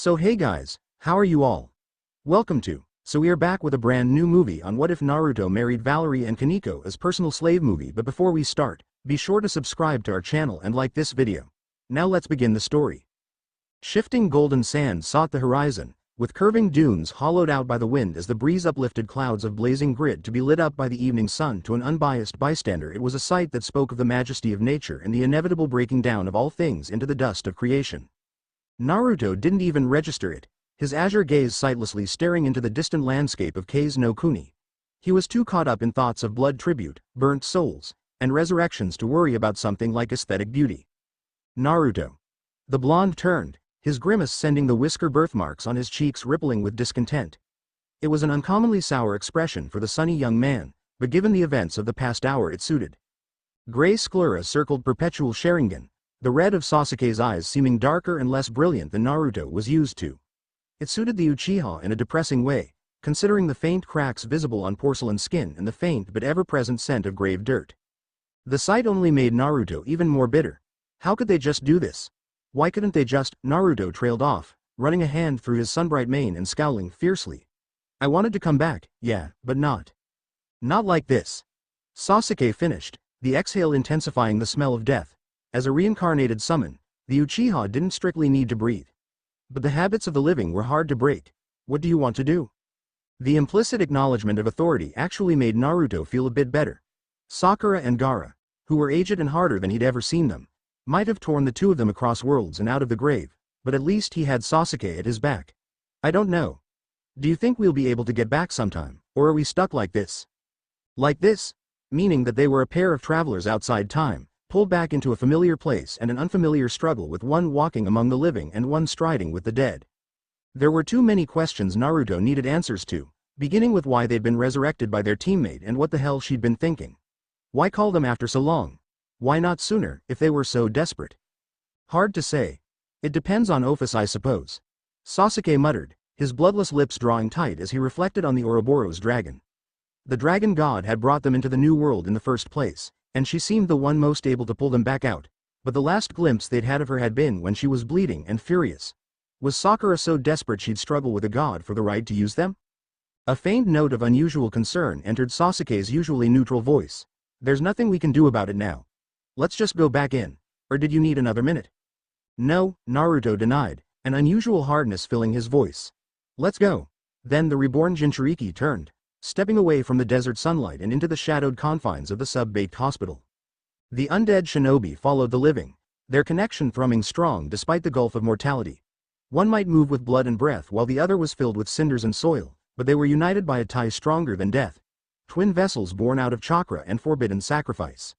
So hey guys, how are you all? Welcome to. So we are back with a brand new movie on What If Naruto Married Valerie and Koneko as personal slave movie, but before we start, be sure to subscribe to our channel and like this video. Now let's begin the story. Shifting golden sand sought the horizon, with curving dunes hollowed out by the wind as the breeze uplifted clouds of blazing grid to be lit up by the evening sun. To an unbiased bystander it was a sight that spoke of the majesty of nature and the inevitable breaking down of all things into the dust of creation. Naruto didn't even register it, his azure gaze sightlessly staring into the distant landscape of Kase no Kuni. He was too caught up in thoughts of blood tribute, burnt souls, and resurrections to worry about something like aesthetic beauty. Naruto. The blonde turned, his grimace sending the whisker birthmarks on his cheeks rippling with discontent. It was an uncommonly sour expression for the sunny young man, but given the events of the past hour it suited. Gray sclera circled perpetual Sharingan, the red of Sasuke's eyes seeming darker and less brilliant than Naruto was used to. It suited the Uchiha in a depressing way, considering the faint cracks visible on porcelain skin and the faint but ever-present scent of grave dirt. The sight only made Naruto even more bitter. How could they just do this? Why couldn't they just? Naruto trailed off, running a hand through his sunbright mane and scowling fiercely. I wanted to come back, yeah, but not. Not like this. Sasuke finished, the exhale intensifying the smell of death. As a reincarnated summon, the Uchiha didn't strictly need to breathe. But the habits of the living were hard to break. What do you want to do? The implicit acknowledgement of authority actually made Naruto feel a bit better. Sakura and Gaara, who were aged and harder than he'd ever seen them, might have torn the two of them across worlds and out of the grave, but at least he had Sasuke at his back. I don't know. Do you think we'll be able to get back sometime, or are we stuck like this? Like this? Meaning that they were a pair of travelers outside time, pulled back into a familiar place and an unfamiliar struggle, with one walking among the living and one striding with the dead. There were too many questions Naruto needed answers to, beginning with why they'd been resurrected by their teammate and what the hell she'd been thinking. Why call them after so long? Why not sooner, if they were so desperate? Hard to say. It depends on Ofus, I suppose. Sasuke muttered, his bloodless lips drawing tight as he reflected on the Ouroboros dragon. The dragon god had brought them into the new world in the first place, and she seemed the one most able to pull them back out, but the last glimpse they'd had of her had been when she was bleeding and furious. Was Sakura so desperate she'd struggle with a god for the right to use them? A faint note of unusual concern entered Sasuke's usually neutral voice. There's nothing we can do about it now. Let's just go back in. Or did you need another minute? No, Naruto denied, an unusual hardness filling his voice. Let's go. Then the reborn Jinchuriki turned, stepping away from the desert sunlight and into the shadowed confines of the sub-baked hospital. The undead shinobi followed the living, their connection thrumming strong despite the gulf of mortality. One might move with blood and breath while the other was filled with cinders and soil, but they were united by a tie stronger than death. Twin vessels born out of chakra and forbidden sacrifice.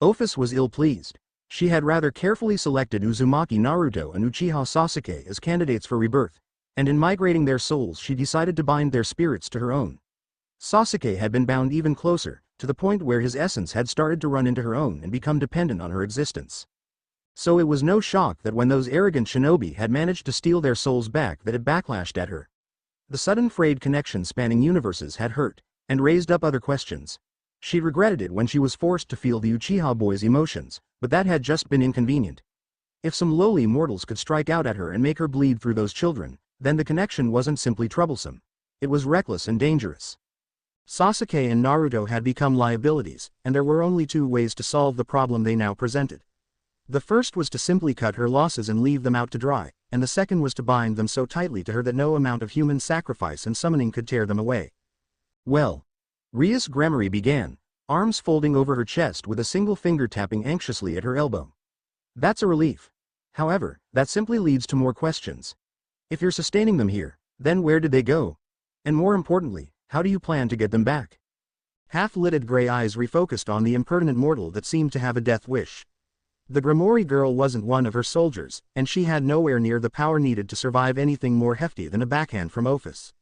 Ofus was ill-pleased. She had rather carefully selected Uzumaki Naruto and Uchiha Sasuke as candidates for rebirth, and in migrating their souls she decided to bind their spirits to her own. Sasuke had been bound even closer, to the point where his essence had started to run into her own and become dependent on her existence. So it was no shock that when those arrogant shinobi had managed to steal their souls back that it backlashed at her. The sudden frayed connection spanning universes had hurt, and raised up other questions. She regretted it when she was forced to feel the Uchiha boy's emotions, but that had just been inconvenient. If some lowly mortals could strike out at her and make her bleed through those children, then the connection wasn't simply troublesome. It was reckless and dangerous. Sasuke and Naruto had become liabilities, and there were only two ways to solve the problem they now presented. The first was to simply cut her losses and leave them out to dry, and the second was to bind them so tightly to her that no amount of human sacrifice and summoning could tear them away. Well. Rias Gremory began, arms folding over her chest with a single finger tapping anxiously at her elbow. That's a relief. However, that simply leads to more questions. If you're sustaining them here, then where did they go? And more importantly, how do you plan to get them back? Half-lidded gray eyes refocused on the impertinent mortal that seemed to have a death wish. The Gremory girl wasn't one of her soldiers, and she had nowhere near the power needed to survive anything more hefty than a backhand from Ofus.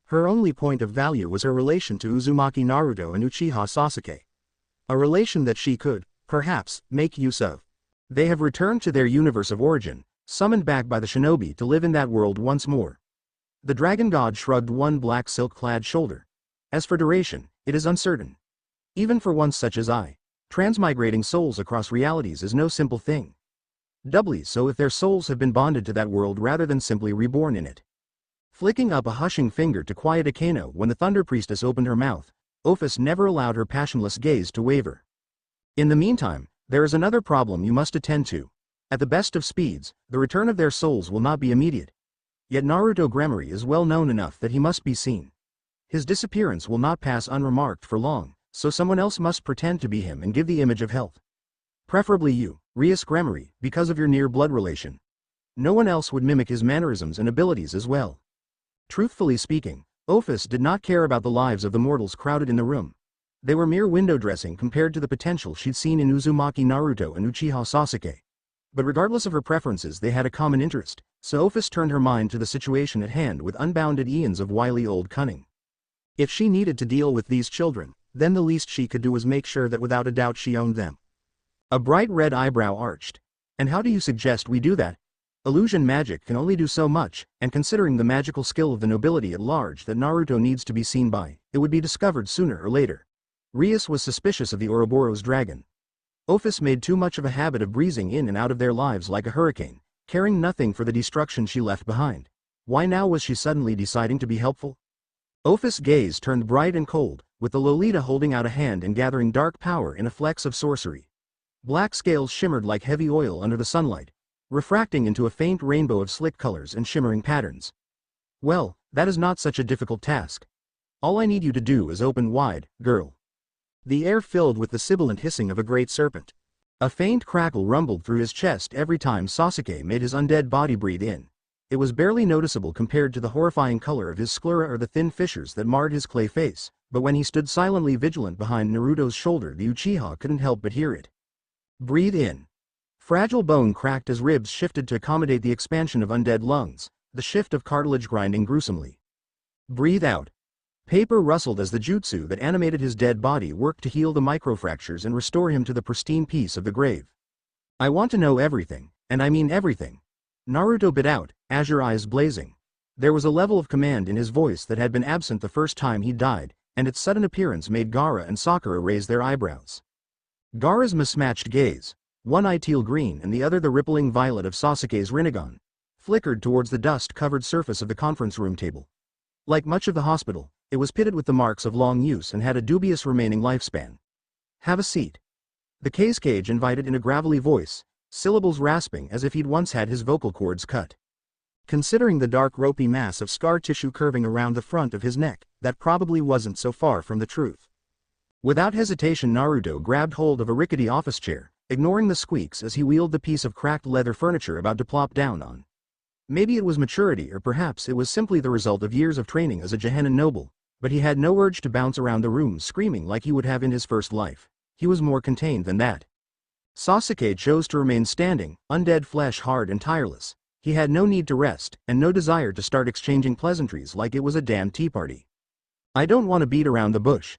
Her only point of value was her relation to Uzumaki Naruto and Uchiha Sasuke. A relation that she could, perhaps, make use of. They have returned to their universe of origin, summoned back by the shinobi to live in that world once more. The dragon god shrugged one black silk-clad shoulder. As for duration, it is uncertain. Even for one such as I, transmigrating souls across realities is no simple thing. Doubly so if their souls have been bonded to that world rather than simply reborn in it. Flicking up a hushing finger to quiet Akeno when the Thunder Priestess opened her mouth, Ofus never allowed her passionless gaze to waver. In the meantime, there is another problem you must attend to. At the best of speeds, the return of their souls will not be immediate. Yet Naruto Gremory is well known enough that he must be seen. His disappearance will not pass unremarked for long, so someone else must pretend to be him and give the image of health. Preferably you, Rias Gremory, because of your near blood relation. No one else would mimic his mannerisms and abilities as well. Truthfully speaking, Ofus did not care about the lives of the mortals crowded in the room. They were mere window dressing compared to the potential she'd seen in Uzumaki Naruto and Uchiha Sasuke. But regardless of her preferences, they had a common interest, so Ofus turned her mind to the situation at hand with unbounded eons of wily old cunning. If she needed to deal with these children, then the least she could do was make sure that without a doubt she owned them. A bright red eyebrow arched. And how do you suggest we do that? Illusion magic can only do so much, and considering the magical skill of the nobility at large that Naruto needs to be seen by, it would be discovered sooner or later. Rias was suspicious of the Ouroboros dragon. Ofus made too much of a habit of breezing in and out of their lives like a hurricane, caring nothing for the destruction she left behind. Why now was she suddenly deciding to be helpful? Ofus' gaze turned bright and cold, with the Lolita holding out a hand and gathering dark power in a flex of sorcery. Black scales shimmered like heavy oil under the sunlight, refracting into a faint rainbow of slick colors and shimmering patterns. Well, that is not such a difficult task. All I need you to do is open wide, girl. The air filled with the sibilant hissing of a great serpent. A faint crackle rumbled through his chest every time Sasuke made his undead body breathe in. It was barely noticeable compared to the horrifying color of his sclera or the thin fissures that marred his clay face, but when he stood silently vigilant behind Naruto's shoulder, the Uchiha couldn't help but hear it. Breathe in. Fragile bone cracked as ribs shifted to accommodate the expansion of undead lungs, the shift of cartilage grinding gruesomely. Breathe out. Paper rustled as the jutsu that animated his dead body worked to heal the microfractures and restore him to the pristine peace of the grave. I want to know everything, and I mean everything. Naruto bit out, azure eyes blazing. There was a level of command in his voice that had been absent the first time he died, and its sudden appearance made Gaara and Sakura raise their eyebrows. Gaara's mismatched gaze, one eye teal green and the other the rippling violet of Sasuke's Rinnegan, flickered towards the dust-covered surface of the conference room table. Like much of the hospital, it was pitted with the marks of long use and had a dubious remaining lifespan. Have a seat. The case cage invited in a gravelly voice, syllables rasping as if he'd once had his vocal cords cut. Considering the dark ropey mass of scar tissue curving around the front of his neck, that probably wasn't so far from the truth. Without hesitation, Naruto grabbed hold of a rickety office chair, ignoring the squeaks as he wheeled the piece of cracked leather furniture about to plop down on. Maybe it was maturity, or perhaps it was simply the result of years of training as a Gehenna noble, but he had no urge to bounce around the room screaming like he would have in his first life. He was more contained than that. Sasuke chose to remain standing, undead flesh hard and tireless. He had no need to rest, and no desire to start exchanging pleasantries like it was a damn tea party. I don't want to beat around the bush.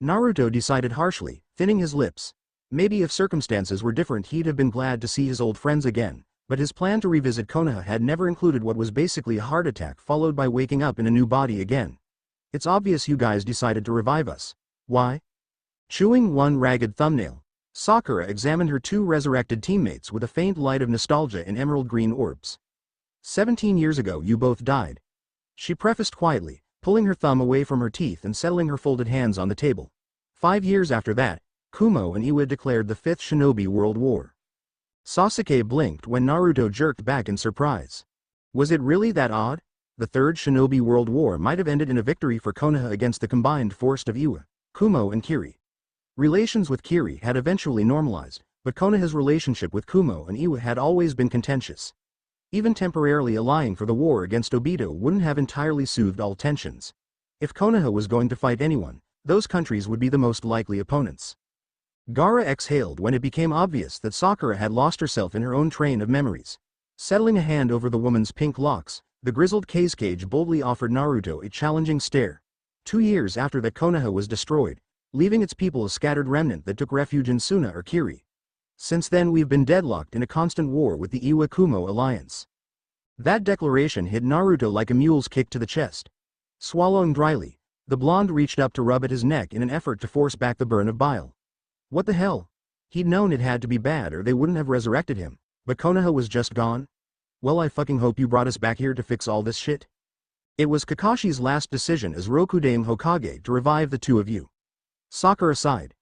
Naruto decided harshly, thinning his lips. Maybe if circumstances were different he'd have been glad to see his old friends again, but his plan to revisit Konaha had never included what was basically a heart attack followed by waking up in a new body again. It's obvious you guys decided to revive us. Why? Chewing one ragged thumbnail, Sakura examined her two resurrected teammates with a faint light of nostalgia in emerald green orbs. 17 years ago you both died. She prefaced quietly, pulling her thumb away from her teeth and settling her folded hands on the table. 5 years after that, Kumo and Iwa declared the Fifth Shinobi World War. Sasuke blinked when Naruto jerked back in surprise. Was it really that odd? The Third Shinobi World War might have ended in a victory for Konaha against the combined force of Iwa, Kumo and Kiri. Relations with Kiri had eventually normalized, but Konoha's relationship with Kumo and Iwa had always been contentious. Even temporarily allying for the war against Obito wouldn't have entirely soothed all tensions. If Konoha was going to fight anyone, those countries would be the most likely opponents. Gaara exhaled when it became obvious that Sakura had lost herself in her own train of memories. Settling a hand over the woman's pink locks, the grizzled cage boldly offered Naruto a challenging stare. 2 years after that, Konoha was destroyed, leaving its people a scattered remnant that took refuge in Suna or Kiri. Since then we've been deadlocked in a constant war with the Iwa-Kumo alliance. That declaration hit Naruto like a mule's kick to the chest. Swallowing dryly, the blonde reached up to rub at his neck in an effort to force back the burn of bile. What the hell? He'd known it had to be bad or they wouldn't have resurrected him, But Konaha was just gone? Well, I fucking hope you brought us back here to fix all this shit. It was Kakashi's last decision as Rokudame Hokage to revive the two of you. Sakura sighed.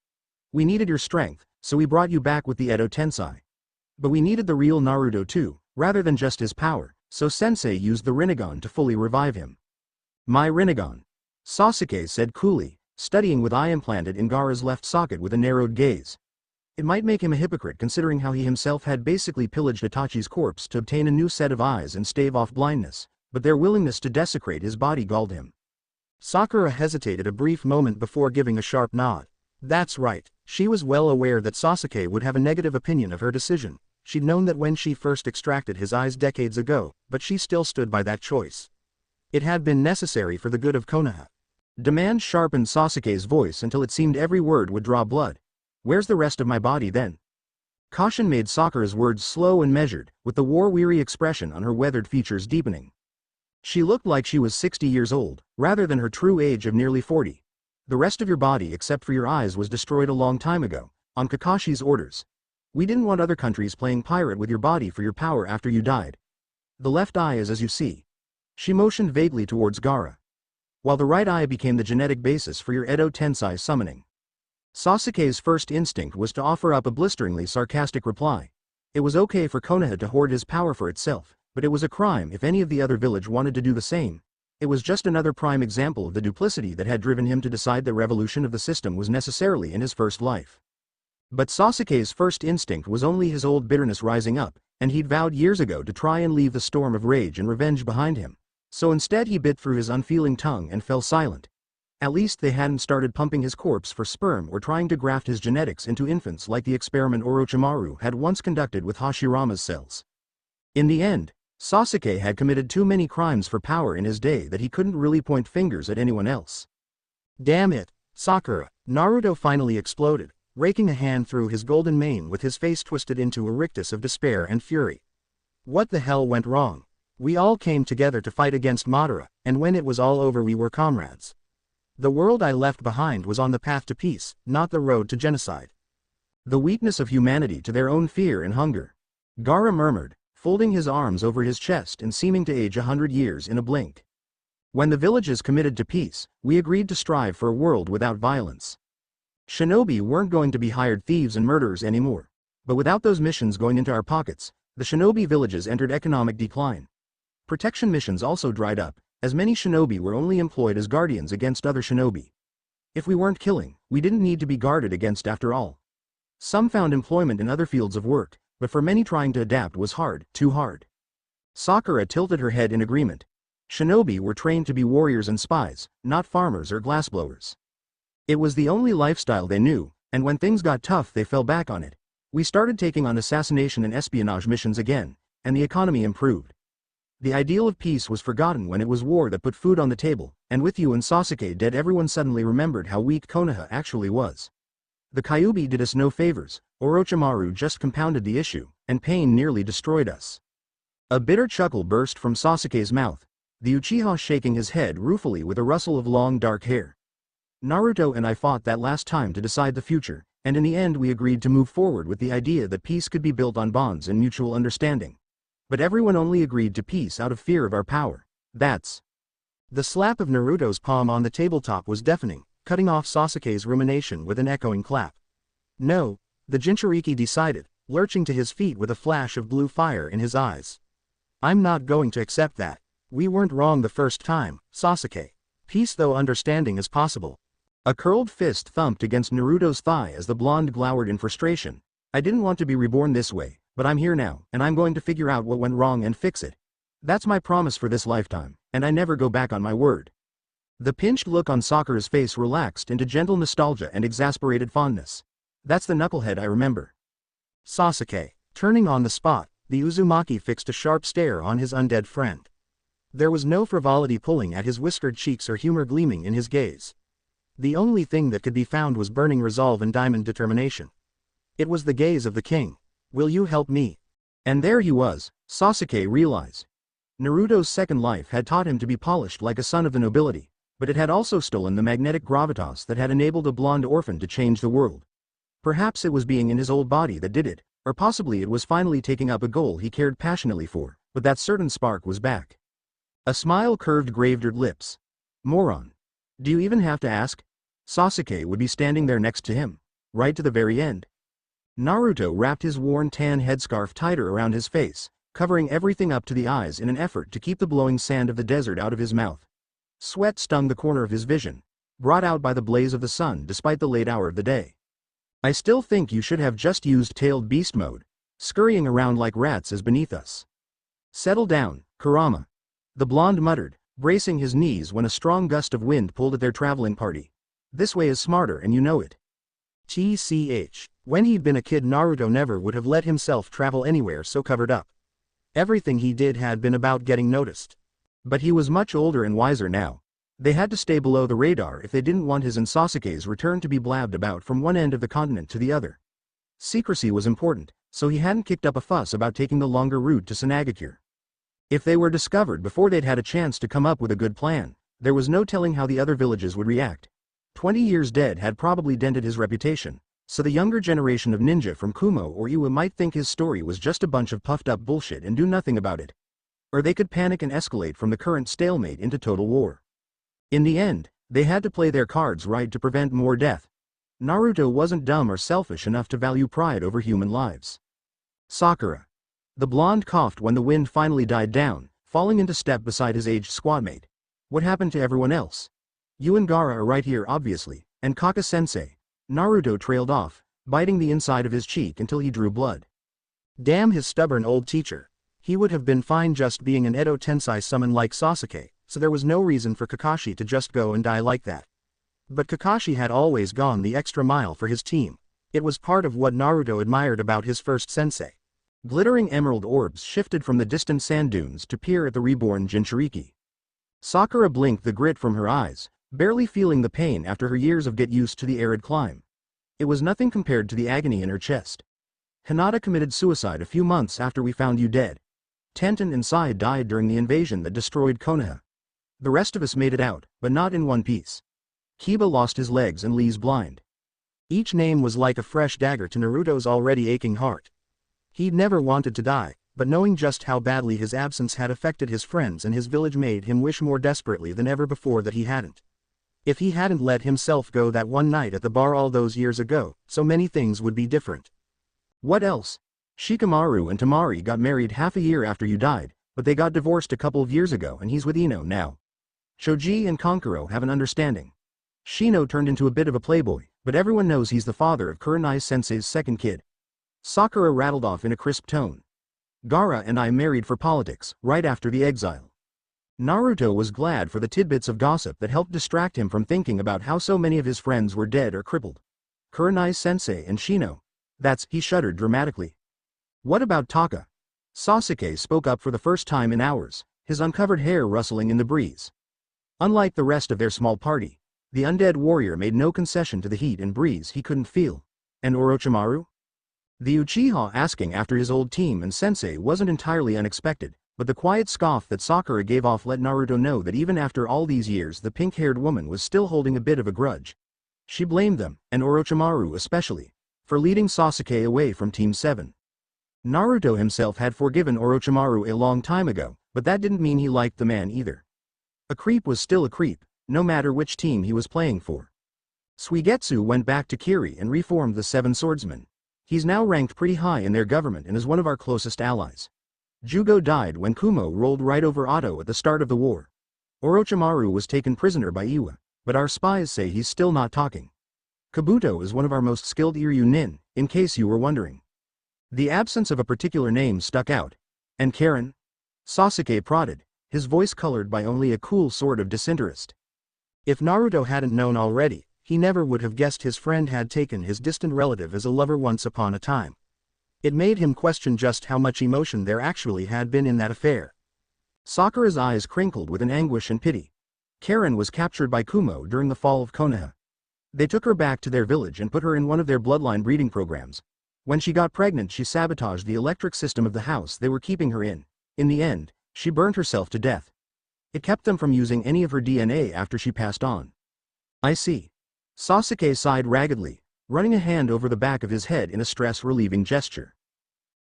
We needed your strength, so we brought you back with the Edo Tensei. But we needed the real Naruto too, rather than just his power, so Sensei used the Rinnegan to fully revive him. My Rinnegan, Sasuke said coolly, studying with eye implanted in Gaara's left socket with a narrowed gaze. It might make him a hypocrite considering how he himself had basically pillaged Itachi's corpse to obtain a new set of eyes and stave off blindness, but their willingness to desecrate his body galled him. Sakura hesitated a brief moment before giving a sharp nod. That's right, she was well aware that Sasuke would have a negative opinion of her decision. She'd known that when she first extracted his eyes decades ago, but she still stood by that choice. It had been necessary for the good of Konaha. Demand sharpened Sasuke's voice until it seemed every word would draw blood. Where's the rest of my body then? Caution made Sakura's words slow and measured, with the war-weary expression on her weathered features deepening. She looked like she was 60 years old, rather than her true age of nearly 40. The rest of your body except for your eyes was destroyed a long time ago, on Kakashi's orders. We didn't want other countries playing pirate with your body for your power after you died. The left eye is as you see. She motioned vaguely towards Gaara. While the right eye became the genetic basis for your Edo Tensei summoning. Sasuke's first instinct was to offer up a blisteringly sarcastic reply. It was okay for Konoha to hoard his power for itself, but it was a crime if any of the other village wanted to do the same. It was just another prime example of the duplicity that had driven him to decide the revolution of the system was necessarily in his first life. But Sasuke's first instinct was only his old bitterness rising up, and he'd vowed years ago to try and leave the storm of rage and revenge behind him. So instead he bit through his unfeeling tongue and fell silent. At least they hadn't started pumping his corpse for sperm or trying to graft his genetics into infants like the experiment Orochimaru had once conducted with Hashirama's cells. In the end, Sasuke had committed too many crimes for power in his day that he couldn't really point fingers at anyone else. Damn it, Sakura, Naruto finally exploded, raking a hand through his golden mane with his face twisted into a rictus of despair and fury. What the hell went wrong? We all came together to fight against Madara, and when it was all over we were comrades. The world I left behind was on the path to peace, not the road to genocide. The weakness of humanity to their own fear and hunger. Gaara murmured, folding his arms over his chest and seeming to age 100 years in a blink. When the villages committed to peace, we agreed to strive for a world without violence. Shinobi weren't going to be hired thieves and murderers anymore. But without those missions going into our pockets, the shinobi villages entered economic decline. Protection missions also dried up, as many shinobi were only employed as guardians against other shinobi. If we weren't killing, we didn't need to be guarded against after all. Some found employment in other fields of work, but for many trying to adapt was hard, too hard. Sakura tilted her head in agreement. Shinobi were trained to be warriors and spies, not farmers or glassblowers. It was the only lifestyle they knew, and when things got tough they fell back on it. We started taking on assassination and espionage missions again, and the economy improved. The ideal of peace was forgotten when it was war that put food on the table, and with you and Sasuke dead everyone suddenly remembered how weak Konoha actually was. The Kyuubi did us no favors, Orochimaru just compounded the issue, and pain nearly destroyed us. A bitter chuckle burst from Sasuke's mouth, the Uchiha shaking his head ruefully with a rustle of long dark hair. Naruto and I fought that last time to decide the future, and in the end we agreed to move forward with the idea that peace could be built on bonds and mutual understanding. But everyone only agreed to peace out of fear of our power. That's... The slap of Naruto's palm on the tabletop was deafening, cutting off Sasuke's rumination with an echoing clap. No, the Jinchuriki decided, lurching to his feet with a flash of blue fire in his eyes. I'm not going to accept that. We weren't wrong the first time, Sasuke. Peace though understanding is possible. A curled fist thumped against Naruto's thigh as the blonde glowered in frustration. I didn't want to be reborn this way, but I'm here now, and I'm going to figure out what went wrong and fix it. That's my promise for this lifetime, and I never go back on my word. The pinched look on Sakura's face relaxed into gentle nostalgia and exasperated fondness. That's the knucklehead I remember. Sasuke, turning on the spot, the Uzumaki fixed a sharp stare on his undead friend. There was no frivolity pulling at his whiskered cheeks or humor gleaming in his gaze. The only thing that could be found was burning resolve and diamond determination. It was the gaze of the king. Will you help me? And there he was, Sasuke realized. Naruto's second life had taught him to be polished like a son of the nobility, but it had also stolen the magnetic gravitas that had enabled a blonde orphan to change the world. Perhaps it was being in his old body that did it, Or possibly it was finally taking up a goal he cared passionately for, but that certain spark was back. A smile curved graved lips. Moron. Do you even have to ask? Sasuke would be standing there next to him. Right to the very end. Naruto wrapped his worn tan headscarf tighter around his face, covering everything up to the eyes in an effort to keep the blowing sand of the desert out of his mouth. Sweat stung the corner of his vision, brought out by the blaze of the sun despite the late hour of the day. I still think you should have just used tailed beast mode. Scurrying around like rats is beneath us. Settle down, Kurama. The blonde muttered, bracing his knees when a strong gust of wind pulled at their traveling party. This way is smarter and you know it. TCH. When he'd been a kid, Naruto never would have let himself travel anywhere so covered up. Everything he did had been about getting noticed. But he was much older and wiser now. They had to stay below the radar if they didn't want his and Sasuke's return to be blabbed about from one end of the continent to the other. Secrecy was important, so he hadn't kicked up a fuss about taking the longer route to Sunagakure. If they were discovered before they'd had a chance to come up with a good plan, there was no telling how the other villages would react. 20 years dead had probably dented his reputation, so the younger generation of ninja from Kumo or Iwa might think his story was just a bunch of puffed up bullshit and do nothing about it. Or they could panic and escalate from the current stalemate into total war. In the end, they had to play their cards right to prevent more death. Naruto wasn't dumb or selfish enough to value pride over human lives. Sakura. The blonde coughed when the wind finally died down, falling into step beside his aged squadmate. What happened to everyone else? You and Gaara are right here obviously, and Kaka-sensei. Naruto trailed off, biting the inside of his cheek until he drew blood. Damn his stubborn old teacher. He would have been fine just being an Edo Tensei summon like Sasuke, so there was no reason for Kakashi to just go and die like that. But Kakashi had always gone the extra mile for his team. It was part of what Naruto admired about his first sensei. Glittering emerald orbs shifted from the distant sand dunes to peer at the reborn Jinchuriki. Sakura blinked the grit from her eyes, barely feeling the pain after her years of get used to the arid climb. It was nothing compared to the agony in her chest. Hinata committed suicide a few months after we found you dead. Tenten and Sai died during the invasion that destroyed Konaha. The rest of us made it out, but not in one piece. Kiba lost his legs and Lee's blind. Each name was like a fresh dagger to Naruto's already aching heart. He'd never wanted to die, but knowing just how badly his absence had affected his friends and his village made him wish more desperately than ever before that he hadn't. If he hadn't let himself go that one night at the bar all those years ago, so many things would be different. What else? Shikamaru and Tamari got married half a year after you died, but they got divorced a couple of years ago and he's with Ino now. Choji and Kankuro have an understanding. Shino turned into a bit of a playboy, but everyone knows he's the father of Kurenai-sensei's second kid. Sakura rattled off in a crisp tone. Gaara and I married for politics, right after the exile. Naruto was glad for the tidbits of gossip that helped distract him from thinking about how so many of his friends were dead or crippled. Kurenai-sensei and Shino. He shuddered dramatically. What about Taka? Sasuke spoke up for the first time in hours, his uncovered hair rustling in the breeze. Unlike the rest of their small party, the undead warrior made no concession to the heat and breeze he couldn't feel. And Orochimaru? The Uchiha asking after his old team and sensei wasn't entirely unexpected, but the quiet scoff that Sakura gave off let Naruto know that even after all these years the pink-haired woman was still holding a bit of a grudge. She blamed them, and Orochimaru especially, for leading Sasuke away from Team 7. Naruto himself had forgiven Orochimaru a long time ago, but that didn't mean he liked the man either. A creep was still a creep, no matter which team he was playing for. Suigetsu went back to Kiri and reformed the Seven Swordsmen. He's now ranked pretty high in their government and is one of our closest allies. Jugo died when Kumo rolled right over Oto at the start of the war. Orochimaru was taken prisoner by Iwa, but our spies say he's still not talking. Kabuto is one of our most skilled Iryu nin, in case you were wondering. The absence of a particular name stuck out. And Karen? Sasuke prodded, his voice colored by only a cool sort of disinterest. If Naruto hadn't known already, he never would have guessed his friend had taken his distant relative as a lover once upon a time. It made him question just how much emotion there actually had been in that affair. Sakura's eyes crinkled with an anguish and pity. Karen was captured by Kumo during the fall of Konaha. They took her back to their village and put her in one of their bloodline breeding programs. When she got pregnant, she sabotaged the electric system of the house they were keeping her in. In the end, she burned herself to death. It kept them from using any of her DNA after she passed on. I see. Sasuke sighed raggedly, running a hand over the back of his head in a stress-relieving gesture.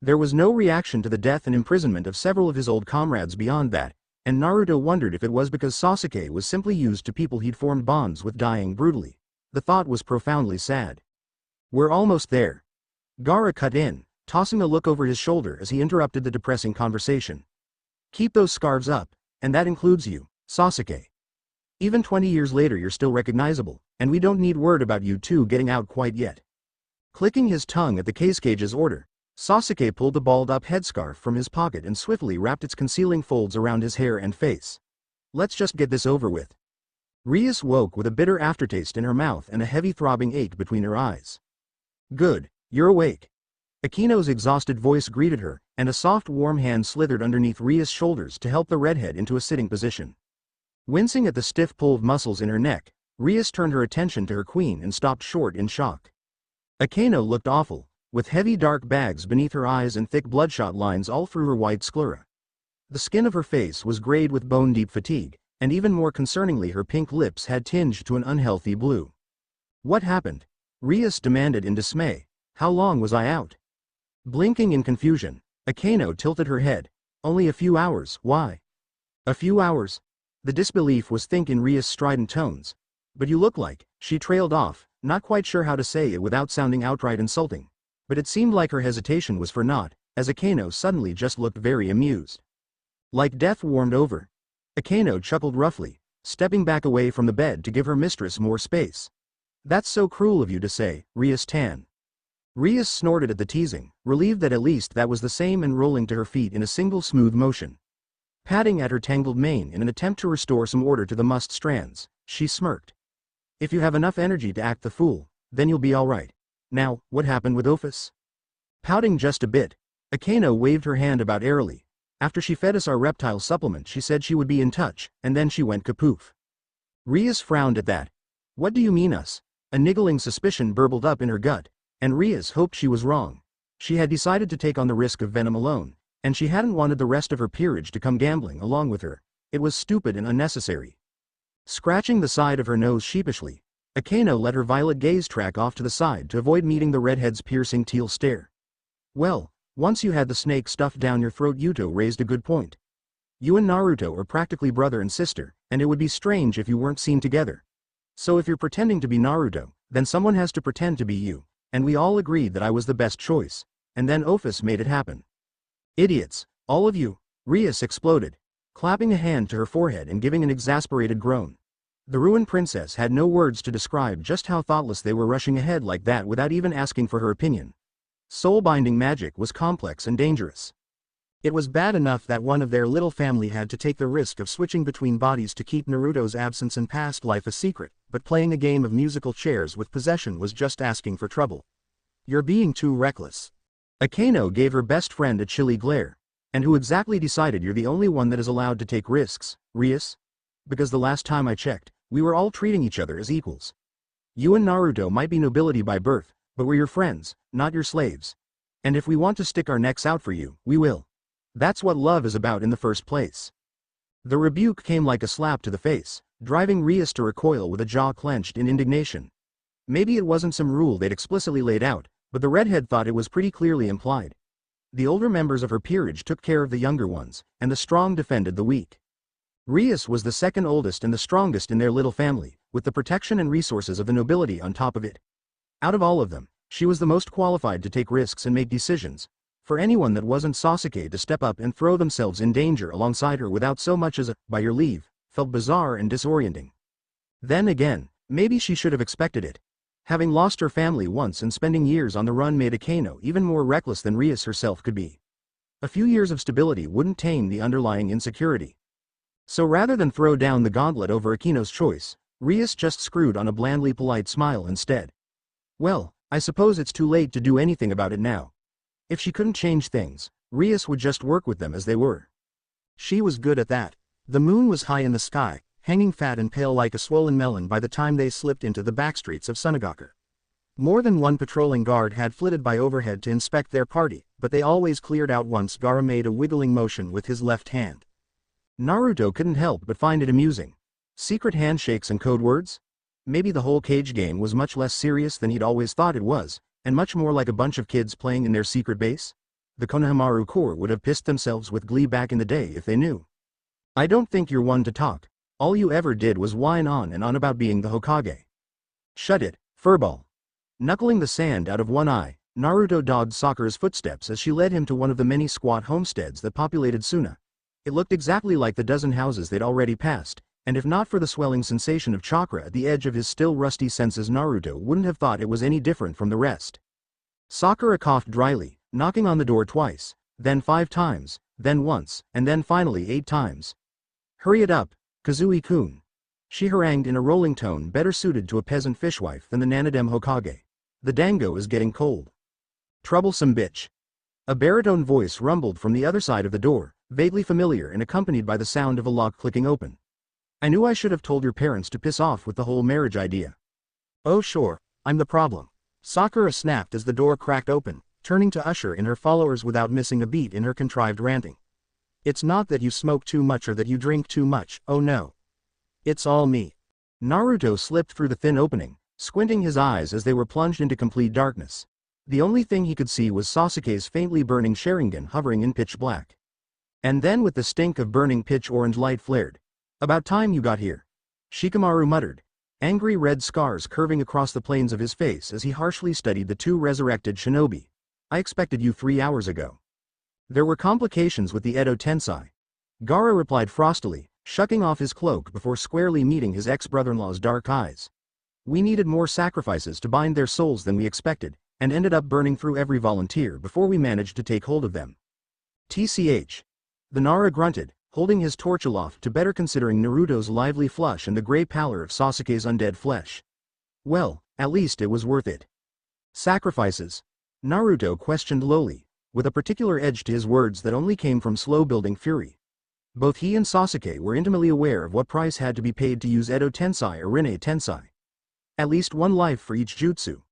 There was no reaction to the death and imprisonment of several of his old comrades beyond that, and Naruto wondered if it was because Sasuke was simply used to people he'd formed bonds with dying brutally. The thought was profoundly sad. "We're almost there." Gaara cut in, tossing a look over his shoulder as he interrupted the depressing conversation. "Keep those scarves up, and that includes you, Sasuke. Even 20 years later you're still recognizable, and we don't need word about you two getting out quite yet." Clicking his tongue at the Kasuke's order, Sasuke pulled the balled-up headscarf from his pocket and swiftly wrapped its concealing folds around his hair and face. "Let's just get this over with." Rias woke with a bitter aftertaste in her mouth and a heavy throbbing ache between her eyes. "Good, you're awake." Akino's exhausted voice greeted her, and a soft warm hand slithered underneath Rias' shoulders to help the redhead into a sitting position. Wincing at the stiff pull of muscles in her neck, Rias turned her attention to her queen and stopped short in shock. Akino looked awful, with heavy dark bags beneath her eyes and thick bloodshot lines all through her white sclera. The skin of her face was grayed with bone-deep fatigue, and even more concerningly her pink lips had tinged to an unhealthy blue. "What happened?" Rias demanded in dismay. "How long was I out?" Blinking in confusion, Akino tilted her head. "Only a few hours, why?" "A few hours?" The disbelief was thick in Rias' strident tones. "But you look like," she trailed off, not quite sure how to say it without sounding outright insulting. But it seemed like her hesitation was for naught, as Akino suddenly just looked very amused. Like death warmed over. Akino chuckled roughly, stepping back away from the bed to give her mistress more space. "That's so cruel of you to say, Rias Tan." Rias snorted at the teasing, relieved that at least that was the same, and rolling to her feet in a single smooth motion. Patting at her tangled mane in an attempt to restore some order to the mussed strands, she smirked. "If you have enough energy to act the fool, then you'll be all right. Now, what happened with Ofus?" Pouting just a bit, Akino waved her hand about airily. "After she fed us our reptile supplement she said she would be in touch, and then she went kapoof." Rias frowned at that. "What do you mean us?" A niggling suspicion burbled up in her gut, and Rias hoped she was wrong. She had decided to take on the risk of venom alone, and she hadn't wanted the rest of her peerage to come gambling along with her. It was stupid and unnecessary. Scratching the side of her nose sheepishly, Akino let her violet gaze track off to the side to avoid meeting the redhead's piercing teal stare. "Well, once you had the snake stuffed down your throat, Yuto raised a good point. You and Naruto are practically brother and sister, and it would be strange if you weren't seen together. So if you're pretending to be Naruto, then someone has to pretend to be you, and we all agreed that I was the best choice, and then Ofus made it happen." "Idiots, all of you," Rias exploded, clapping a hand to her forehead and giving an exasperated groan. The ruined princess had no words to describe just how thoughtless they were rushing ahead like that without even asking for her opinion. Soul-binding magic was complex and dangerous. It was bad enough that one of their little family had to take the risk of switching between bodies to keep Naruto's absence and past life a secret, but playing a game of musical chairs with possession was just asking for trouble. "You're being too reckless." Akino gave her best friend a chilly glare. "And who exactly decided you're the only one that is allowed to take risks, Rias? Because the last time I checked, we were all treating each other as equals. You and Naruto might be nobility by birth, but we're your friends, not your slaves. And if we want to stick our necks out for you, we will. That's what love is about in the first place." The rebuke came like a slap to the face, driving Rias to recoil with a jaw clenched in indignation. Maybe it wasn't some rule they'd explicitly laid out, but the redhead thought it was pretty clearly implied. The older members of her peerage took care of the younger ones, and the strong defended the weak. Rias was the second oldest and the strongest in their little family, with the protection and resources of the nobility on top of it. Out of all of them, she was the most qualified to take risks and make decisions. For anyone that wasn't Sasuke to step up and throw themselves in danger alongside her without so much as a "by your leave," felt bizarre and disorienting. Then again, maybe she should have expected it. Having lost her family once and spending years on the run made Akino even more reckless than Rias herself could be. A few years of stability wouldn't tame the underlying insecurity. So rather than throw down the gauntlet over Akino's choice, Rias just screwed on a blandly polite smile instead. "Well, I suppose it's too late to do anything about it now." If she couldn't change things, Rias would just work with them as they were. She was good at that. The moon was high in the sky, hanging fat and pale like a swollen melon by the time they slipped into the backstreets of Sunagaku. More than one patrolling guard had flitted by overhead to inspect their party, but they always cleared out once Gaara made a wiggling motion with his left hand. Naruto couldn't help but find it amusing. Secret handshakes and code words? Maybe the whole cage game was much less serious than he'd always thought it was, and much more like a bunch of kids playing in their secret base? The Konohamaru Corps would have pissed themselves with glee back in the day if they knew. I don't think you're one to talk. All you ever did was whine on and on about being the Hokage. Shut it, furball. Knuckling the sand out of one eye, Naruto dogged Sakura's footsteps as she led him to one of the many squat homesteads that populated Suna. It looked exactly like the dozen houses they'd already passed, and if not for the swelling sensation of chakra at the edge of his still rusty senses, Naruto wouldn't have thought it was any different from the rest. Sakura coughed dryly, knocking on the door twice, then 5 times, then once, and then finally 8 times. Hurry it up, Kazui-kun. She harangued in a rolling tone better suited to a peasant fishwife than the Nanadem Hokage. The dango is getting cold. Troublesome bitch. A baritone voice rumbled from the other side of the door, vaguely familiar and accompanied by the sound of a lock clicking open. I knew I should have told your parents to piss off with the whole marriage idea. Oh sure, I'm the problem. Sakura snapped as the door cracked open, turning to usher in her followers without missing a beat in her contrived ranting. It's not that you smoke too much or that you drink too much, oh no. It's all me. Naruto slipped through the thin opening, squinting his eyes as they were plunged into complete darkness. The only thing he could see was Sasuke's faintly burning Sharingan hovering in pitch black. And then with the stink of burning pitch orange light flared. About time you got here. Shikamaru muttered, angry red scars curving across the planes of his face as he harshly studied the 2 resurrected shinobi. I expected you 3 hours ago. There were complications with the Edo Tensei. Gaara replied frostily, shucking off his cloak before squarely meeting his ex-brother-in-law's dark eyes. We needed more sacrifices to bind their souls than we expected, and ended up burning through every volunteer before we managed to take hold of them. TCH. The Nara grunted, holding his torch aloft to better considering Naruto's lively flush and the gray pallor of Sasuke's undead flesh. Well, at least it was worth it. Sacrifices? Naruto questioned lowly, with a particular edge to his words that only came from slow-building fury. Both he and Sasuke were intimately aware of what price had to be paid to use Edo Tensei or Rinne Tensei. At least one life for each jutsu.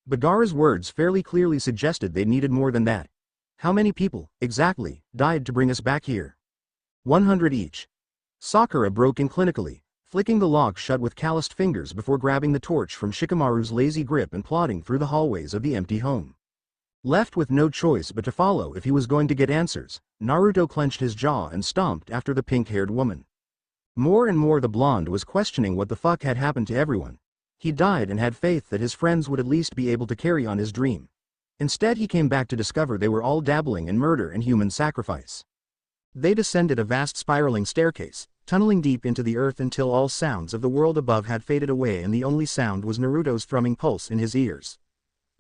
But Gaara's words fairly clearly suggested they needed more than that. How many people, exactly, died to bring us back here? 100 each. Sakura broke in clinically, flicking the lock shut with calloused fingers before grabbing the torch from Shikamaru's lazy grip and plodding through the hallways of the empty home. Left with no choice but to follow if he was going to get answers, Naruto clenched his jaw and stomped after the pink-haired woman. More and more the blonde was questioning what the fuck had happened to everyone. He died and had faith that his friends would at least be able to carry on his dream. Instead he came back to discover they were all dabbling in murder and human sacrifice. They descended a vast spiraling staircase, tunneling deep into the earth until all sounds of the world above had faded away and the only sound was Naruto's thrumming pulse in his ears.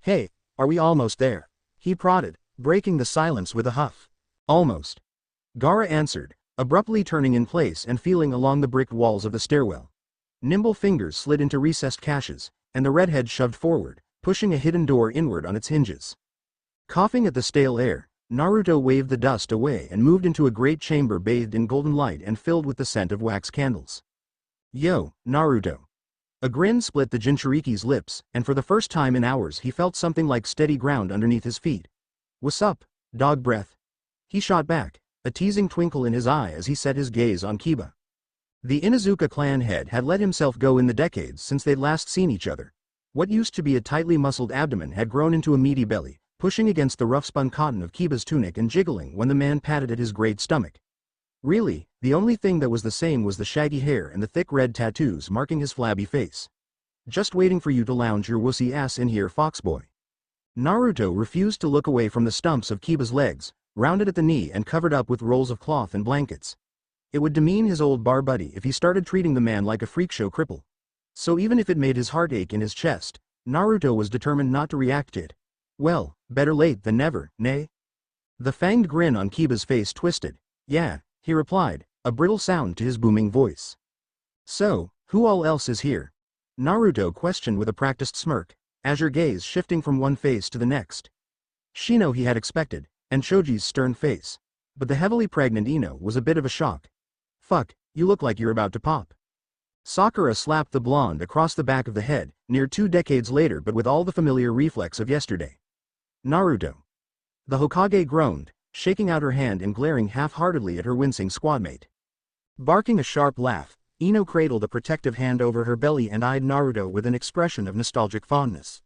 Hey, are we almost there? He prodded, breaking the silence with a huff. Almost. Gaara answered, abruptly turning in place and feeling along the bricked walls of the stairwell. Nimble fingers slid into recessed caches, and the redhead shoved forward, pushing a hidden door inward on its hinges. Coughing at the stale air, Naruto waved the dust away and moved into a great chamber bathed in golden light and filled with the scent of wax candles. Yo, Naruto. A grin split the Jinchuriki's lips, and for the first time in hours he felt something like steady ground underneath his feet. What's up, dog breath? He shot back, a teasing twinkle in his eye as he set his gaze on Kiba. The Inuzuka clan head had let himself go in the decades since they'd last seen each other. What used to be a tightly muscled abdomen had grown into a meaty belly, pushing against the rough-spun cotton of Kiba's tunic and jiggling when the man patted at his great stomach. Really, the only thing that was the same was the shaggy hair and the thick red tattoos marking his flabby face. Just waiting for you to lounge your wussy ass in here, foxboy. Naruto refused to look away from the stumps of Kiba's legs, rounded at the knee and covered up with rolls of cloth and blankets. It would demean his old bar buddy if he started treating the man like a freak show cripple. So even if it made his heart ache in his chest, Naruto was determined not to react to it. Well, better late than never, nay? The fanged grin on Kiba's face twisted. Yeah, he replied, a brittle sound to his booming voice. So, who all else is here? Naruto questioned with a practiced smirk, azure gaze shifting from one face to the next. Shino he had expected, and Choji's stern face. But the heavily pregnant Ino was a bit of a shock. Fuck, you look like you're about to pop. Sakura slapped the blonde across the back of the head, near 2 decades later but with all the familiar reflex of yesterday. Naruto. The Hokage groaned, shaking out her hand and glaring half-heartedly at her wincing squadmate. Barking a sharp laugh, Ino cradled a protective hand over her belly and eyed Naruto with an expression of nostalgic fondness.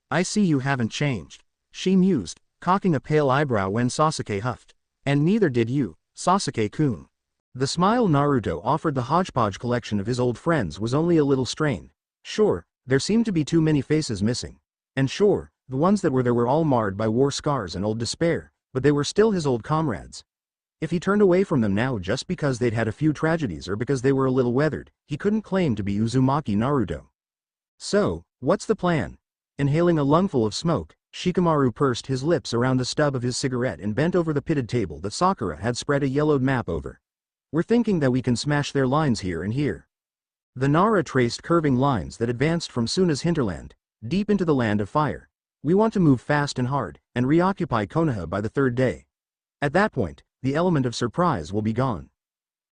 I see you haven't changed, she mused, cocking a pale eyebrow when Sasuke huffed. And neither did you, Sasuke-kun. The smile Naruto offered the hodgepodge collection of his old friends was only a little strained. Sure, there seemed to be too many faces missing. And sure, the ones that were there were all marred by war scars and old despair, but they were still his old comrades. If he turned away from them now just because they'd had a few tragedies or because they were a little weathered, he couldn't claim to be Uzumaki Naruto. So, what's the plan? Inhaling a lungful of smoke, Shikamaru pursed his lips around the stub of his cigarette and bent over the pitted table that Sakura had spread a yellowed map over. We're thinking that we can smash their lines here and here. The Nara traced curving lines that advanced from Suna's hinterland, deep into the land of fire. We want to move fast and hard, and reoccupy Konaha by the third day. At that point, the element of surprise will be gone.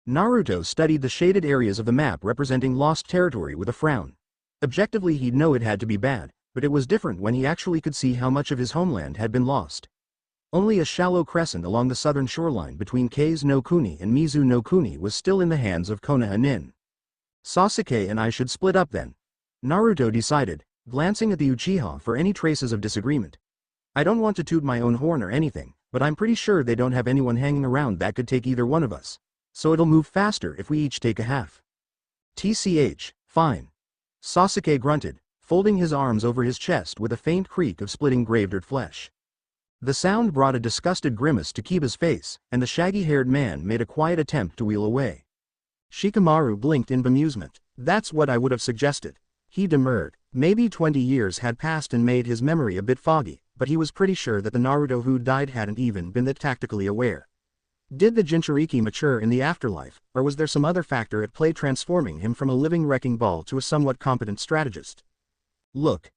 Naruto studied the shaded areas of the map representing lost territory with a frown. Objectively he'd know it had to be bad, but it was different when he actually could see how much of his homeland had been lost. Only a shallow crescent along the southern shoreline between Kei's no Kuni and Mizu no Kuni was still in the hands of Konaha Nin. Sasuke and I should split up then, Naruto decided, glancing at the Uchiha for any traces of disagreement. I don't want to toot my own horn or anything, but I'm pretty sure they don't have anyone hanging around that could take either one of us. So it'll move faster if we each take a half. TCH, fine. Sasuke grunted, folding his arms over his chest with a faint creak of splitting gravedirt flesh. The sound brought a disgusted grimace to Kiba's face, and the shaggy-haired man made a quiet attempt to wheel away. Shikamaru blinked in bemusement. That's what I would have suggested. He demurred. Maybe 20 years had passed and made his memory a bit foggy, but he was pretty sure that the Naruto who died hadn't even been that tactically aware. Did the Jinchuriki mature in the afterlife, or was there some other factor at play transforming him from a living wrecking ball to a somewhat competent strategist? Look.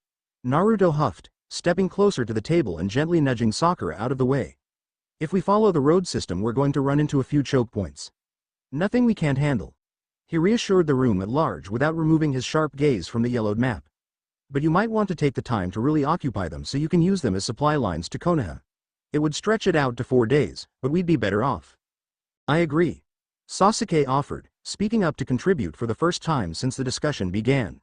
Naruto huffed, stepping closer to the table and gently nudging Sakura out of the way. If we follow the road system we're going to run into a few choke points. Nothing we can't handle. He reassured the room at large without removing his sharp gaze from the yellowed map. But you might want to take the time to really occupy them so you can use them as supply lines to Konaha. It would stretch it out to 4 days, but we'd be better off. I agree. Sasuke offered, speaking up to contribute for the first time since the discussion began.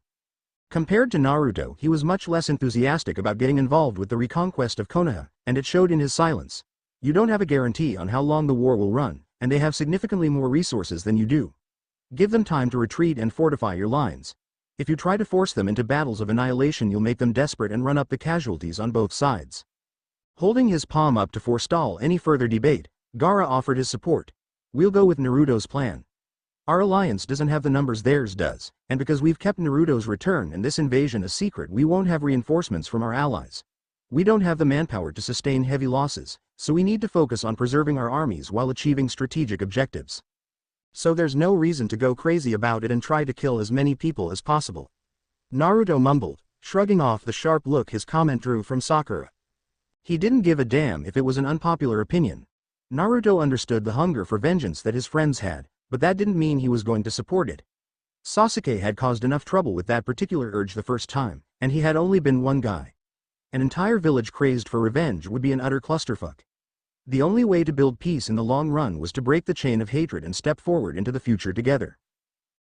Compared to Naruto, he was much less enthusiastic about getting involved with the reconquest of Konaha, and it showed in his silence. You don't have a guarantee on how long the war will run, and they have significantly more resources than you do. Give them time to retreat and fortify your lines. If you try to force them into battles of annihilation you'll make them desperate and run up the casualties on both sides. Holding his palm up to forestall any further debate, Gaara offered his support. We'll go with Naruto's plan. Our alliance doesn't have the numbers theirs does, and because we've kept Naruto's return and this invasion a secret we won't have reinforcements from our allies. We don't have the manpower to sustain heavy losses, so we need to focus on preserving our armies while achieving strategic objectives. So there's no reason to go crazy about it and try to kill as many people as possible. Naruto mumbled, shrugging off the sharp look his comment drew from Sakura. He didn't give a damn if it was an unpopular opinion. Naruto understood the hunger for vengeance that his friends had, but that didn't mean he was going to support it. Sasuke had caused enough trouble with that particular urge the first time, and he had only been one guy. An entire village crazed for revenge would be an utter clusterfuck. The only way to build peace in the long run was to break the chain of hatred and step forward into the future together.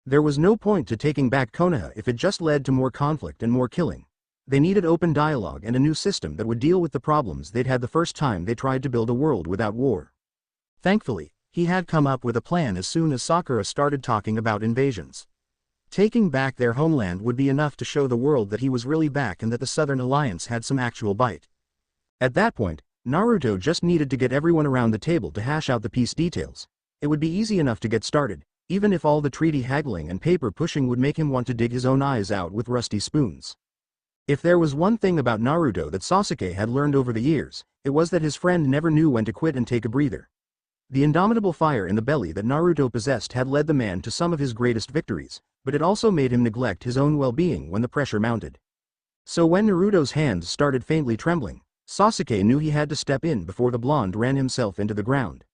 There was no point to taking back Konaha if it just led to more conflict and more killing. They needed open dialogue and a new system that would deal with the problems they'd had the first time they tried to build a world without war. Thankfully, he had come up with a plan as soon as Sakura started talking about invasions. Taking back their homeland would be enough to show the world that he was really back and that the Southern Alliance had some actual bite. At that point, Naruto just needed to get everyone around the table to hash out the peace details. It would be easy enough to get started, even if all the treaty haggling and paper pushing would make him want to dig his own eyes out with rusty spoons. If there was one thing about Naruto that Sasuke had learned over the years, it was that his friend never knew when to quit and take a breather. The indomitable fire in the belly that Naruto possessed had led the man to some of his greatest victories, but it also made him neglect his own well-being when the pressure mounted. So when Naruto's hands started faintly trembling, Sasuke knew he had to step in before the blonde ran himself into the ground.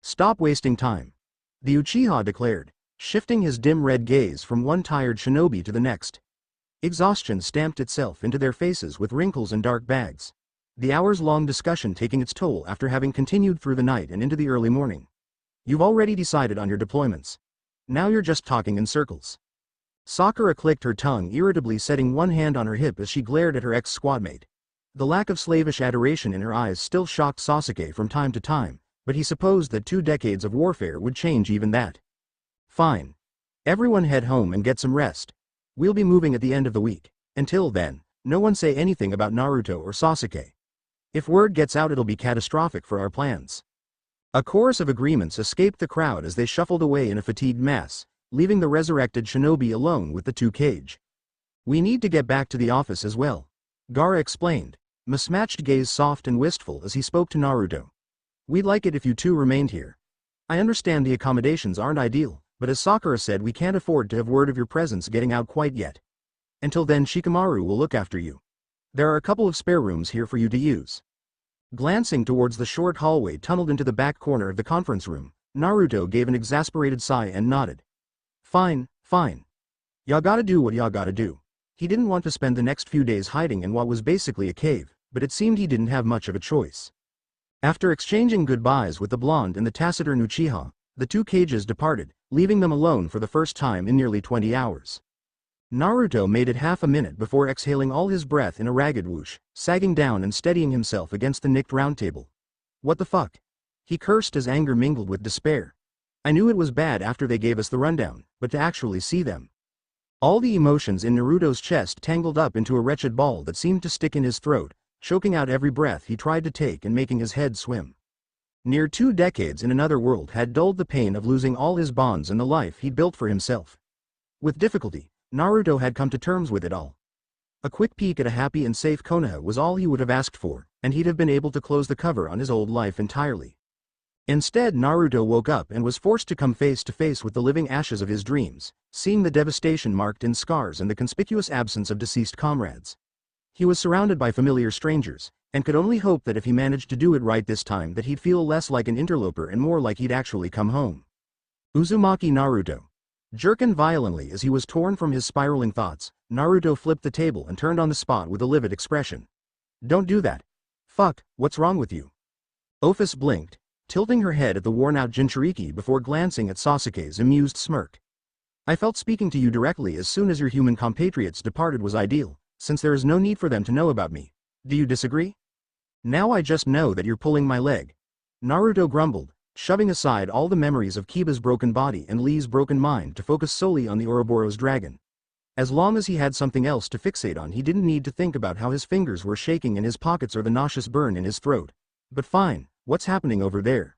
Stop wasting time, the Uchiha declared, shifting his dim red gaze from one tired shinobi to the next. Exhaustion stamped itself into their faces with wrinkles and dark bags. The hours-long discussion taking its toll after having continued through the night and into the early morning. You've already decided on your deployments. Now you're just talking in circles. Sakura clicked her tongue irritably, setting one hand on her hip as she glared at her ex-squadmate. The lack of slavish adoration in her eyes still shocked Sasuke from time to time, but he supposed that 2 decades of warfare would change even that. Fine. Everyone head home and get some rest. We'll be moving at the end of the week. Until then, no one say anything about Naruto or Sasuke. If word gets out, it'll be catastrophic for our plans. A chorus of agreements escaped the crowd as they shuffled away in a fatigued mass, leaving the resurrected shinobi alone with the 2 Kage. We need to get back to the office as well, Gaara explained, mismatched gaze soft and wistful as he spoke to Naruto. We'd like it if you two remained here. I understand the accommodations aren't ideal, but as Sakura said, we can't afford to have word of your presence getting out quite yet. Until then, Shikamaru will look after you. There are a couple of spare rooms here for you to use. Glancing towards the short hallway tunneled into the back corner of the conference room, Naruto gave an exasperated sigh and nodded. Fine, fine. Y'all gotta do what y'all gotta do. He didn't want to spend the next few days hiding in what was basically a cave, but it seemed he didn't have much of a choice. After exchanging goodbyes with the blonde and the taciturn Uchiha, the 2 Kages departed, leaving them alone for the first time in nearly 20 hours. Naruto made it half a minute before exhaling all his breath in a ragged whoosh, sagging down and steadying himself against the nicked round table. What the fuck? He cursed as anger mingled with despair. I knew it was bad after they gave us the rundown, but to actually see them. All the emotions in Naruto's chest tangled up into a wretched ball that seemed to stick in his throat, choking out every breath he tried to take and making his head swim. Near 2 decades in another world had dulled the pain of losing all his bonds and the life he'd built for himself. With difficulty, Naruto had come to terms with it all. A quick peek at a happy and safe Konaha was all he would have asked for, and he'd have been able to close the cover on his old life entirely. Instead, Naruto woke up and was forced to come face to face with the living ashes of his dreams, seeing the devastation marked in scars and the conspicuous absence of deceased comrades. He was surrounded by familiar strangers, and could only hope that if he managed to do it right this time that he'd feel less like an interloper and more like he'd actually come home. Uzumaki Naruto. Jerking violently as he was torn from his spiraling thoughts, Naruto flipped the table and turned on the spot with a livid expression. Don't do that. Fuck, what's wrong with you? Ofus blinked, tilting her head at the worn-out Jinchuriki before glancing at Sasuke's amused smirk. I felt speaking to you directly as soon as your human compatriots departed was ideal, since there is no need for them to know about me. Do you disagree? Now I just know that you're pulling my leg. Naruto grumbled, shoving aside all the memories of Kiba's broken body and Lee's broken mind to focus solely on the Ouroboros dragon. As long as he had something else to fixate on, he didn't need to think about how his fingers were shaking in his pockets or the nauseous burn in his throat. But fine, what's happening over there?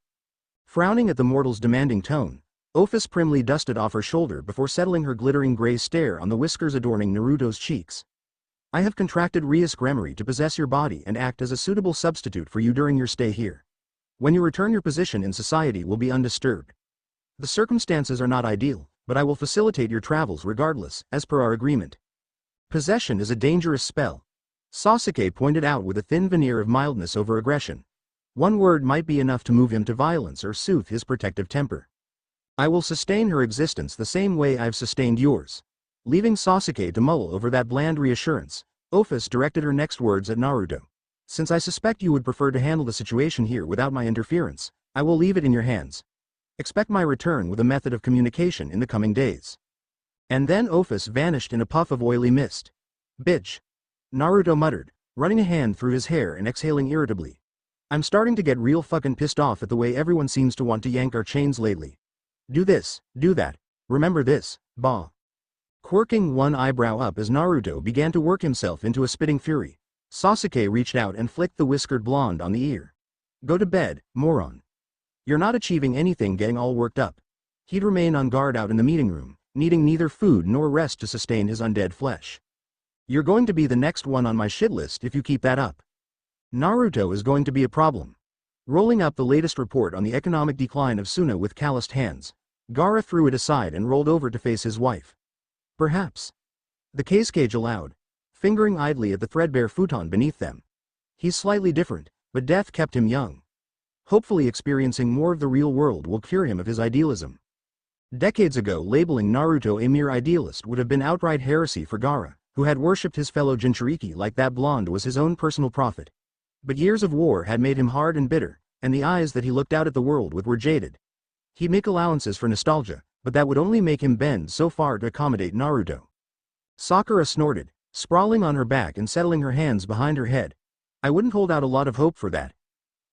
Frowning at the mortal's demanding tone, Ofus primly dusted off her shoulder before settling her glittering gray stare on the whiskers adorning Naruto's cheeks. I have contracted Rias Gremory to possess your body and act as a suitable substitute for you during your stay here. When you return, your position in society will be undisturbed. The circumstances are not ideal, but I will facilitate your travels regardless, as per our agreement. Possession is a dangerous spell. Sasuke pointed out with a thin veneer of mildness over aggression. One word might be enough to move him to violence or soothe his protective temper. I will sustain her existence the same way I've sustained yours. Leaving Sasuke to mull over that bland reassurance, Ofus directed her next words at Naruto. Since I suspect you would prefer to handle the situation here without my interference, I will leave it in your hands. Expect my return with a method of communication in the coming days. And then Ofus vanished in a puff of oily mist. Bitch. Naruto muttered, running a hand through his hair and exhaling irritably. I'm starting to get real fucking pissed off at the way everyone seems to want to yank our chains lately. Do this, do that, remember this, bah. Quirking one eyebrow up as Naruto began to work himself into a spitting fury, Sasuke reached out and flicked the whiskered blonde on the ear. Go to bed, moron. You're not achieving anything getting all worked up. He'd remain on guard out in the meeting room, needing neither food nor rest to sustain his undead flesh. You're going to be the next one on my shit list if you keep that up. Naruto is going to be a problem. Rolling up the latest report on the economic decline of Suna with calloused hands, Gaara threw it aside and rolled over to face his wife. Perhaps. The Kage allowed, fingering idly at the threadbare futon beneath them. He's slightly different, but death kept him young. Hopefully experiencing more of the real world will cure him of his idealism. Decades ago, labeling Naruto a mere idealist would have been outright heresy for Gaara, who had worshipped his fellow Jinchuriki like that blonde was his own personal prophet. But years of war had made him hard and bitter, and the eyes that he looked out at the world with were jaded. He'd make allowances for nostalgia, but that would only make him bend so far to accommodate Naruto. Sakura snorted, sprawling on her back and settling her hands behind her head. I wouldn't hold out a lot of hope for that.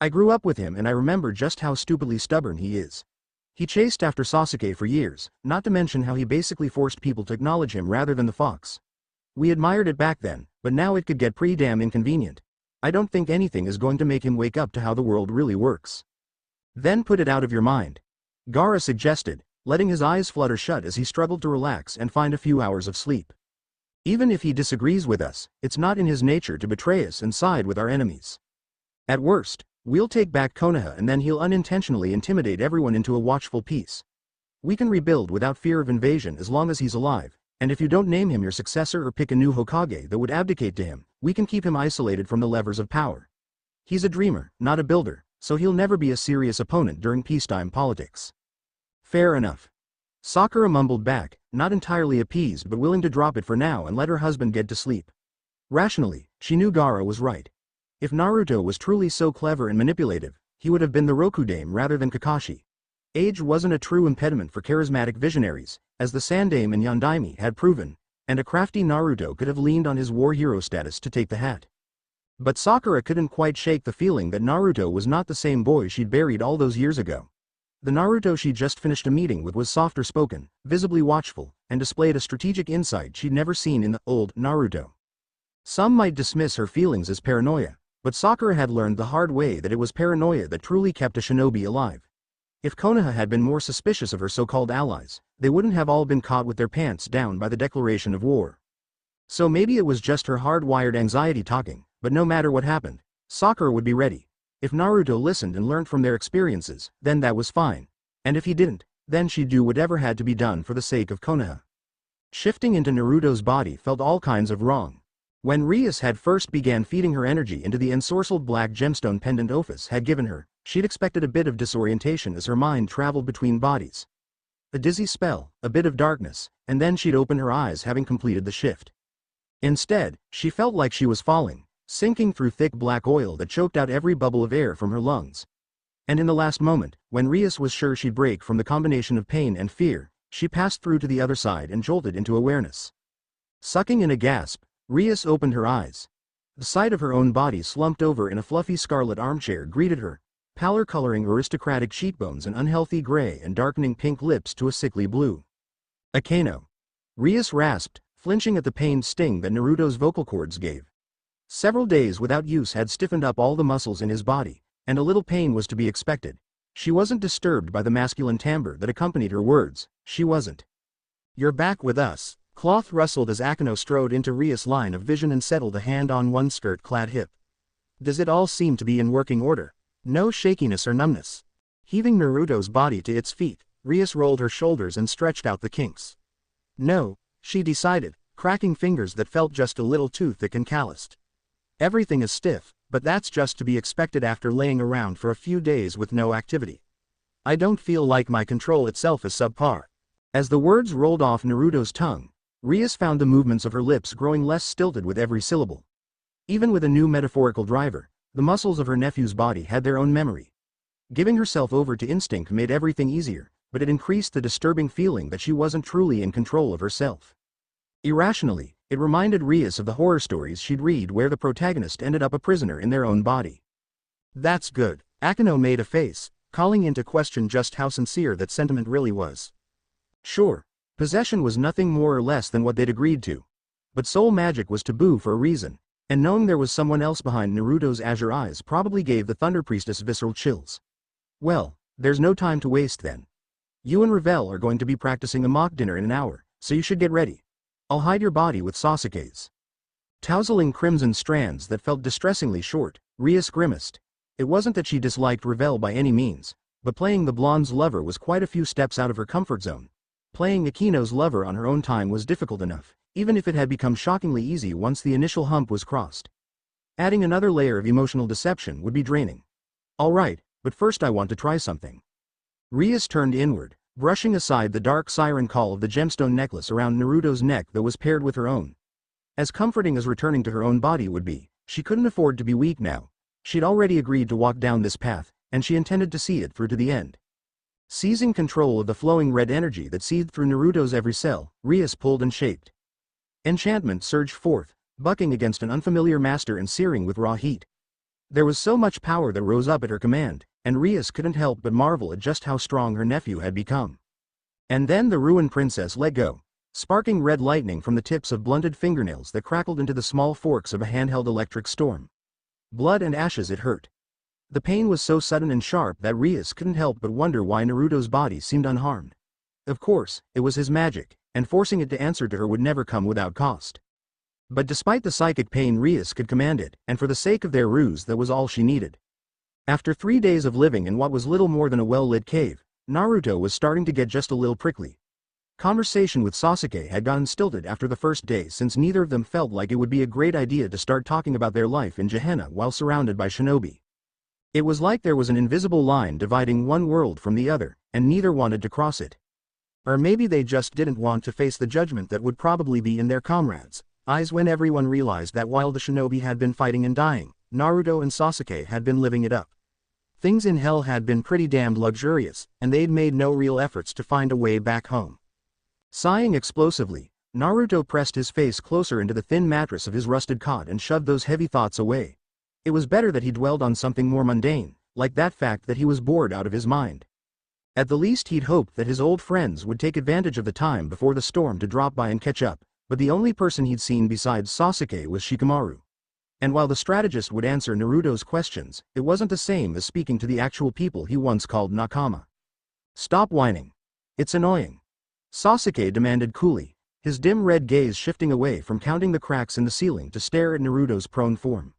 I grew up with him and I remember just how stupidly stubborn he is. He chased after Sasuke for years, not to mention how he basically forced people to acknowledge him rather than the fox. We admired it back then, but now it could get pretty damn inconvenient. I don't think anything is going to make him wake up to how the world really works. Then put it out of your mind. Gaara suggested, letting his eyes flutter shut as he struggled to relax and find a few hours of sleep. Even if he disagrees with us, it's not in his nature to betray us and side with our enemies. At worst, we'll take back Konaha and then he'll unintentionally intimidate everyone into a watchful peace. We can rebuild without fear of invasion as long as he's alive, and if you don't name him your successor or pick a new Hokage that would abdicate to him, we can keep him isolated from the levers of power. He's a dreamer, not a builder, so he'll never be a serious opponent during peacetime politics. Fair enough. Sakura mumbled back, not entirely appeased but willing to drop it for now and let her husband get to sleep. Rationally, she knew Gaara was right. If Naruto was truly so clever and manipulative, he would have been the Rokudame rather than Kakashi. Age wasn't a true impediment for charismatic visionaries, as the Sandame and Yondaime had proven, and a crafty Naruto could have leaned on his war hero status to take the hat. But Sakura couldn't quite shake the feeling that Naruto was not the same boy she'd buried all those years ago. The Naruto she'd just finished a meeting with was softer spoken, visibly watchful, and displayed a strategic insight she'd never seen in the old Naruto. Some might dismiss her feelings as paranoia, but Sakura had learned the hard way that it was paranoia that truly kept a shinobi alive. If Konaha had been more suspicious of her so-called allies, they wouldn't have all been caught with their pants down by the declaration of war. So maybe it was just her hard-wired anxiety talking, but no matter what happened, Sakura would be ready. If Naruto listened and learned from their experiences, then that was fine. And if he didn't, then she'd do whatever had to be done for the sake of Konaha. Shifting into Naruto's body felt all kinds of wrong. When Rias had first began feeding her energy into the ensorcelled black gemstone pendant Ofus had given her, she'd expected a bit of disorientation as her mind traveled between bodies. A dizzy spell, a bit of darkness, and then she'd open her eyes having completed the shift. Instead, she felt like she was falling, sinking through thick black oil that choked out every bubble of air from her lungs. And in the last moment, when Rias was sure she'd break from the combination of pain and fear, she passed through to the other side and jolted into awareness. Sucking in a gasp, Rias opened her eyes. The sight of her own body slumped over in a fluffy scarlet armchair greeted her, pallor coloring aristocratic cheekbones and unhealthy gray and darkening pink lips to a sickly blue. Akeno. Rias rasped, flinching at the pained sting that Naruto's vocal cords gave. Several days without use had stiffened up all the muscles in his body, and a little pain was to be expected. She wasn't disturbed by the masculine timbre that accompanied her words, she wasn't. You're back with us. Cloth rustled as Akeno strode into Rias' line of vision and settled a hand on one skirt-clad hip. Does it all seem to be in working order? No shakiness or numbness. Heaving Naruto's body to its feet, Rias rolled her shoulders and stretched out the kinks. No, she decided, cracking fingers that felt just a little too thick and calloused. Everything is stiff, but that's just to be expected after laying around for a few days with no activity. I don't feel like my control itself is subpar. As the words rolled off Naruto's tongue, Rias found the movements of her lips growing less stilted with every syllable. Even with a new metaphorical driver, the muscles of her nephew's body had their own memory. Giving herself over to instinct made everything easier, but it increased the disturbing feeling that she wasn't truly in control of herself. Irrationally, it reminded Rias of the horror stories she'd read where the protagonist ended up a prisoner in their own body. That's good. Akeno made a face, calling into question just how sincere that sentiment really was. Sure, possession was nothing more or less than what they'd agreed to. But soul magic was taboo for a reason, and knowing there was someone else behind Naruto's azure eyes probably gave the Thunder Priestess visceral chills. Well, there's no time to waste then. You and Revel are going to be practicing a mock dinner in an hour, so you should get ready. I'll hide your body with Sasuke's. Tousling crimson strands that felt distressingly short, Rias grimaced. It wasn't that she disliked Revel by any means, but playing the blonde's lover was quite a few steps out of her comfort zone. Playing Akeno's lover on her own time was difficult enough, even if it had become shockingly easy once the initial hump was crossed. Adding another layer of emotional deception would be draining. Alright, but first I want to try something. Rias turned inward, brushing aside the dark siren call of the gemstone necklace around Naruto's neck that was paired with her own. As comforting as returning to her own body would be, she couldn't afford to be weak now. She'd already agreed to walk down this path, and she intended to see it through to the end. Seizing control of the flowing red energy that seethed through Naruto's every cell, Rias pulled and shaped. Enchantment surged forth, bucking against an unfamiliar master and searing with raw heat. There was so much power that rose up at her command, and Rias couldn't help but marvel at just how strong her nephew had become. And then the ruined princess let go, sparking red lightning from the tips of blunted fingernails that crackled into the small forks of a handheld electric storm. Blood and ashes, it hurt. The pain was so sudden and sharp that Rias couldn't help but wonder why Naruto's body seemed unharmed. Of course, it was his magic, and forcing it to answer to her would never come without cost. But despite the psychic pain, Rias could command it, and for the sake of their ruse that was all she needed. After 3 days of living in what was little more than a well-lit cave, Naruto was starting to get just a little prickly. Conversation with Sasuke had gotten stilted after the first day, since neither of them felt like it would be a great idea to start talking about their life in Gehenna while surrounded by shinobi. It was like there was an invisible line dividing one world from the other, and neither wanted to cross it. Or maybe they just didn't want to face the judgment that would probably be in their comrades' eyes when everyone realized that while the shinobi had been fighting and dying, Naruto and Sasuke had been living it up. Things in hell had been pretty damned luxurious, and they'd made no real efforts to find a way back home. Sighing explosively, Naruto pressed his face closer into the thin mattress of his rusted cot and shoved those heavy thoughts away. It was better that he dwelled on something more mundane, like that fact that he was bored out of his mind. At the least he'd hoped that his old friends would take advantage of the time before the storm to drop by and catch up, but the only person he'd seen besides Sasuke was Shikamaru. And while the strategist would answer Naruto's questions, it wasn't the same as speaking to the actual people he once called nakama. "Stop whining. It's annoying," Sasuke demanded coolly, his dim red gaze shifting away from counting the cracks in the ceiling to stare at Naruto's prone form.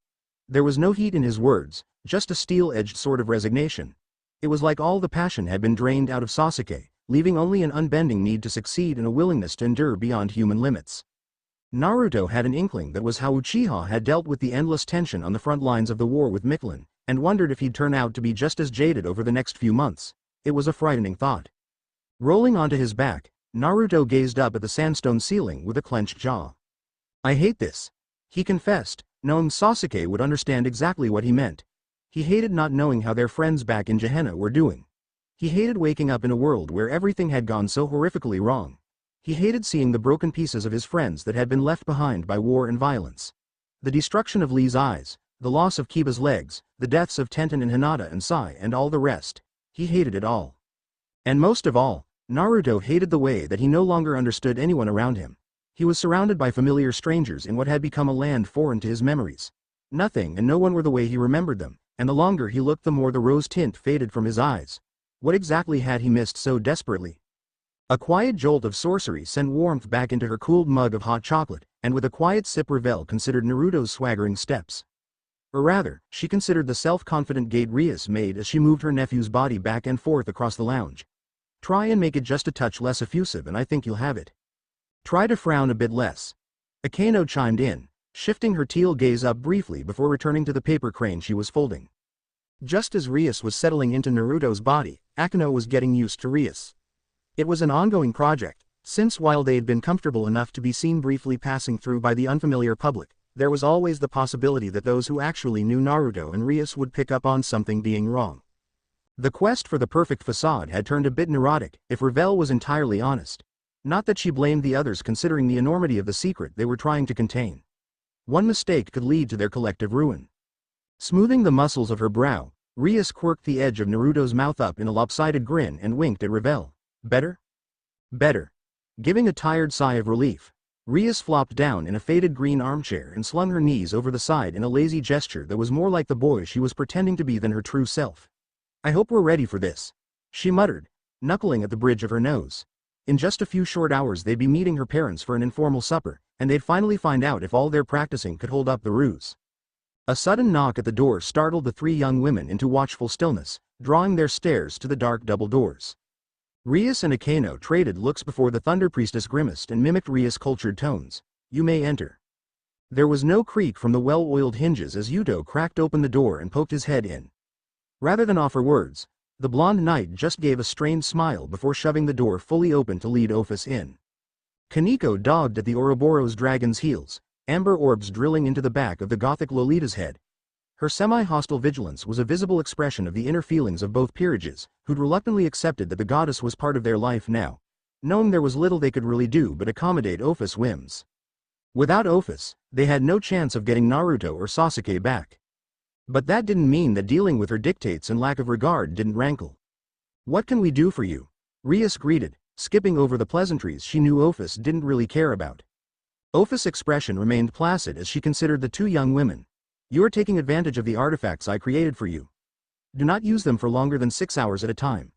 There was no heat in his words, just a steel-edged sort of resignation. It was like all the passion had been drained out of Sasuke, leaving only an unbending need to succeed and a willingness to endure beyond human limits. Naruto had an inkling that was how Uchiha had dealt with the endless tension on the front lines of the war with Michelin, and wondered if he'd turn out to be just as jaded over the next few months. It was a frightening thought. Rolling onto his back, Naruto gazed up at the sandstone ceiling with a clenched jaw. "I hate this," he confessed, knowing Sasuke would understand exactly what he meant. He hated not knowing how their friends back in Gehenna were doing. He hated waking up in a world where everything had gone so horrifically wrong. He hated seeing the broken pieces of his friends that had been left behind by war and violence. The destruction of Lee's eyes, the loss of Kiba's legs, the deaths of Tenten and Hinata and Sai and all the rest. He hated it all. And most of all, Naruto hated the way that he no longer understood anyone around him. He was surrounded by familiar strangers in what had become a land foreign to his memories. Nothing and no one were the way he remembered them, and the longer he looked the more the rose tint faded from his eyes. What exactly had he missed so desperately? A quiet jolt of sorcery sent warmth back into her cooled mug of hot chocolate, and with a quiet sip Revel considered Naruto's swaggering steps. Or rather, she considered the self-confident gait Rias made as she moved her nephew's body back and forth across the lounge. "Try and make it just a touch less effusive and I think you'll have it. Try to frown a bit less." Akeno chimed in, shifting her teal gaze up briefly before returning to the paper crane she was folding. Just as Rias was settling into Naruto's body, Akeno was getting used to Rias. It was an ongoing project, since while they'd been comfortable enough to be seen briefly passing through by the unfamiliar public, there was always the possibility that those who actually knew Naruto and Rias would pick up on something being wrong. The quest for the perfect facade had turned a bit neurotic, if Revel was entirely honest. Not that she blamed the others considering the enormity of the secret they were trying to contain. One mistake could lead to their collective ruin. Smoothing the muscles of her brow, Rias quirked the edge of Naruto's mouth up in a lopsided grin and winked at Revel. "Better?" "Better." Giving a tired sigh of relief, Rias flopped down in a faded green armchair and slung her knees over the side in a lazy gesture that was more like the boy she was pretending to be than her true self. "I hope we're ready for this," she muttered, knuckling at the bridge of her nose. In just a few short hours they'd be meeting her parents for an informal supper, and they'd finally find out if all their practicing could hold up the ruse. A sudden knock at the door startled the 3 young women into watchful stillness, drawing their stares to the dark double doors. Rias and Akeno traded looks before the Thunder Priestess grimaced and mimicked Rias' cultured tones. "You may enter." There was no creak from the well-oiled hinges as Yuto cracked open the door and poked his head in. Rather than offer words, the blonde knight just gave a strained smile before shoving the door fully open to lead Ofus in. Koneko dogged at the Ouroboros dragon's heels, amber orbs drilling into the back of the gothic Lolita's head. Her semi-hostile vigilance was a visible expression of the inner feelings of both peerages, who'd reluctantly accepted that the goddess was part of their life now, knowing there was little they could really do but accommodate Ofus' whims. Without Ofus, they had no chance of getting Naruto or Sasuke back. But that didn't mean that dealing with her dictates and lack of regard didn't rankle. "What can we do for you?" Rias greeted, skipping over the pleasantries she knew Ofus didn't really care about. Ofus' expression remained placid as she considered the two young women. "You are taking advantage of the artifacts I created for you. Do not use them for longer than 6 hours at a time.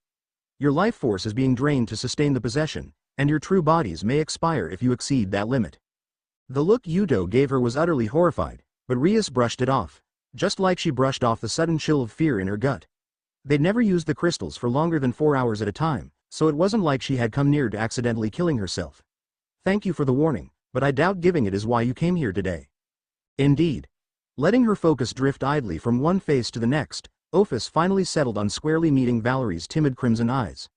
Your life force is being drained to sustain the possession, and your true bodies may expire if you exceed that limit." The look Yuto gave her was utterly horrified, but Rias brushed it off, just like she brushed off the sudden chill of fear in her gut. They'd never used the crystals for longer than 4 hours at a time, so it wasn't like she had come near to accidentally killing herself. "Thank you for the warning, but I doubt giving it is why you came here today." Indeed. Letting her focus drift idly from one face to the next, Ofus finally settled on squarely meeting Valerie's timid crimson eyes.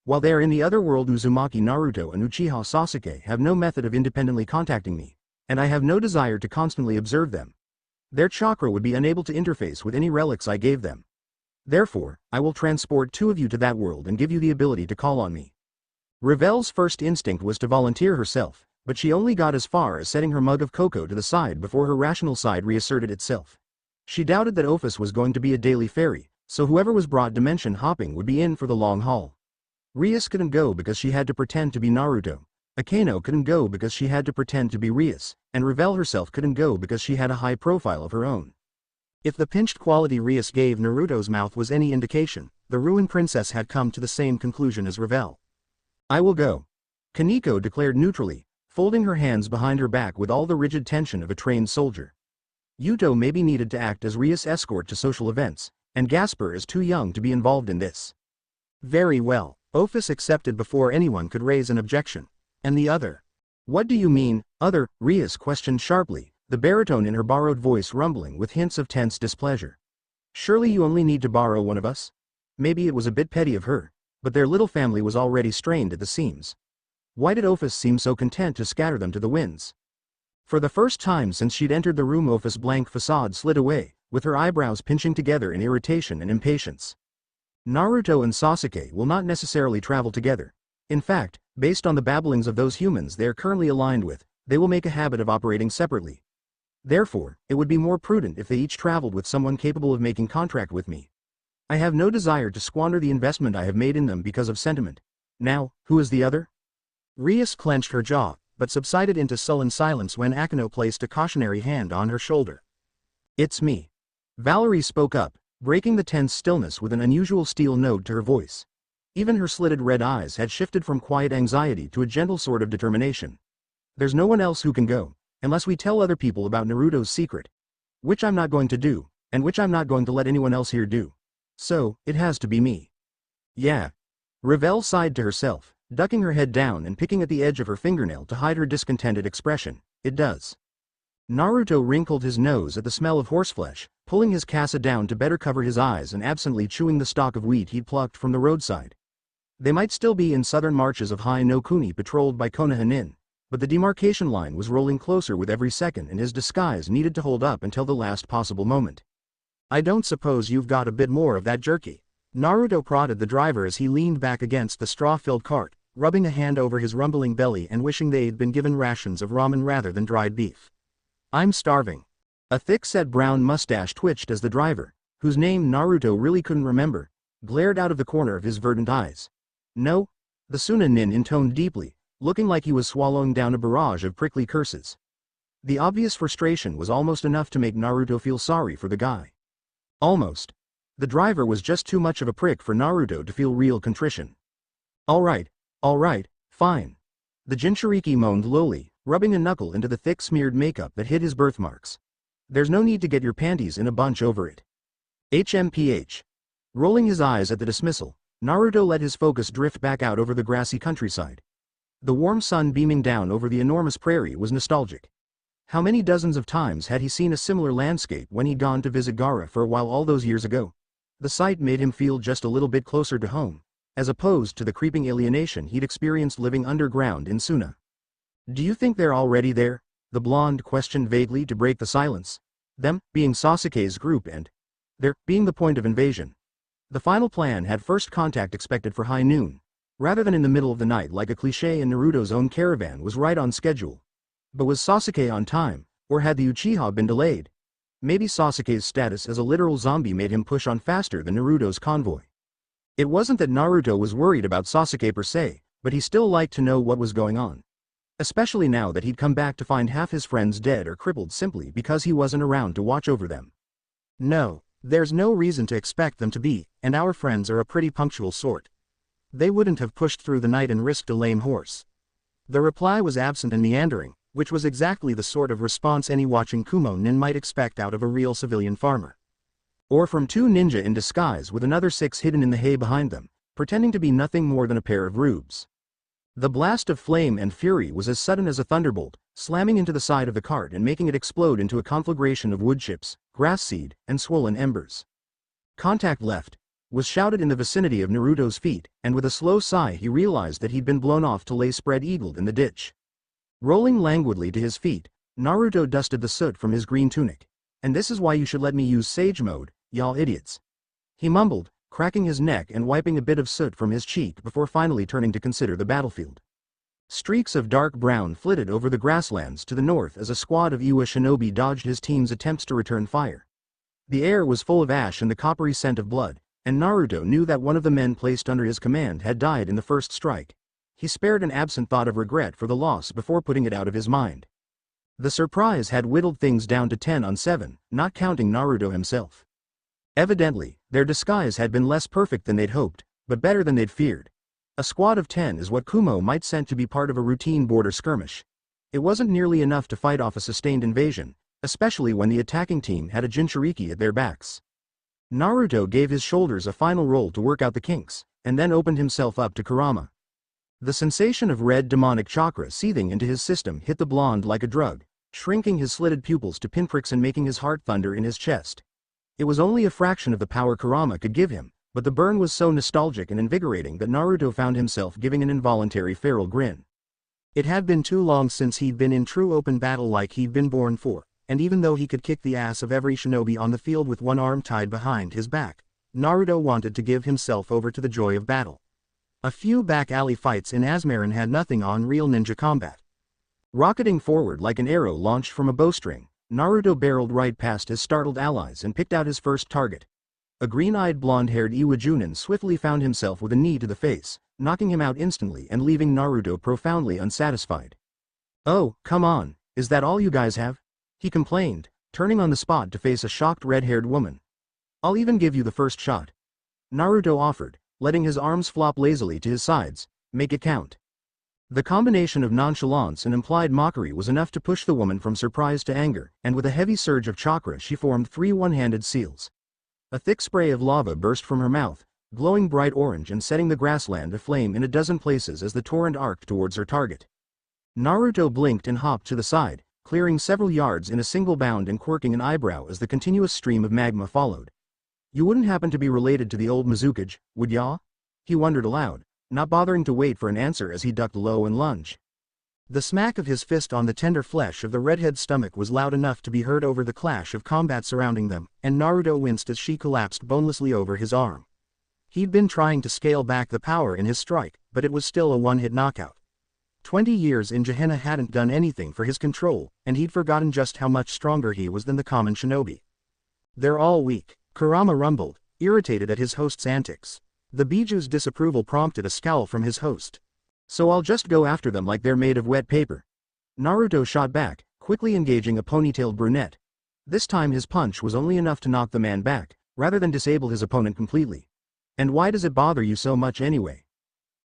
"While they are in the other world, Uzumaki Naruto and Uchiha Sasuke have no method of independently contacting me, and I have no desire to constantly observe them. Their chakra would be unable to interface with any relics I gave them. Therefore, I will transport two of you to that world and give you the ability to call on me." Revelle's first instinct was to volunteer herself, but she only got as far as setting her mug of cocoa to the side before her rational side reasserted itself. She doubted that Ofus was going to be a daily ferry, so whoever was brought dimension hopping would be in for the long haul. Rias couldn't go because she had to pretend to be Naruto. Akeno couldn't go because she had to pretend to be Rias, and Revelle herself couldn't go because she had a high profile of her own. If the pinched quality Rias gave Naruto's mouth was any indication, the ruined princess had come to the same conclusion as Revelle. "I will go," Koneko declared neutrally, folding her hands behind her back with all the rigid tension of a trained soldier. Yuto may be needed to act as Rias' escort to social events, and Gasper is too young to be involved in this. Very well, Ofus accepted before anyone could raise an objection. "And the other?" "What do you mean, other?" Rias questioned sharply, the baritone in her borrowed voice rumbling with hints of tense displeasure. "Surely you only need to borrow one of us?" Maybe it was a bit petty of her, but their little family was already strained at the seams. Why did Ofus seem so content to scatter them to the winds? For the first time since she'd entered the room, Ofus' blank facade slid away, with her eyebrows pinching together in irritation and impatience. "Naruto and Sasuke will not necessarily travel together. In fact, based on the babblings of those humans they are currently aligned with, they will make a habit of operating separately. Therefore, it would be more prudent if they each traveled with someone capable of making contract with me. I have no desire to squander the investment I have made in them because of sentiment. Now, who is the other?" Rias clenched her jaw, but subsided into sullen silence when Akeno placed a cautionary hand on her shoulder. "It's me." Valerie spoke up, breaking the tense stillness with an unusual steel note to her voice. Even her slitted red eyes had shifted from quiet anxiety to a gentle sort of determination. "There's no one else who can go, unless we tell other people about Naruto's secret. Which I'm not going to do, and which I'm not going to let anyone else here do. So, it has to be me." "Yeah." Revelle sighed to herself, ducking her head down and picking at the edge of her fingernail to hide her discontented expression. "It does." Naruto wrinkled his nose at the smell of horseflesh, pulling his kasa down to better cover his eyes and absently chewing the stalk of wheat he'd plucked from the roadside. They might still be in southern marches of High no Kuni patrolled by Konaha nin, but the demarcation line was rolling closer with every second and his disguise needed to hold up until the last possible moment. "I don't suppose you've got a bit more of that jerky?" Naruto prodded the driver as he leaned back against the straw-filled cart, rubbing a hand over his rumbling belly and wishing they'd been given rations of ramen rather than dried beef. "I'm starving." A thick-set brown mustache twitched as the driver, whose name Naruto really couldn't remember, glared out of the corner of his verdant eyes. "No?" the Suna nin intoned deeply, looking like he was swallowing down a barrage of prickly curses. The obvious frustration was almost enough to make Naruto feel sorry for the guy. Almost. The driver was just too much of a prick for Naruto to feel real contrition. All right, fine." The Jinchuriki moaned lowly, rubbing a knuckle into the thick smeared makeup that hid his birthmarks. "There's no need to get your panties in a bunch over it." HMPH. Rolling his eyes at the dismissal, Naruto let his focus drift back out over the grassy countryside. The warm sun beaming down over the enormous prairie was nostalgic. How many dozens of times had he seen a similar landscape when he'd gone to visit Gaara for a while all those years ago? The sight made him feel just a little bit closer to home, as opposed to the creeping alienation he'd experienced living underground in Suna. "Do you think they're already there?" the blonde questioned vaguely to break the silence. Them being Sasuke's group and there being the point of invasion. The final plan had first contact expected for high noon, rather than in the middle of the night like a cliché, and Naruto's own caravan was right on schedule. But was Sasuke on time, or had the Uchiha been delayed? maybe Sasuke's status as a literal zombie made him push on faster than Naruto's convoy. It wasn't that Naruto was worried about Sasuke per se, but he still liked to know what was going on. Especially now that he'd come back to find half his friends dead or crippled simply because he wasn't around to watch over them. No, there's no reason to expect them to be, and our friends are a pretty punctual sort. They wouldn't have pushed through the night and risked a lame horse. The reply was absent and meandering, which was exactly the sort of response any watching Kumo nin might expect out of a real civilian farmer. Or from two ninja in disguise with another 6 hidden in the hay behind them, pretending to be nothing more than a pair of rubes. The blast of flame and fury was as sudden as a thunderbolt, slamming into the side of the cart and making it explode into a conflagration of wood chips, grass seed, and swollen embers. "Contact left," was shouted in the vicinity of Naruto's feet, and with a slow sigh he realized that he'd been blown off to lay spread-eagled in the ditch. Rolling languidly to his feet, Naruto dusted the soot from his green tunic. "And this is why you should let me use Sage Mode, y'all idiots," he mumbled, cracking his neck and wiping a bit of soot from his cheek before finally turning to consider the battlefield. Streaks of dark brown flitted over the grasslands to the north as a squad of Iwa shinobi dodged his team's attempts to return fire. The air was full of ash and the coppery scent of blood, and Naruto knew that one of the men placed under his command had died in the first strike. He spared an absent thought of regret for the loss before putting it out of his mind. The surprise had whittled things down to 10 on 7, not counting Naruto himself. Evidently, their disguise had been less perfect than they'd hoped, but better than they'd feared. A squad of 10 is what Kumo might send to be part of a routine border skirmish. It wasn't nearly enough to fight off a sustained invasion, especially when the attacking team had a Jinchuriki at their backs. Naruto gave his shoulders a final roll to work out the kinks, and then opened himself up to Kurama. The sensation of red demonic chakra seething into his system hit the blonde like a drug, shrinking his slitted pupils to pinpricks and making his heart thunder in his chest. It was only a fraction of the power Kurama could give him, but the burn was so nostalgic and invigorating that Naruto found himself giving an involuntary feral grin. It had been too long since he'd been in true open battle like he'd been born for, and even though he could kick the ass of every shinobi on the field with one arm tied behind his back, Naruto wanted to give himself over to the joy of battle. A few back alley fights in Asmarin had nothing on real ninja combat. Rocketing forward like an arrow launched from a bowstring, Naruto barreled right past his startled allies and picked out his first target. A green-eyed blonde-haired Iwa Junin swiftly found himself with a knee to the face, knocking him out instantly and leaving Naruto profoundly unsatisfied. "Oh, come on, is that all you guys have?" he complained, turning on the spot to face a shocked red-haired woman. "I'll even give you the first shot," Naruto offered, letting his arms flop lazily to his sides. "Make it count." The combination of nonchalance and implied mockery was enough to push the woman from surprise to anger, and with a heavy surge of chakra she formed 3 one-handed seals. A thick spray of lava burst from her mouth, glowing bright orange and setting the grassland aflame in a dozen places as the torrent arced towards her target. Naruto blinked and hopped to the side, clearing several yards in a single bound and quirking an eyebrow as the continuous stream of magma followed. "You wouldn't happen to be related to the old Mizukage, would ya?" he wondered aloud, not bothering to wait for an answer as he ducked low and lunged. The smack of his fist on the tender flesh of the redhead's stomach was loud enough to be heard over the clash of combat surrounding them, and Naruto winced as she collapsed bonelessly over his arm. He'd been trying to scale back the power in his strike, but it was still a one-hit knockout. 20 years in Gehenna hadn't done anything for his control, and he'd forgotten just how much stronger he was than the common shinobi. "They're all weak," Kurama rumbled, irritated at his host's antics. The Biju's disapproval prompted a scowl from his host. "So I'll just go after them like they're made of wet paper," Naruto shot back, quickly engaging a ponytailed brunette. This time his punch was only enough to knock the man back, rather than disable his opponent completely. "And why does it bother you so much anyway?"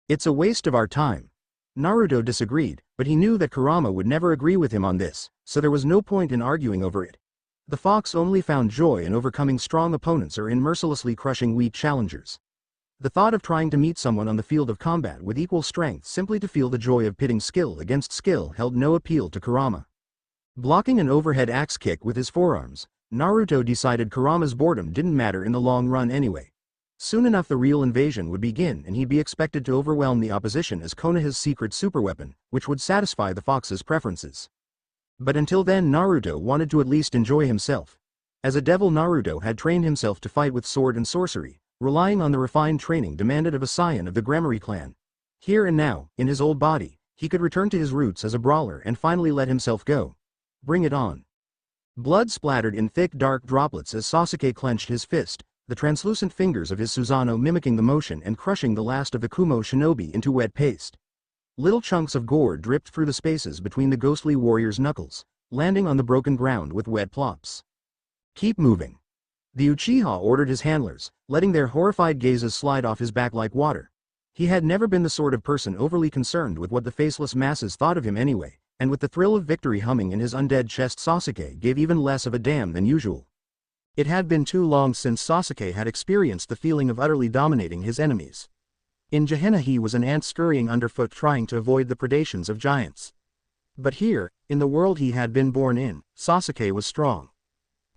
"It's a waste of our time." Naruto disagreed, but he knew that Kurama would never agree with him on this, so there was no point in arguing over it. The fox only found joy in overcoming strong opponents or in mercilessly crushing weak challengers. The thought of trying to meet someone on the field of combat with equal strength simply to feel the joy of pitting skill against skill held no appeal to Kurama. Blocking an overhead axe kick with his forearms, Naruto decided Kurama's boredom didn't matter in the long run anyway. Soon enough the real invasion would begin and he'd be expected to overwhelm the opposition as Konaha's secret superweapon, which would satisfy the fox's preferences. But until then Naruto wanted to at least enjoy himself. As a devil Naruto had trained himself to fight with sword and sorcery, relying on the refined training demanded of a scion of the Gremory clan. Here and now, in his old body, he could return to his roots as a brawler and finally let himself go. Bring it on. Blood splattered in thick dark droplets as Sasuke clenched his fist, the translucent fingers of his Susanoo mimicking the motion and crushing the last of the Kumo shinobi into wet paste. Little chunks of gore dripped through the spaces between the ghostly warrior's knuckles, landing on the broken ground with wet plops. Keep moving. The Uchiha ordered his handlers, letting their horrified gazes slide off his back like water. He had never been the sort of person overly concerned with what the faceless masses thought of him anyway, and with the thrill of victory humming in his undead chest, Sasuke gave even less of a damn than usual. It had been too long since Sasuke had experienced the feeling of utterly dominating his enemies. In Gehenna he was an ant scurrying underfoot trying to avoid the predations of giants. But here, in the world he had been born in, Sasuke was strong.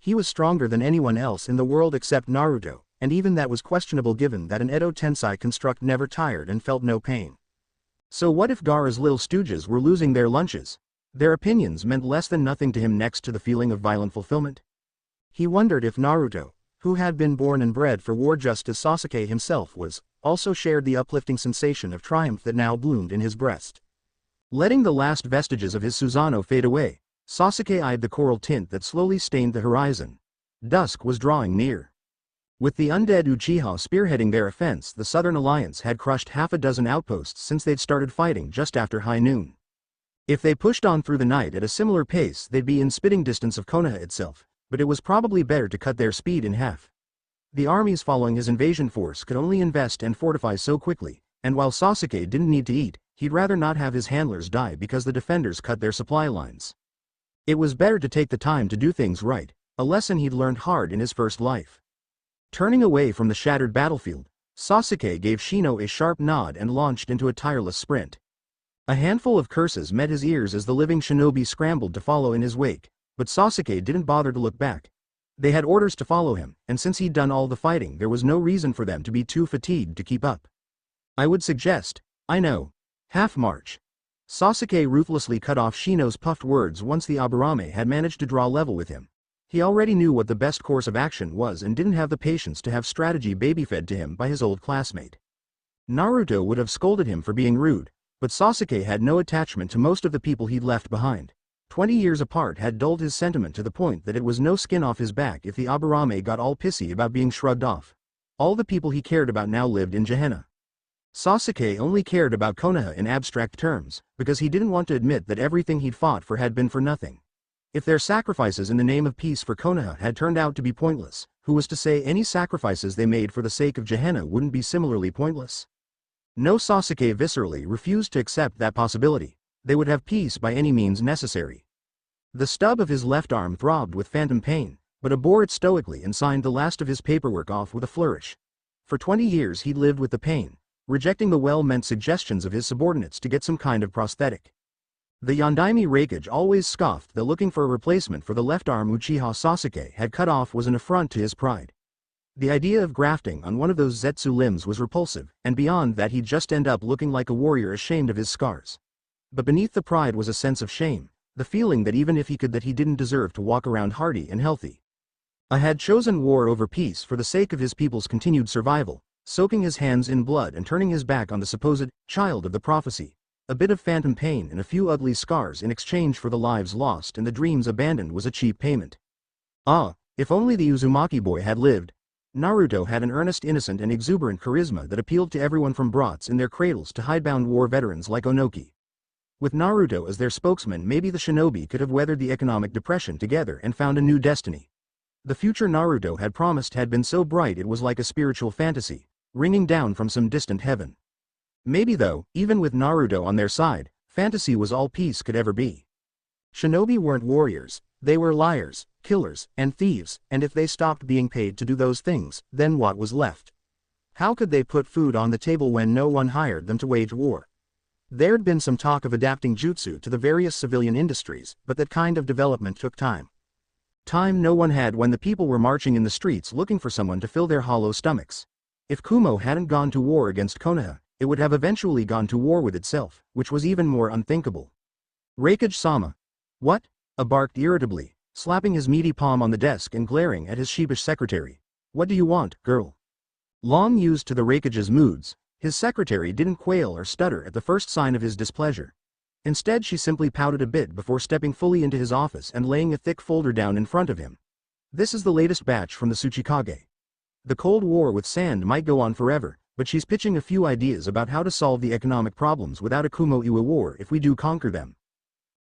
He was stronger than anyone else in the world except Naruto, and even that was questionable given that an Edo Tensei construct never tired and felt no pain. So what if Gaara's little stooges were losing their lunches? Their opinions meant less than nothing to him next to the feeling of violent fulfillment. He wondered if Naruto, who had been born and bred for war just as Sasuke himself was, also shared the uplifting sensation of triumph that now bloomed in his breast. Letting the last vestiges of his Susanoo fade away, Sasuke eyed the coral tint that slowly stained the horizon. Dusk was drawing near. With the undead Uchiha spearheading their offense, the Southern Alliance had crushed half a dozen outposts since they'd started fighting just after high noon. If they pushed on through the night at a similar pace, they'd be in spitting distance of Konaha itself, but it was probably better to cut their speed in half. The armies following his invasion force could only invest and fortify so quickly, and while Sasuke didn't need to eat, he'd rather not have his handlers die because the defenders cut their supply lines. It was better to take the time to do things right, a lesson he'd learned hard in his first life. Turning away from the shattered battlefield, Sasuke gave Shino a sharp nod and launched into a tireless sprint. A handful of curses met his ears as the living shinobi scrambled to follow in his wake, but Sasuke didn't bother to look back. They had orders to follow him, and since he'd done all the fighting there was no reason for them to be too fatigued to keep up. I would suggest, I know, half march. Sasuke ruthlessly cut off Shino's puffed words once the Aburame had managed to draw level with him. He already knew what the best course of action was and didn't have the patience to have strategy baby-fed to him by his old classmate. Naruto would have scolded him for being rude, but Sasuke had no attachment to most of the people he'd left behind. 20 years apart had dulled his sentiment to the point that it was no skin off his back if the Aburame got all pissy about being shrugged off. All the people he cared about now lived in Gehenna. Sasuke only cared about Konaha in abstract terms, because he didn't want to admit that everything he'd fought for had been for nothing. If their sacrifices in the name of peace for Konaha had turned out to be pointless, who was to say any sacrifices they made for the sake of Gehenna wouldn't be similarly pointless? No, Sasuke viscerally refused to accept that possibility. They would have peace by any means necessary. The stub of his left arm throbbed with phantom pain, but he bore it stoically and signed the last of his paperwork off with a flourish. For 20 years he'd lived with the pain, rejecting the well-meant suggestions of his subordinates to get some kind of prosthetic. The Yondaime Reikage always scoffed that looking for a replacement for the left arm Uchiha Sasuke had cut off was an affront to his pride. The idea of grafting on one of those Zetsu limbs was repulsive, and beyond that he'd just end up looking like a warrior ashamed of his scars. But beneath the pride was a sense of shame, the feeling that even if he could that he didn't deserve to walk around hardy and healthy. I had chosen war over peace for the sake of his people's continued survival, soaking his hands in blood and turning his back on the supposed child of the prophecy. A bit of phantom pain and a few ugly scars in exchange for the lives lost and the dreams abandoned was a cheap payment. Ah, if only the Uzumaki boy had lived. Naruto had an earnest, innocent and exuberant charisma that appealed to everyone from brats in their cradles to hidebound war veterans like Onoki. With Naruto as their spokesman, maybe the shinobi could have weathered the economic depression together and found a new destiny. The future Naruto had promised had been so bright it was like a spiritual fantasy, ringing down from some distant heaven. Maybe though, even with Naruto on their side, fantasy was all peace could ever be. Shinobi weren't warriors, they were liars, killers, and thieves, and if they stopped being paid to do those things, then what was left? How could they put food on the table when no one hired them to wage war? There'd been some talk of adapting jutsu to the various civilian industries, but that kind of development took time. Time no one had when the people were marching in the streets looking for someone to fill their hollow stomachs. If Kumo hadn't gone to war against Konaha, it would have eventually gone to war with itself, which was even more unthinkable. Reikage-sama. What? Barked irritably, slapping his meaty palm on the desk and glaring at his sheepish secretary. What do you want, girl? Long used to the Reikage's moods, his secretary didn't quail or stutter at the first sign of his displeasure. Instead she simply pouted a bit before stepping fully into his office and laying a thick folder down in front of him. This is the latest batch from the Tsuchikage. The Cold War with sand might go on forever, but she's pitching a few ideas about how to solve the economic problems without a Kumo-Iwa war if we do conquer them.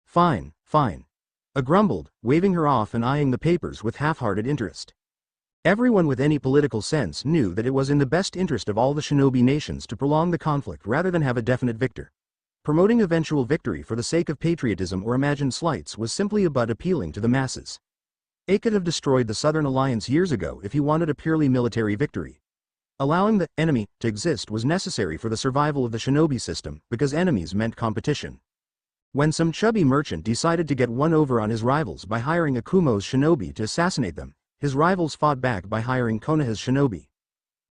Fine, fine. A grumbled, waving her off and eyeing the papers with half-hearted interest. Everyone with any political sense knew that it was in the best interest of all the shinobi nations to prolong the conflict rather than have a definite victor. Promoting eventual victory for the sake of patriotism or imagined slights was simply about appealing to the masses. He could have destroyed the Southern Alliance years ago if he wanted a purely military victory. Allowing the enemy to exist was necessary for the survival of the shinobi system because enemies meant competition. When some chubby merchant decided to get one over on his rivals by hiring a Kumo's shinobi to assassinate them, his rivals fought back by hiring Konaha's shinobi.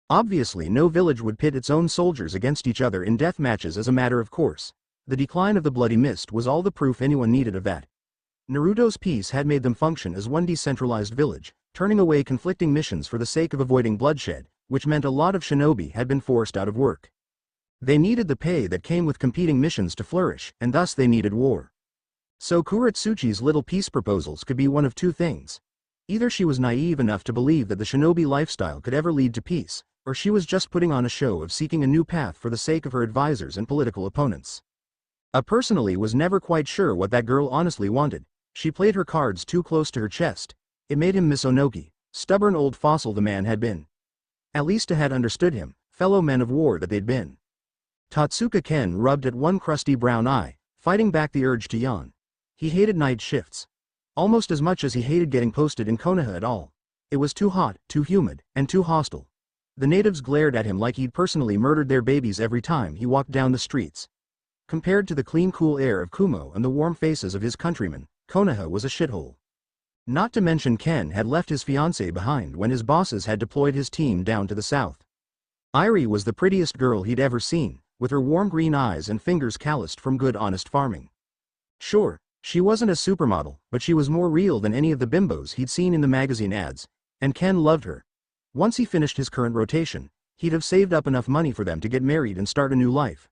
Obviously no village would pit its own soldiers against each other in death matches as a matter of course. The decline of the Bloody Mist was all the proof anyone needed of that. Naruto's peace had made them function as one decentralized village, turning away conflicting missions for the sake of avoiding bloodshed, which meant a lot of shinobi had been forced out of work. They needed the pay that came with competing missions to flourish, and thus they needed war. So Kuretsuchi's little peace proposals could be one of two things. Either she was naive enough to believe that the shinobi lifestyle could ever lead to peace, or she was just putting on a show of seeking a new path for the sake of her advisors and political opponents. I personally was never quite sure what that girl honestly wanted. She played her cards too close to her chest. It made him miss Onoki, stubborn old fossil the man had been. At least I had understood him, fellow men of war that they'd been. Tatsuka Ken rubbed at one crusty brown eye, fighting back the urge to yawn. He hated night shifts. Almost as much as he hated getting posted in Konaha at all. It was too hot, too humid, and too hostile. The natives glared at him like he'd personally murdered their babies every time he walked down the streets. Compared to the clean cool air of Kumo and the warm faces of his countrymen, Konaha was a shithole. Not to mention Ken had left his fiancée behind when his bosses had deployed his team down to the south. Irie was the prettiest girl he'd ever seen, with her warm green eyes and fingers calloused from good honest farming. Sure, she wasn't a supermodel, but she was more real than any of the bimbos he'd seen in the magazine ads, and Ken loved her. Once he finished his current rotation, he'd have saved up enough money for them to get married and start a new life.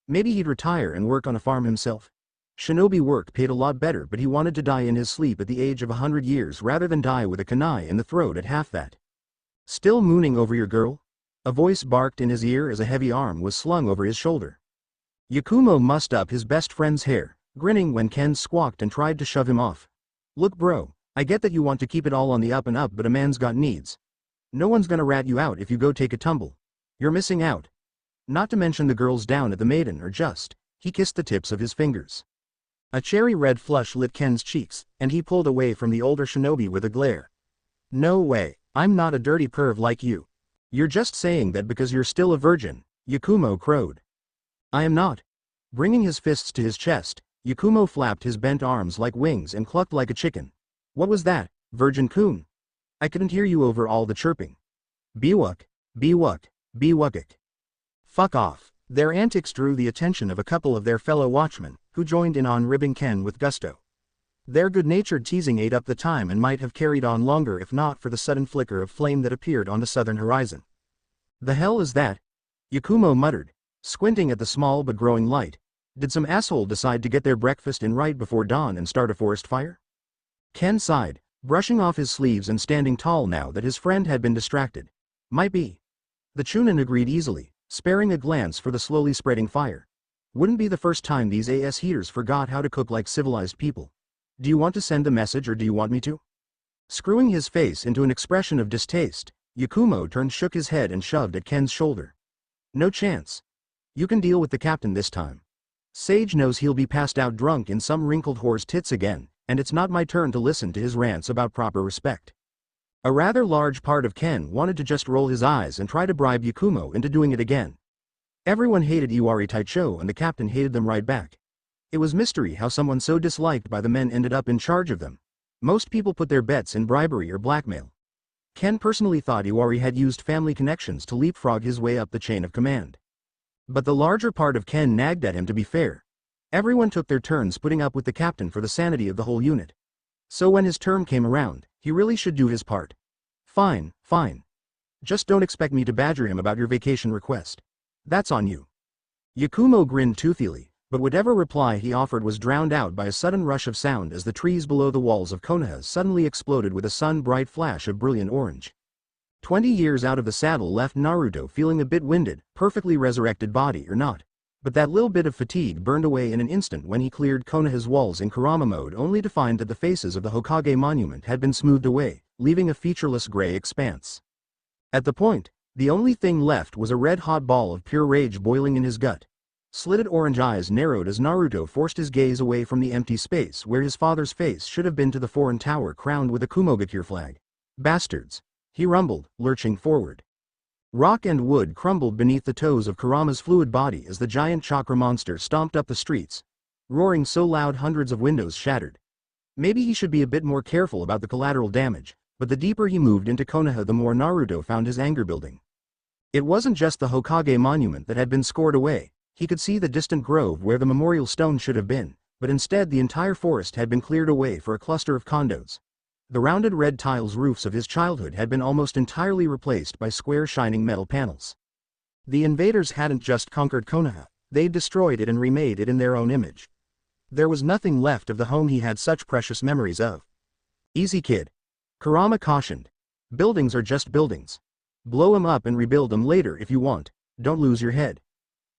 Maybe he'd retire and work on a farm himself. Shinobi work paid a lot better, but he wanted to die in his sleep at the age of 100 years rather than die with a kunai in the throat at half that. Still mooning over your girl? A voice barked in his ear as a heavy arm was slung over his shoulder. Yakumo mussed up his best friend's hair, grinning when Ken squawked and tried to shove him off. Look bro, I get that you want to keep it all on the up and up, but a man's got needs. No one's gonna rat you out if you go take a tumble. You're missing out. Not to mention the girls down at the Maiden are just. He kissed the tips of his fingers. A cherry red flush lit Ken's cheeks, and he pulled away from the older shinobi with a glare. No way, I'm not a dirty perv like you. You're just saying that because you're still a virgin, Yakumo crowed. I am not. Bringing his fists to his chest, Yakumo flapped his bent arms like wings and clucked like a chicken. What was that, Virgin-kun? I couldn't hear you over all the chirping. Biwuk, biwuk, biwukik. Fuck off. Their antics drew the attention of a couple of their fellow watchmen, who joined in on ribbing Ken with gusto. Their good-natured teasing ate up the time and might have carried on longer if not for the sudden flicker of flame that appeared on the southern horizon. The hell is that? Yakumo muttered, squinting at the small but growing light. Did some asshole decide to get their breakfast in right before dawn and start a forest fire? Ken sighed, brushing off his sleeves and standing tall now that his friend had been distracted. Might be. The Chunin agreed easily, sparing a glance for the slowly spreading fire. Wouldn't be the first time these AS heaters forgot how to cook like civilized people. Do you want to send the message or do you want me to? Screwing his face into an expression of distaste, Yakumo shook his head and shoved at Ken's shoulder. No chance. You can deal with the captain this time. Sage knows he'll be passed out drunk in some wrinkled whore's tits again, and it's not my turn to listen to his rants about proper respect. A rather large part of Ken wanted to just roll his eyes and try to bribe Yakumo into doing it again. Everyone hated Iwari Taicho and the captain hated them right back. It was mystery how someone so disliked by the men ended up in charge of them. Most people put their bets in bribery or blackmail. Ken personally thought Iwari had used family connections to leapfrog his way up the chain of command. But the larger part of Ken nagged at him to be fair. Everyone took their turns putting up with the captain for the sanity of the whole unit. So when his term came around, he really should do his part. Fine, fine. Just don't expect me to badger him about your vacation request. That's on you. Yakumo grinned toothily, But whatever reply he offered was drowned out by a sudden rush of sound as the trees below the walls of Konaha suddenly exploded with a sun-bright flash of brilliant orange. 20 years out of the saddle left Naruto feeling a bit winded, perfectly resurrected body or not. But that little bit of fatigue burned away in an instant when he cleared Konoha's walls in Kurama mode only to find that the faces of the Hokage monument had been smoothed away, leaving a featureless gray expanse. At the point, the only thing left was a red-hot ball of pure rage boiling in his gut. Slitted orange eyes narrowed as Naruto forced his gaze away from the empty space where his father's face should have been to the foreign tower crowned with a Kumogakure flag. Bastards! He rumbled, lurching forward. Rock and wood crumbled beneath the toes of Kurama's fluid body as the giant chakra monster stomped up the streets, roaring so loud hundreds of windows shattered. Maybe he should be a bit more careful about the collateral damage, but the deeper he moved into Konoha the more Naruto found his anger building. It wasn't just the Hokage monument that had been scored away. He could see the distant grove where the memorial stone should have been, but instead the entire forest had been cleared away for a cluster of condos. The rounded red tiles roofs of his childhood had been almost entirely replaced by square shining metal panels. The invaders hadn't just conquered Konoha, they'd destroyed it and remade it in their own image. There was nothing left of the home he had such precious memories of. Easy kid. Kurama cautioned. Buildings are just buildings. Blow 'em up and rebuild 'em later if you want, don't lose your head.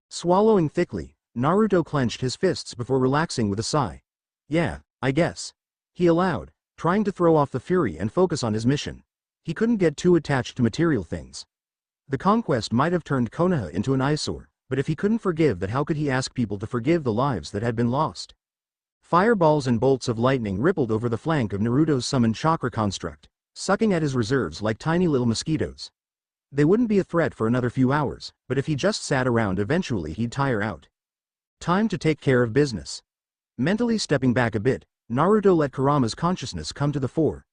Swallowing thickly, Naruto clenched his fists before relaxing with a sigh. Yeah, I guess. He allowed, trying to throw off the fury and focus on his mission. He couldn't get too attached to material things. The conquest might have turned Konoha into an eyesore, but if he couldn't forgive that, how could he ask people to forgive the lives that had been lost? Fireballs and bolts of lightning rippled over the flank of Naruto's summoned chakra construct, sucking at his reserves like tiny little mosquitoes. They wouldn't be a threat for another few hours, but if he just sat around eventually he'd tire out. Time to take care of business. Mentally stepping back a bit, Naruto let Kurama's consciousness come to the fore.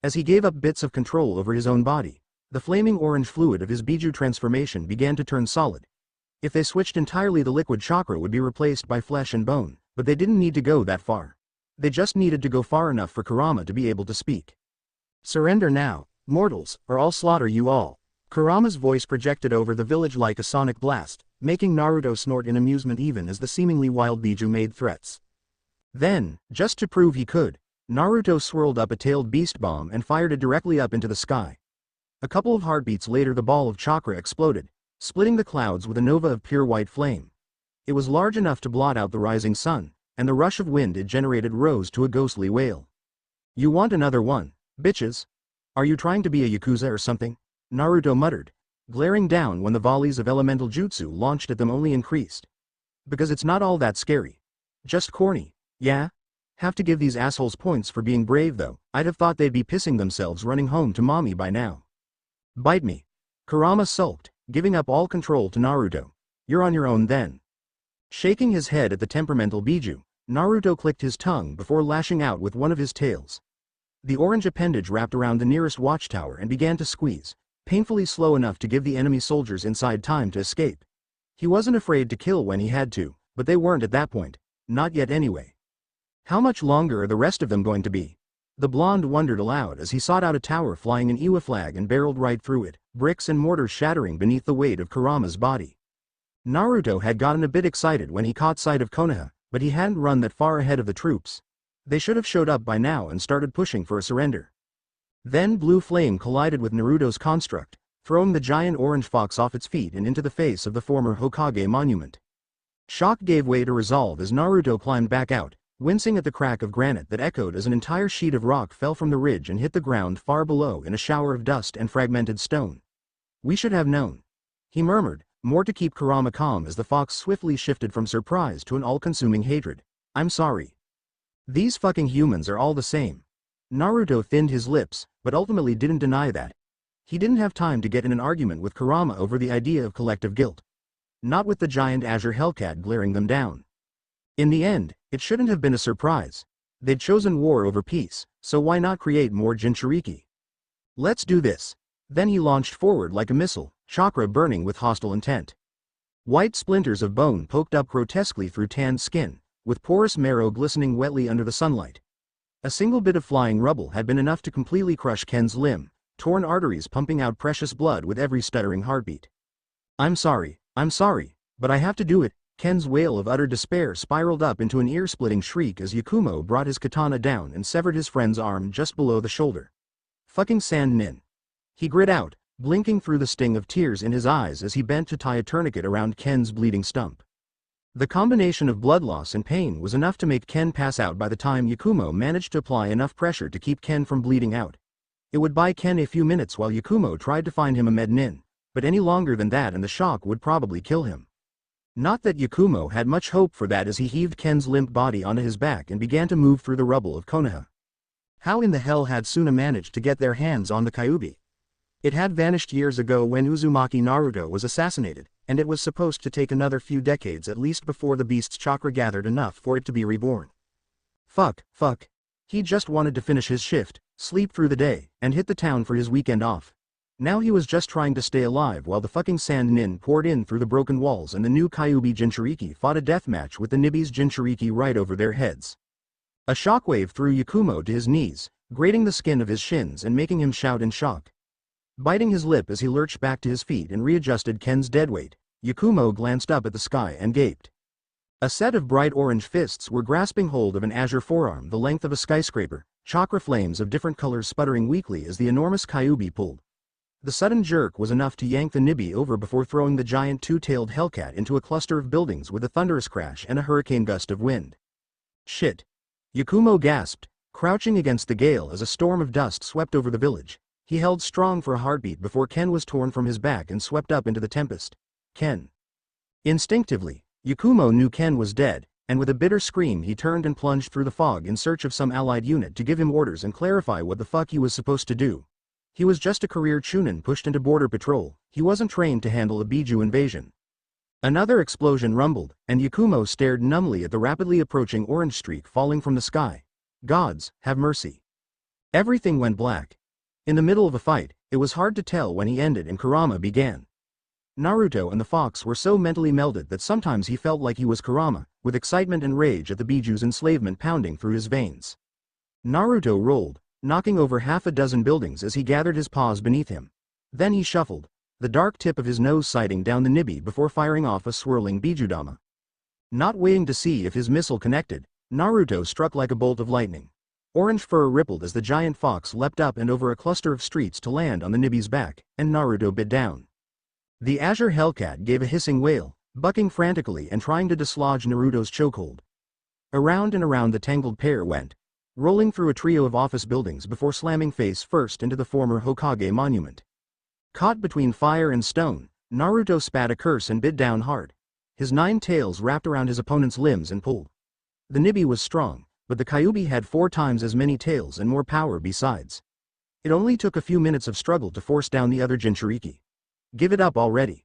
As he gave up bits of control over his own body, the flaming orange fluid of his Biju transformation began to turn solid. If they switched entirely, the liquid chakra would be replaced by flesh and bone, but they didn't need to go that far. They just needed to go far enough for Kurama to be able to speak. Surrender now, mortals, or I'll slaughter you all. Kurama's voice projected over the village like a sonic blast, making Naruto snort in amusement even as the seemingly wild Biju made threats. Then, just to prove he could, Naruto swirled up a tailed beast bomb and fired it directly up into the sky. A couple of heartbeats later the ball of chakra exploded, splitting the clouds with a nova of pure white flame. It was large enough to blot out the rising sun, and the rush of wind it generated rose to a ghostly wail. You want another one, bitches? Are you trying to be a yakuza or something? Naruto muttered, glaring down when the volleys of elemental jutsu launched at them only increased. Because it's not all that scary. Just corny, yeah? Have to give these assholes points for being brave though. I'd have thought they'd be pissing themselves running home to mommy by now. Bite me. Kurama sulked, giving up all control to Naruto. You're on your own then. Shaking his head at the temperamental Biju, Naruto clicked his tongue before lashing out with one of his tails. The orange appendage wrapped around the nearest watchtower and began to squeeze, painfully slow enough to give the enemy soldiers inside time to escape. He wasn't afraid to kill when he had to, but they weren't at that point. Not yet anyway. How much longer are the rest of them going to be? The blonde wondered aloud as he sought out a tower flying an Iwa flag and barreled right through it, bricks and mortar shattering beneath the weight of Kurama's body. Naruto had gotten a bit excited when he caught sight of Konoha, but he hadn't run that far ahead of the troops. They should have showed up by now and started pushing for a surrender. Then blue flame collided with Naruto's construct, throwing the giant orange fox off its feet and into the face of the former Hokage monument. Shock gave way to resolve as Naruto climbed back out, wincing at the crack of granite that echoed as an entire sheet of rock fell from the ridge and hit the ground far below in a shower of dust and fragmented stone. We should have known. He murmured, more to keep Kurama calm as the fox swiftly shifted from surprise to an all-consuming hatred. I'm sorry. These fucking humans are all the same. Naruto thinned his lips, but ultimately didn't deny that. He didn't have time to get in an argument with Kurama over the idea of collective guilt. Not with the giant azure hellcat glaring them down. In the end, it shouldn't have been a surprise. They'd chosen war over peace, so why not create more Jinchuriki? Let's do this. Then he launched forward like a missile, chakra burning with hostile intent. White splinters of bone poked up grotesquely through tanned skin, with porous marrow glistening wetly under the sunlight. A single bit of flying rubble had been enough to completely crush Ken's limb, torn arteries pumping out precious blood with every stuttering heartbeat. I'm sorry, but I have to do it, Ken's wail of utter despair spiraled up into an ear-splitting shriek as Yakumo brought his katana down and severed his friend's arm just below the shoulder. Fucking sand nin. He grit out, blinking through the sting of tears in his eyes as he bent to tie a tourniquet around Ken's bleeding stump. The combination of blood loss and pain was enough to make Ken pass out by the time Yakumo managed to apply enough pressure to keep Ken from bleeding out. It would buy Ken a few minutes while Yakumo tried to find him a med nin, but any longer than that and the shock would probably kill him. Not that Yakumo had much hope for that as he heaved Ken's limp body onto his back and began to move through the rubble of Konaha. How in the hell had Suna managed to get their hands on the Kyuubi? It had vanished years ago when Uzumaki Naruto was assassinated, and it was supposed to take another few decades at least before the beast's chakra gathered enough for it to be reborn. Fuck. He just wanted to finish his shift, sleep through the day, and hit the town for his weekend off. Now he was just trying to stay alive while the fucking sand nin poured in through the broken walls and the new Kyuubi Jinchuriki fought a deathmatch with the Nibi's Jinchuriki right over their heads. A shockwave threw Yakumo to his knees, grating the skin of his shins and making him shout in shock. Biting his lip as he lurched back to his feet and readjusted Ken's deadweight, Yakumo glanced up at the sky and gaped. A set of bright orange fists were grasping hold of an azure forearm the length of a skyscraper, chakra flames of different colors sputtering weakly as the enormous Kyuubi pulled. The sudden jerk was enough to yank the Nibi over before throwing the giant two-tailed hellcat into a cluster of buildings with a thunderous crash and a hurricane gust of wind. Shit. Yakumo gasped, crouching against the gale as a storm of dust swept over the village. He held strong for a heartbeat before Ken was torn from his back and swept up into the tempest. Ken. Instinctively, Yakumo knew Ken was dead, and with a bitter scream he turned and plunged through the fog in search of some allied unit to give him orders and clarify what the fuck he was supposed to do. He was just a career chunin pushed into border patrol, he wasn't trained to handle a Biju invasion. Another explosion rumbled, and Yakumo stared numbly at the rapidly approaching orange streak falling from the sky. Gods, have mercy. Everything went black. In the middle of a fight, it was hard to tell when he ended and Kurama began. Naruto and the fox were so mentally melded that sometimes he felt like he was Kurama, with excitement and rage at the Biju's enslavement pounding through his veins. Naruto rolled, knocking over half a dozen buildings as he gathered his paws beneath him. Then he shuffled, the dark tip of his nose sighting down the Nibi before firing off a swirling Bijudama. Not waiting to see if his missile connected, Naruto struck like a bolt of lightning. Orange fur rippled as the giant fox leapt up and over a cluster of streets to land on the Nibi's back, and Naruto bit down. The azure hellcat gave a hissing wail, bucking frantically and trying to dislodge Naruto's chokehold. Around and around the tangled pair went, rolling through a trio of office buildings before slamming face first into the former Hokage monument. Caught between fire and stone, Naruto spat a curse and bit down hard. His 9 tails wrapped around his opponent's limbs and pulled. The Nibi was strong, but the Kyuubi had 4 times as many tails and more power besides. It only took a few minutes of struggle to force down the other Jinchuriki. Give it up already.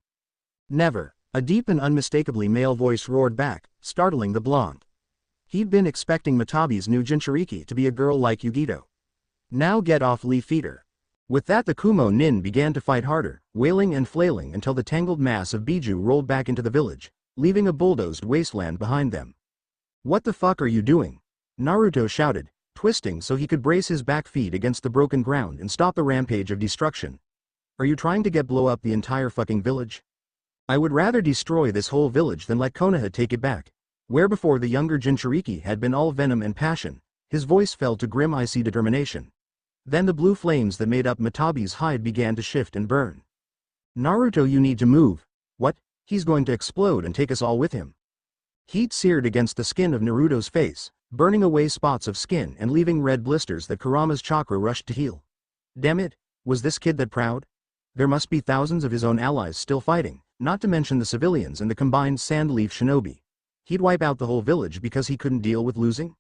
Never, a deep and unmistakably male voice roared back, startling the blonde. He'd been expecting Matabi's new Jinchuriki to be a girl like Yugito. Now get off Leaf Eater. With that the Kumo nin began to fight harder, wailing and flailing until the tangled mass of Biju rolled back into the village, leaving a bulldozed wasteland behind them. What the fuck are you doing? Naruto shouted, twisting so he could brace his back feet against the broken ground and stop the rampage of destruction. Are you trying to blow up the entire fucking village? I would rather destroy this whole village than let Konaha take it back. Where before the younger Jinchuriki had been all venom and passion, his voice fell to grim icy determination. Then the blue flames that made up Matabi's hide began to shift and burn. Naruto, you need to move. What? He's going to explode and take us all with him. Heat seared against the skin of Naruto's face, burning away spots of skin and leaving red blisters that Kurama's chakra rushed to heal. Damn it, was this kid that proud? There must be thousands of his own allies still fighting, not to mention the civilians and the combined Sandleaf shinobi. He'd wipe out the whole village because he couldn't deal with losing?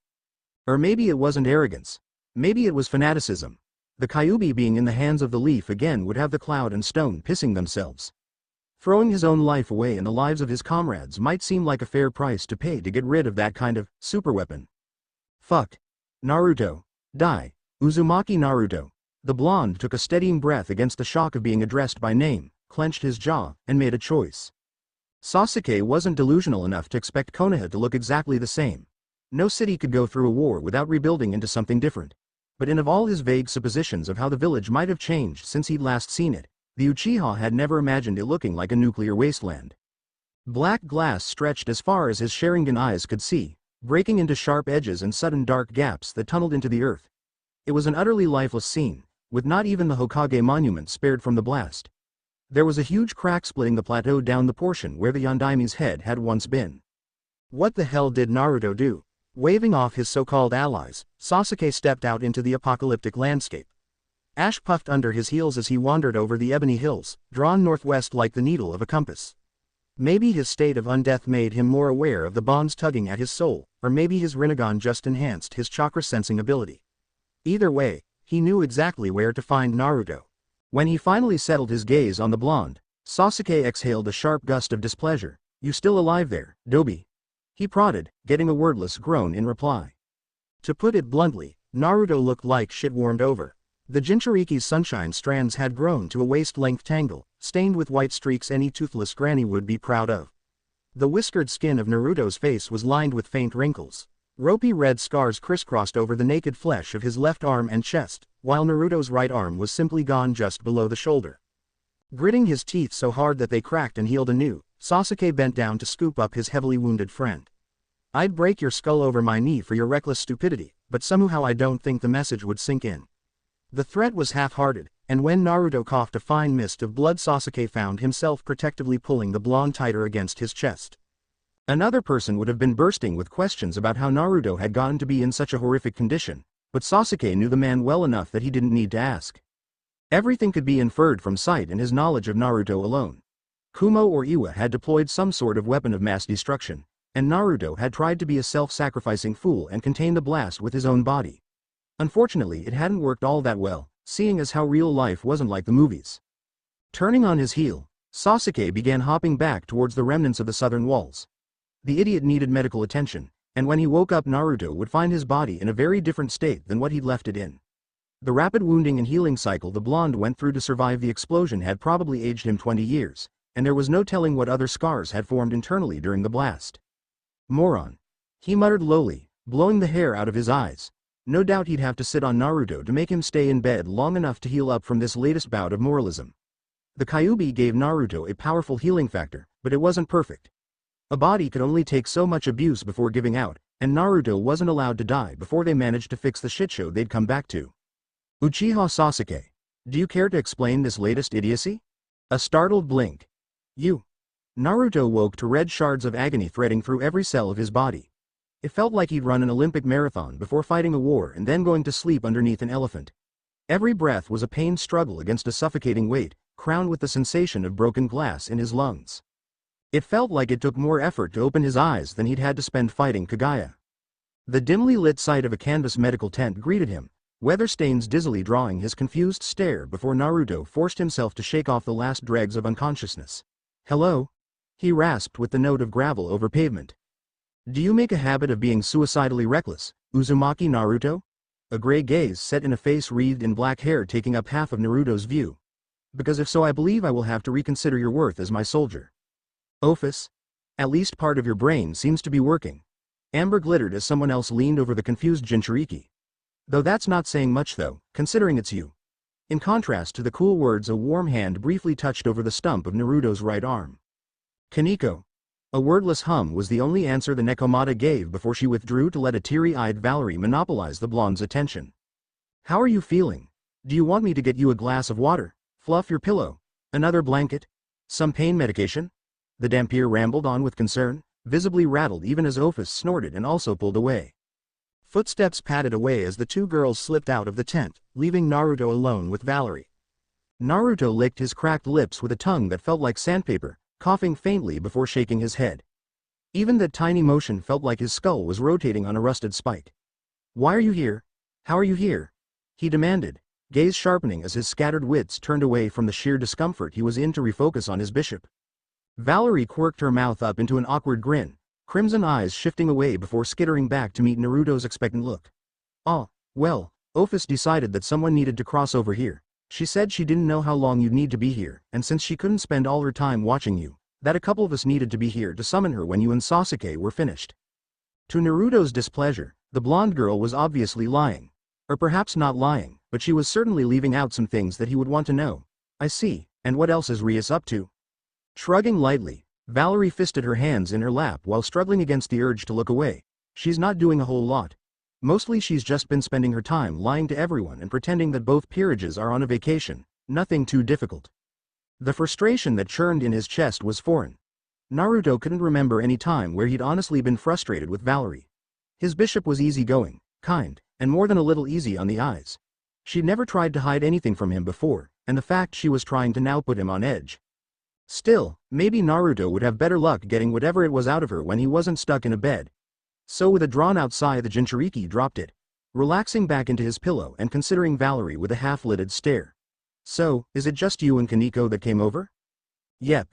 Or maybe it wasn't arrogance. Maybe it was fanaticism. The Kyuubi being in the hands of the Leaf again would have the cloud and stone pissing themselves. Throwing his own life away and the lives of his comrades might seem like a fair price to pay to get rid of that kind of superweapon. Fuck. Naruto. Die. Uzumaki Naruto. The blonde took a steadying breath against the shock of being addressed by name, clenched his jaw, and made a choice. Sasuke wasn't delusional enough to expect Konaha to look exactly the same. No city could go through a war without rebuilding into something different. But in of all his vague suppositions of how the village might have changed since he'd last seen it, the Uchiha had never imagined it looking like a nuclear wasteland. Black glass stretched as far as his Sharingan eyes could see, breaking into sharp edges and sudden dark gaps that tunneled into the earth. It was an utterly lifeless scene, with not even the Hokage monument spared from the blast. There was a huge crack splitting the plateau down the portion where the Yondaimi's head had once been. What the hell did Naruto do? Waving off his so-called allies, Sasuke stepped out into the apocalyptic landscape. Ash puffed under his heels as he wandered over the ebony hills, drawn northwest like the needle of a compass. Maybe his state of undeath made him more aware of the bonds tugging at his soul, or maybe his Rinnegan just enhanced his chakra-sensing ability. Either way, he knew exactly where to find Naruto. When he finally settled his gaze on the blonde, Sasuke exhaled a sharp gust of displeasure. "You still alive there, Dobi?" he prodded, getting a wordless groan in reply. To put it bluntly, Naruto looked like shit warmed over. The Jinchuriki's sunshine strands had grown to a waist-length tangle, stained with white streaks any toothless granny would be proud of. The whiskered skin of Naruto's face was lined with faint wrinkles. Ropey red scars crisscrossed over the naked flesh of his left arm and chest, while Naruto's right arm was simply gone just below the shoulder. Gritting his teeth so hard that they cracked and healed anew, Sasuke bent down to scoop up his heavily wounded friend. "I'd break your skull over my knee for your reckless stupidity, but somehow I don't think the message would sink in." The threat was half-hearted, and when Naruto coughed a fine mist of blood, Sasuke found himself protectively pulling the blonde tighter against his chest. Another person would have been bursting with questions about how Naruto had gotten to be in such a horrific condition, but Sasuke knew the man well enough that he didn't need to ask. Everything could be inferred from sight and his knowledge of Naruto alone. Kumo or Iwa had deployed some sort of weapon of mass destruction, and Naruto had tried to be a self-sacrificing fool and contain the blast with his own body. Unfortunately, it hadn't worked all that well, seeing as how real life wasn't like the movies. Turning on his heel, Sasuke began hopping back towards the remnants of the southern walls. The idiot needed medical attention, and when he woke up, Naruto would find his body in a very different state than what he'd left it in. The rapid wounding and healing cycle the blonde went through to survive the explosion had probably aged him 20 years, and there was no telling what other scars had formed internally during the blast. "Moron," he muttered lowly, blowing the hair out of his eyes. No doubt he'd have to sit on Naruto to make him stay in bed long enough to heal up from this latest bout of moralism. The Kyuubi gave Naruto a powerful healing factor, but it wasn't perfect. A body could only take so much abuse before giving out, and Naruto wasn't allowed to die before they managed to fix the shitshow they'd come back to. "Uchiha Sasuke, do you care to explain this latest idiocy?" A startled blink. "You." Naruto woke to red shards of agony threading through every cell of his body. It felt like he'd run an Olympic marathon before fighting a war and then going to sleep underneath an elephant. Every breath was a pained struggle against a suffocating weight, crowned with the sensation of broken glass in his lungs. It felt like it took more effort to open his eyes than he'd had to spend fighting Kagaya. The dimly lit sight of a canvas medical tent greeted him, weather stains dizzily drawing his confused stare before Naruto forced himself to shake off the last dregs of unconsciousness. "Hello?" he rasped with the note of gravel over pavement. "Do you make a habit of being suicidally reckless, Uzumaki Naruto?" A gray gaze set in a face wreathed in black hair taking up half of Naruto's view. "Because if so, I believe I will have to reconsider your worth as my soldier." "Ofus? At least part of your brain seems to be working." Amber glittered as someone else leaned over the confused Jinchuriki. "Though that's not saying much though, considering it's you." In contrast to the cool words, a warm hand briefly touched over the stump of Naruto's right arm. "Koneko." A wordless hum was the only answer the Nekomata gave before she withdrew to let a teary-eyed Valerie monopolize the blonde's attention. "How are you feeling? Do you want me to get you a glass of water? Fluff your pillow? Another blanket? Some pain medication?" The Dhampir rambled on with concern, visibly rattled even as Ofus snorted and also pulled away. Footsteps padded away as the two girls slipped out of the tent, leaving Naruto alone with Valerie. Naruto licked his cracked lips with a tongue that felt like sandpaper, coughing faintly before shaking his head. Even that tiny motion felt like his skull was rotating on a rusted spike. "Why are you here? How are you here?" he demanded, gaze sharpening as his scattered wits turned away from the sheer discomfort he was in to refocus on his bishop. Valerie quirked her mouth up into an awkward grin, crimson eyes shifting away before skittering back to meet Naruto's expectant look. "Oh, well, Ofus decided that someone needed to cross over here. She said she didn't know how long you'd need to be here, and since she couldn't spend all her time watching you, that a couple of us needed to be here to summon her when you and Sasuke were finished." To Naruto's displeasure, the blonde girl was obviously lying. Or perhaps not lying, but she was certainly leaving out some things that he would want to know. "I see, and what else is Rias up to?" Shrugging lightly, Valerie fisted her hands in her lap while struggling against the urge to look away. She's not doing a whole lot. Mostly she's just been spending her time lying to everyone and pretending that both peerages are on a vacation, nothing too difficult. The frustration that churned in his chest was foreign. Naruto couldn't remember any time where he'd honestly been frustrated with Valerie. His bishop was easygoing, kind, and more than a little easy on the eyes. She'd never tried to hide anything from him before, and the fact she was trying to now put him on edge. Still, maybe Naruto would have better luck getting whatever it was out of her when he wasn't stuck in a bed. So with a drawn-out sigh the Jinchuriki dropped it, relaxing back into his pillow and considering Valerie with a half-lidded stare. So, is it just you and Koneko that came over? Yep.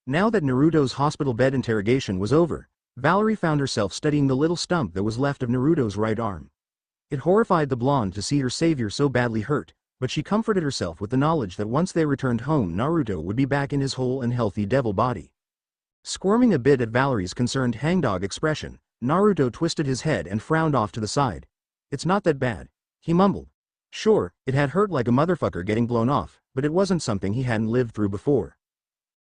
Now that Naruto's hospital bed interrogation was over, Valerie found herself studying the little stump that was left of Naruto's right arm. It horrified the blonde to see her savior so badly hurt, but she comforted herself with the knowledge that once they returned home Naruto would be back in his whole and healthy devil body. Squirming a bit at Valerie's concerned hangdog expression, Naruto twisted his head and frowned off to the side. It's not that bad, he mumbled. Sure, it had hurt like a motherfucker getting blown off, but it wasn't something he hadn't lived through before.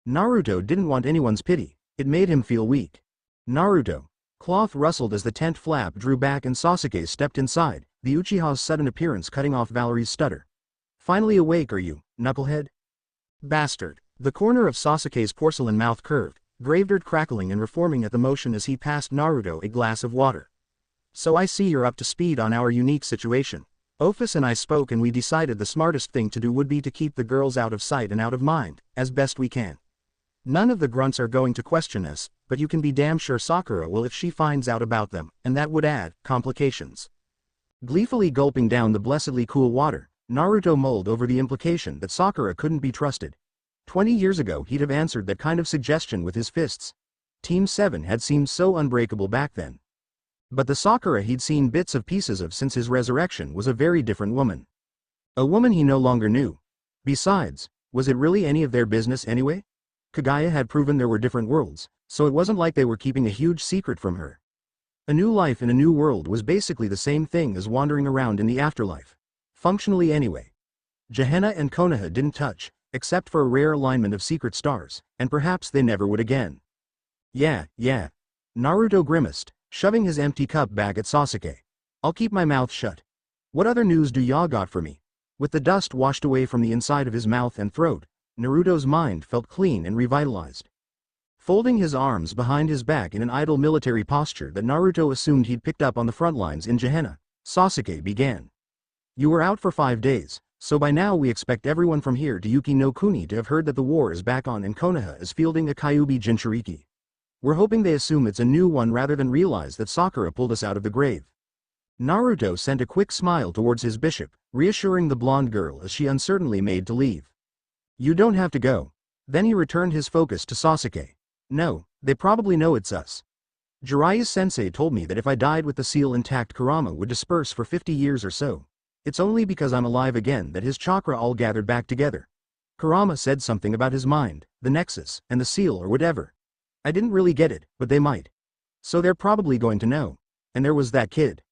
Naruto didn't want anyone's pity, it made him feel weak. Naruto. Cloth rustled as the tent flap drew back and Sasuke stepped inside, the Uchiha's sudden appearance cutting off Valerie's stutter. Finally awake are you, knucklehead? Bastard. The corner of Sasuke's porcelain mouth curved, graveyard crackling and reforming at the motion as he passed Naruto a glass of water. So I see you're up to speed on our unique situation. Ofus and I spoke and we decided the smartest thing to do would be to keep the girls out of sight and out of mind, as best we can. None of the grunts are going to question us, but you can be damn sure Sakura will if she finds out about them, and that would add complications. Gleefully gulping down the blessedly cool water, Naruto mulled over the implication that Sakura couldn't be trusted. 20 years ago he'd have answered that kind of suggestion with his fists. Team 7 had seemed so unbreakable back then. But the Sakura he'd seen bits of pieces of since his resurrection was a very different woman. A woman he no longer knew. Besides, was it really any of their business anyway? Kaguya had proven there were different worlds, so it wasn't like they were keeping a huge secret from her. A new life in a new world was basically the same thing as wandering around in the afterlife. Functionally anyway. Gehenna and Konaha didn't touch, except for a rare alignment of secret stars, and perhaps they never would again. Yeah. Naruto grimaced, shoving his empty cup back at Sasuke. I'll keep my mouth shut. What other news do ya got for me? With the dust washed away from the inside of his mouth and throat, Naruto's mind felt clean and revitalized. Folding his arms behind his back in an idle military posture that Naruto assumed he'd picked up on the front lines in Gehenna, Sasuke began. You were out for 5 days, so by now we expect everyone from here to Yuki no Kuni to have heard that the war is back on and Konaha is fielding a Kyuubi Jinchuriki. We're hoping they assume it's a new one rather than realize that Sakura pulled us out of the grave. Naruto sent a quick smile towards his bishop, reassuring the blonde girl as she uncertainly made to leave. You don't have to go. Then he returned his focus to Sasuke. No, they probably know it's us. Jiraiya's sensei told me that if I died with the seal intact Kurama would disperse for 50 years or so. It's only because I'm alive again that his chakra all gathered back together. Kurama said something about his mind, the nexus, and the seal or whatever. I didn't really get it, but they might. So they're probably going to know. And there was that kid.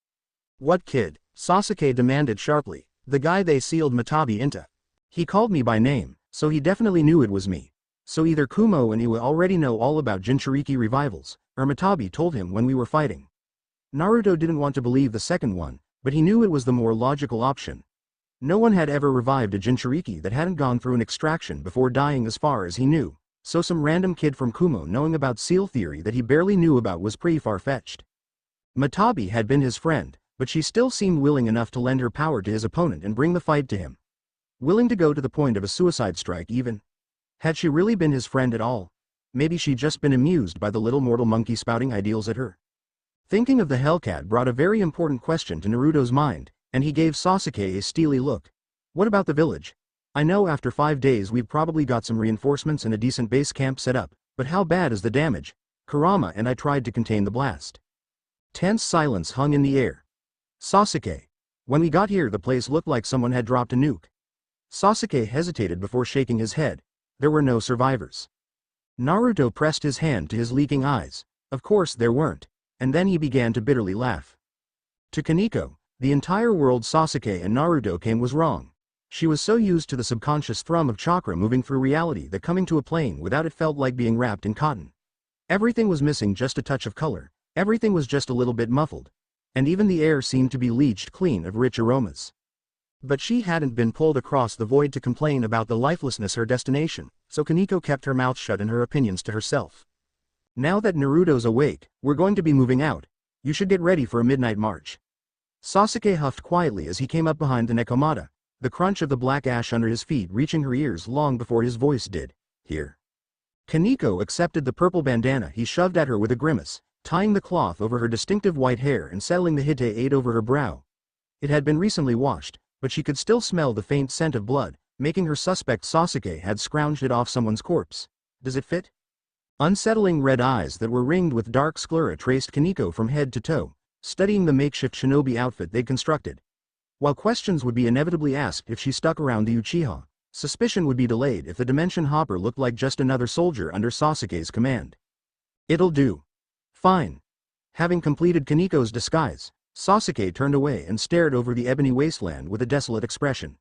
What kid? Sasuke demanded sharply. The guy they sealed Matabi into. He called me by name, so he definitely knew it was me. So either Kumo and Iwa already know all about Jinchuriki revivals, or Matabi told him when we were fighting. Naruto didn't want to believe the second one, but he knew it was the more logical option. No one had ever revived a Jinchuriki that hadn't gone through an extraction before dying as far as he knew, so some random kid from Kumo knowing about seal theory that he barely knew about was pretty far-fetched. Matabi had been his friend, but she still seemed willing enough to lend her power to his opponent and bring the fight to him. Willing to go to the point of a suicide strike even. Had she really been his friend at all? Maybe she'd just been amused by the little mortal monkey spouting ideals at her. Thinking of the Hellcat brought a very important question to Naruto's mind, and he gave Sasuke a steely look. What about the village? I know after 5 days we've probably got some reinforcements and a decent base camp set up, but how bad is the damage? Kurama and I tried to contain the blast. Tense silence hung in the air. Sasuke. When we got here the place looked like someone had dropped a nuke. Sasuke hesitated before shaking his head. There were no survivors. Naruto pressed his hand to his leaking eyes. Of course there weren't. And then he began to bitterly laugh. To Koneko, the entire world Sasuke and Naruto came was wrong. She was so used to the subconscious thrum of chakra moving through reality that coming to a plane without it felt like being wrapped in cotton. Everything was missing just a touch of color, everything was just a little bit muffled. And even the air seemed to be leached clean of rich aromas. But she hadn't been pulled across the void to complain about the lifelessness her destination, so Koneko kept her mouth shut and her opinions to herself. Now that Naruto's awake, we're going to be moving out. You should get ready for a midnight march. Sasuke huffed quietly as he came up behind the Nekomata, the crunch of the black ash under his feet reaching her ears long before his voice did. Here. Koneko accepted the purple bandana he shoved at her with a grimace, tying the cloth over her distinctive white hair and settling the hite over her brow. It had been recently washed, but she could still smell the faint scent of blood, making her suspect Sasuke had scrounged it off someone's corpse. Does it fit? Unsettling red eyes that were ringed with dark sclera traced Koneko from head to toe, studying the makeshift shinobi outfit they'd constructed. While questions would be inevitably asked if she stuck around the Uchiha, suspicion would be delayed if the Dimension Hopper looked like just another soldier under Sasuke's command. It'll do. Fine. Having completed Kaneko's disguise, Sasuke turned away and stared over the ebony wasteland with a desolate expression.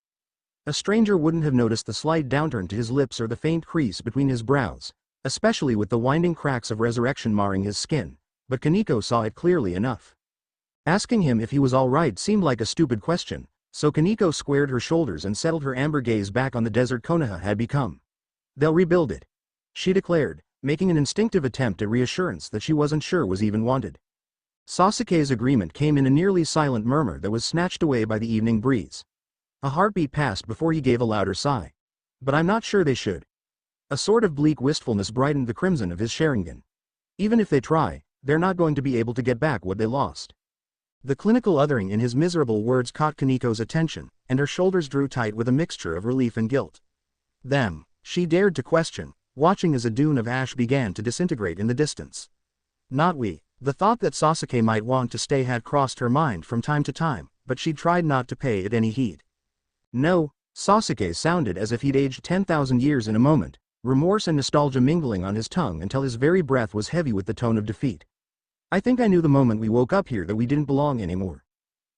A stranger wouldn't have noticed the slight downturn to his lips or the faint crease between his brows, especially with the winding cracks of resurrection marring his skin, but Koneko saw it clearly enough. Asking him if he was all right seemed like a stupid question, so Koneko squared her shoulders and settled her amber gaze back on the desert Konaha had become. They'll rebuild it, she declared, making an instinctive attempt at reassurance that she wasn't sure was even wanted. Sasuke's agreement came in a nearly silent murmur that was snatched away by the evening breeze. A heartbeat passed before he gave a louder sigh. But I'm not sure they should. A sort of bleak wistfulness brightened the crimson of his Sharingan. Even if they try, they're not going to be able to get back what they lost. The clinical othering in his miserable words caught Kaneko's attention, and her shoulders drew tight with a mixture of relief and guilt. Them, she dared to question, watching as a dune of ash began to disintegrate in the distance. Not we. The thought that Sasuke might want to stay had crossed her mind from time to time, but she tried not to pay it any heed. No, Sasuke sounded as if he'd aged 10,000 years in a moment, remorse and nostalgia mingling on his tongue until his very breath was heavy with the tone of defeat. I think I knew the moment we woke up here that we didn't belong anymore.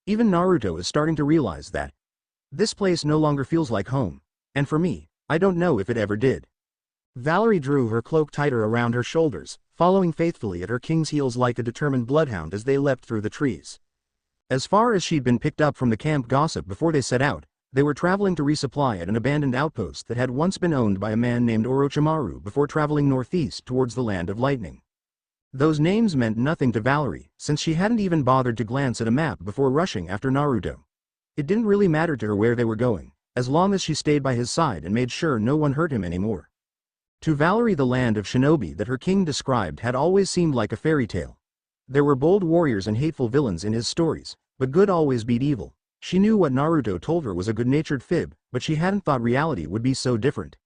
Even Naruto is starting to realize that. This place no longer feels like home, and for me, I don't know if it ever did. Valerie drew her cloak tighter around her shoulders, following faithfully at her king's heels like a determined bloodhound as they leapt through the trees. As far as she'd been picked up from the camp gossip before they set out, they were traveling to resupply at an abandoned outpost that had once been owned by a man named Orochimaru before traveling northeast towards the Land of Lightning. Those names meant nothing to Valerie, since she hadn't even bothered to glance at a map before rushing after Naruto. It didn't really matter to her where they were going, as long as she stayed by his side and made sure no one hurt him anymore. To Valerie, the land of shinobi that her king described had always seemed like a fairy tale. There were bold warriors and hateful villains in his stories, but good always beat evil. She knew what Naruto told her was a good-natured fib, but she hadn't thought reality would be so different.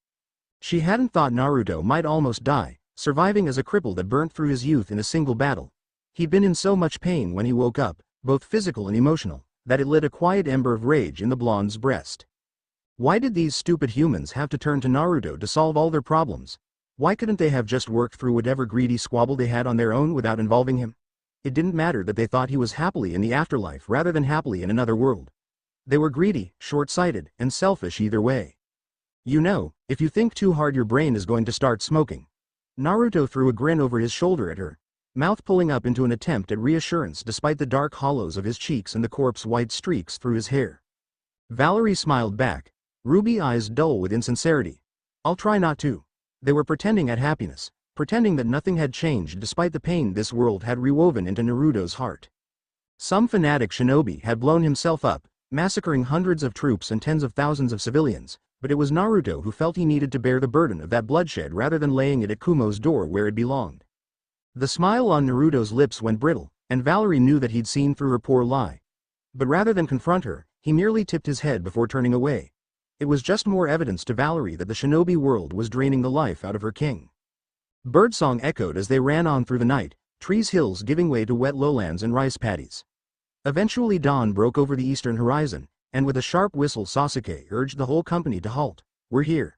She hadn't thought Naruto might almost die, surviving as a cripple that burnt through his youth in a single battle. He'd been in so much pain when he woke up, both physical and emotional, that it lit a quiet ember of rage in the blonde's breast. Why did these stupid humans have to turn to Naruto to solve all their problems? Why couldn't they have just worked through whatever greedy squabble they had on their own without involving him? It didn't matter that they thought he was happily in the afterlife rather than happily in another world. They were greedy, short-sighted, and selfish either way. You know, if you think too hard your brain is going to start smoking. Naruto threw a grin over his shoulder at her, mouth pulling up into an attempt at reassurance despite the dark hollows of his cheeks and the corpse-white streaks through his hair. Valerie smiled back, ruby eyes dull with insincerity. I'll try not to. They were pretending at happiness, pretending that nothing had changed despite the pain this world had rewoven into Naruto's heart. Some fanatic shinobi had blown himself up, massacring hundreds of troops and tens of thousands of civilians, but it was Naruto who felt he needed to bear the burden of that bloodshed rather than laying it at Kumo's door where it belonged. The smile on Naruto's lips went brittle, and Valerie knew that he'd seen through her poor lie. But rather than confront her, he merely tipped his head before turning away. It was just more evidence to Valerie that the shinobi world was draining the life out of her king. Birdsong echoed as they ran on through the night, trees hills giving way to wet lowlands and rice paddies. Eventually dawn broke over the eastern horizon, and with a sharp whistle Sasuke urged the whole company to halt. We're here.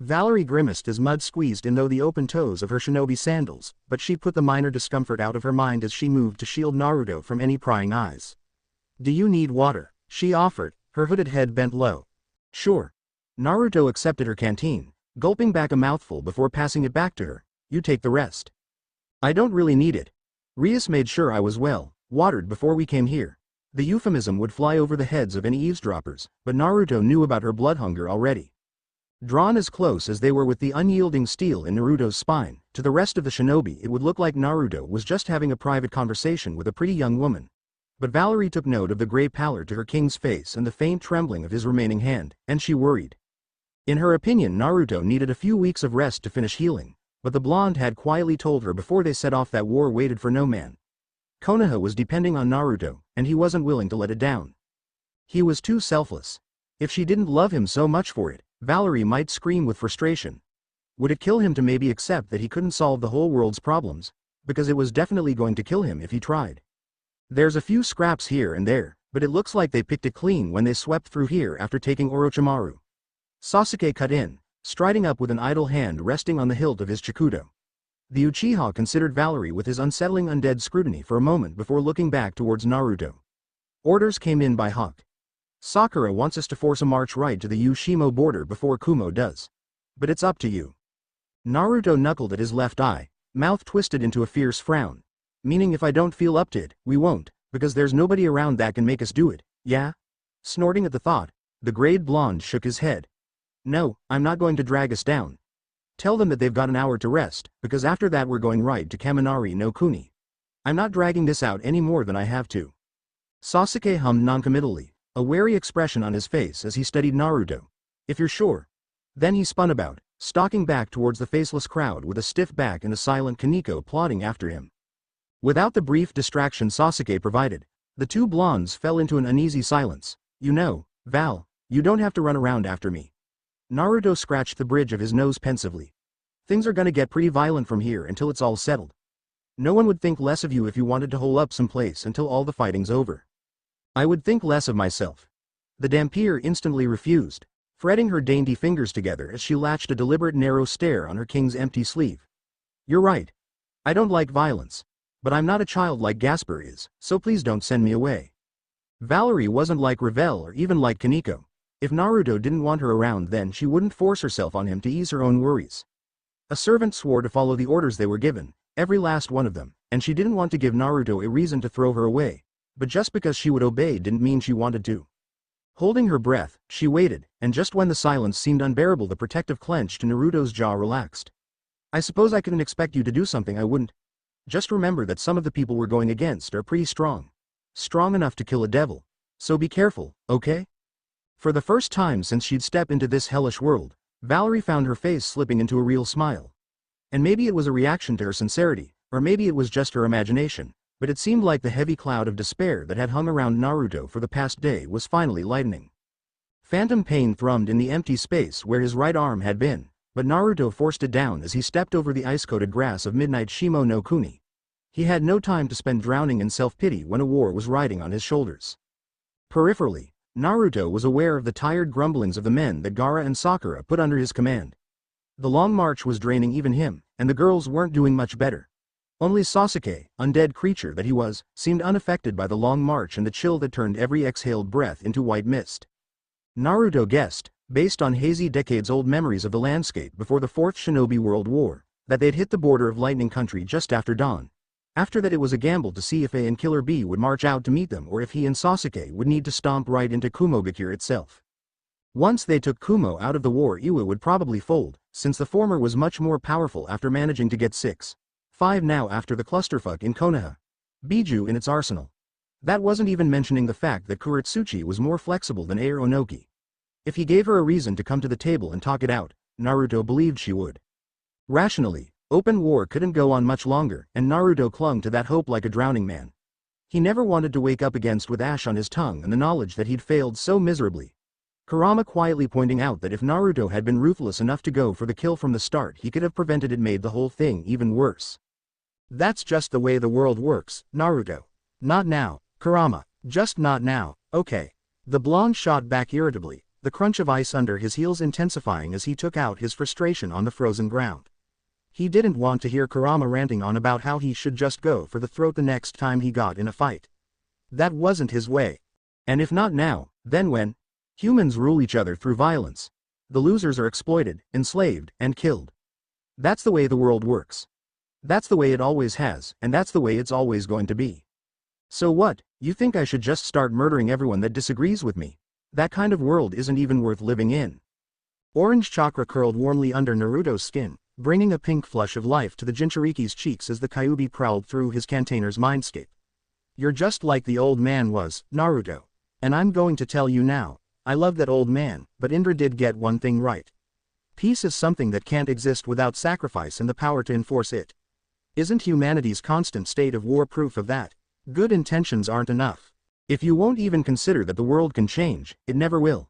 Valerie grimaced as mud squeezed in the open toes of her shinobi sandals, but she put the minor discomfort out of her mind as she moved to shield Naruto from any prying eyes. Do you need water? She offered, her hooded head bent low. Sure. Naruto accepted her canteen, gulping back a mouthful before passing it back to her. You take the rest. I don't really need it. Rias made sure I was well watered before we came here. The euphemism would fly over the heads of any eavesdroppers, but Naruto knew about her blood hunger already. Drawn as close as they were with the unyielding steel in Naruto's spine, to the rest of the shinobi it would look like Naruto was just having a private conversation with a pretty young woman. But Valerie took note of the gray pallor to her king's face and the faint trembling of his remaining hand, and she worried. In her opinion, Naruto needed a few weeks of rest to finish healing, but the blonde had quietly told her before they set off that war waited for no man. Konaha was depending on Naruto, and he wasn't willing to let it down. He was too selfless. If she didn't love him so much for it, Valerie might scream with frustration. Would it kill him to maybe accept that he couldn't solve the whole world's problems? Because it was definitely going to kill him if he tried. There's a few scraps here and there, but it looks like they picked it clean when they swept through here after taking Orochimaru. Sasuke cut in, striding up with an idle hand resting on the hilt of his chikudo. The Uchiha considered Valerie with his unsettling undead scrutiny for a moment before looking back towards Naruto. Orders came in by Hawk. Sakura wants us to force a march right to the Ushimo border before Kumo does. But it's up to you. Naruto knuckled at his left eye, mouth twisted into a fierce frown. Meaning if I don't feel up to it, we won't, because there's nobody around that can make us do it, yeah? Snorting at the thought, the grayed blonde shook his head. No, I'm not going to drag us down. Tell them that they've got an hour to rest, because after that we're going right to Kaminari no Kuni. I'm not dragging this out any more than I have to. Sasuke hummed noncommittally, a wary expression on his face as he studied Naruto. If you're sure. Then he spun about, stalking back towards the faceless crowd with a stiff back and a silent Koneko plodding after him. Without the brief distraction Sasuke provided, the two blondes fell into an uneasy silence. You know, Val, you don't have to run around after me. Naruto scratched the bridge of his nose pensively. Things are gonna get pretty violent from here until it's all settled. No one would think less of you if you wanted to hole up someplace until all the fighting's over. I would think less of myself. The Dampier instantly refused, fretting her dainty fingers together as she latched a deliberate narrow stare on her king's empty sleeve. You're right. I don't like violence. But I'm not a child like Gasper is, so please don't send me away. Valerie wasn't like Ravel or even like Koneko. If Naruto didn't want her around, then she wouldn't force herself on him to ease her own worries. A servant swore to follow the orders they were given, every last one of them, and she didn't want to give Naruto a reason to throw her away, but just because she would obey didn't mean she wanted to. Holding her breath, she waited, and just when the silence seemed unbearable the protective clench to Naruto's jaw relaxed. I suppose I couldn't expect you to do something I wouldn't. Just remember that some of the people we're going against are pretty strong. Strong enough to kill a devil. So be careful, okay? For the first time since she'd stepped into this hellish world, Valerie found her face slipping into a real smile. And maybe it was a reaction to her sincerity, or maybe it was just her imagination, but it seemed like the heavy cloud of despair that had hung around Naruto for the past day was finally lightening. Phantom pain thrummed in the empty space where his right arm had been, but Naruto forced it down as he stepped over the ice-coated grass of Midnight Shimo no Kuni. He had no time to spend drowning in self-pity when a war was riding on his shoulders. Peripherally, Naruto was aware of the tired grumblings of the men that Gaara and Sakura put under his command. The long march was draining even him, and the girls weren't doing much better. Only Sasuke, undead creature that he was, seemed unaffected by the long march and the chill that turned every exhaled breath into white mist. Naruto guessed, based on hazy decades-old memories of the landscape before the Fourth Shinobi World War, that they'd hit the border of Lightning Country just after dawn. After that it was a gamble to see if A and Killer B would march out to meet them or if he and Sasuke would need to stomp right into Kumogakure itself. Once they took Kumo out of the war, Iwa would probably fold, since the former was much more powerful after managing to get 6-5 now after the clusterfuck in Konaha. Biju in its arsenal. That wasn't even mentioning the fact that Kuretsuchi was more flexible than Air Onoki. If he gave her a reason to come to the table and talk it out, Naruto believed she would. Rationally, open war couldn't go on much longer, and Naruto clung to that hope like a drowning man. He never wanted to wake up against with ash on his tongue and the knowledge that he'd failed so miserably. Kurama quietly pointing out that if Naruto had been ruthless enough to go for the kill from the start, he could have prevented it, made the whole thing even worse. That's just the way the world works, Naruto. Not now, Kurama, just not now, okay. The blonde shot back irritably, the crunch of ice under his heels intensifying as he took out his frustration on the frozen ground. He didn't want to hear Kurama ranting on about how he should just go for the throat the next time he got in a fight. That wasn't his way. And if not now, then when? Humans rule each other through violence. The losers are exploited, enslaved, and killed. That's the way the world works. That's the way it always has, and that's the way it's always going to be. So what, you think I should just start murdering everyone that disagrees with me? That kind of world isn't even worth living in. Orange chakra curled warmly under Naruto's skin, bringing a pink flush of life to the Jinchuriki's cheeks as the Kyuubi prowled through his container's mindscape. You're just like the old man was, Naruto. And I'm going to tell you now, I love that old man, but Indra did get one thing right. Peace is something that can't exist without sacrifice and the power to enforce it. Isn't humanity's constant state of war proof of that? Good intentions aren't enough. If you won't even consider that the world can change, it never will.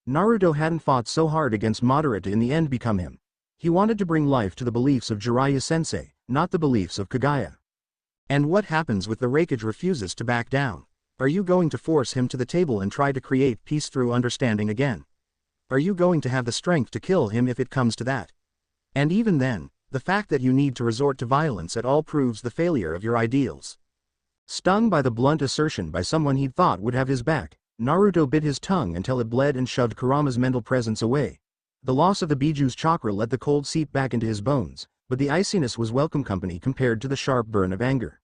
Naruto hadn't fought so hard against Madara to in the end become him. He wanted to bring life to the beliefs of Jiraiya-sensei, not the beliefs of Kagaya. And what happens with the Raikage refuses to back down? Are you going to force him to the table and try to create peace through understanding again? Are you going to have the strength to kill him if it comes to that? And even then, the fact that you need to resort to violence at all proves the failure of your ideals. Stung by the blunt assertion by someone he'd thought would have his back, Naruto bit his tongue until it bled and shoved Kurama's mental presence away. The loss of the Bijuu's chakra let the cold seep back into his bones, but the iciness was welcome company compared to the sharp burn of anger.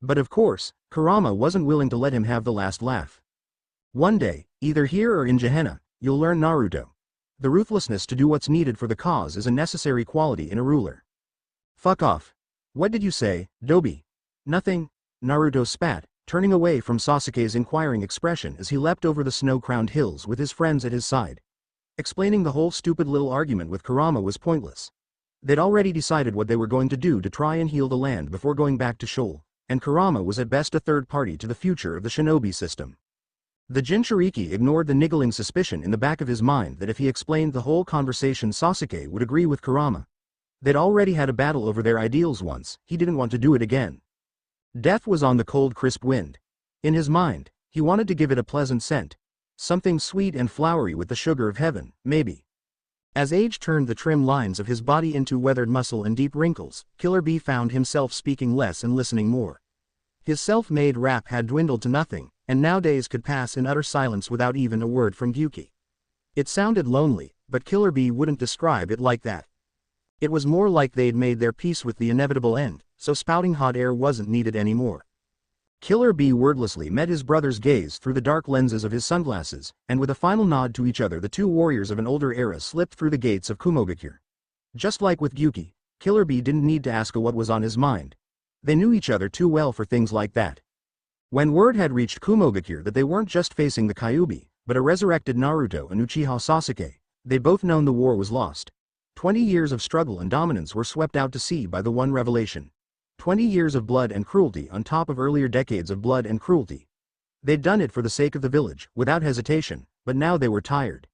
But of course, Kurama wasn't willing to let him have the last laugh. One day, either here or in Gehenna, you'll learn Naruto. The ruthlessness to do what's needed for the cause is a necessary quality in a ruler. Fuck off. What did you say, Dobi? Nothing. Naruto spat, turning away from Sasuke's inquiring expression as he leapt over the snow-crowned hills with his friends at his side. Explaining the whole stupid little argument with Kurama was pointless. They'd already decided what they were going to do to try and heal the land before going back to Shoal, and Kurama was at best a third party to the future of the shinobi system. The Jinchuriki ignored the niggling suspicion in the back of his mind that if he explained the whole conversation Sasuke would agree with Kurama. They'd already had a battle over their ideals once, he didn't want to do it again. Death was on the cold crisp wind. In his mind, he wanted to give it a pleasant scent. Something sweet and flowery with the sugar of heaven, maybe. As age turned the trim lines of his body into weathered muscle and deep wrinkles, Killer Bee found himself speaking less and listening more. His self-made rap had dwindled to nothing, and now days could pass in utter silence without even a word from Gyuki. It sounded lonely, but Killer Bee wouldn't describe it like that. It was more like they'd made their peace with the inevitable end, so spouting hot air wasn't needed anymore. Killer Bee wordlessly met his brother's gaze through the dark lenses of his sunglasses, and with a final nod to each other the two warriors of an older era slipped through the gates of Kumogakure. Just like with Gyuki, Killer Bee didn't need to ask what was on his mind. They knew each other too well for things like that. When word had reached Kumogakure that they weren't just facing the Kyuubi, but a resurrected Naruto and Uchiha Sasuke, they'd both known the war was lost. 20 years of struggle and dominance were swept out to sea by the one revelation. 20 years of blood and cruelty on top of earlier decades of blood and cruelty. They'd done it for the sake of the village, without hesitation, but now they were tired.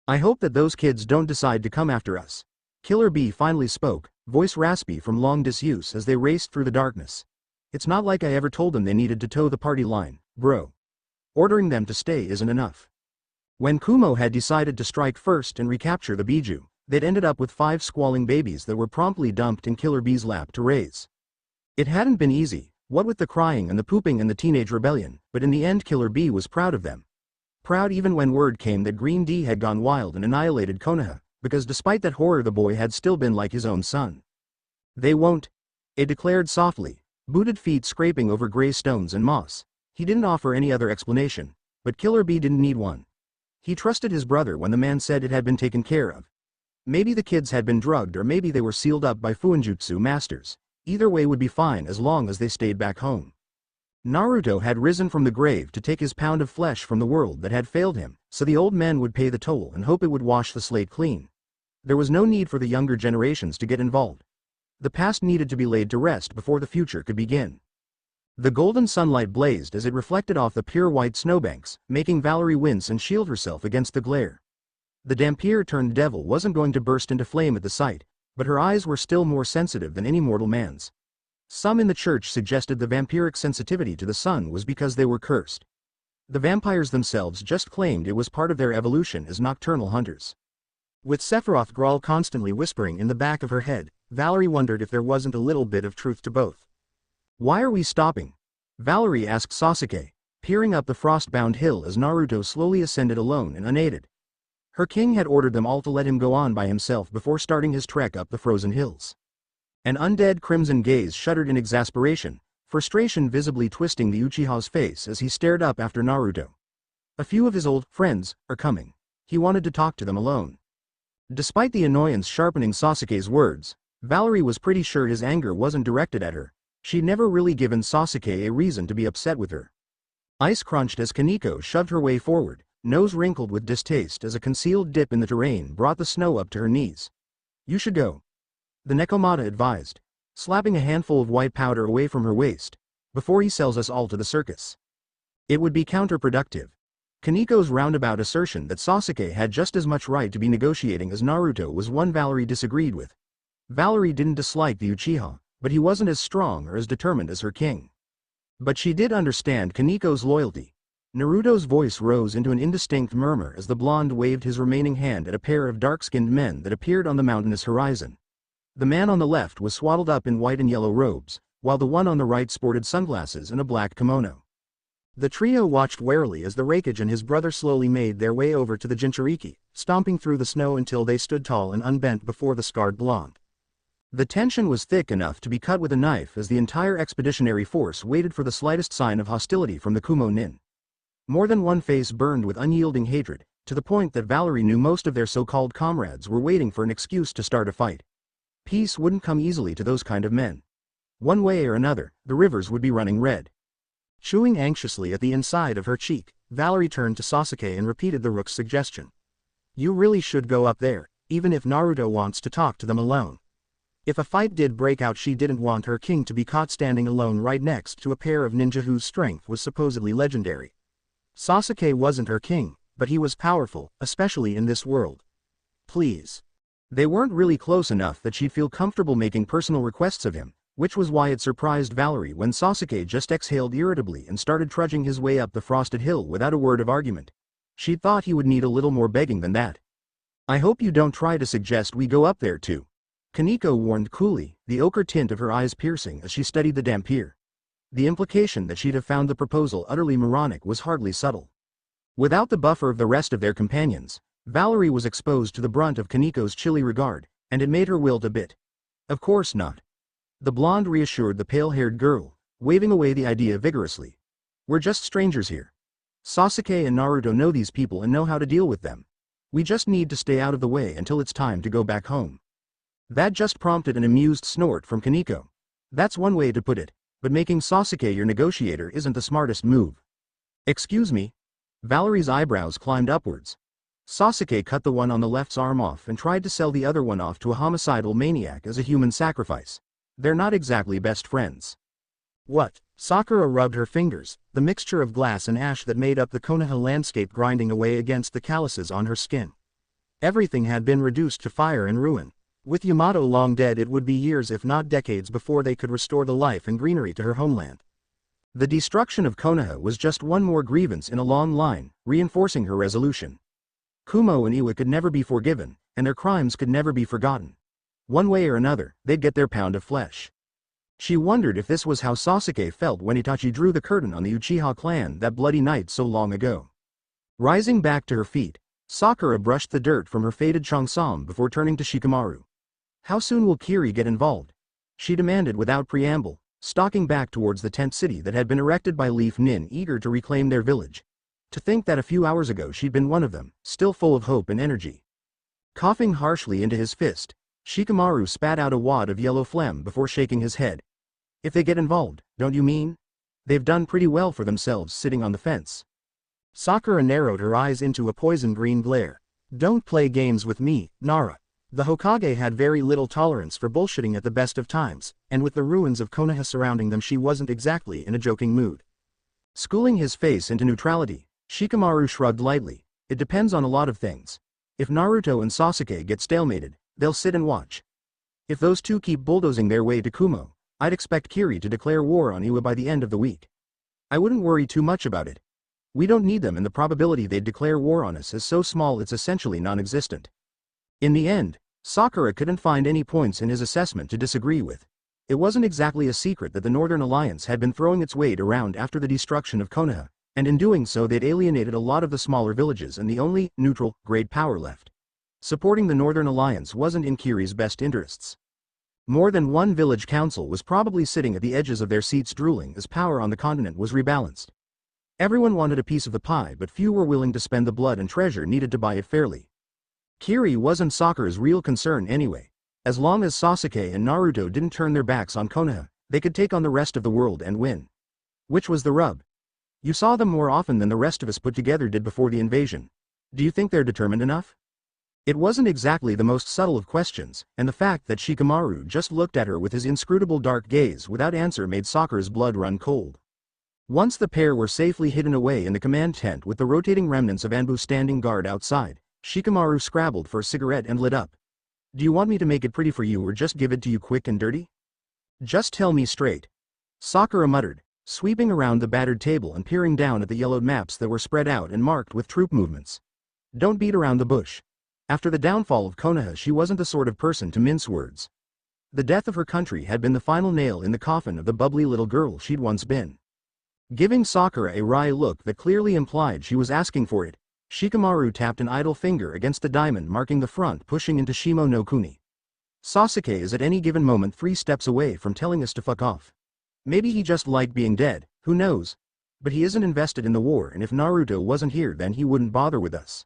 I hope that those kids don't decide to come after us. Killer Bee finally spoke, voice raspy from long disuse as they raced through the darkness. It's not like I ever told them they needed to toe the party line, bro. Ordering them to stay isn't enough. When Kumo had decided to strike first and recapture the Biju, they'd ended up with 5 squalling babies that were promptly dumped in Killer Bee's lap to raise. It hadn't been easy, what with the crying and the pooping and the teenage rebellion, but in the end Killer Bee was proud of them. Proud even when word came that Green D had gone wild and annihilated Konaha, because despite that horror the boy had still been like his own son. They won't, it declared softly, booted feet scraping over gray stones and moss. He didn't offer any other explanation, but Killer Bee didn't need one. He trusted his brother when the man said it had been taken care of. Maybe the kids had been drugged or maybe they were sealed up by Fuinjutsu masters. Either way would be fine as long as they stayed back home. Naruto had risen from the grave to take his pound of flesh from the world that had failed him, so the old men would pay the toll and hope it would wash the slate clean. There was no need for the younger generations to get involved. The past needed to be laid to rest before the future could begin. The golden sunlight blazed as it reflected off the pure white snowbanks, making Valerie wince and shield herself against the glare. The Dampier-turned-devil wasn't going to burst into flame at the sight, but her eyes were still more sensitive than any mortal man's. Some in the church suggested the vampiric sensitivity to the sun was because they were cursed. The vampires themselves just claimed it was part of their evolution as nocturnal hunters. With Sephiroth Grawl constantly whispering in the back of her head, Valerie wondered if there wasn't a little bit of truth to both. Why are we stopping? Valerie asked Sasuke, peering up the frost-bound hill as Naruto slowly ascended alone and unaided. Her king had ordered them all to let him go on by himself before starting his trek up the frozen hills. An undead crimson gaze shuddered in exasperation, frustration visibly twisting the Uchiha's face as he stared up after Naruto. A few of his old friends are coming. He wanted to talk to them alone. Despite the annoyance sharpening Sasuke's words, Valerie was pretty sure his anger wasn't directed at her. She'd never really given Sasuke a reason to be upset with her. Ice crunched as Koneko shoved her way forward, nose wrinkled with distaste as a concealed dip in the terrain brought the snow up to her knees. You should go, the Nekomata advised, slapping a handful of white powder away from her waist, before he sells us all to the circus. It would be counterproductive. Kaneko's roundabout assertion that Sasuke had just as much right to be negotiating as Naruto was one Valerie disagreed with. Valerie didn't dislike the Uchiha, but he wasn't as strong or as determined as her king. But she did understand Kaneko's loyalty. Naruto's voice rose into an indistinct murmur as the blonde waved his remaining hand at a pair of dark-skinned men that appeared on the mountainous horizon. The man on the left was swaddled up in white and yellow robes, while the one on the right sported sunglasses and a black kimono. The trio watched warily as the Raikage and his brother slowly made their way over to the Jinchuriki, stomping through the snow until they stood tall and unbent before the scarred blonde. The tension was thick enough to be cut with a knife as the entire expeditionary force waited for the slightest sign of hostility from the Kumo Nin. More than one face burned with unyielding hatred, to the point that Valerie knew most of their so-called comrades were waiting for an excuse to start a fight. Peace wouldn't come easily to those kind of men. One way or another, the rivers would be running red. Chewing anxiously at the inside of her cheek, Valerie turned to Sasuke and repeated the rook's suggestion. You really should go up there, even if Naruto wants to talk to them alone. If a fight did break out, she didn't want her king to be caught standing alone right next to a pair of ninja whose strength was supposedly legendary. Sasuke wasn't her king, but he was powerful, especially in this world. Please. They weren't really close enough that she'd feel comfortable making personal requests of him, which was why it surprised Valerie when Sasuke just exhaled irritably and started trudging his way up the frosted hill without a word of argument. She'd thought he would need a little more begging than that. I hope you don't try to suggest we go up there too, Koneko warned coolly, the ochre tint of her eyes piercing as she studied the Dampier. The implication that she'd have found the proposal utterly moronic was hardly subtle. Without the buffer of the rest of their companions, Valerie was exposed to the brunt of Kaneko's chilly regard, and it made her wilt a bit. Of course not. The blonde reassured the pale-haired girl, waving away the idea vigorously. We're just strangers here. Sasuke and Naruto know these people and know how to deal with them. We just need to stay out of the way until it's time to go back home. That just prompted an amused snort from Koneko. That's one way to put it, but making Sasuke your negotiator isn't the smartest move. Excuse me? Valerie's eyebrows climbed upwards. Sasuke cut the one on the left's arm off and tried to sell the other one off to a homicidal maniac as a human sacrifice. They're not exactly best friends. What? Sakura rubbed her fingers, the mixture of glass and ash that made up the Konaha landscape grinding away against the calluses on her skin. Everything had been reduced to fire and ruin. With Yamato long dead, it would be years if not decades before they could restore the life and greenery to her homeland. The destruction of Konaha was just one more grievance in a long line, reinforcing her resolution. Kumo and Iwa could never be forgiven, and their crimes could never be forgotten. One way or another, they'd get their pound of flesh. She wondered if this was how Sasuke felt when Itachi drew the curtain on the Uchiha clan that bloody night so long ago. Rising back to her feet, Sakura brushed the dirt from her faded cheongsam before turning to Shikamaru. How soon will Kiri get involved? She demanded without preamble, stalking back towards the tent city that had been erected by Leaf Nin eager to reclaim their village. To think that a few hours ago she'd been one of them, still full of hope and energy. Coughing harshly into his fist, Shikamaru spat out a wad of yellow phlegm before shaking his head. If they get involved, don't you mean? They've done pretty well for themselves sitting on the fence. Sakura narrowed her eyes into a poison-green glare. Don't play games with me, Nara. The Hokage had very little tolerance for bullshitting at the best of times, and with the ruins of Konaha surrounding them she wasn't exactly in a joking mood. Schooling his face into neutrality, Shikamaru shrugged lightly. It depends on a lot of things. If Naruto and Sasuke get stalemated, they'll sit and watch. If those two keep bulldozing their way to Kumo, I'd expect Kiri to declare war on Iwa by the end of the week. I wouldn't worry too much about it. We don't need them, and the probability they'd declare war on us is so small it's essentially non-existent. In the end, Sakura couldn't find any points in his assessment to disagree with. It wasn't exactly a secret that the Northern Alliance had been throwing its weight around after the destruction of Konaha, and in doing so they'd alienated a lot of the smaller villages and the only neutral, great power left. Supporting the Northern Alliance wasn't in Kiri's best interests. More than one village council was probably sitting at the edges of their seats drooling as power on the continent was rebalanced. Everyone wanted a piece of the pie, but few were willing to spend the blood and treasure needed to buy it fairly. Kiri wasn't Sakura's real concern anyway. As long as Sasuke and Naruto didn't turn their backs on Konaha, they could take on the rest of the world and win. Which was the rub? You saw them more often than the rest of us put together did before the invasion. Do you think they're determined enough? It wasn't exactly the most subtle of questions, and the fact that Shikamaru just looked at her with his inscrutable dark gaze without answer made Sakura's blood run cold. Once the pair were safely hidden away in the command tent with the rotating remnants of Anbu standing guard outside, Shikamaru scrabbled for a cigarette and lit up. Do you want me to make it pretty for you or just give it to you quick and dirty? Just tell me straight. Sakura muttered, sweeping around the battered table and peering down at the yellowed maps that were spread out and marked with troop movements. Don't beat around the bush. After the downfall of Konaha, she wasn't the sort of person to mince words. The death of her country had been the final nail in the coffin of the bubbly little girl she'd once been. Giving Sakura a wry look that clearly implied she was asking for it, Shikamaru tapped an idle finger against the diamond marking the front pushing into Shimo no Kuni. Sasuke is at any given moment 3 steps away from telling us to fuck off. Maybe he just liked being dead, who knows? But he isn't invested in the war, and if Naruto wasn't here then he wouldn't bother with us.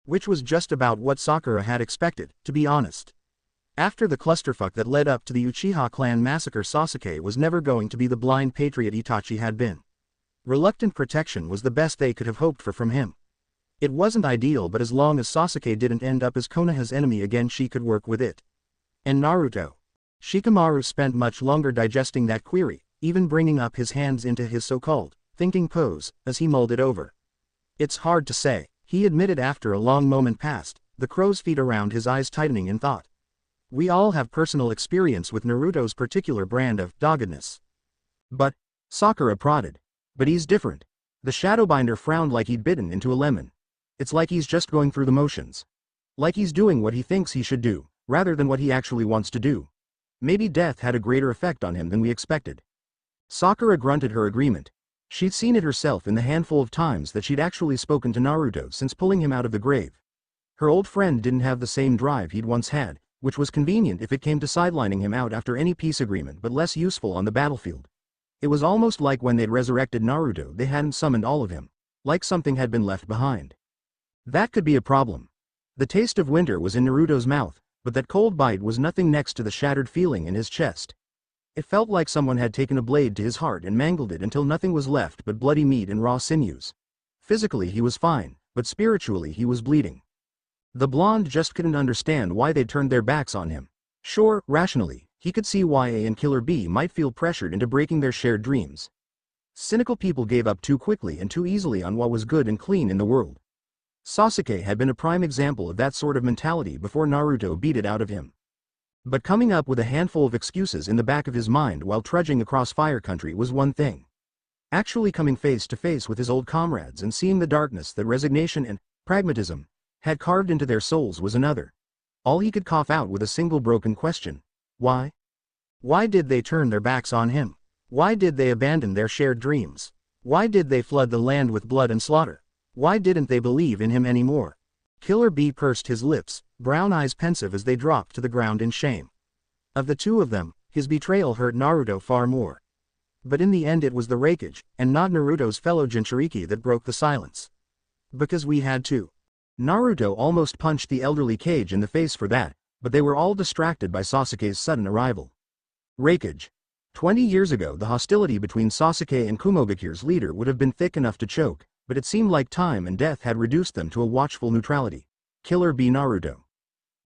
Which was just about what Sakura had expected, to be honest. After the clusterfuck that led up to the Uchiha clan massacre, Sasuke was never going to be the blind patriot Itachi had been. Reluctant protection was the best they could have hoped for from him. It wasn't ideal, but as long as Sasuke didn't end up as Konoha's enemy again, she could work with it. And Naruto? Shikamaru spent much longer digesting that query, even bringing up his hands into his so-called thinking pose, as he mulled it over. It's hard to say, he admitted after a long moment passed, the crow's feet around his eyes tightening in thought. We all have personal experience with Naruto's particular brand of doggedness. But, Sakura prodded. But he's different. The Shadowbinder frowned like he'd bitten into a lemon. It's like he's just going through the motions. Like he's doing what he thinks he should do, rather than what he actually wants to do. Maybe death had a greater effect on him than we expected. Sakura grunted her agreement. She'd seen it herself in the handful of times that she'd actually spoken to Naruto since pulling him out of the grave. Her old friend didn't have the same drive he'd once had, which was convenient if it came to sidelining him out after any peace agreement but less useful on the battlefield. It was almost like when they'd resurrected Naruto they hadn't summoned all of him, like something had been left behind. That could be a problem. The taste of winter was in Naruto's mouth, but that cold bite was nothing next to the shattered feeling in his chest. It felt like someone had taken a blade to his heart and mangled it until nothing was left but bloody meat and raw sinews. Physically he was fine, but spiritually he was bleeding. The blonde just couldn't understand why they'd turned their backs on him. Sure, rationally, he could see why A and Killer B might feel pressured into breaking their shared dreams. Cynical people gave up too quickly and too easily on what was good and clean in the world. Sasuke had been a prime example of that sort of mentality before Naruto beat it out of him. But coming up with a handful of excuses in the back of his mind while trudging across Fire Country was one thing. Actually coming face to face with his old comrades and seeing the darkness that resignation and pragmatism had carved into their souls was another. All he could cough out with a single broken question. Why? Why did they turn their backs on him? Why did they abandon their shared dreams? Why did they flood the land with blood and slaughter? Why didn't they believe in him anymore? Killer B pursed his lips, brown eyes pensive as they dropped to the ground in shame. Of the two of them, his betrayal hurt Naruto far more. But in the end it was the Raikage, and not Naruto's fellow Jinchuriki, that broke the silence. Because we had to. Naruto almost punched the elderly Kage in the face for that, but they were all distracted by Sasuke's sudden arrival. Raikage. 20 years ago the hostility between Sasuke and Kumogakure's leader would have been thick enough to choke, but it seemed like time and death had reduced them to a watchful neutrality. Killer B Naruto.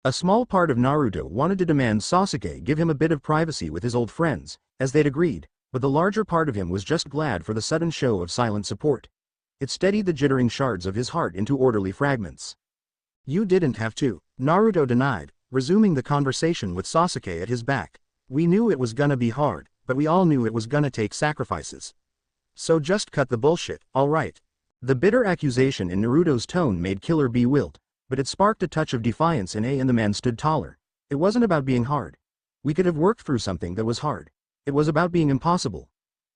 A small part of Naruto wanted to demand Sasuke give him a bit of privacy with his old friends, as they'd agreed, but the larger part of him was just glad for the sudden show of silent support. It steadied the jittering shards of his heart into orderly fragments. You didn't have to, Naruto denied, resuming the conversation with Sasuke at his back. We knew it was gonna be hard, but we all knew it was gonna take sacrifices. So just cut the bullshit, alright? The bitter accusation in Naruto's tone made Killer B wilt, but it sparked a touch of defiance in A, and the man stood taller. It wasn't about being hard. We could have worked through something that was hard. It was about being impossible.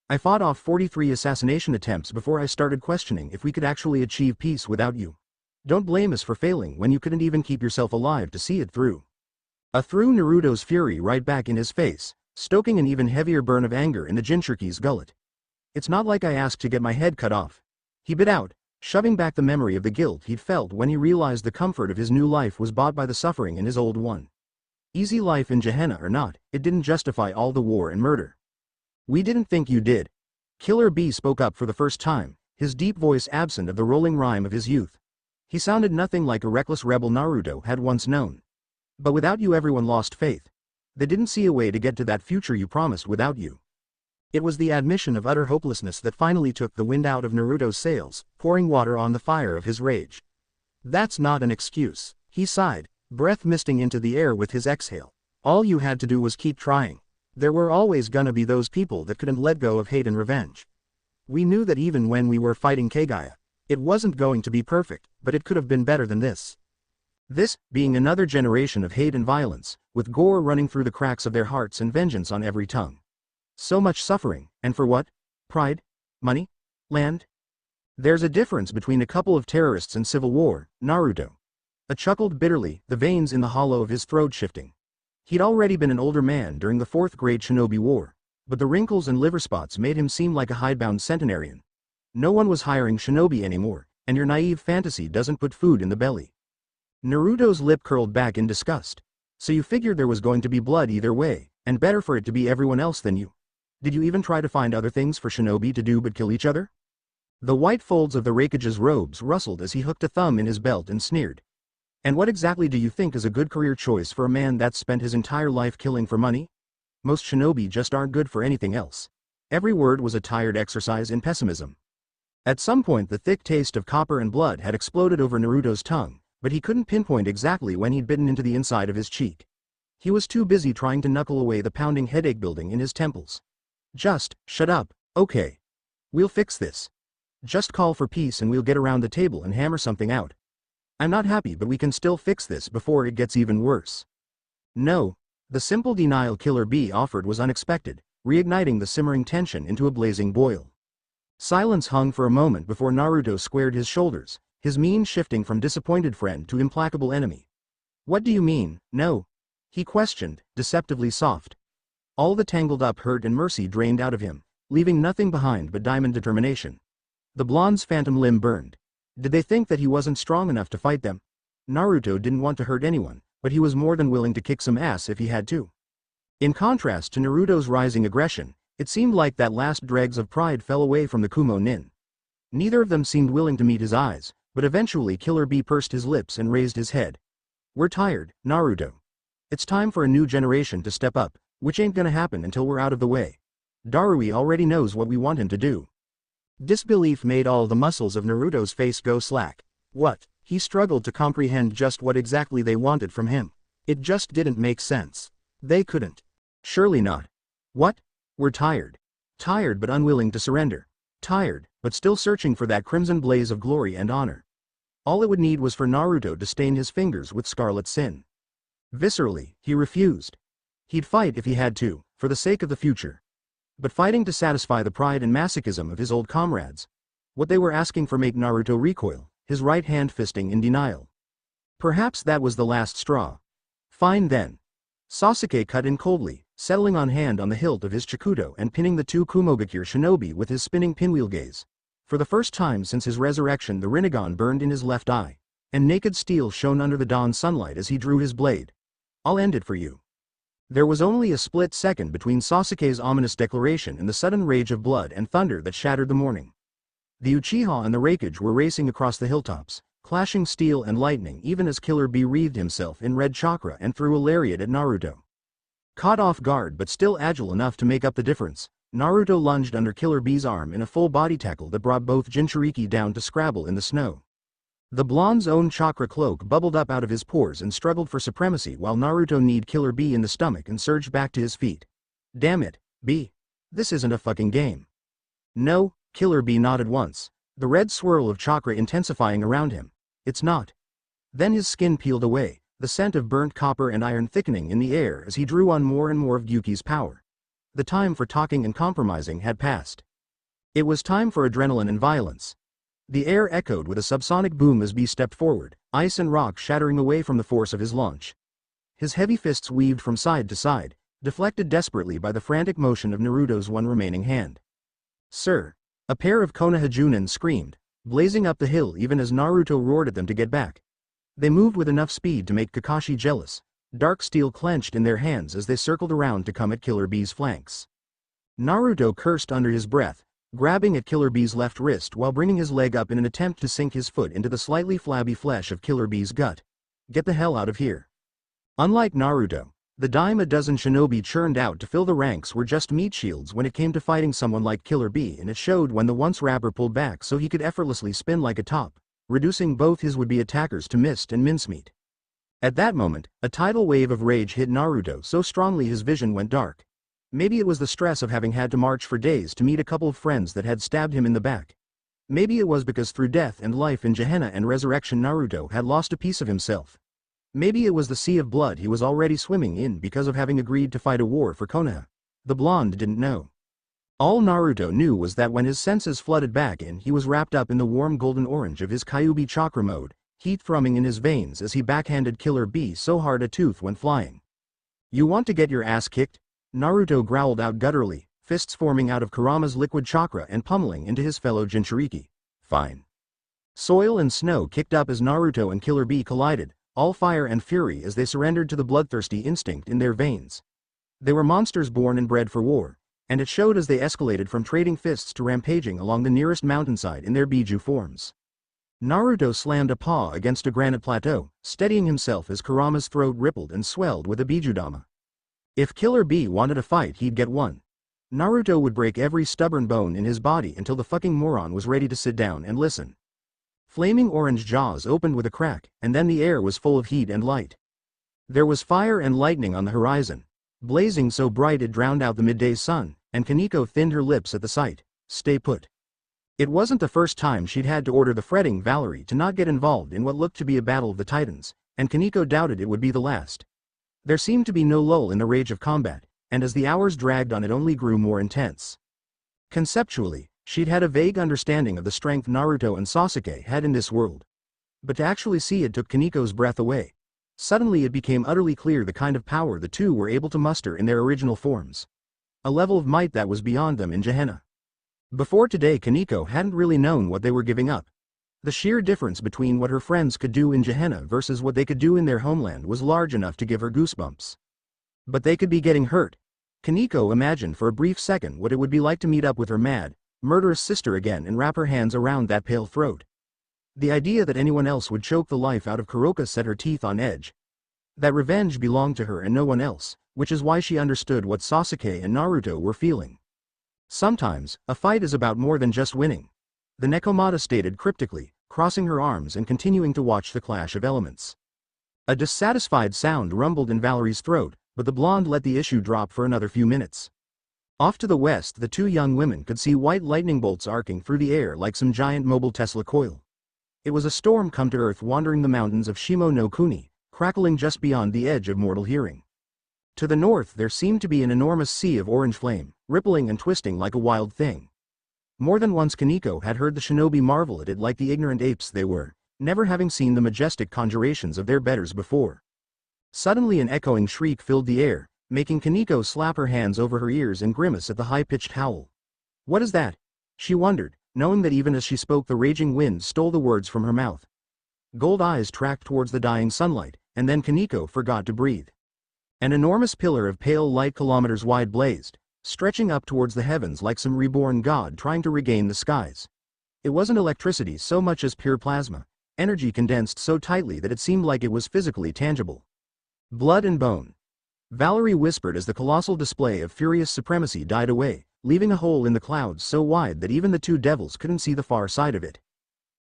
I fought off 43 assassination attempts before I started questioning if we could actually achieve peace without you. Don't blame us for failing when you couldn't even keep yourself alive to see it through. Threw Naruto's fury right back in his face, stoking an even heavier burn of anger in the Jinchuriki's gullet. It's not like I asked to get my head cut off. He bit out, shoving back the memory of the guilt he'd felt when he realized the comfort of his new life was bought by the suffering in his old one. Easy life in Gehenna or not, it didn't justify all the war and murder. We didn't think you did. Killer B spoke up for the first time, his deep voice absent of the rolling rhyme of his youth. He sounded nothing like a reckless rebel Naruto had once known. But without you everyone lost faith. They didn't see a way to get to that future you promised without you. It was the admission of utter hopelessness that finally took the wind out of Naruto's sails, pouring water on the fire of his rage. That's not an excuse, he sighed, breath misting into the air with his exhale. All you had to do was keep trying. There were always gonna be those people that couldn't let go of hate and revenge. We knew that even when we were fighting Kagaya, it wasn't going to be perfect, but it could have been better than this. This, being another generation of hate and violence, with gore running through the cracks of their hearts and vengeance on every tongue. So much suffering, and for what? Pride? Money? Land? There's a difference between a couple of terrorists and civil war, Naruto. Chuckled bitterly, the veins in the hollow of his throat shifting. He'd already been an older man during the 4th grade shinobi war, but the wrinkles and liver spots made him seem like a hidebound centenarian. No one was hiring shinobi anymore, and your naive fantasy doesn't put food in the belly. Naruto's lip curled back in disgust. So you figured there was going to be blood either way, and better for it to be everyone else than you. Did you even try to find other things for shinobi to do but kill each other? The white folds of the Raikage's robes rustled as he hooked a thumb in his belt and sneered. And what exactly do you think is a good career choice for a man that's spent his entire life killing for money? Most shinobi just aren't good for anything else. Every word was a tired exercise in pessimism. At some point the thick taste of copper and blood had exploded over Naruto's tongue, but he couldn't pinpoint exactly when he'd bitten into the inside of his cheek. He was too busy trying to knuckle away the pounding headache building in his temples. Just, shut up, okay. We'll fix this. Just call for peace and we'll get around the table and hammer something out. I'm not happy but we can still fix this before it gets even worse. No. The simple denial Killer B offered was unexpected, reigniting the simmering tension into a blazing boil. Silence hung for a moment before Naruto squared his shoulders, his mien shifting from disappointed friend to implacable enemy. What do you mean, no? He questioned, deceptively soft. All the tangled up hurt and mercy drained out of him, leaving nothing behind but diamond determination. The blonde's phantom limb burned. Did they think that he wasn't strong enough to fight them? Naruto didn't want to hurt anyone, but he was more than willing to kick some ass if he had to. In contrast to Naruto's rising aggression, it seemed like that last dregs of pride fell away from the Kumo Nin. Neither of them seemed willing to meet his eyes, but eventually Killer B pursed his lips and raised his head. We're tired, Naruto. It's time for a new generation to step up, which ain't gonna happen until we're out of the way. Darui already knows what we want him to do. Disbelief made all the muscles of Naruto's face go slack. What? He struggled to comprehend just what exactly they wanted from him. It just didn't make sense. They couldn't. Surely not. What? We're tired. Tired but unwilling to surrender. Tired, but still searching for that crimson blaze of glory and honor. All it would need was for Naruto to stain his fingers with scarlet sin. Viscerally, he refused. He'd fight if he had to, for the sake of the future. But fighting to satisfy the pride and masochism of his old comrades. What they were asking for made Naruto recoil, his right hand fisting in denial. Perhaps that was the last straw. Fine then. Sasuke cut in coldly, settling on hand on the hilt of his Chikuto and pinning the two Kumogakure shinobi with his spinning pinwheel gaze. For the first time since his resurrection the Rinnegan burned in his left eye, and naked steel shone under the dawn sunlight as he drew his blade. I'll end it for you. There was only a split second between Sasuke's ominous declaration and the sudden rage of blood and thunder that shattered the morning. The Uchiha and the Raikage were racing across the hilltops, clashing steel and lightning even as Killer B wreathed himself in red chakra and threw a lariat at Naruto. Caught off guard but still agile enough to make up the difference, Naruto lunged under Killer B's arm in a full body tackle that brought both Jinchuriki down to scrabble in the snow. The blonde's own chakra cloak bubbled up out of his pores and struggled for supremacy while Naruto kneed Killer B in the stomach and surged back to his feet. Damn it, B. This isn't a fucking game. No, Killer B nodded once, the red swirl of chakra intensifying around him. It's not. Then his skin peeled away, the scent of burnt copper and iron thickening in the air as he drew on more and more of Gyuki's power. The time for talking and compromising had passed. It was time for adrenaline and violence. The air echoed with a subsonic boom as B stepped forward, ice and rock shattering away from the force of his launch. his heavy fists weaved from side to side, deflected desperately by the frantic motion of Naruto's one remaining hand. "Sir!" A pair of Konaha Junin screamed, blazing up the hill even as Naruto roared at them to get back. They moved with enough speed to make Kakashi jealous, dark steel clenched in their hands as they circled around to come at Killer Bee's flanks. Naruto cursed under his breath, grabbing at Killer Bee's left wrist while bringing his leg up in an attempt to sink his foot into the slightly flabby flesh of Killer Bee's gut. "Get the hell out of here." Unlike Naruto, the dime a dozen shinobi churned out to fill the ranks were just meat shields when it came to fighting someone like Killer Bee, and it showed when the once rapper pulled back so he could effortlessly spin like a top, reducing both his would-be attackers to mist and mincemeat. At that moment, a tidal wave of rage hit Naruto so strongly his vision went dark. Maybe it was the stress of having had to march for days to meet a couple of friends that had stabbed him in the back. Maybe it was because through death and life in Gehenna and resurrection Naruto had lost a piece of himself. Maybe it was the sea of blood he was already swimming in because of having agreed to fight a war for Konaha. The blonde didn't know. All Naruto knew was that when his senses flooded back in, he was wrapped up in the warm golden orange of his Kyuubi chakra mode, heat thrumming in his veins as he backhanded Killer Bee so hard a tooth went flying. "You want to get your ass kicked?" Naruto growled out gutturally, fists forming out of Kurama's liquid chakra and pummeling into his fellow Jinchuriki. "Fine." Soil and snow kicked up as Naruto and Killer Bee collided, all fire and fury as they surrendered to the bloodthirsty instinct in their veins. They were monsters born and bred for war, and it showed as they escalated from trading fists to rampaging along the nearest mountainside in their Biju forms. Naruto slammed a paw against a granite plateau, steadying himself as Kurama's throat rippled and swelled with a Bijudama. If Killer Bee wanted a fight, he'd get one. Naruto would break every stubborn bone in his body until the fucking moron was ready to sit down and listen. Flaming orange jaws opened with a crack, and then the air was full of heat and light. There was fire and lightning on the horizon, blazing so bright it drowned out the midday sun, and Koneko thinned her lips at the sight. "Stay put." It wasn't the first time she'd had to order the fretting Valerie to not get involved in what looked to be a battle of the titans, and Koneko doubted it would be the last. There seemed to be no lull in the rage of combat, and as the hours dragged on it only grew more intense. Conceptually, she'd had a vague understanding of the strength Naruto and Sasuke had in this world. But to actually see it took Kaneko's breath away. Suddenly it became utterly clear the kind of power the two were able to muster in their original forms. A level of might that was beyond them in Gehenna. Before today Koneko hadn't really known what they were giving up. The sheer difference between what her friends could do in Gehenna versus what they could do in their homeland was large enough to give her goosebumps. But they could be getting hurt. Koneko imagined for a brief second what it would be like to meet up with her mad, murderous sister again and wrap her hands around that pale throat. The idea that anyone else would choke the life out of Kuroka set her teeth on edge. That revenge belonged to her and no one else, which is why she understood what Sasuke and Naruto were feeling. Sometimes, a fight is about more than just winning. The Nekomata stated cryptically, crossing her arms and continuing to watch the clash of elements. A dissatisfied sound rumbled in Valerie's throat, but the blonde let the issue drop for another few minutes. Off to the west the two young women could see white lightning bolts arcing through the air like some giant mobile Tesla coil. It was a storm come to earth wandering the mountains of Shimo no Kuni, crackling just beyond the edge of mortal hearing. To the north there seemed to be an enormous sea of orange flame, rippling and twisting like a wild thing. More than once Koneko had heard the shinobi marvel at it like the ignorant apes they were, never having seen the majestic conjurations of their betters before. Suddenly an echoing shriek filled the air, making Koneko slap her hands over her ears and grimace at the high-pitched howl. "What is that?" she wondered, knowing that even as she spoke the raging wind stole the words from her mouth. Gold eyes tracked towards the dying sunlight, and then Koneko forgot to breathe. An enormous pillar of pale light kilometers wide blazed, stretching up towards the heavens like some reborn god trying to regain the skies. It wasn't electricity so much as pure plasma, energy condensed so tightly that it seemed like it was physically tangible. "Blood and bone," Valerie whispered as the colossal display of furious supremacy died away, leaving a hole in the clouds so wide that even the two devils couldn't see the far side of it.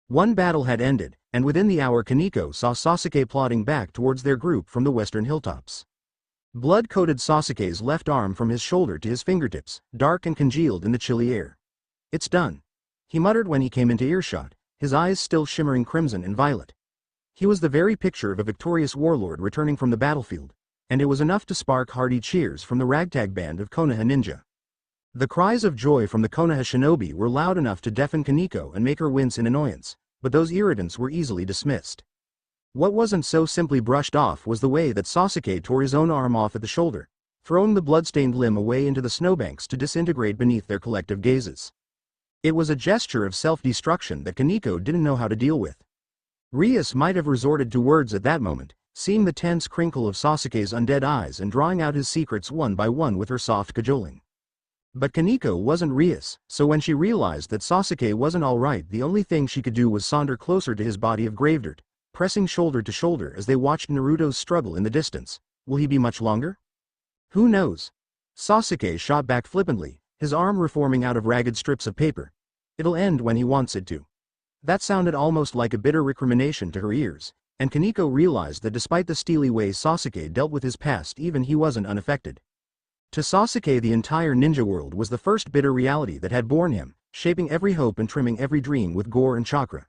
One battle had ended, and within the hour Koneko saw Sasuke plodding back towards their group from the western hilltops. Blood coated Sasuke's left arm from his shoulder to his fingertips, dark and congealed in the chilly air. "It's done," he muttered when he came into earshot, his eyes still shimmering crimson and violet. He was the very picture of a victorious warlord returning from the battlefield, and it was enough to spark hearty cheers from the ragtag band of Konaha ninja. The cries of joy from the Konaha shinobi were loud enough to deafen Koneko and make her wince in annoyance, but those irritants were easily dismissed. What wasn't so simply brushed off was the way that Sasuke tore his own arm off at the shoulder, throwing the bloodstained limb away into the snowbanks to disintegrate beneath their collective gazes. It was a gesture of self-destruction that Koneko didn't know how to deal with. Rias might have resorted to words at that moment, seeing the tense crinkle of Sasuke's undead eyes and drawing out his secrets one by one with her soft cajoling. But Koneko wasn't Rias, so when she realized that Sasuke wasn't alright, the only thing she could do was saunter closer to his body of gravedirt, pressing shoulder to shoulder as they watched Naruto's struggle in the distance. Will he be much longer? Who knows? Sasuke shot back flippantly, his arm reforming out of ragged strips of paper. It'll end when he wants it to. That sounded almost like a bitter recrimination to her ears, and Koneko realized that despite the steely way Sasuke dealt with his past, even he wasn't unaffected. To Sasuke, the entire ninja world was the first bitter reality that had born him, shaping every hope and trimming every dream with gore and chakra.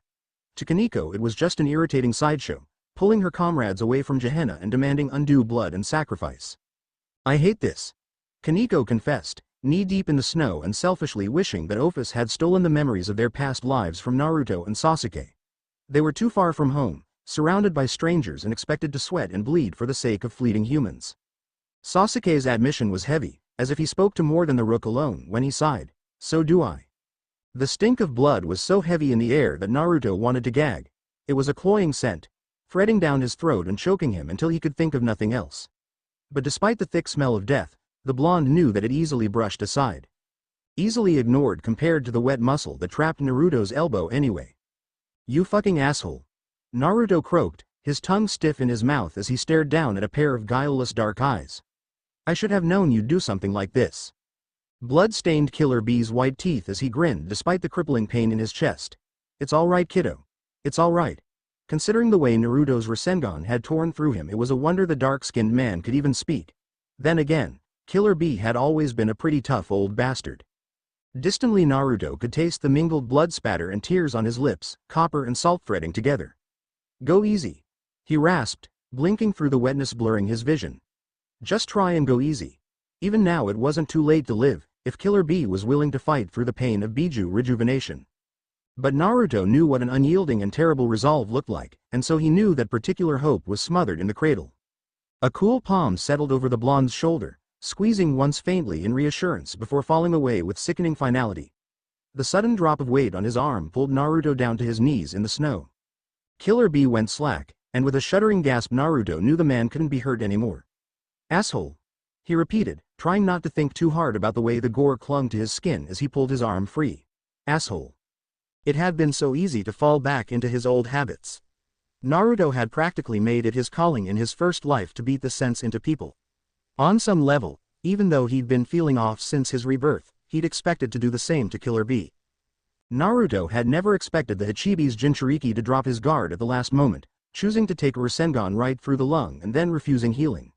To Koneko it was just an irritating sideshow, pulling her comrades away from Gehenna and demanding undue blood and sacrifice. I hate this. Koneko confessed, knee-deep in the snow and selfishly wishing that Ofus had stolen the memories of their past lives from Naruto and Sasuke. They were too far from home, surrounded by strangers and expected to sweat and bleed for the sake of fleeting humans. Sasuke's admission was heavy, as if he spoke to more than the rook alone when he sighed, "So do I." The stink of blood was so heavy in the air that Naruto wanted to gag. It was a cloying scent, threading down his throat and choking him until he could think of nothing else. But despite the thick smell of death, the blonde knew that it easily brushed aside. Easily ignored compared to the wet muscle that trapped Naruto's elbow anyway. "You fucking asshole." Naruto croaked, his tongue stiff in his mouth as he stared down at a pair of guileless dark eyes. "I should have known you'd do something like this." Blood-stained Killer Bee's white teeth as he grinned despite the crippling pain in his chest. "It's alright, kiddo. It's alright." Considering the way Naruto's Rasengan had torn through him, it was a wonder the dark-skinned man could even speak. Then again, Killer Bee had always been a pretty tough old bastard. Distantly, Naruto could taste the mingled blood spatter and tears on his lips, copper and salt threading together. "Go easy," he rasped, blinking through the wetness blurring his vision. Just try and go easy. Even now it wasn't too late to live, if Killer Bee was willing to fight through the pain of Biju rejuvenation. But Naruto knew what an unyielding and terrible resolve looked like, and so he knew that particular hope was smothered in the cradle. A cool palm settled over the blonde's shoulder, squeezing once faintly in reassurance before falling away with sickening finality. The sudden drop of weight on his arm pulled Naruto down to his knees in the snow. Killer Bee went slack, and with a shuddering gasp Naruto knew the man couldn't be hurt anymore. "Asshole," he repeated, trying not to think too hard about the way the gore clung to his skin as he pulled his arm free. "Asshole." It had been so easy to fall back into his old habits. Naruto had practically made it his calling in his first life to beat the sense into people. On some level, even though he'd been feeling off since his rebirth, he'd expected to do the same to Killer Bee. Naruto had never expected the Hachibi's Jinchuriki to drop his guard at the last moment, choosing to take a Rasengan right through the lung and then refusing healing.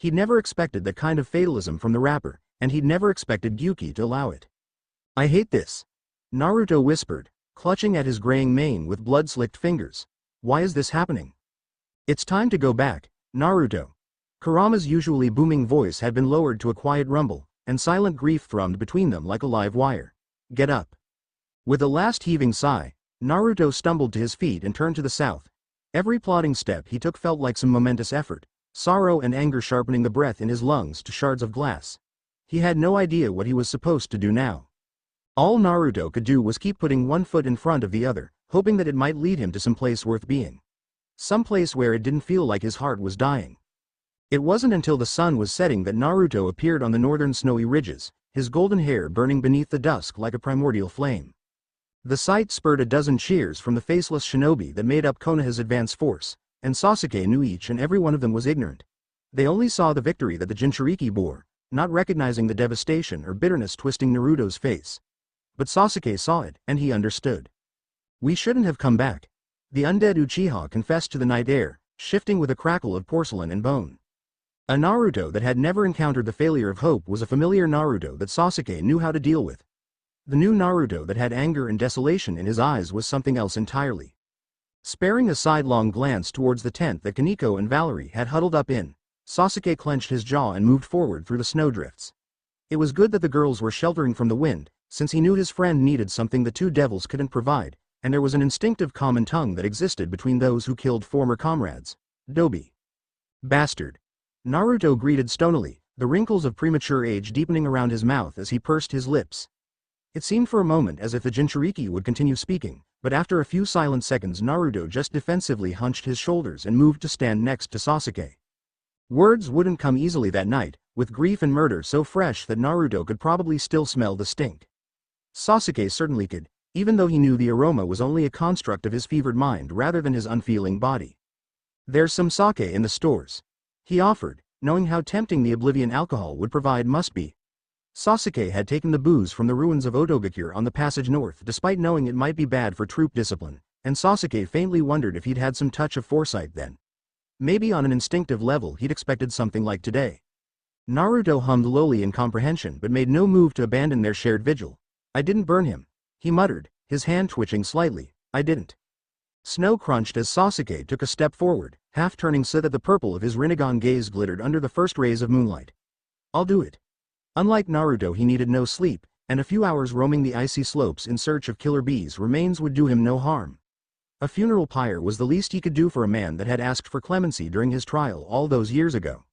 He'd never expected that kind of fatalism from the rapper, and he'd never expected Gyuki to allow it. "I hate this," Naruto whispered, clutching at his graying mane with blood-slicked fingers. "Why is this happening?" "It's time to go back, Naruto." Kurama's usually booming voice had been lowered to a quiet rumble, and silent grief thrummed between them like a live wire. "Get up." With a last heaving sigh, Naruto stumbled to his feet and turned to the south. Every plodding step he took felt like some momentous effort, sorrow and anger sharpening the breath in his lungs to shards of glass. He had no idea what he was supposed to do now. All Naruto could do was keep putting one foot in front of the other, hoping that it might lead him to some place worth being. Some place where it didn't feel like his heart was dying. It wasn't until the sun was setting that Naruto appeared on the northern snowy ridges, his golden hair burning beneath the dusk like a primordial flame. The sight spurred a dozen cheers from the faceless shinobi that made up Konaha's advance force, and Sasuke knew each and every one of them was ignorant. They only saw the victory that the Jinchuriki bore, not recognizing the devastation or bitterness twisting Naruto's face. But Sasuke saw it, and he understood. "We shouldn't have come back," the undead Uchiha confessed to the night air, shifting with a crackle of porcelain and bone. A Naruto that had never encountered the failure of hope was a familiar Naruto that Sasuke knew how to deal with. The new Naruto that had anger and desolation in his eyes was something else entirely. Sparing a sidelong glance towards the tent that Koneko and Valerie had huddled up in, Sasuke clenched his jaw and moved forward through the snowdrifts. It was good that the girls were sheltering from the wind, since he knew his friend needed something the two devils couldn't provide, and there was an instinctive common tongue that existed between those who killed former comrades. Dobi. Bastard. Naruto greeted stonily, the wrinkles of premature age deepening around his mouth as he pursed his lips. It seemed for a moment as if the Jinchuriki would continue speaking, but after a few silent seconds Naruto just defensively hunched his shoulders and moved to stand next to Sasuke. Words wouldn't come easily that night, with grief and murder so fresh that Naruto could probably still smell the stink. Sasuke certainly could, even though he knew the aroma was only a construct of his fevered mind rather than his unfeeling body. "There's some sake in the stores," he offered, knowing how tempting the oblivion alcohol would provide must be. Sasuke had taken the booze from the ruins of Otogakure on the passage north despite knowing it might be bad for troop discipline, and Sasuke faintly wondered if he'd had some touch of foresight then. Maybe on an instinctive level he'd expected something like today. Naruto hummed lowly in comprehension but made no move to abandon their shared vigil. "I didn't burn him," he muttered, his hand twitching slightly. "I didn't." Snow crunched as Sasuke took a step forward, half turning so that the purple of his Rinnegan gaze glittered under the first rays of moonlight. "I'll do it." Unlike Naruto, he needed no sleep, and a few hours roaming the icy slopes in search of killer bees' remains would do him no harm. A funeral pyre was the least he could do for a man that had asked for clemency during his trial all those years ago.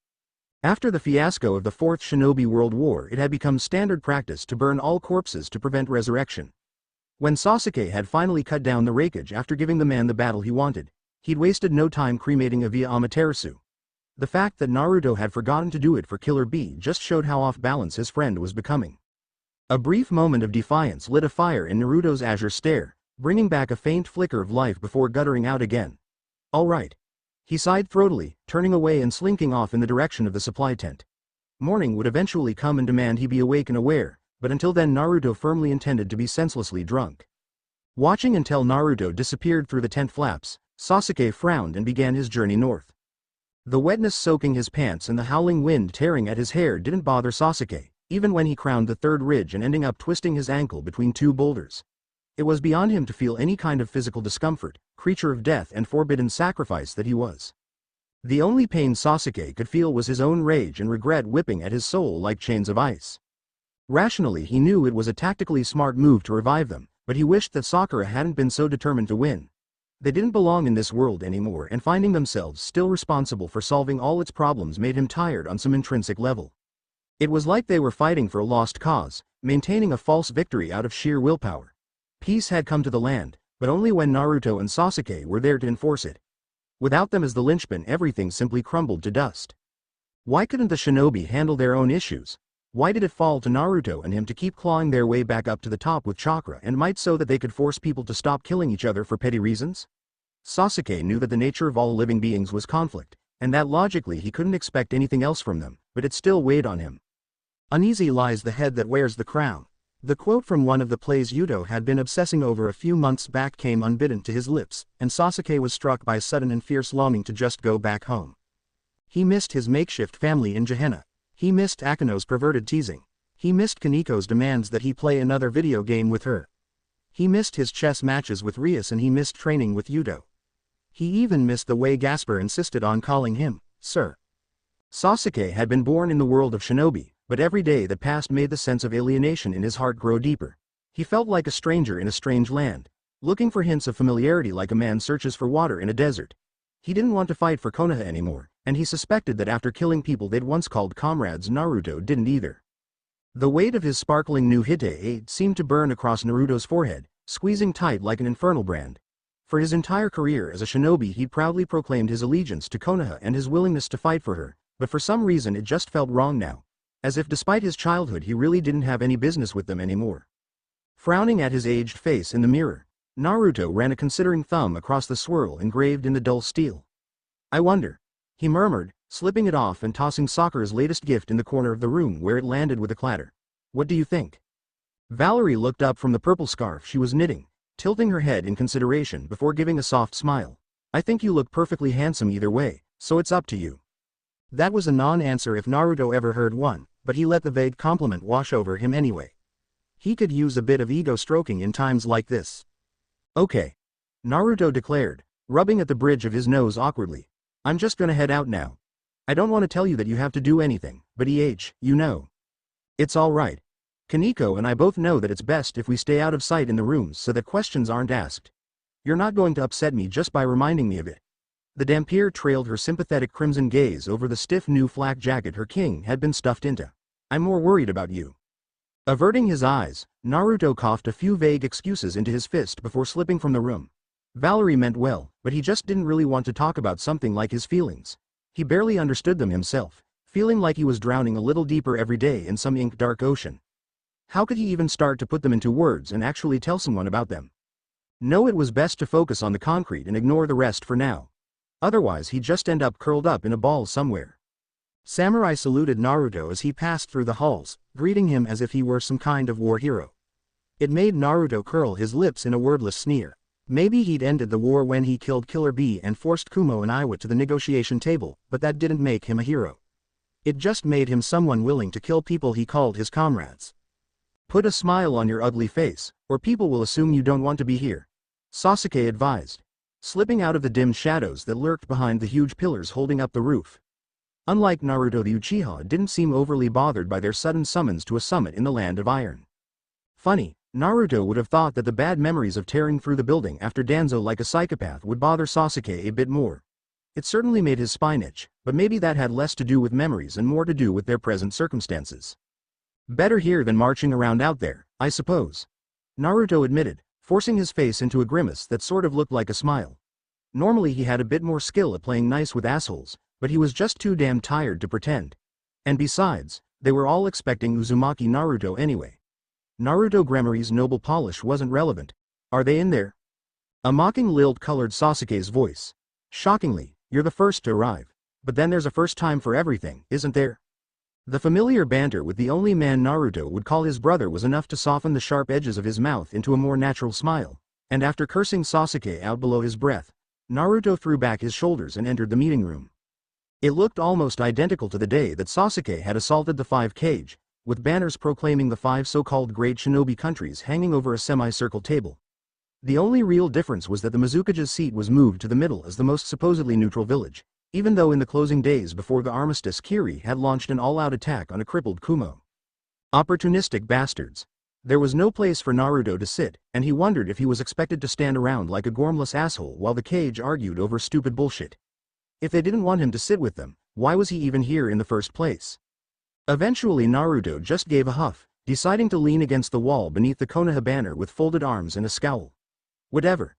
After the fiasco of the Fourth Shinobi World War, it had become standard practice to burn all corpses to prevent resurrection. When Sasuke had finally cut down the rakeage after giving the man the battle he wanted, he'd wasted no time cremating a via Amaterasu. The fact that Naruto had forgotten to do it for Killer Bee just showed how off balance his friend was becoming. A brief moment of defiance lit a fire in Naruto's azure stare, bringing back a faint flicker of life before guttering out again. "All right." He sighed throatily, turning away and slinking off in the direction of the supply tent. Morning would eventually come and demand he be awake and aware, but until then Naruto firmly intended to be senselessly drunk. Watching until Naruto disappeared through the tent flaps, Sasuke frowned and began his journey north. The wetness soaking his pants and the howling wind tearing at his hair didn't bother Sasuke, even when he crowned the third ridge and ending up twisting his ankle between two boulders. It was beyond him to feel any kind of physical discomfort, creature of death and forbidden sacrifice that he was. The only pain Sasuke could feel was his own rage and regret whipping at his soul like chains of ice. Rationally he knew it was a tactically smart move to revive them, but he wished that Sakura hadn't been so determined to win. They didn't belong in this world anymore, and finding themselves still responsible for solving all its problems made him tired on some intrinsic level. It was like they were fighting for a lost cause, maintaining a false victory out of sheer willpower. Peace had come to the land, but only when Naruto and Sasuke were there to enforce it. Without them as the linchpin, everything simply crumbled to dust. Why couldn't the shinobi handle their own issues? Why did it fall to Naruto and him to keep clawing their way back up to the top with chakra and might so that they could force people to stop killing each other for petty reasons? Sasuke knew that the nature of all living beings was conflict, and that logically he couldn't expect anything else from them, but it still weighed on him. "Uneasy lies the head that wears the crown." The quote from one of the plays Yuto had been obsessing over a few months back came unbidden to his lips, and Sasuke was struck by a sudden and fierce longing to just go back home. He missed his makeshift family in Gehenna. He missed Akino's perverted teasing. He missed Kaneko's demands that he play another video game with her. He missed his chess matches with Rias, and he missed training with Yuto. He even missed the way Gaspar insisted on calling him, Sir. Sasuke had been born in the world of shinobi, but every day that passed made the sense of alienation in his heart grow deeper. He felt like a stranger in a strange land, looking for hints of familiarity like a man searches for water in a desert. He didn't want to fight for Konaha anymore, and he suspected that after killing people they'd once called comrades, Naruto didn't either. The weight of his sparkling new Hite seemed to burn across Naruto's forehead, squeezing tight like an infernal brand. For his entire career as a shinobi he'd proudly proclaimed his allegiance to Konaha and his willingness to fight for her, but for some reason it just felt wrong now. As if despite his childhood he really didn't have any business with them anymore. Frowning at his aged face in the mirror, Naruto ran a considering thumb across the swirl engraved in the dull steel. "I wonder," he murmured, slipping it off and tossing Sakura's latest gift in the corner of the room where it landed with a clatter. "What do you think?" Valerie looked up from the purple scarf she was knitting, tilting her head in consideration before giving a soft smile. "I think you look perfectly handsome either way, so it's up to you." That was a non-answer if Naruto ever heard one, but he let the vague compliment wash over him anyway. He could use a bit of ego stroking in times like this. "Okay," Naruto declared, rubbing at the bridge of his nose awkwardly. "I'm just gonna head out now. I don't want to tell you that you have to do anything, but you know. It's all right. Koneko and I both know that it's best if we stay out of sight in the rooms so that questions aren't asked. You're not going to upset me just by reminding me of it. The Dampier trailed her sympathetic crimson gaze over the stiff new flak jacket her king had been stuffed into. I'm more worried about you. Averting his eyes, Naruto coughed a few vague excuses into his fist before slipping from the room. Valerie meant well, but he just didn't really want to talk about something like his feelings. He barely understood them himself, feeling like he was drowning a little deeper every day in some ink-dark ocean. How could he even start to put them into words and actually tell someone about them? No, it was best to focus on the concrete and ignore the rest for now. Otherwise he'd just end up curled up in a ball somewhere. Samurai saluted Naruto as he passed through the halls, greeting him as if he were some kind of war hero. It made Naruto curl his lips in a wordless sneer. Maybe he'd ended the war when he killed Killer Bee and forced Kumo and Iwa to the negotiation table, but that didn't make him a hero. It just made him someone willing to kill people he called his comrades. Put a smile on your ugly face, or people will assume you don't want to be here, Sasuke advised, slipping out of the dim shadows that lurked behind the huge pillars holding up the roof. Unlike Naruto, the Uchiha didn't seem overly bothered by their sudden summons to a summit in the land of iron. Funny, Naruto would have thought that the bad memories of tearing through the building after Danzo like a psychopath would bother Sasuke a bit more. It certainly made his spine itch, but maybe that had less to do with memories and more to do with their present circumstances. Better here than marching around out there, I suppose, Naruto admitted, forcing his face into a grimace that sort of looked like a smile. Normally he had a bit more skill at playing nice with assholes, but he was just too damn tired to pretend. And besides, they were all expecting Uzumaki Naruto anyway. Naruto Gremory's noble polish wasn't relevant. Are they in there? A mocking lilt colored Sasuke's voice. Shockingly, you're the first to arrive. But then there's a first time for everything, isn't there? The familiar banter with the only man Naruto would call his brother was enough to soften the sharp edges of his mouth into a more natural smile, and after cursing Sasuke out below his breath, Naruto threw back his shoulders and entered the meeting room. It looked almost identical to the day that Sasuke had assaulted the 5 cage, with banners proclaiming the 5 so-called great shinobi countries hanging over a semicircle table. The only real difference was that the Mizukage's seat was moved to the middle as the most supposedly neutral village, even though in the closing days before the armistice Kiri had launched an all-out attack on a crippled Kumo. Opportunistic bastards. There was no place for Naruto to sit, and he wondered if he was expected to stand around like a gormless asshole while the cage argued over stupid bullshit. If they didn't want him to sit with them, why was he even here in the first place? Eventually Naruto just gave a huff, deciding to lean against the wall beneath the Konaha banner with folded arms and a scowl. Whatever.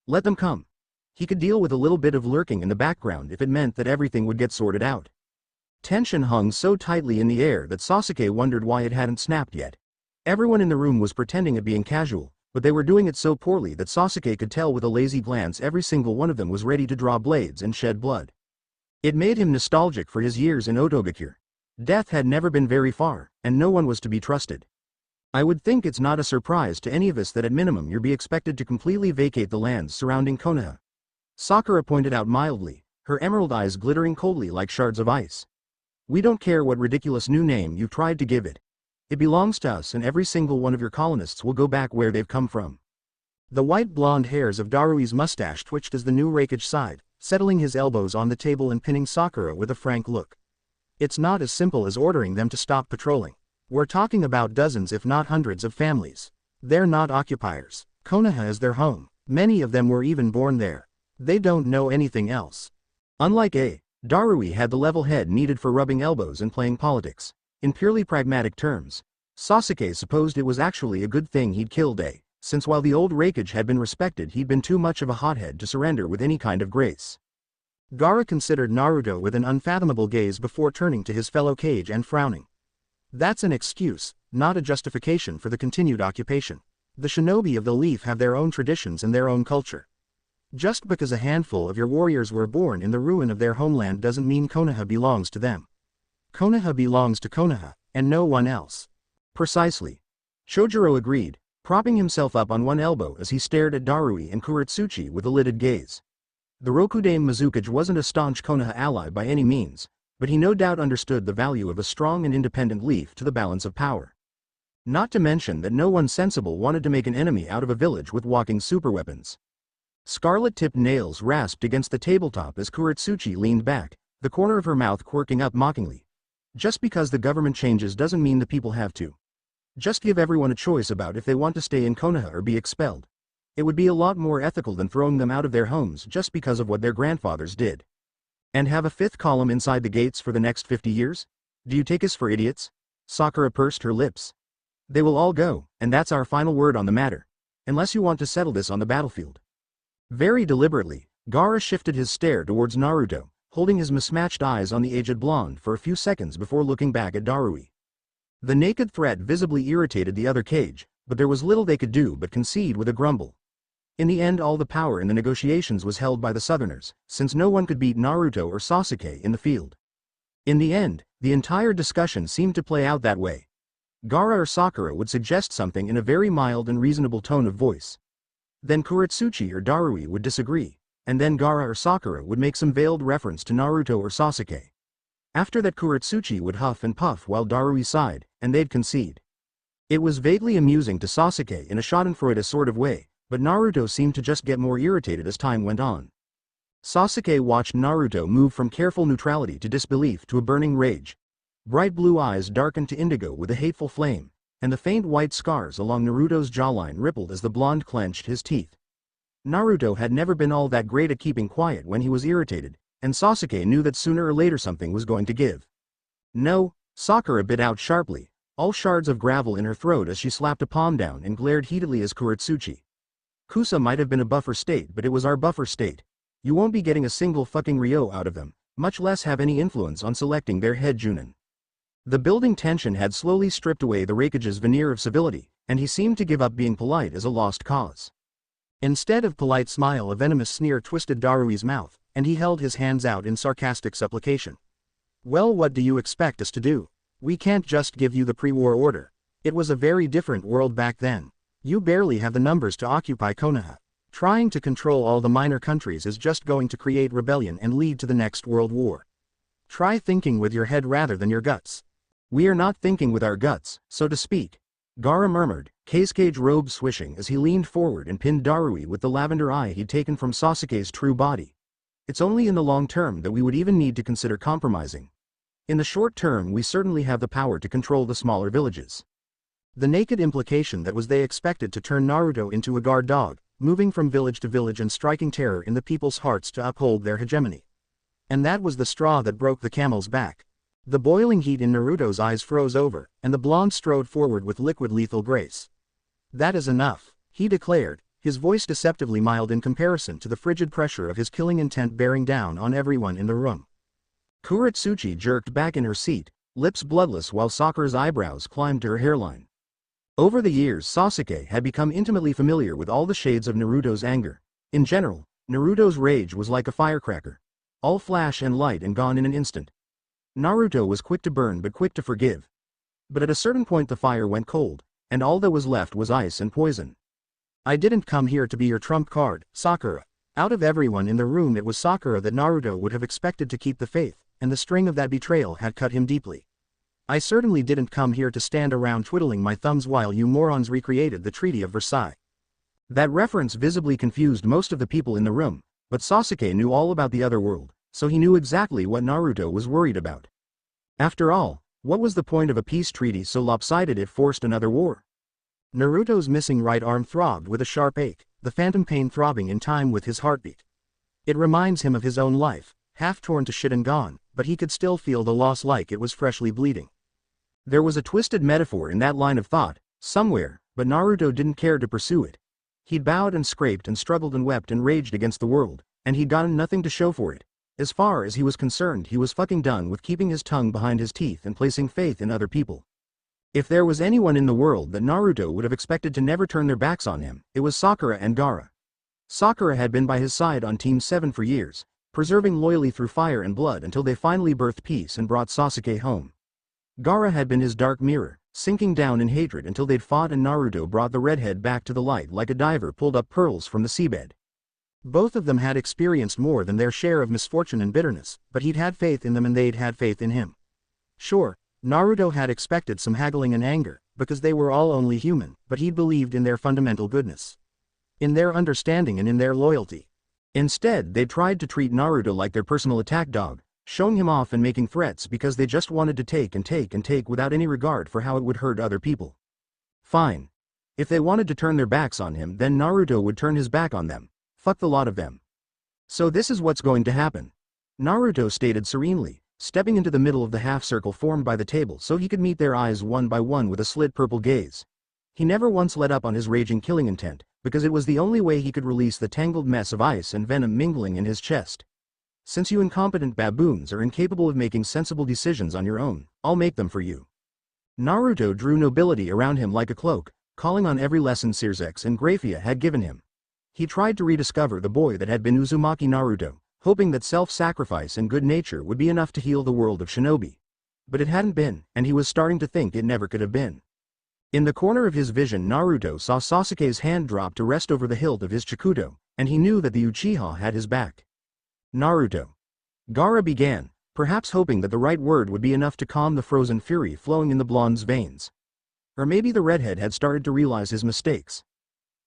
Let them come. He could deal with a little bit of lurking in the background if it meant that everything would get sorted out. Tension hung so tightly in the air that Sasuke wondered why it hadn't snapped yet. Everyone in the room was pretending at being casual, but they were doing it so poorly that Sasuke could tell with a lazy glance every single one of them was ready to draw blades and shed blood. It made him nostalgic for his years in Otogakure. Death had never been very far, and no one was to be trusted. I would think it's not a surprise to any of us that at minimum you'll be expected to completely vacate the lands surrounding Konaha, Sakura pointed out mildly, her emerald eyes glittering coldly like shards of ice. We don't care what ridiculous new name you tried to give it. It belongs to us, and every single one of your colonists will go back where they've come from. The white blonde hairs of Darui's mustache twitched as the new Rakage sighed, settling his elbows on the table and pinning Sakura with a frank look. It's not as simple as ordering them to stop patrolling. We're talking about dozens if not hundreds of families. They're not occupiers. Konaha is their home. Many of them were even born there. They don't know anything else. Unlike Darui had the level head needed for rubbing elbows and playing politics. In purely pragmatic terms, Sasuke supposed it was actually a good thing he'd killed since while the old Rakage had been respected, he'd been too much of a hothead to surrender with any kind of grace. Gaara considered Naruto with an unfathomable gaze before turning to his fellow Kage and frowning. That's an excuse, not a justification for the continued occupation. The shinobi of the Leaf have their own traditions and their own culture. Just because a handful of your warriors were born in the ruin of their homeland doesn't mean Konaha belongs to them. Konaha belongs to Konaha, and no one else. Precisely. Shojiro agreed, propping himself up on one elbow as he stared at Darui and Kuretsuchi with a lidded gaze. The Rokudame Mizukage wasn't a staunch Konaha ally by any means, but he no doubt understood the value of a strong and independent Leaf to the balance of power. Not to mention that no one sensible wanted to make an enemy out of a village with walking superweapons. Scarlet-tipped nails rasped against the tabletop as Kuretsuchi leaned back, the corner of her mouth quirking up mockingly. Just because the government changes doesn't mean the people have to. Just give everyone a choice about if they want to stay in Konaha or be expelled. It would be a lot more ethical than throwing them out of their homes just because of what their grandfathers did. And have a fifth column inside the gates for the next 50 years? Do you take us for idiots? Sakura pursed her lips. They will all go, and that's our final word on the matter. Unless you want to settle this on the battlefield. Very deliberately, Gaara shifted his stare towards Naruto, holding his mismatched eyes on the aged blonde for a few seconds before looking back at Darui. The naked threat visibly irritated the other cage, but there was little they could do but concede with a grumble. In the end, all the power in the negotiations was held by the Southerners, since no one could beat Naruto or Sasuke in the field. In the end, the entire discussion seemed to play out that way. Gaara or Sakura would suggest something in a very mild and reasonable tone of voice. Then Kuretsuchi or Darui would disagree, and then Gaara or Sakura would make some veiled reference to Naruto or Sasuke. After that, Kuretsuchi would huff and puff while Darui sighed, and they'd concede. It was vaguely amusing to Sasuke in a schadenfreude sort of way, but Naruto seemed to just get more irritated as time went on. Sasuke watched Naruto move from careful neutrality to disbelief to a burning rage. Bright blue eyes darkened to indigo with a hateful flame, and the faint white scars along Naruto's jawline rippled as the blonde clenched his teeth. Naruto had never been all that great at keeping quiet when he was irritated, and Sasuke knew that sooner or later something was going to give. No, Sakura bit out sharply, all shards of gravel in her throat as she slapped a palm down and glared heatedly as Kuretsuchi. Kusa might have been a buffer state, but it was our buffer state. You won't be getting a single fucking Ryo out of them, much less have any influence on selecting their head Junin. The building tension had slowly stripped away the Raikage's veneer of civility, and he seemed to give up being polite as a lost cause. Instead of polite smile, a venomous sneer twisted Darui's mouth, and he held his hands out in sarcastic supplication. Well, what do you expect us to do? We can't just give you the pre-war order. It was a very different world back then. You barely have the numbers to occupy Konaha. Trying to control all the minor countries is just going to create rebellion and lead to the next world war. Try thinking with your head rather than your guts. We are not thinking with our guts, so to speak. Gaara murmured, Kazekage robe swishing as he leaned forward and pinned Darui with the lavender eye he'd taken from Sasuke's true body. It's only in the long term that we would even need to consider compromising. In the short term, we certainly have the power to control the smaller villages. The naked implication that was they expected to turn Naruto into a guard dog, moving from village to village and striking terror in the people's hearts to uphold their hegemony. And that was the straw that broke the camel's back. The boiling heat in Naruto's eyes froze over, and the blonde strode forward with liquid lethal grace. That is enough, he declared, his voice deceptively mild in comparison to the frigid pressure of his killing intent bearing down on everyone in the room. Kuretsuchi jerked back in her seat, lips bloodless while Sakura's eyebrows climbed to her hairline. Over the years, Sasuke had become intimately familiar with all the shades of Naruto's anger. In general, Naruto's rage was like a firecracker. All flash and light and gone in an instant. Naruto was quick to burn but quick to forgive. But at a certain point the fire went cold, and all that was left was ice and poison. I didn't come here to be your trump card, Sakura. Out of everyone in the room, it was Sakura that Naruto would have expected to keep the faith, and the sting of that betrayal had cut him deeply. I certainly didn't come here to stand around twiddling my thumbs while you morons recreated the Treaty of Versailles. That reference visibly confused most of the people in the room, but Sasuke knew all about the other world, so he knew exactly what Naruto was worried about. After all, what was the point of a peace treaty so lopsided it forced another war? Naruto's missing right arm throbbed with a sharp ache, the phantom pain throbbing in time with his heartbeat. It reminds him of his own life, half torn to shit and gone, but he could still feel the loss like it was freshly bleeding. There was a twisted metaphor in that line of thought, somewhere, but Naruto didn't care to pursue it. He'd bowed and scraped and struggled and wept and raged against the world, and he'd gotten nothing to show for it. As far as he was concerned, he was fucking done with keeping his tongue behind his teeth and placing faith in other people. If there was anyone in the world that Naruto would have expected to never turn their backs on him, it was Sakura and Gaara. Sakura had been by his side on Team 7 for years, preserving loyally through fire and blood until they finally birthed peace and brought Sasuke home. Gaara had been his dark mirror, sinking down in hatred until they'd fought and Naruto brought the redhead back to the light like a diver pulled up pearls from the seabed. Both of them had experienced more than their share of misfortune and bitterness, but he'd had faith in them and they'd had faith in him. Sure, Naruto had expected some haggling and anger, because they were all only human, but he'd believed in their fundamental goodness. In their understanding and in their loyalty. Instead, they tried to treat Naruto like their personal attack dog, showing him off and making threats because they just wanted to take and take and take without any regard for how it would hurt other people. Fine. If they wanted to turn their backs on him, then Naruto would turn his back on them. Fuck the lot of them. So this is what's going to happen. Naruto stated serenely, stepping into the middle of the half-circle formed by the table so he could meet their eyes one by one with a slit purple gaze. He never once let up on his raging killing intent, because it was the only way he could release the tangled mess of ice and venom mingling in his chest. Since you incompetent baboons are incapable of making sensible decisions on your own, I'll make them for you. Naruto drew nobility around him like a cloak, calling on every lesson Sirsex and Grafia had given him. He tried to rediscover the boy that had been Uzumaki Naruto, hoping that self-sacrifice and good nature would be enough to heal the world of shinobi. But it hadn't been, and he was starting to think it never could have been. In the corner of his vision, Naruto saw Sasuke's hand drop to rest over the hilt of his Chikuto, and he knew that the Uchiha had his back. Naruto. Gaara began, perhaps hoping that the right word would be enough to calm the frozen fury flowing in the blonde's veins. Or maybe the redhead had started to realize his mistakes.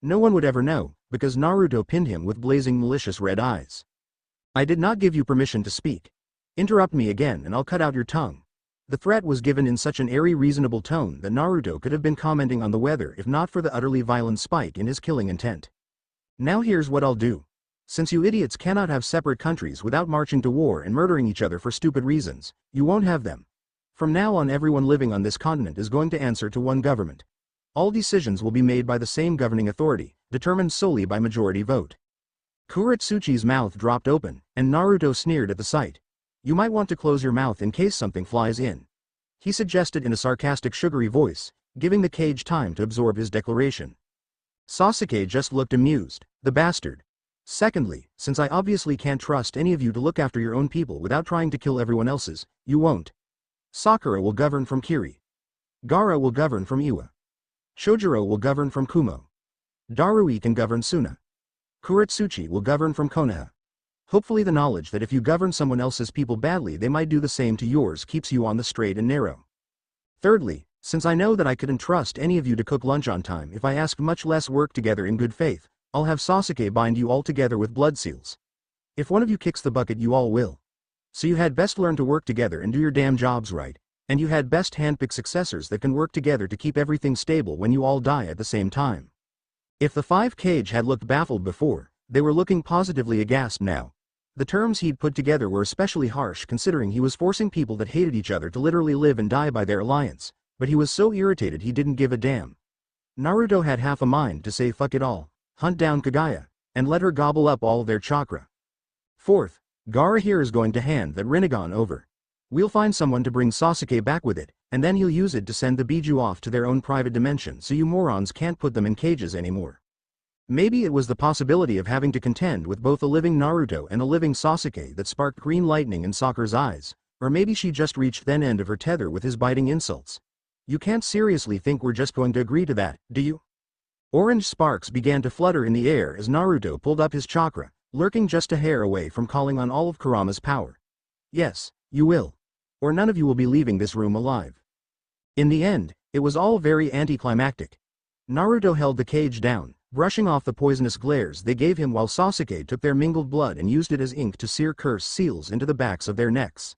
No one would ever know, because Naruto pinned him with blazing malicious red eyes. I did not give you permission to speak. Interrupt me again and I'll cut out your tongue. The threat was given in such an airy reasonable tone that Naruto could have been commenting on the weather if not for the utterly violent spike in his killing intent. Now here's what I'll do. Since you idiots cannot have separate countries without marching to war and murdering each other for stupid reasons, you won't have them. From now on, everyone living on this continent is going to answer to one government. All decisions will be made by the same governing authority, determined solely by majority vote. Kuretsuchi's mouth dropped open, and Naruto sneered at the sight. You might want to close your mouth in case something flies in. He suggested in a sarcastic sugary voice, giving the cage time to absorb his declaration. Sasuke just looked amused, the bastard. Secondly, since I obviously can't trust any of you to look after your own people without trying to kill everyone else's, you won't. Sakura will govern from Kiri. Gaara will govern from Iwa. Shojiro will govern from Kumo. Darui can govern Suna. Kuretsuchi will govern from Konaha. Hopefully the knowledge that if you govern someone else's people badly they might do the same to yours keeps you on the straight and narrow. Thirdly, since I know that I couldn't trust any of you to cook lunch on time if I ask, much less work together in good faith, I'll have Sasuke bind you all together with blood seals. If one of you kicks the bucket you all will. So you had best learn to work together and do your damn jobs right, and you had best handpick successors that can work together to keep everything stable when you all die at the same time. If the five cage had looked baffled before, they were looking positively aghast now. The terms he'd put together were especially harsh considering he was forcing people that hated each other to literally live and die by their alliance, but he was so irritated he didn't give a damn. Naruto had half a mind to say fuck it all, hunt down Kaguya, and let her gobble up all their chakra. Fourth, Gaara here is going to hand that Rinnegan over. We'll find someone to bring Sasuke back with it, and then he'll use it to send the Biju off to their own private dimension so you morons can't put them in cages anymore. Maybe it was the possibility of having to contend with both a living Naruto and a living Sasuke that sparked green lightning in Sakura's eyes, or maybe she just reached then end of her tether with his biting insults. You can't seriously think we're just going to agree to that, do you? Orange sparks began to flutter in the air as Naruto pulled up his chakra, lurking just a hair away from calling on all of Kurama's power. Yes, you will. Or none of you will be leaving this room alive. In the end, it was all very anticlimactic. Naruto held the cage down, brushing off the poisonous glares they gave him while Sasuke took their mingled blood and used it as ink to sear cursed seals into the backs of their necks.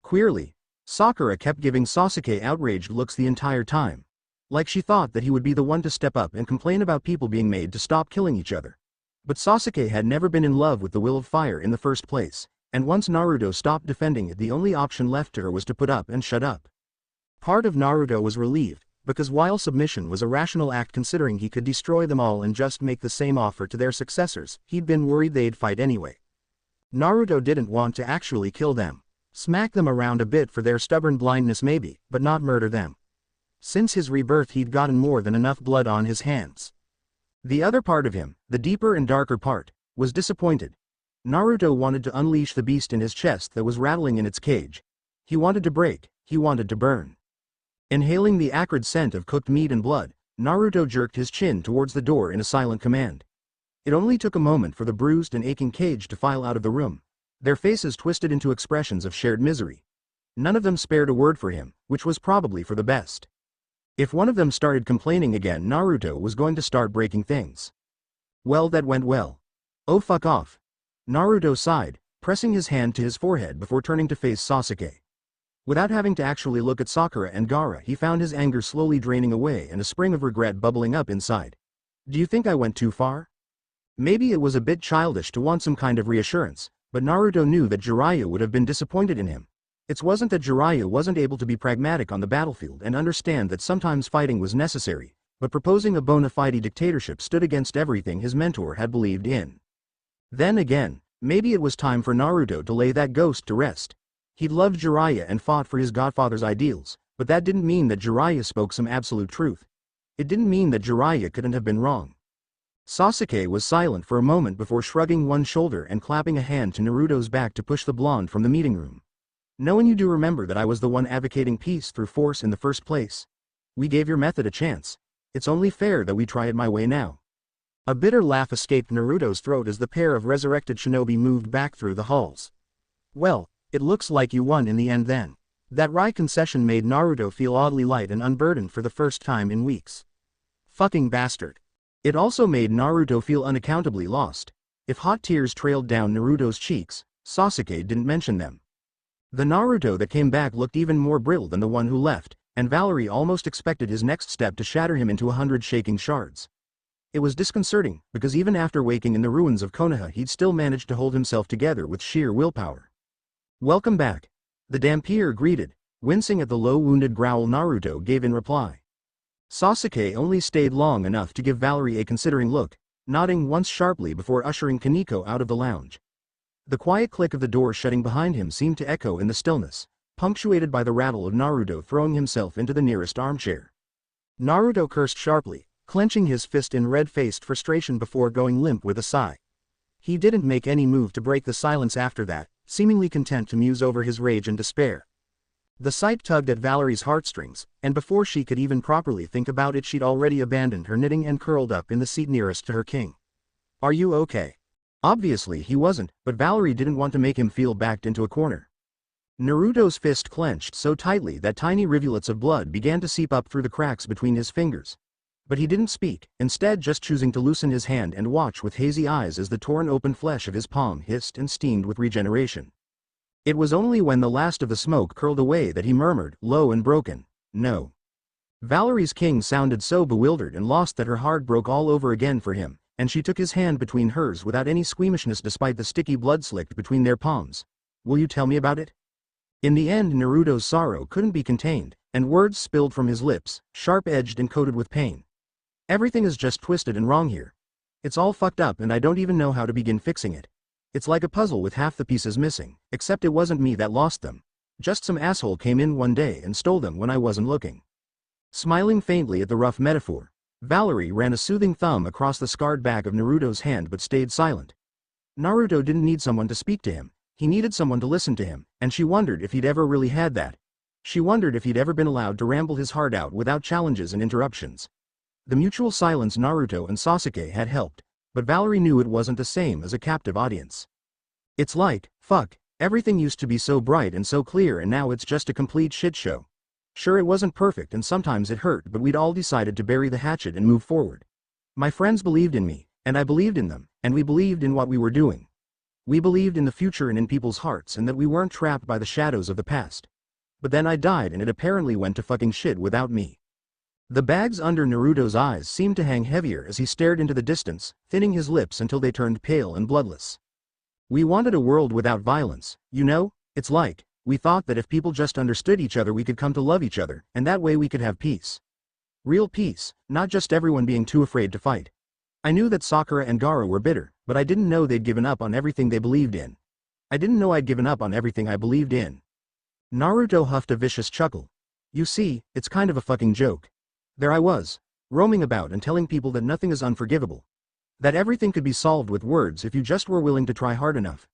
Queerly, Sakura kept giving Sasuke outraged looks the entire time. Like she thought that he would be the one to step up and complain about people being made to stop killing each other. But Sasuke had never been in love with the will of fire in the first place, and once Naruto stopped defending it the only option left to her was to put up and shut up. Part of Naruto was relieved, because while submission was a rational act considering he could destroy them all and just make the same offer to their successors, he'd been worried they'd fight anyway. Naruto didn't want to actually kill them. Smack them around a bit for their stubborn blindness maybe, but not murder them. Since his rebirth he'd gotten more than enough blood on his hands. The other part of him, the deeper and darker part, was disappointed. Naruto wanted to unleash the beast in his chest that was rattling in its cage. He wanted to break, he wanted to burn. Inhaling the acrid scent of cooked meat and blood, Naruto jerked his chin towards the door in a silent command. It only took a moment for the bruised and aching cage to file out of the room, their faces twisted into expressions of shared misery. None of them spared a word for him, which was probably for the best. If one of them started complaining again, Naruto was going to start breaking things. Well, that went well. Oh, fuck off. Naruto sighed, pressing his hand to his forehead before turning to face Sasuke. Without having to actually look at Sakura and Gaara, he found his anger slowly draining away and a spring of regret bubbling up inside. Do you think I went too far? Maybe it was a bit childish to want some kind of reassurance, but Naruto knew that Jiraiya would have been disappointed in him. It wasn't that Jiraiya wasn't able to be pragmatic on the battlefield and understand that sometimes fighting was necessary, but proposing a bona fide dictatorship stood against everything his mentor had believed in. Then again, maybe it was time for Naruto to lay that ghost to rest. He'd loved Jiraiya and fought for his godfather's ideals, but that didn't mean that Jiraiya spoke some absolute truth. It didn't mean that Jiraiya couldn't have been wrong. Sasuke was silent for a moment before shrugging one shoulder and clapping a hand to Naruto's back to push the blonde from the meeting room. Knowing you do remember that I was the one advocating peace through force in the first place. We gave your method a chance. It's only fair that we try it my way now. A bitter laugh escaped Naruto's throat as the pair of resurrected shinobi moved back through the halls. Well, it looks like you won in the end then. That wry concession made Naruto feel oddly light and unburdened for the first time in weeks. Fucking bastard. It also made Naruto feel unaccountably lost. If hot tears trailed down Naruto's cheeks, Sasuke didn't mention them. The Naruto that came back looked even more brittle than the one who left, and Valerie almost expected his next step to shatter him into 100 shaking shards. It was disconcerting, because even after waking in the ruins of Konaha he'd still managed to hold himself together with sheer willpower. Welcome back. The Dampier greeted, wincing at the low-wounded growl Naruto gave in reply. Sasuke only stayed long enough to give Valerie a considering look, nodding once sharply before ushering Koneko out of the lounge. The quiet click of the door shutting behind him seemed to echo in the stillness, punctuated by the rattle of Naruto throwing himself into the nearest armchair. Naruto cursed sharply, clenching his fist in red-faced frustration before going limp with a sigh. He didn't make any move to break the silence after that, seemingly content to muse over his rage and despair. The sight tugged at Valerie's heartstrings, and before she could even properly think about it she'd already abandoned her knitting and curled up in the seat nearest to her king. Are you okay? Obviously he wasn't, but Valerie didn't want to make him feel backed into a corner. Naruto's fist clenched so tightly that tiny rivulets of blood began to seep up through the cracks between his fingers. But he didn't speak, instead just choosing to loosen his hand and watch with hazy eyes as the torn open flesh of his palm hissed and steamed with regeneration. It was only when the last of the smoke curled away that he murmured, low and broken, "No." Valerie's king sounded so bewildered and lost that her heart broke all over again for him, and she took his hand between hers without any squeamishness despite the sticky blood slicked between their palms. Will you tell me about it? In the end Naruto's sorrow couldn't be contained, and words spilled from his lips, sharp-edged and coated with pain. Everything is just twisted and wrong here. It's all fucked up and I don't even know how to begin fixing it. It's like a puzzle with half the pieces missing, except it wasn't me that lost them. Just some asshole came in one day and stole them when I wasn't looking. Smiling faintly at the rough metaphor, Valerie ran a soothing thumb across the scarred back of Naruto's hand but stayed silent. Naruto didn't need someone to speak to him, he needed someone to listen to him, and she wondered if he'd ever really had that. She wondered if he'd ever been allowed to ramble his heart out without challenges and interruptions. The mutual silence Naruto and Sasuke had helped, but Valerie knew it wasn't the same as a captive audience. It's like, fuck, everything used to be so bright and so clear and now it's just a complete shit show. Sure it wasn't perfect and sometimes it hurt but we'd all decided to bury the hatchet and move forward. My friends believed in me, and I believed in them, and we believed in what we were doing. We believed in the future and in people's hearts and that we weren't trapped by the shadows of the past. But then I died and it apparently went to fucking shit without me. The bags under Naruto's eyes seemed to hang heavier as he stared into the distance, thinning his lips until they turned pale and bloodless. We wanted a world without violence, you know? It's like, we thought that if people just understood each other we could come to love each other, and that way we could have peace. Real peace, not just everyone being too afraid to fight. I knew that Sakura and Gaara were bitter, but I didn't know they'd given up on everything they believed in. I didn't know I'd given up on everything I believed in. Naruto huffed a vicious chuckle. You see, it's kind of a fucking joke. There I was, roaming about and telling people that nothing is unforgivable. That everything could be solved with words if you just were willing to try hard enough.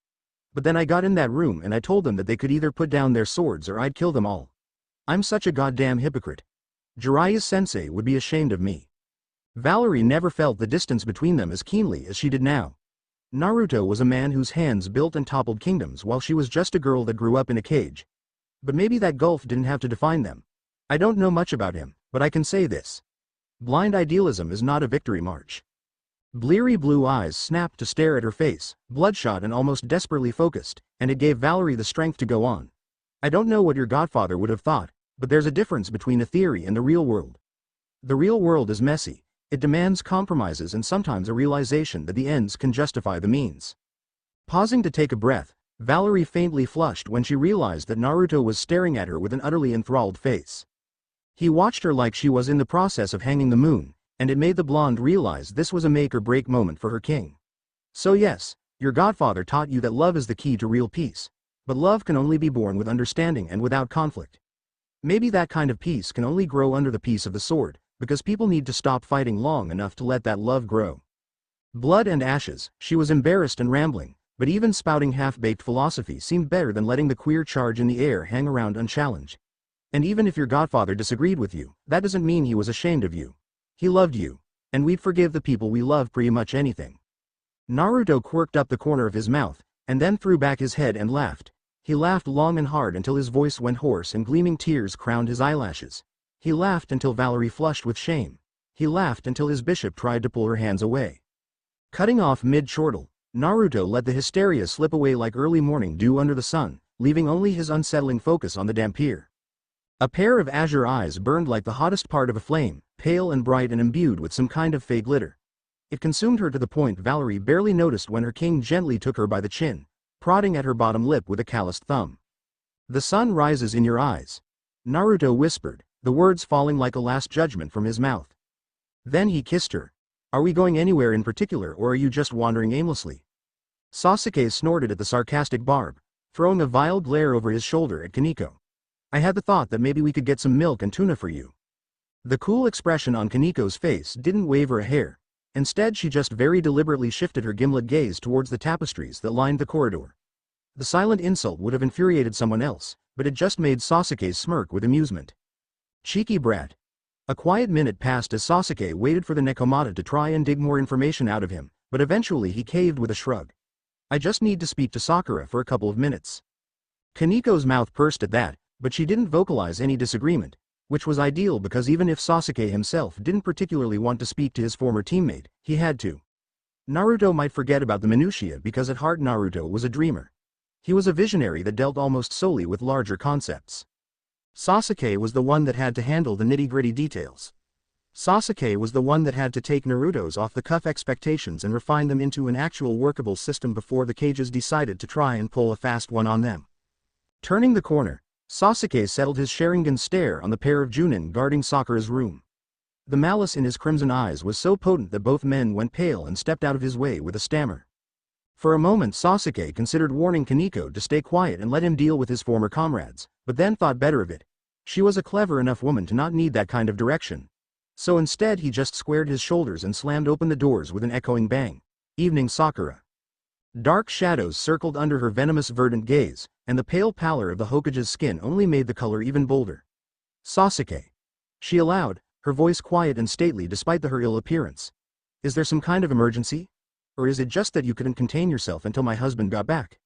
But then I got in that room and I told them that they could either put down their swords or I'd kill them all. I'm such a goddamn hypocrite. Jiraiya-sensei would be ashamed of me. Valerie never felt the distance between them as keenly as she did now. Naruto was a man whose hands built and toppled kingdoms while she was just a girl that grew up in a cage. But maybe that gulf didn't have to define them. I don't know much about him, but I can say this. Blind idealism is not a victory march. Bleary blue eyes snapped to stare at her face, bloodshot and almost desperately focused, and it gave Valerie the strength to go on. I don't know what your godfather would have thought, but there's a difference between a theory and the real world. The real world is messy. It demands compromises and sometimes a realization that the ends can justify the means. Pausing to take a breath, Valerie faintly flushed when she realized that Naruto was staring at her with an utterly enthralled face. He watched her like she was in the process of hanging the moon, and it made the blonde realize this was a make-or-break moment for her king. So yes, your godfather taught you that love is the key to real peace, but love can only be born with understanding and without conflict. Maybe that kind of peace can only grow under the peace of the sword, because people need to stop fighting long enough to let that love grow. Blood and ashes, she was embarrassed and rambling, but even spouting half-baked philosophy seemed better than letting the queer charge in the air hang around unchallenged. And even if your godfather disagreed with you, that doesn't mean he was ashamed of you. He loved you, and we'd forgive the people we love pretty much anything. Naruto quirked up the corner of his mouth, and then threw back his head and laughed. He laughed long and hard until his voice went hoarse and gleaming tears crowned his eyelashes. He laughed until Valerie flushed with shame. He laughed until his bishop tried to pull her hands away. Cutting off mid-chortle, Naruto let the hysteria slip away like early morning dew under the sun, leaving only his unsettling focus on the dampier. A pair of azure eyes burned like the hottest part of a flame, pale and bright and imbued with some kind of fey glitter. It consumed her to the point Valerie barely noticed when her king gently took her by the chin, prodding at her bottom lip with a calloused thumb. "The sun rises in your eyes," Naruto whispered, the words falling like a last judgment from his mouth. Then he kissed her. "Are we going anywhere in particular or are you just wandering aimlessly?" Sasuke snorted at the sarcastic barb, throwing a vile glare over his shoulder at Koneko. "I had the thought that maybe we could get some milk and tuna for you." The cool expression on Kaneko's face didn't waver a hair. Instead she just very deliberately shifted her gimlet gaze towards the tapestries that lined the corridor. The silent insult would have infuriated someone else, but it just made Sasuke smirk with amusement. Cheeky brat. A quiet minute passed as Sasuke waited for the Nekomata to try and dig more information out of him, but eventually he caved with a shrug. "I just need to speak to Sakura for a couple of minutes." Kaneko's mouth pursed at that, but she didn't vocalize any disagreement, which was ideal because even if Sasuke himself didn't particularly want to speak to his former teammate, he had to. Naruto might forget about the minutiae because at heart Naruto was a dreamer. He was a visionary that dealt almost solely with larger concepts. Sasuke was the one that had to handle the nitty-gritty details. Sasuke was the one that had to take Naruto's off-the-cuff expectations and refine them into an actual workable system before the cages decided to try and pull a fast one on them. Turning the corner, Sasuke settled his Sharingan stare on the pair of Junin guarding Sakura's room. The malice in his crimson eyes was so potent that both men went pale and stepped out of his way with a stammer. For a moment Sasuke considered warning Koneko to stay quiet and let him deal with his former comrades, but then thought better of it. She was a clever enough woman to not need that kind of direction. So instead he just squared his shoulders and slammed open the doors with an echoing bang. "Evening, Sakura." Dark shadows circled under her venomous verdant gaze, and the pale pallor of the Hokage's skin only made the color even bolder. "Sasuke," she allowed, her voice quiet and stately despite her ill appearance. "Is there some kind of emergency? Or is it just that you couldn't contain yourself until my husband got back?"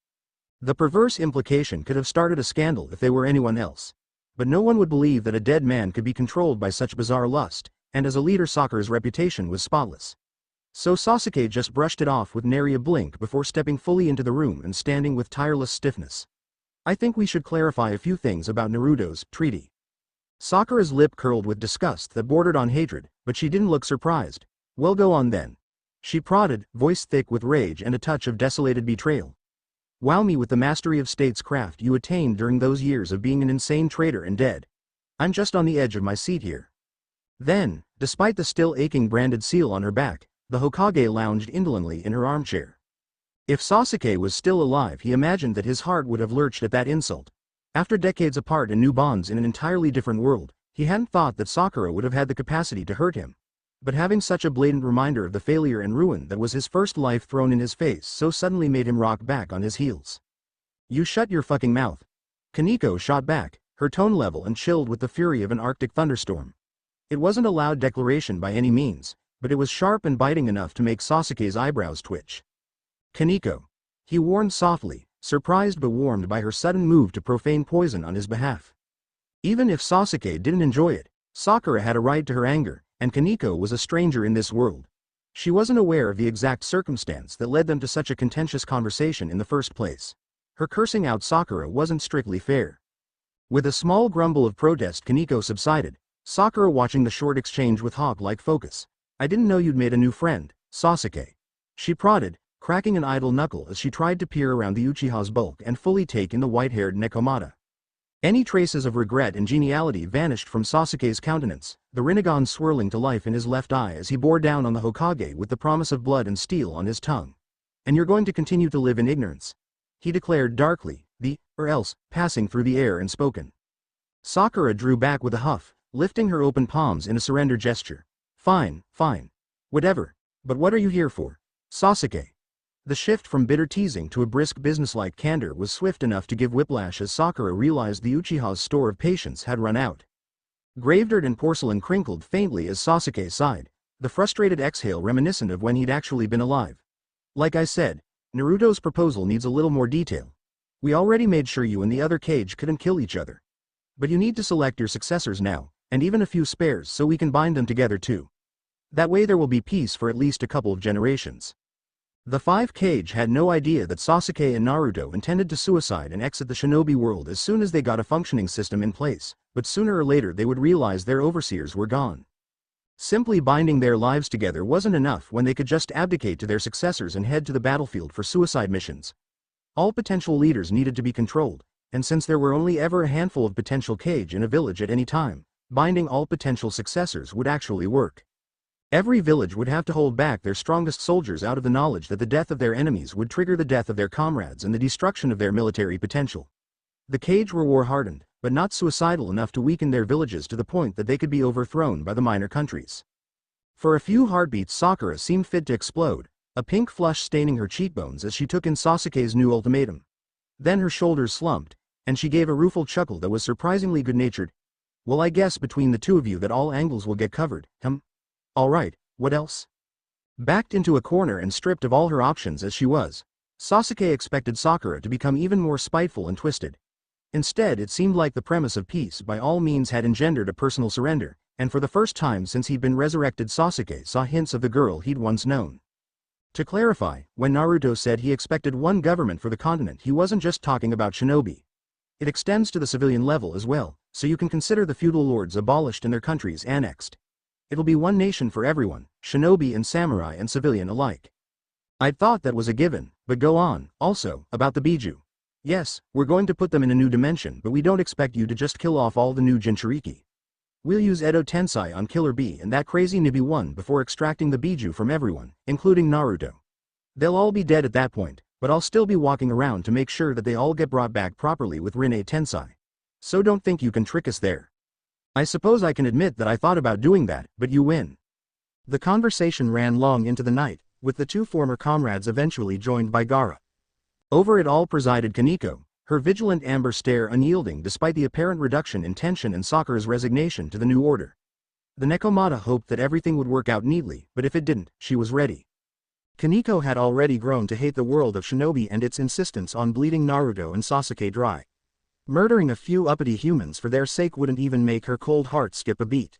The perverse implication could have started a scandal if they were anyone else. But no one would believe that a dead man could be controlled by such bizarre lust, and as a leader Sakura's reputation was spotless. So Sasuke just brushed it off with nary a blink before stepping fully into the room and standing with tireless stiffness. "I think we should clarify a few things about Naruto's treaty." Sakura's lip curled with disgust that bordered on hatred, but she didn't look surprised. "Well, go on then." She prodded, voice thick with rage and a touch of desolated betrayal. "Wow me with the mastery of statescraft you attained during those years of being an insane traitor and dead. I'm just on the edge of my seat here." Then, despite the still aching branded seal on her back, the Hokage lounged indolently in her armchair. If Sasuke was still alive he imagined that his heart would have lurched at that insult. After decades apart and new bonds in an entirely different world, he hadn't thought that Sakura would have had the capacity to hurt him. But having such a blatant reminder of the failure and ruin that was his first life thrown in his face so suddenly made him rock back on his heels. "You shut your fucking mouth." Koneko shot back, her tone level and chilled with the fury of an Arctic thunderstorm. It wasn't a loud declaration by any means, but it was sharp and biting enough to make Sasuke's eyebrows twitch. "Koneko," he warned softly, surprised but warmed by her sudden move to profane poison on his behalf. Even if Sasuke didn't enjoy it, Sakura had a right to her anger, and Koneko was a stranger in this world. She wasn't aware of the exact circumstance that led them to such a contentious conversation in the first place. Her cursing out Sakura wasn't strictly fair. With a small grumble of protest, Koneko subsided, Sakura watching the short exchange with hawk-like focus. I didn't know you'd made a new friend, Sasuke. She prodded, cracking an idle knuckle as she tried to peer around the Uchiha's bulk and fully take in the white-haired Nekomata. Any traces of regret and geniality vanished from Sasuke's countenance, the Rinnegan swirling to life in his left eye as he bore down on the Hokage with the promise of blood and steel on his tongue. And you're going to continue to live in ignorance? He declared darkly, or else, passing through the air and spoken. Sakura drew back with a huff, lifting her open palms in a surrender gesture. Fine, fine. Whatever. But what are you here for? Sasuke. The shift from bitter teasing to a brisk businesslike candor was swift enough to give whiplash as Sakura realized the Uchiha's store of patience had run out. Graveyard and porcelain crinkled faintly as Sasuke sighed, the frustrated exhale reminiscent of when he'd actually been alive. Like I said, Naruto's proposal needs a little more detail. We already made sure you and the other Kage couldn't kill each other. But you need to select your successors now, and even a few spares so we can bind them together too. That way there will be peace for at least a couple of generations. The 5 Kage had no idea that Sasuke and Naruto intended to suicide and exit the shinobi world as soon as they got a functioning system in place, but sooner or later they would realize their overseers were gone. Simply binding their lives together wasn't enough when they could just abdicate to their successors and head to the battlefield for suicide missions. All potential leaders needed to be controlled, and since there were only ever a handful of potential Kage in a village at any time, binding all potential successors would actually work. Every village would have to hold back their strongest soldiers out of the knowledge that the death of their enemies would trigger the death of their comrades and the destruction of their military potential. The Kage were war-hardened, but not suicidal enough to weaken their villages to the point that they could be overthrown by the minor countries. For a few heartbeats Sakura seemed fit to explode, a pink flush staining her cheekbones as she took in Sasuke's new ultimatum. Then her shoulders slumped, and she gave a rueful chuckle that was surprisingly good-natured. Well, I guess between the two of you that all angles will get covered, Alright, what else? Backed into a corner and stripped of all her options as she was, Sasuke expected Sakura to become even more spiteful and twisted. Instead, it seemed like the premise of peace by all means had engendered a personal surrender, and for the first time since he'd been resurrected Sasuke saw hints of the girl he'd once known. To clarify, when Naruto said he expected one government for the continent, he wasn't just talking about shinobi. It extends to the civilian level as well, so you can consider the feudal lords abolished and their countries annexed. It'll be one nation for everyone, shinobi and samurai and civilian alike. I'd thought that was a given, but go on. Also, about the Biju. Yes, we're going to put them in a new dimension, but we don't expect you to just kill off all the new Jinchuriki. We'll use Edo Tensei on Killer Bee and that crazy Nibi one before extracting the Biju from everyone, including Naruto. They'll all be dead at that point, but I'll still be walking around to make sure that they all get brought back properly with Rinne Tensei. So don't think you can trick us there. I suppose I can admit that I thought about doing that, but you win. The conversation ran long into the night, with the two former comrades eventually joined by Gaara. Over it all presided Koneko, her vigilant amber stare unyielding despite the apparent reduction in tension and Sakura's resignation to the new order. The Nekomata hoped that everything would work out neatly, but if it didn't, she was ready. Koneko had already grown to hate the world of shinobi and its insistence on bleeding Naruto and Sasuke dry. Murdering a few uppity humans for their sake wouldn't even make her cold heart skip a beat.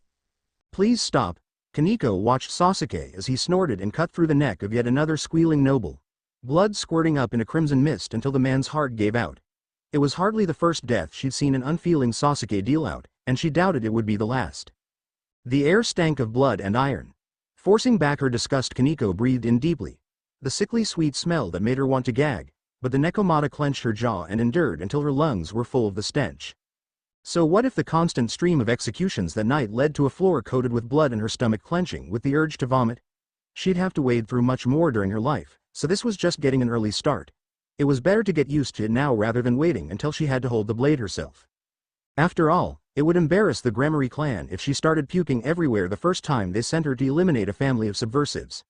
Please stop. Koneko watched Sasuke as he snorted and cut through the neck of yet another squealing noble. Blood squirting up in a crimson mist until the man's heart gave out. It was hardly the first death she'd seen an unfeeling Sasuke deal out, and she doubted it would be the last. The air stank of blood and iron. Forcing back her disgust, Koneko breathed in deeply. The sickly sweet smell that made her want to gag, but the Nekomata clenched her jaw and endured until her lungs were full of the stench. So what if the constant stream of executions that night led to a floor coated with blood and her stomach clenching with the urge to vomit? She'd have to wade through much more during her life, so this was just getting an early start. It was better to get used to it now rather than waiting until she had to hold the blade herself. After all, it would embarrass the Gremory clan if she started puking everywhere the first time they sent her to eliminate a family of subversives.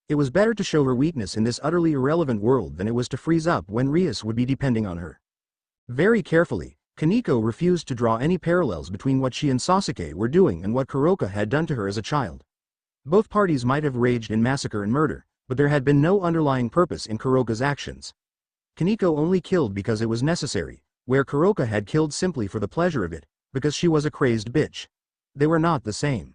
It was better to show her weakness in this utterly irrelevant world than it was to freeze up when Rias would be depending on her. Very carefully, Koneko refused to draw any parallels between what she and Sasuke were doing and what Kuroka had done to her as a child. Both parties might have raged in massacre and murder, but there had been no underlying purpose in Kuroka's actions. Koneko only killed because it was necessary, where Kuroka had killed simply for the pleasure of it, because she was a crazed bitch. They were not the same.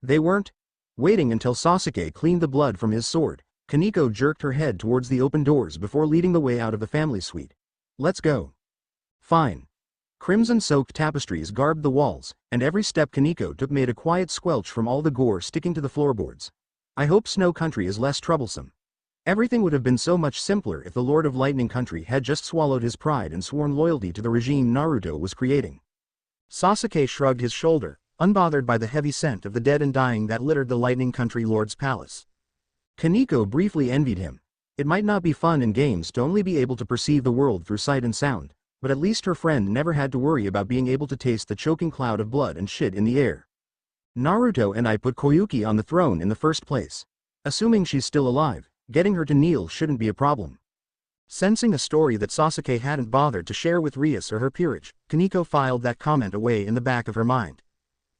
They weren't. Waiting until Sasuke cleaned the blood from his sword, Koneko jerked her head towards the open doors before leading the way out of the family suite. Let's go. Fine. Crimson-soaked tapestries garbed the walls, and every step Koneko took made a quiet squelch from all the gore sticking to the floorboards. I hope Snow Country is less troublesome. Everything would have been so much simpler if the Lord of Lightning Country had just swallowed his pride and sworn loyalty to the regime Naruto was creating. Sasuke shrugged his shoulder, unbothered by the heavy scent of the dead and dying that littered the Lightning Country Lord's palace. Koneko briefly envied him. It might not be fun in games to only be able to perceive the world through sight and sound, but at least her friend never had to worry about being able to taste the choking cloud of blood and shit in the air. Naruto and I put Koyuki on the throne in the first place. Assuming she's still alive, getting her to kneel shouldn't be a problem. Sensing a story that Sasuke hadn't bothered to share with Rias or her peerage, Koneko filed that comment away in the back of her mind.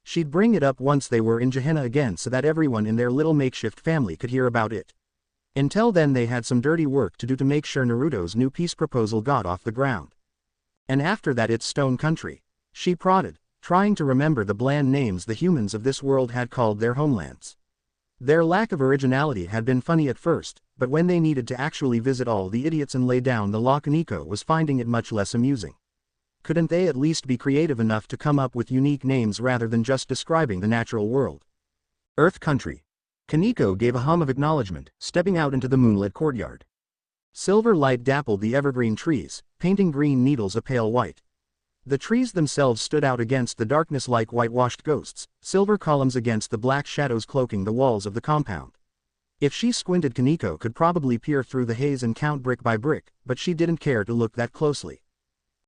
She'd bring it up once they were in Gehenna again so that everyone in their little makeshift family could hear about it. Until then they had some dirty work to do to make sure Naruto's new peace proposal got off the ground. And after that it's Stone Country. She prodded, trying to remember the bland names the humans of this world had called their homelands. Their lack of originality had been funny at first, but when they needed to actually visit all the idiots and lay down the law, Koneko was finding it much less amusing. Couldn't they at least be creative enough to come up with unique names rather than just describing the natural world? Earth Country. Koneko gave a hum of acknowledgement, stepping out into the moonlit courtyard. Silver light dappled the evergreen trees, painting green needles a pale white. The trees themselves stood out against the darkness like whitewashed ghosts, silver columns against the black shadows cloaking the walls of the compound. If she squinted, Koneko could probably peer through the haze and count brick by brick, but she didn't care to look that closely.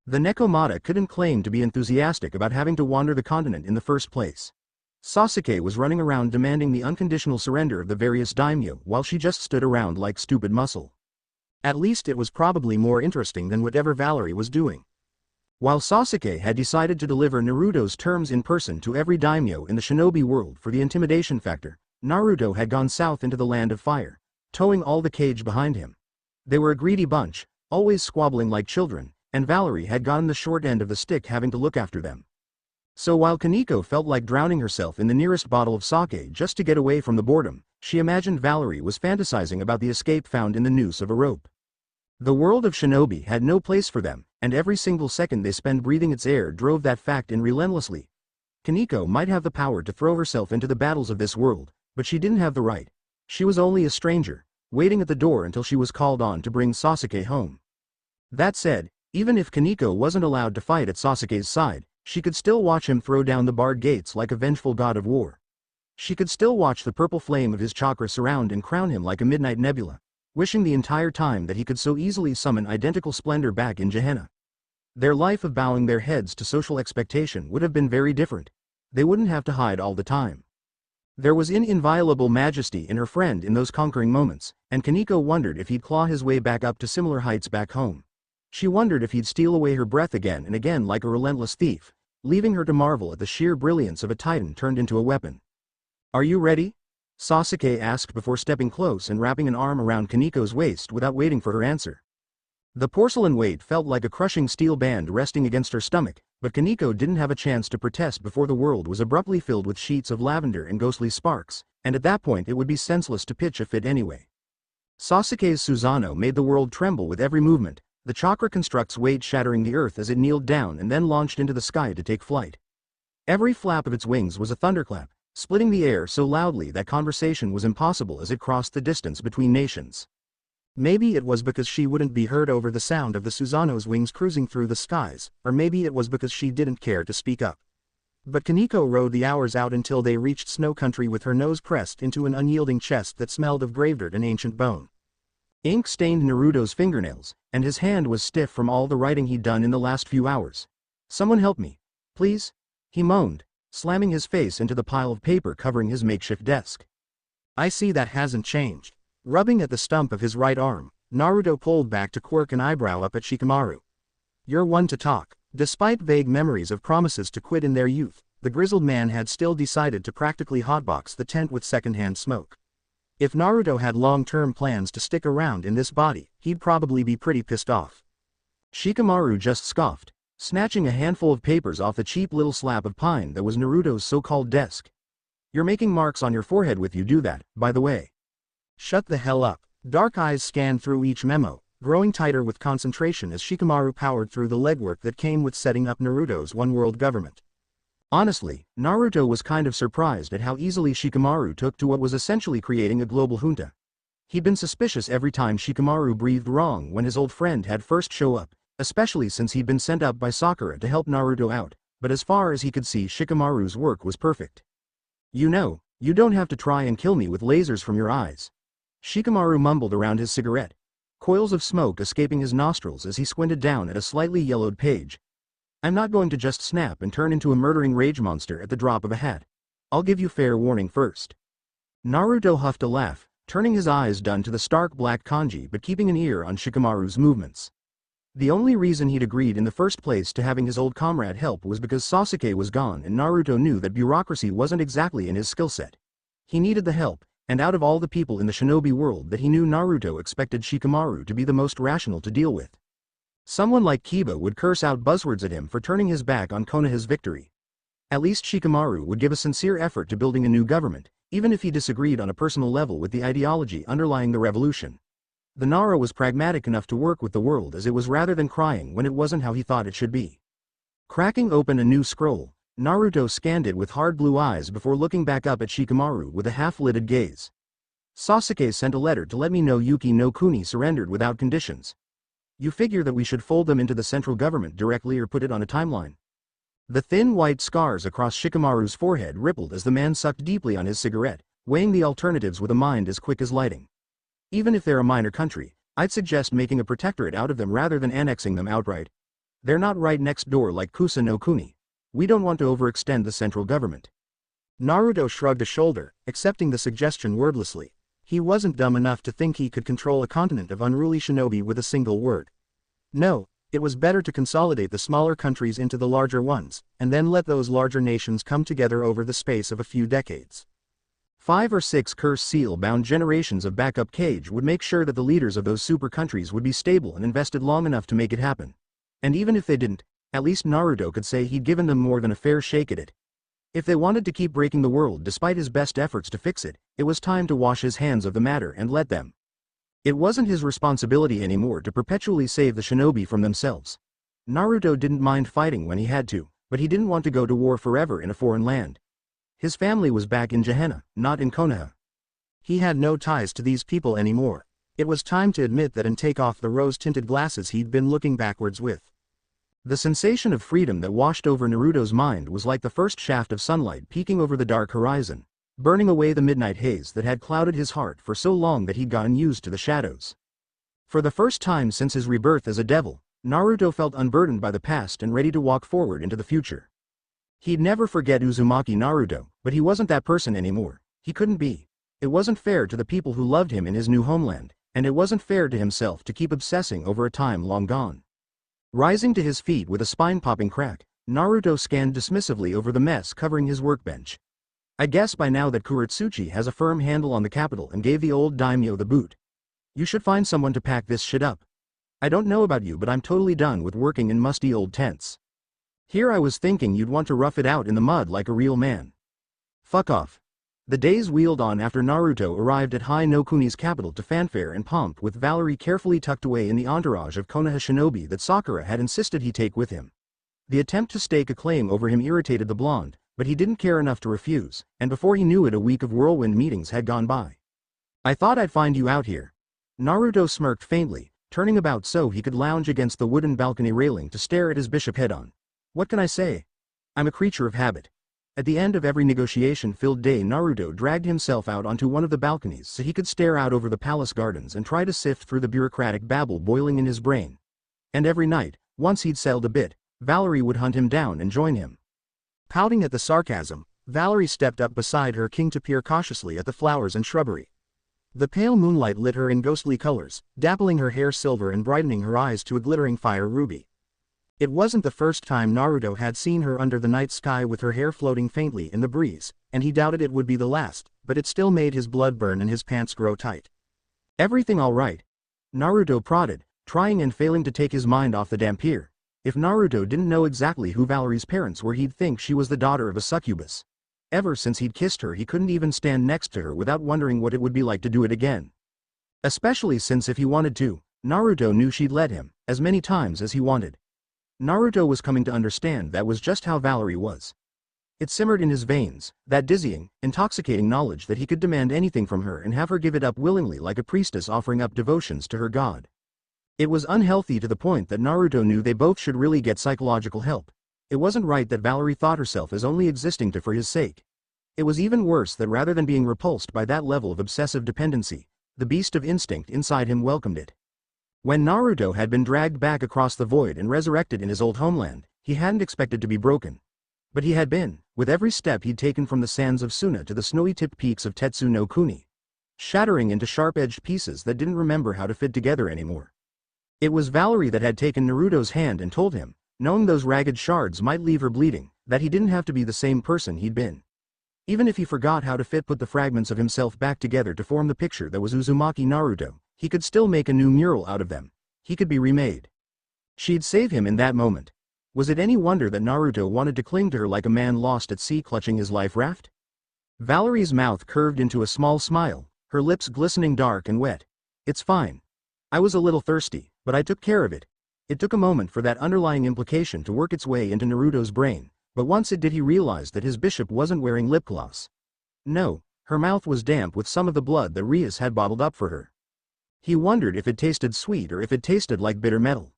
The Nekomata couldn't claim to be enthusiastic about having to wander the continent in the first place. Sasuke was running around demanding the unconditional surrender of the various daimyo while she just stood around like stupid muscle. At least it was probably more interesting than whatever Valerie was doing. While Sasuke had decided to deliver Naruto's terms in person to every daimyo in the shinobi world for the intimidation factor, Naruto had gone south into the land of fire, towing all the cage behind him. They were a greedy bunch, always squabbling like children, and Valerie had gotten the short end of the stick having to look after them. So while Koneko felt like drowning herself in the nearest bottle of sake just to get away from the boredom, she imagined Valerie was fantasizing about the escape found in the noose of a rope. The world of shinobi had no place for them, and every single second they spent breathing its air drove that fact in relentlessly. Koneko might have the power to throw herself into the battles of this world, but she didn't have the right. She was only a stranger, waiting at the door until she was called on to bring Sasuke home. That said, even if Koneko wasn't allowed to fight at Sasuke's side, she could still watch him throw down the barred gates like a vengeful god of war. She could still watch the purple flame of his chakra surround and crown him like a midnight nebula, wishing the entire time that he could so easily summon identical splendor back in Gehenna. Their life of bowing their heads to social expectation would have been very different. They wouldn't have to hide all the time. There was an inviolable majesty in her friend in those conquering moments, and Koneko wondered if he'd claw his way back up to similar heights back home. She wondered if he'd steal away her breath again and again like a relentless thief, leaving her to marvel at the sheer brilliance of a titan turned into a weapon. "Are you ready?" Sasuke asked before stepping close and wrapping an arm around Kaneko's waist without waiting for her answer. The porcelain weight felt like a crushing steel band resting against her stomach, but Koneko didn't have a chance to protest before the world was abruptly filled with sheets of lavender and ghostly sparks, and at that point it would be senseless to pitch a fit anyway. Sasuke's Susanoo made the world tremble with every movement, the chakra construct's weight shattering the earth as it kneeled down and then launched into the sky to take flight. Every flap of its wings was a thunderclap, splitting the air so loudly that conversation was impossible as it crossed the distance between nations. Maybe it was because she wouldn't be heard over the sound of the Susanoo's wings cruising through the skies, or maybe it was because she didn't care to speak up. But Koneko rode the hours out until they reached Snow Country with her nose pressed into an unyielding chest that smelled of grave dirt and ancient bone. Ink stained Naruto's fingernails, and his hand was stiff from all the writing he'd done in the last few hours. "Someone help me, please?" he moaned, slamming his face into the pile of paper covering his makeshift desk. "I see that hasn't changed." Rubbing at the stump of his right arm, Naruto pulled back to quirk an eyebrow up at Shikamaru. "You're one to talk." Despite vague memories of promises to quit in their youth, the grizzled man had still decided to practically hotbox the tent with secondhand smoke. If Naruto had long-term plans to stick around in this body, he'd probably be pretty pissed off. Shikamaru just scoffed, snatching a handful of papers off the cheap little slab of pine that was Naruto's so-called desk. "You're making marks on your forehead with you do that, by the way." "Shut the hell up." Dark eyes scanned through each memo, growing tighter with concentration as Shikamaru powered through the legwork that came with setting up Naruto's one-world government. Honestly, Naruto was kind of surprised at how easily Shikamaru took to what was essentially creating a global junta. He'd been suspicious every time Shikamaru breathed wrong when his old friend had first show up, especially since he'd been sent up by Sakura to help Naruto out, but as far as he could see Shikamaru's work was perfect. You know, you don't have to try and kill me with lasers from your eyes. Shikamaru mumbled around his cigarette, coils of smoke escaping his nostrils as he squinted down at a slightly yellowed page. I'm not going to just snap and turn into a murdering rage monster at the drop of a hat. I'll give you fair warning first. Naruto huffed a laugh, turning his eyes dun to the stark black kanji but keeping an ear on Shikamaru's movements. The only reason he'd agreed in the first place to having his old comrade help was because Sasuke was gone and Naruto knew that bureaucracy wasn't exactly in his skill set. He needed the help, and out of all the people in the shinobi world that he knew, Naruto expected Shikamaru to be the most rational to deal with. Someone like Kiba would curse out buzzwords at him for turning his back on Konaha's victory. At least Shikamaru would give a sincere effort to building a new government, even if he disagreed on a personal level with the ideology underlying the revolution. The Nara was pragmatic enough to work with the world as it was rather than crying when it wasn't how he thought it should be. Cracking open a new scroll, Naruto scanned it with hard blue eyes before looking back up at Shikamaru with a half-lidded gaze. Sasuke sent a letter to let me know Yuki no Kuni surrendered without conditions. You figure that we should fold them into the central government directly or put it on a timeline? The thin white scars across Shikamaru's forehead rippled as the man sucked deeply on his cigarette, weighing the alternatives with a mind as quick as lightning. Even if they're a minor country, I'd suggest making a protectorate out of them rather than annexing them outright. They're not right next door like Kusa no Kuni. We don't want to overextend the central government. Naruto shrugged a shoulder, accepting the suggestion wordlessly. He wasn't dumb enough to think he could control a continent of unruly shinobi with a single word. No, it was better to consolidate the smaller countries into the larger ones, and then let those larger nations come together over the space of a few decades. 5 or 6 curse seal-bound generations of backup cage would make sure that the leaders of those super countries would be stable and invested long enough to make it happen. And even if they didn't, at least Naruto could say he'd given them more than a fair shake at it. If they wanted to keep breaking the world despite his best efforts to fix it, it was time to wash his hands of the matter and let them. It wasn't his responsibility anymore to perpetually save the shinobi from themselves. Naruto didn't mind fighting when he had to, but he didn't want to go to war forever in a foreign land. His family was back in Gehenna, not in Konaha. He had no ties to these people anymore. It was time to admit that and take off the rose-tinted glasses he'd been looking backwards with. The sensation of freedom that washed over Naruto's mind was like the first shaft of sunlight peeking over the dark horizon, burning away the midnight haze that had clouded his heart for so long that he'd gotten used to the shadows. For the first time since his rebirth as a devil, Naruto felt unburdened by the past and ready to walk forward into the future. He'd never forget Uzumaki Naruto, but he wasn't that person anymore. He couldn't be. It wasn't fair to the people who loved him in his new homeland, and it wasn't fair to himself to keep obsessing over a time long gone. Rising to his feet with a spine-popping crack, Naruto scanned dismissively over the mess covering his workbench. I guess by now that Kuretsuchi has a firm handle on the capital and gave the old daimyo the boot. You should find someone to pack this shit up. I don't know about you, but I'm totally done with working in musty old tents. Here I was thinking you'd want to rough it out in the mud like a real man. Fuck off. The days wheeled on after Naruto arrived at Hai no Kuni's capital to fanfare and pomp with Valerie carefully tucked away in the entourage of Konaha shinobi that Sakura had insisted he take with him. The attempt to stake a claim over him irritated the blonde, but he didn't care enough to refuse, and before he knew it a week of whirlwind meetings had gone by. I thought I'd find you out here. Naruto smirked faintly, turning about so he could lounge against the wooden balcony railing to stare at his bishop head-on. What can I say? I'm a creature of habit. At the end of every negotiation-filled day, Naruto dragged himself out onto one of the balconies so he could stare out over the palace gardens and try to sift through the bureaucratic babble boiling in his brain. And every night, once he'd settled a bit, Valerie would hunt him down and join him. Pouting at the sarcasm, Valerie stepped up beside her king to peer cautiously at the flowers and shrubbery. The pale moonlight lit her in ghostly colors, dappling her hair silver and brightening her eyes to a glittering fire ruby. It wasn't the first time Naruto had seen her under the night sky with her hair floating faintly in the breeze, and he doubted it would be the last, but it still made his blood burn and his pants grow tight. Everything all right? Naruto prodded, trying and failing to take his mind off the dampier. If Naruto didn't know exactly who Valerie's parents were, he'd think she was the daughter of a succubus. Ever since he'd kissed her, he couldn't even stand next to her without wondering what it would be like to do it again. Especially since if he wanted to, Naruto knew she'd let him, as many times as he wanted. Naruto was coming to understand that was just how Valerie was. It simmered in his veins, that dizzying, intoxicating knowledge that he could demand anything from her and have her give it up willingly like a priestess offering up devotions to her god. It was unhealthy to the point that Naruto knew they both should really get psychological help. It wasn't right that Valerie thought herself as only existing for his sake. It was even worse that rather than being repulsed by that level of obsessive dependency, the beast of instinct inside him welcomed it. When Naruto had been dragged back across the void and resurrected in his old homeland, he hadn't expected to be broken. But he had been, with every step he'd taken from the sands of Suna to the snowy-tipped peaks of Tetsu no Kuni, shattering into sharp-edged pieces that didn't remember how to fit together anymore. It was Valerie that had taken Naruto's hand and told him, knowing those ragged shards might leave her bleeding, that he didn't have to be the same person he'd been. Even if he forgot how to put the fragments of himself back together to form the picture that was Uzumaki Naruto, he could still make a new mural out of them. He could be remade. She'd save him in that moment. Was it any wonder that Naruto wanted to cling to her like a man lost at sea clutching his life raft? Valerie's mouth curved into a small smile, her lips glistening dark and wet. It's fine. I was a little thirsty, but I took care of it. It took a moment for that underlying implication to work its way into Naruto's brain, but once it did he realized that his bishop wasn't wearing lip gloss. No, her mouth was damp with some of the blood that Rias had bottled up for her. He wondered if it tasted sweet or if it tasted like bitter metal.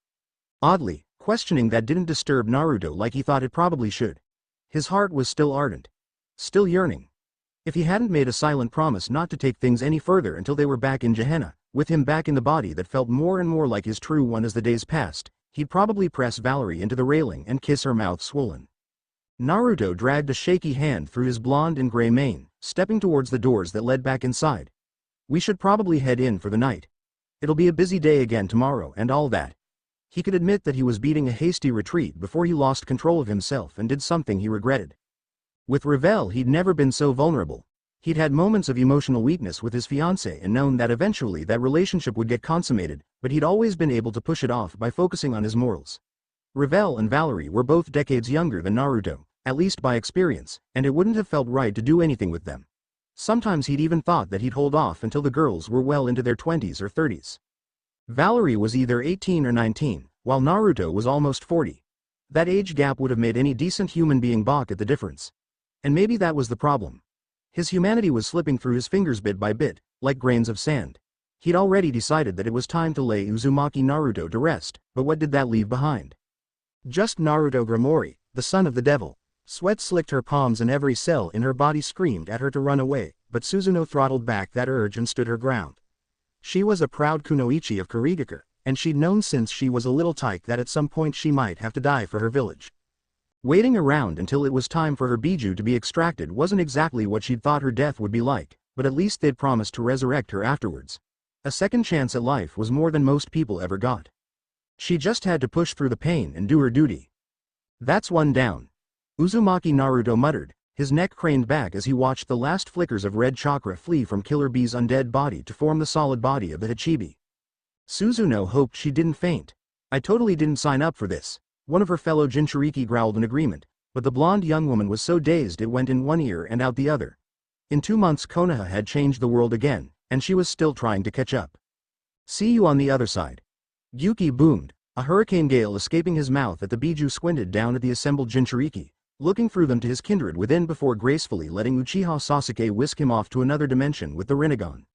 Oddly, questioning that didn't disturb Naruto like he thought it probably should. His heart was still ardent. Still yearning. If he hadn't made a silent promise not to take things any further until they were back in Gehenna, with him back in the body that felt more and more like his true one as the days passed, he'd probably press Valerie into the railing and kiss her mouth swollen. Naruto dragged a shaky hand through his blonde and gray mane, stepping towards the doors that led back inside. We should probably head in for the night. It'll be a busy day again tomorrow and all that. He could admit that he was beating a hasty retreat before he lost control of himself and did something he regretted. With Ravel he'd never been so vulnerable. He'd had moments of emotional weakness with his fiancée and known that eventually that relationship would get consummated, but he'd always been able to push it off by focusing on his morals. Ravel and Valerie were both decades younger than Naruto, at least by experience, and it wouldn't have felt right to do anything with them. Sometimes he'd even thought that he'd hold off until the girls were well into their 20s or 30s. Valerie was either 18 or 19, while Naruto was almost 40. That age gap would have made any decent human being balk at the difference. And maybe that was the problem. His humanity was slipping through his fingers bit by bit, like grains of sand. He'd already decided that it was time to lay Uzumaki Naruto to rest, but what did that leave behind? Just Naruto Gramori, the son of the devil. Sweat slicked her palms and every cell in her body screamed at her to run away, but Suzuno throttled back that urge and stood her ground. She was a proud kunoichi of Kurigakure, and she'd known since she was a little tyke that at some point she might have to die for her village. Waiting around until it was time for her biju to be extracted wasn't exactly what she'd thought her death would be like, but at least they'd promised to resurrect her afterwards. A second chance at life was more than most people ever got. She just had to push through the pain and do her duty. That's one down. Uzumaki Naruto muttered, his neck craned back as he watched the last flickers of red chakra flee from Killer Bee's undead body to form the solid body of the Hachibi. Suzuno hoped she didn't faint. I totally didn't sign up for this. One of her fellow Jinchuriki growled in agreement, but the blonde young woman was so dazed it went in one ear and out the other. In 2 months Konaha had changed the world again, and she was still trying to catch up. See you on the other side. Gyuki boomed, a hurricane gale escaping his mouth at the biju squinted down at the assembled Jinchuriki, looking through them to his kindred within before gracefully letting Uchiha Sasuke whisk him off to another dimension with the Rinnegan.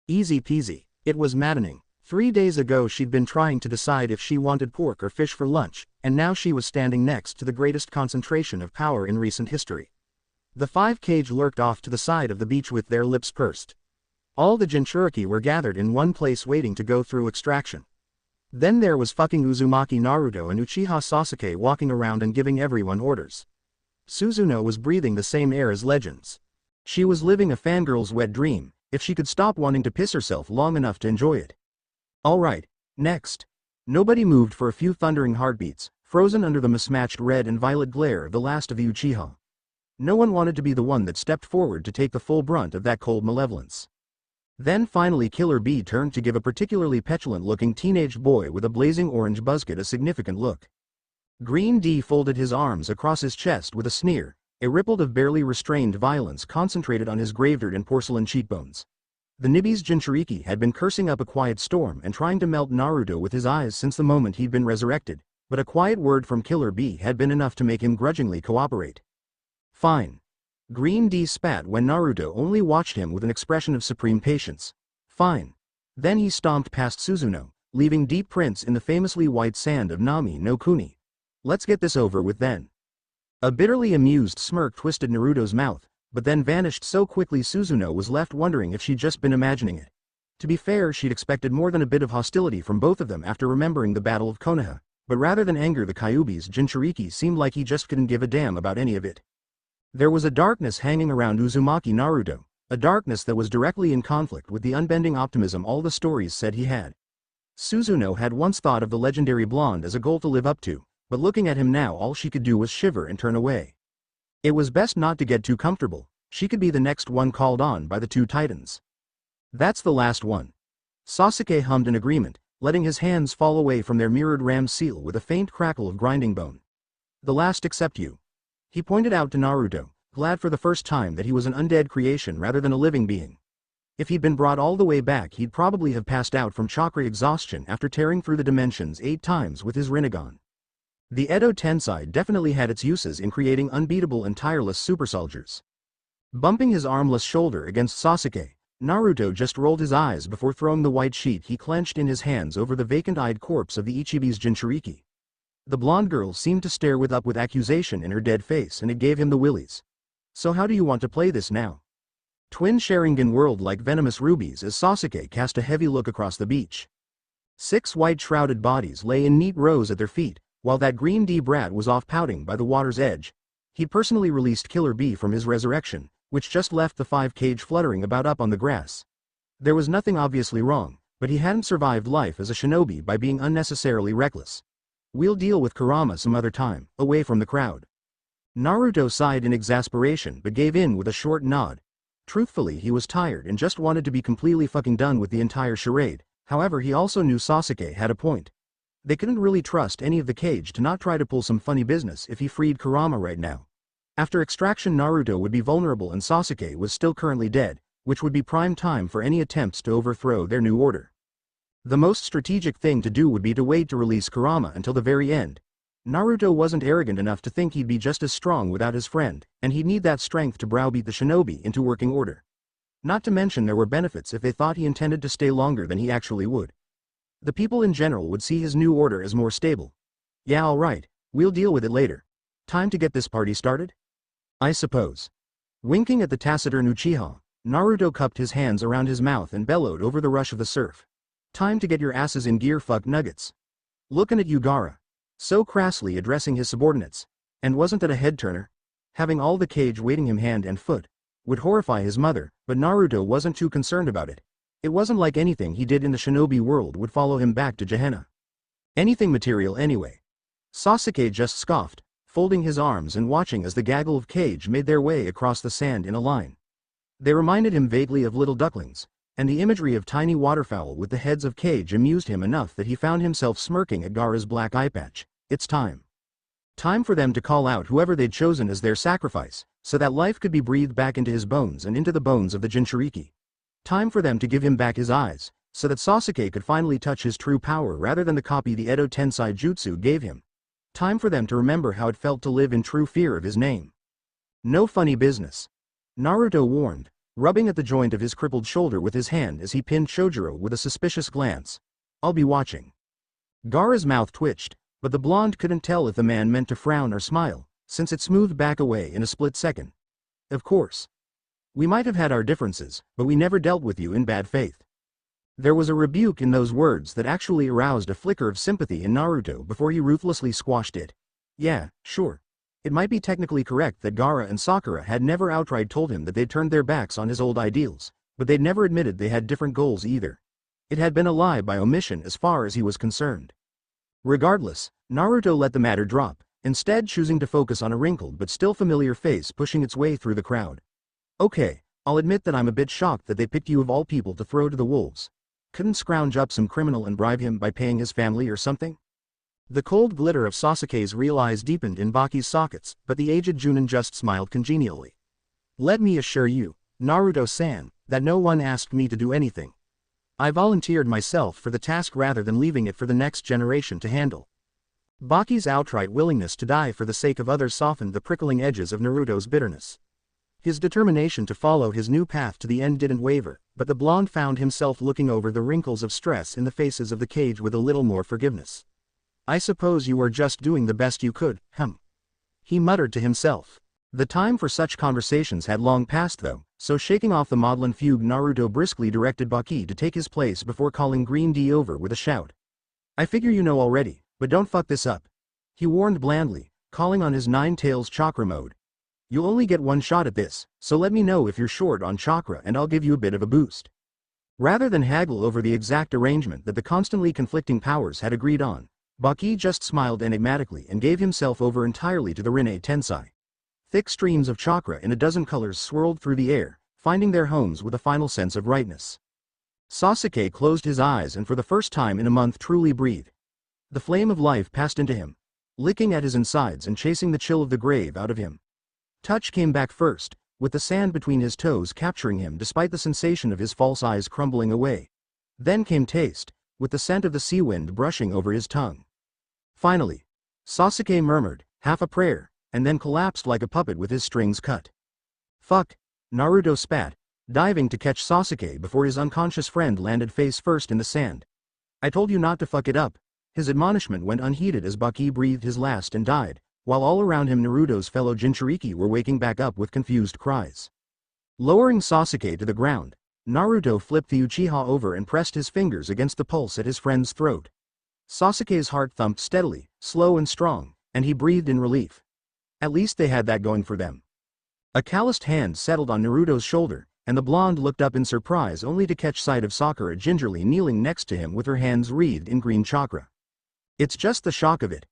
Easy peasy. It was maddening. 3 days ago she'd been trying to decide if she wanted pork or fish for lunch, and now she was standing next to the greatest concentration of power in recent history. The 5 Kage lurked off to the side of the beach with their lips pursed. All the Jinchuriki were gathered in one place waiting to go through extraction. Then there was fucking Uzumaki Naruto and Uchiha Sasuke walking around and giving everyone orders. Suzuno was breathing the same air as legends. She was living a fangirl's wet dream, if she could stop wanting to piss herself long enough to enjoy it. Alright, next. Nobody moved for a few thundering heartbeats, frozen under the mismatched red and violet glare of the last of the Uchiha. No one wanted to be the one that stepped forward to take the full brunt of that cold malevolence. Then finally Killer Bee turned to give a particularly petulant-looking teenage boy with a blazing orange buzzcut a significant look. Green D folded his arms across his chest with a sneer, a ripple of barely restrained violence concentrated on his graveyard and porcelain cheekbones. The Nibi's Jinchuriki had been cursing up a quiet storm and trying to melt Naruto with his eyes since the moment he'd been resurrected, but a quiet word from Killer B had been enough to make him grudgingly cooperate. Fine. Green D spat when Naruto only watched him with an expression of supreme patience. Fine. Then he stomped past Suzuno, leaving deep prints in the famously white sand of Nami no Kuni. Let's get this over with then. A bitterly amused smirk twisted Naruto's mouth, but then vanished so quickly Suzuno was left wondering if she'd just been imagining it. To be fair, she'd expected more than a bit of hostility from both of them after remembering the Battle of Konaha, but rather than anger the Kyuubi's Jinchuriki seemed like he just couldn't give a damn about any of it. There was a darkness hanging around Uzumaki Naruto, a darkness that was directly in conflict with the unbending optimism all the stories said he had. Suzuno had once thought of the legendary blonde as a goal to live up to, but looking at him now all she could do was shiver and turn away. It was best not to get too comfortable, she could be the next one called on by the two titans. That's the last one. Sasuke hummed in agreement, letting his hands fall away from their mirrored ram seal with a faint crackle of grinding bone. The last except you. He pointed out to Naruto, glad for the first time that he was an undead creation rather than a living being. If he'd been brought all the way back he'd probably have passed out from chakra exhaustion after tearing through the dimensions 8 times with his Rinnegan. The Edo Tensei definitely had its uses in creating unbeatable and tireless super soldiers. Bumping his armless shoulder against Sasuke, Naruto just rolled his eyes before throwing the white sheet he clenched in his hands over the vacant-eyed corpse of the Ichibi's Jinchuriki. The blonde girl seemed to stare with accusation in her dead face and it gave him the willies. So how do you want to play this now? Twin Sharingan whirled like venomous rubies as Sasuke cast a heavy look across the beach. 6 white-shrouded bodies lay in neat rows at their feet, while that green D brat was off pouting by the water's edge. He'd personally released Killer B from his resurrection, which just left the 5 cage fluttering about up on the grass. There was nothing obviously wrong, but he hadn't survived life as a shinobi by being unnecessarily reckless. We'll deal with Kurama some other time, away from the crowd. Naruto sighed in exasperation but gave in with a short nod. Truthfully, he was tired and just wanted to be completely fucking done with the entire charade. However, he also knew Sasuke had a point. They couldn't really trust any of the cage to not try to pull some funny business if he freed Kurama right now. After extraction Naruto would be vulnerable and Sasuke was still currently dead, which would be prime time for any attempts to overthrow their new order. The most strategic thing to do would be to wait to release Kurama until the very end. Naruto wasn't arrogant enough to think he'd be just as strong without his friend, and he'd need that strength to browbeat the shinobi into working order. Not to mention there were benefits if they thought he intended to stay longer than he actually would. The people in general would see his new order as more stable. Yeah, alright, we'll deal with it later. Time to get this party started? I suppose. Winking at the taciturn Uchiha, Naruto cupped his hands around his mouth and bellowed over the rush of the surf. Time to get your asses in gear, fuck nuggets. Looking at you, Gaara. So crassly addressing his subordinates. And wasn't that a head-turner? Having all the cage waiting him hand and foot would horrify his mother, but Naruto wasn't too concerned about it. It wasn't like anything he did in the shinobi world would follow him back to Gehenna. Anything material anyway. Sasuke just scoffed, folding his arms and watching as the gaggle of cage made their way across the sand in a line. They reminded him vaguely of little ducklings, and the imagery of tiny waterfowl with the heads of cage amused him enough that he found himself smirking at Gaara's black eye patch. It's time. Time for them to call out whoever they'd chosen as their sacrifice, so that life could be breathed back into his bones and into the bones of the Jinchuriki. Time for them to give him back his eyes, so that Sasuke could finally touch his true power rather than the copy the Edo Tensei Jutsu gave him. Time for them to remember how it felt to live in true fear of his name. No funny business. Naruto warned, rubbing at the joint of his crippled shoulder with his hand as he pinned Chojuro with a suspicious glance. I'll be watching. Gaara's mouth twitched, but the blonde couldn't tell if the man meant to frown or smile, since it smoothed back away in a split second. Of course. We might have had our differences, but we never dealt with you in bad faith. There was a rebuke in those words that actually aroused a flicker of sympathy in Naruto before he ruthlessly squashed it. Yeah, sure. It might be technically correct that Gaara and Sakura had never outright told him that they'd turned their backs on his old ideals, but they'd never admitted they had different goals either. It had been a lie by omission as far as he was concerned. Regardless, Naruto let the matter drop, instead choosing to focus on a wrinkled but still familiar face pushing its way through the crowd. Okay, I'll admit that I'm a bit shocked that they picked you of all people to throw to the wolves. Couldn't scrounge up some criminal and bribe him by paying his family or something? The cold glitter of Sasuke's real eyes deepened in Baki's sockets, but the aged Junin just smiled congenially. Let me assure you, Naruto-san, that no one asked me to do anything. I volunteered myself for the task rather than leaving it for the next generation to handle. Baki's outright willingness to die for the sake of others softened the prickling edges of Naruto's bitterness. His determination to follow his new path to the end didn't waver, but the blonde found himself looking over the wrinkles of stress in the faces of the cage with a little more forgiveness. I suppose you were just doing the best you could, he muttered to himself. The time for such conversations had long passed though, so shaking off the maudlin fugue, Naruto briskly directed Baki to take his place before calling Green D over with a shout. I figure you know already, but don't fuck this up. He warned blandly, calling on his Nine Tails chakra mode. You'll only get one shot at this, so let me know if you're short on chakra and I'll give you a bit of a boost. Rather than haggle over the exact arrangement that the constantly conflicting powers had agreed on, Baki just smiled enigmatically and gave himself over entirely to the Rinne Tensei. Thick streams of chakra in a dozen colors swirled through the air, finding their homes with a final sense of rightness. Sasuke closed his eyes and for the first time in a month truly breathed. The flame of life passed into him, licking at his insides and chasing the chill of the grave out of him. Touch came back first, with the sand between his toes capturing him despite the sensation of his false eyes crumbling away. Then came taste, with the scent of the sea wind brushing over his tongue. Finally, Sasuke murmured, half a prayer, and then collapsed like a puppet with his strings cut. Fuck, Naruto spat, diving to catch Sasuke before his unconscious friend landed face first in the sand. I told you not to fuck it up. His admonishment went unheeded as Baki breathed his last and died, while all around him Naruto's fellow Jinchuriki were waking back up with confused cries. Lowering Sasuke to the ground, Naruto flipped the Uchiha over and pressed his fingers against the pulse at his friend's throat. Sasuke's heart thumped steadily, slow and strong, and he breathed in relief. At least they had that going for them. A calloused hand settled on Naruto's shoulder, and the blonde looked up in surprise only to catch sight of Sakura gingerly kneeling next to him with her hands wreathed in green chakra. It's just the shock of it.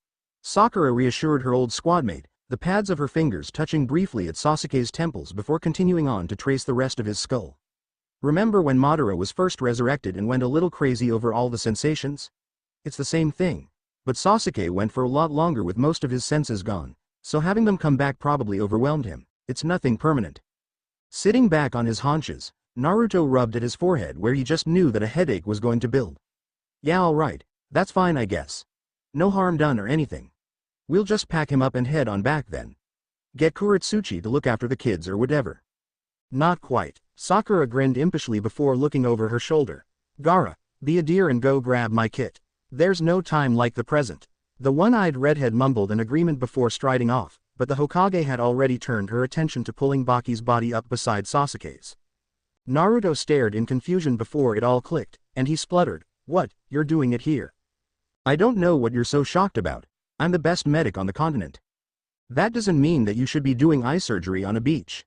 Sakura reassured her old squadmate, the pads of her fingers touching briefly at Sasuke's temples before continuing on to trace the rest of his skull. Remember when Madara was first resurrected and went a little crazy over all the sensations? It's the same thing, but Sasuke went for a lot longer with most of his senses gone, so having them come back probably overwhelmed him. It's nothing permanent. Sitting back on his haunches, Naruto rubbed at his forehead where he just knew that a headache was going to build. Yeah, alright, that's fine I guess. No harm done or anything. We'll just pack him up and head on back then. Get Kuretsuchi to look after the kids or whatever. Not quite. Sakura grinned impishly before looking over her shoulder. Gaara, be a dear and go grab my kit. There's no time like the present. The one-eyed redhead mumbled an agreement before striding off, but the Hokage had already turned her attention to pulling Baki's body up beside Sasuke's. Naruto stared in confusion before it all clicked, and he spluttered, "What, you're doing it here?" I don't know what you're so shocked about. I'm the best medic on the continent. That doesn't mean that you should be doing eye surgery on a beach.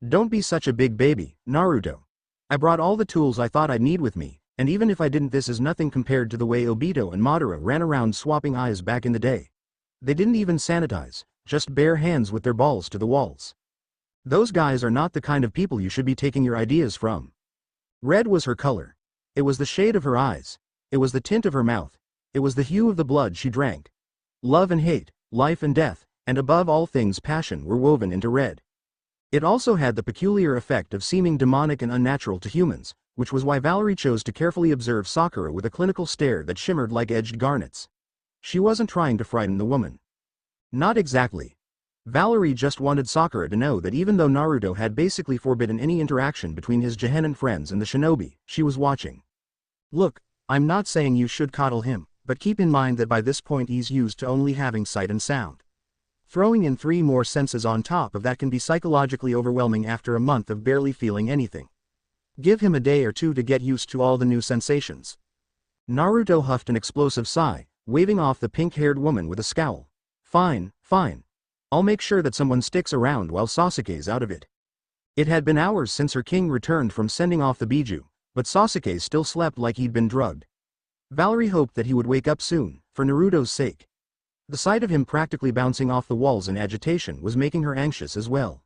Don't be such a big baby, Naruto. I brought all the tools I thought I'd need with me, and even if I didn't, this is nothing compared to the way Obito and Madara ran around swapping eyes back in the day. They didn't even sanitize, just bare hands with their balls to the walls. Those guys are not the kind of people you should be taking your ideas from. Red was her color. It was the shade of her eyes. It was the tint of her mouth. It was the hue of the blood she drank. Love and hate, life and death, and above all things passion were woven into red. It also had the peculiar effect of seeming demonic and unnatural to humans, which was why Valerie chose to carefully observe Sakura with a clinical stare that shimmered like edged garnets. She wasn't trying to frighten the woman. Not exactly. Valerie just wanted Sakura to know that even though Naruto had basically forbidden any interaction between his Gehennan friends and the shinobi, she was watching. Look, I'm not saying you should coddle him, but keep in mind that by this point he's used to only having sight and sound. Throwing in 3 more senses on top of that can be psychologically overwhelming after a month of barely feeling anything. Give him a day or 2 to get used to all the new sensations. Naruto huffed an explosive sigh, waving off the pink-haired woman with a scowl. Fine, fine. I'll make sure that someone sticks around while Sasuke's out of it. It had been hours since her king returned from sending off the Biju, but Sasuke still slept like he'd been drugged. Valerie hoped that he would wake up soon, for Naruto's sake. The sight of him practically bouncing off the walls in agitation was making her anxious as well.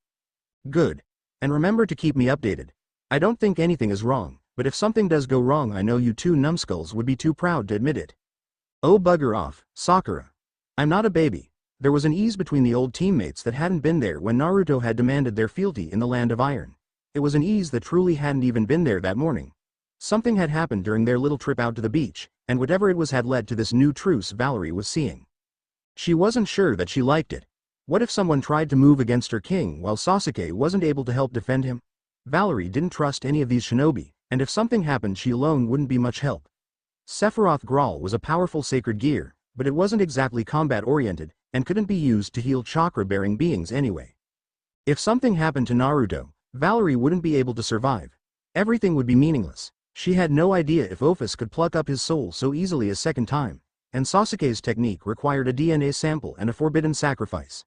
Good. And remember to keep me updated. I don't think anything is wrong, but if something does go wrong I know you 2 numbskulls would be too proud to admit it. Oh bugger off, Sakura. I'm not a baby. There was an ease between the old teammates that hadn't been there when Naruto had demanded their fealty in the Land of Iron. It was an ease that truly hadn't even been there that morning. Something had happened during their little trip out to the beach, and whatever it was had led to this new truce Valerie was seeing. She wasn't sure that she liked it. What if someone tried to move against her king while Sasuke wasn't able to help defend him? Valerie didn't trust any of these shinobi, and if something happened she alone wouldn't be much help. Sephiroth Grawl was a powerful sacred gear, but it wasn't exactly combat-oriented, and couldn't be used to heal chakra-bearing beings anyway. If something happened to Naruto, Valerie wouldn't be able to survive. Everything would be meaningless. She had no idea if Ofus could pluck up his soul so easily a second time, and Sasuke's technique required a DNA sample and a forbidden sacrifice.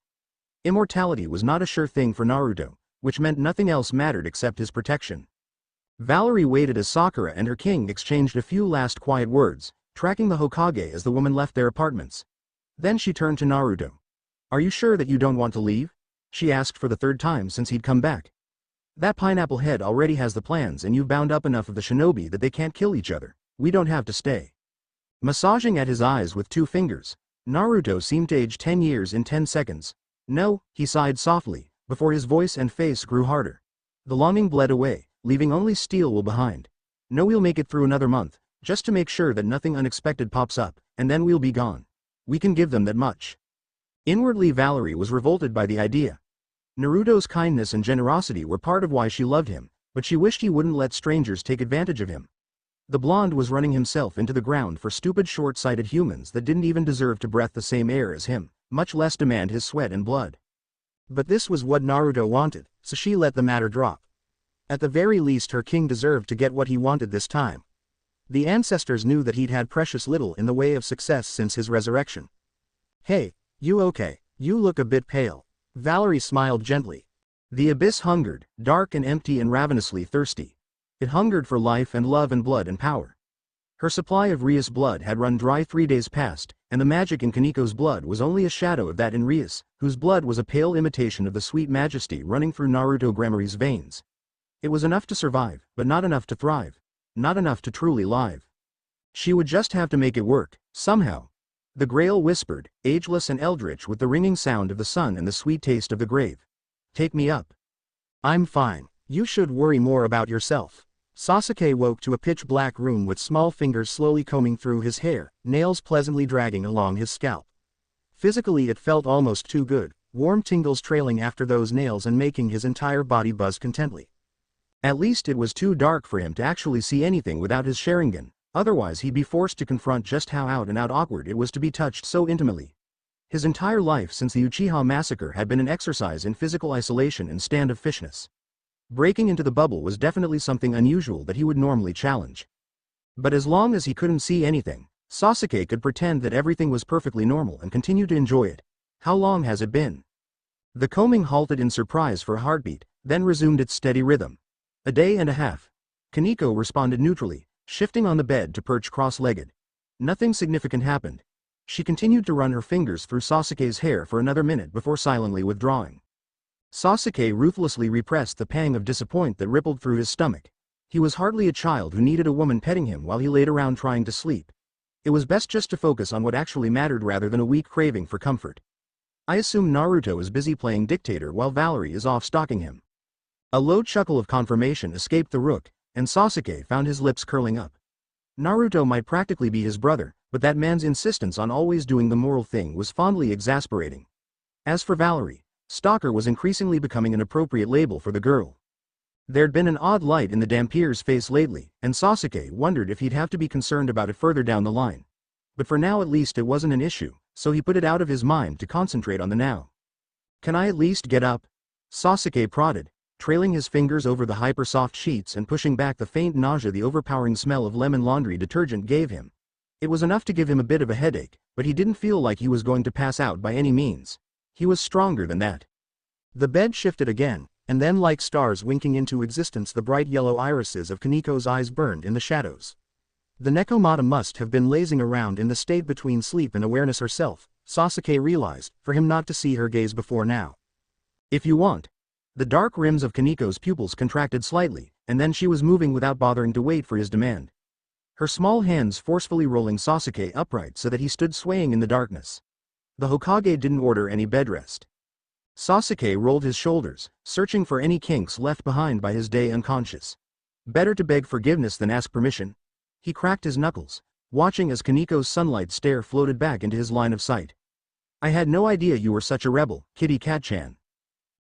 Immortality was not a sure thing for Naruto, which meant nothing else mattered except his protection. Valerie waited as Sakura and her king exchanged a few last quiet words, tracking the Hokage as the woman left their apartments. Then she turned to Naruto. "Are you sure that you don't want to leave?" she asked for the third time since he'd come back. "That pineapple head already has the plans and you've bound up enough of the shinobi that they can't kill each other. We don't have to stay." Massaging at his eyes with 2 fingers, Naruto seemed to age 10 years in 10 seconds. "No," he sighed softly, before his voice and face grew harder. The longing bled away, leaving only steel wool behind. "No, we'll make it through another month, just to make sure that nothing unexpected pops up, and then we'll be gone. We can give them that much." Inwardly Valerie was revolted by the idea. Naruto's kindness and generosity were part of why she loved him, but she wished he wouldn't let strangers take advantage of him. The blonde was running himself into the ground for stupid short-sighted humans that didn't even deserve to breathe the same air as him, much less demand his sweat and blood. But this was what Naruto wanted, so she let the matter drop. At the very least her king deserved to get what he wanted this time. The ancestors knew that he'd had precious little in the way of success since his resurrection. "Hey, you okay? You look a bit pale." Valerie smiled gently. The abyss hungered, dark and empty and ravenously thirsty. It hungered for life and love and blood and power. Her supply of Rias blood had run dry 3 days past, and the magic in Kaneko's blood was only a shadow of that in Rias, whose blood was a pale imitation of the sweet majesty running through Naruto Grammary's veins. It was enough to survive, but not enough to thrive. Not enough to truly live. She would just have to make it work, somehow. The Grail whispered, ageless and eldritch with the ringing sound of the sun and the sweet taste of the grave. "Take me up." "I'm fine. You should worry more about yourself." Sasuke woke to a pitch-black room with small fingers slowly combing through his hair, nails pleasantly dragging along his scalp. Physically it felt almost too good, warm tingles trailing after those nails and making his entire body buzz contently. At least it was too dark for him to actually see anything without his Sharingan, otherwise he'd be forced to confront just how out-and-out awkward it was to be touched so intimately. His entire life since the Uchiha massacre had been an exercise in physical isolation and stand-of-fishness. Breaking into the bubble was definitely something unusual that he would normally challenge. But as long as he couldn't see anything, Sasuke could pretend that everything was perfectly normal and continue to enjoy it. How long has it been? The combing halted in surprise for a heartbeat, then resumed its steady rhythm. "A day and a half." Koneko responded neutrally, shifting on the bed to perch cross-legged. Nothing significant happened. She continued to run her fingers through Sasuke's hair for another minute before silently withdrawing. Sasuke ruthlessly repressed the pang of disappointment that rippled through his stomach. He was hardly a child who needed a woman petting him while he laid around trying to sleep. It was best just to focus on what actually mattered rather than a weak craving for comfort. "I assume Naruto is busy playing dictator while Valerie is off stalking him." A low chuckle of confirmation escaped the rook, and Sasuke found his lips curling up. Naruto might practically be his brother, but that man's insistence on always doing the moral thing was fondly exasperating. As for Valerie, stalker was increasingly becoming an appropriate label for the girl. There'd been an odd light in the Dampier's face lately, and Sasuke wondered if he'd have to be concerned about it further down the line. But for now at least it wasn't an issue, so he put it out of his mind to concentrate on the now. "Can I at least get up?" Sasuke prodded, trailing his fingers over the hyper-soft sheets and pushing back the faint nausea the overpowering smell of lemon laundry detergent gave him. It was enough to give him a bit of a headache, but he didn't feel like he was going to pass out by any means. He was stronger than that. The bed shifted again, and then like stars winking into existence the bright yellow irises of Kaneko's eyes burned in the shadows. The Nekomata must have been lazing around in the state between sleep and awareness herself, Sasuke realized, for him not to see her gaze before now. "If you want." The dark rims of Kaneko's pupils contracted slightly, and then she was moving without bothering to wait for his demand. Her small hands forcefully rolling Sasuke upright so that he stood swaying in the darkness. The Hokage didn't order any bed rest. Sasuke rolled his shoulders, searching for any kinks left behind by his day unconscious. Better to beg forgiveness than ask permission. He cracked his knuckles, watching as Kaniko's sunlight stare floated back into his line of sight. I had no idea you were such a rebel, Kitty Cat-chan.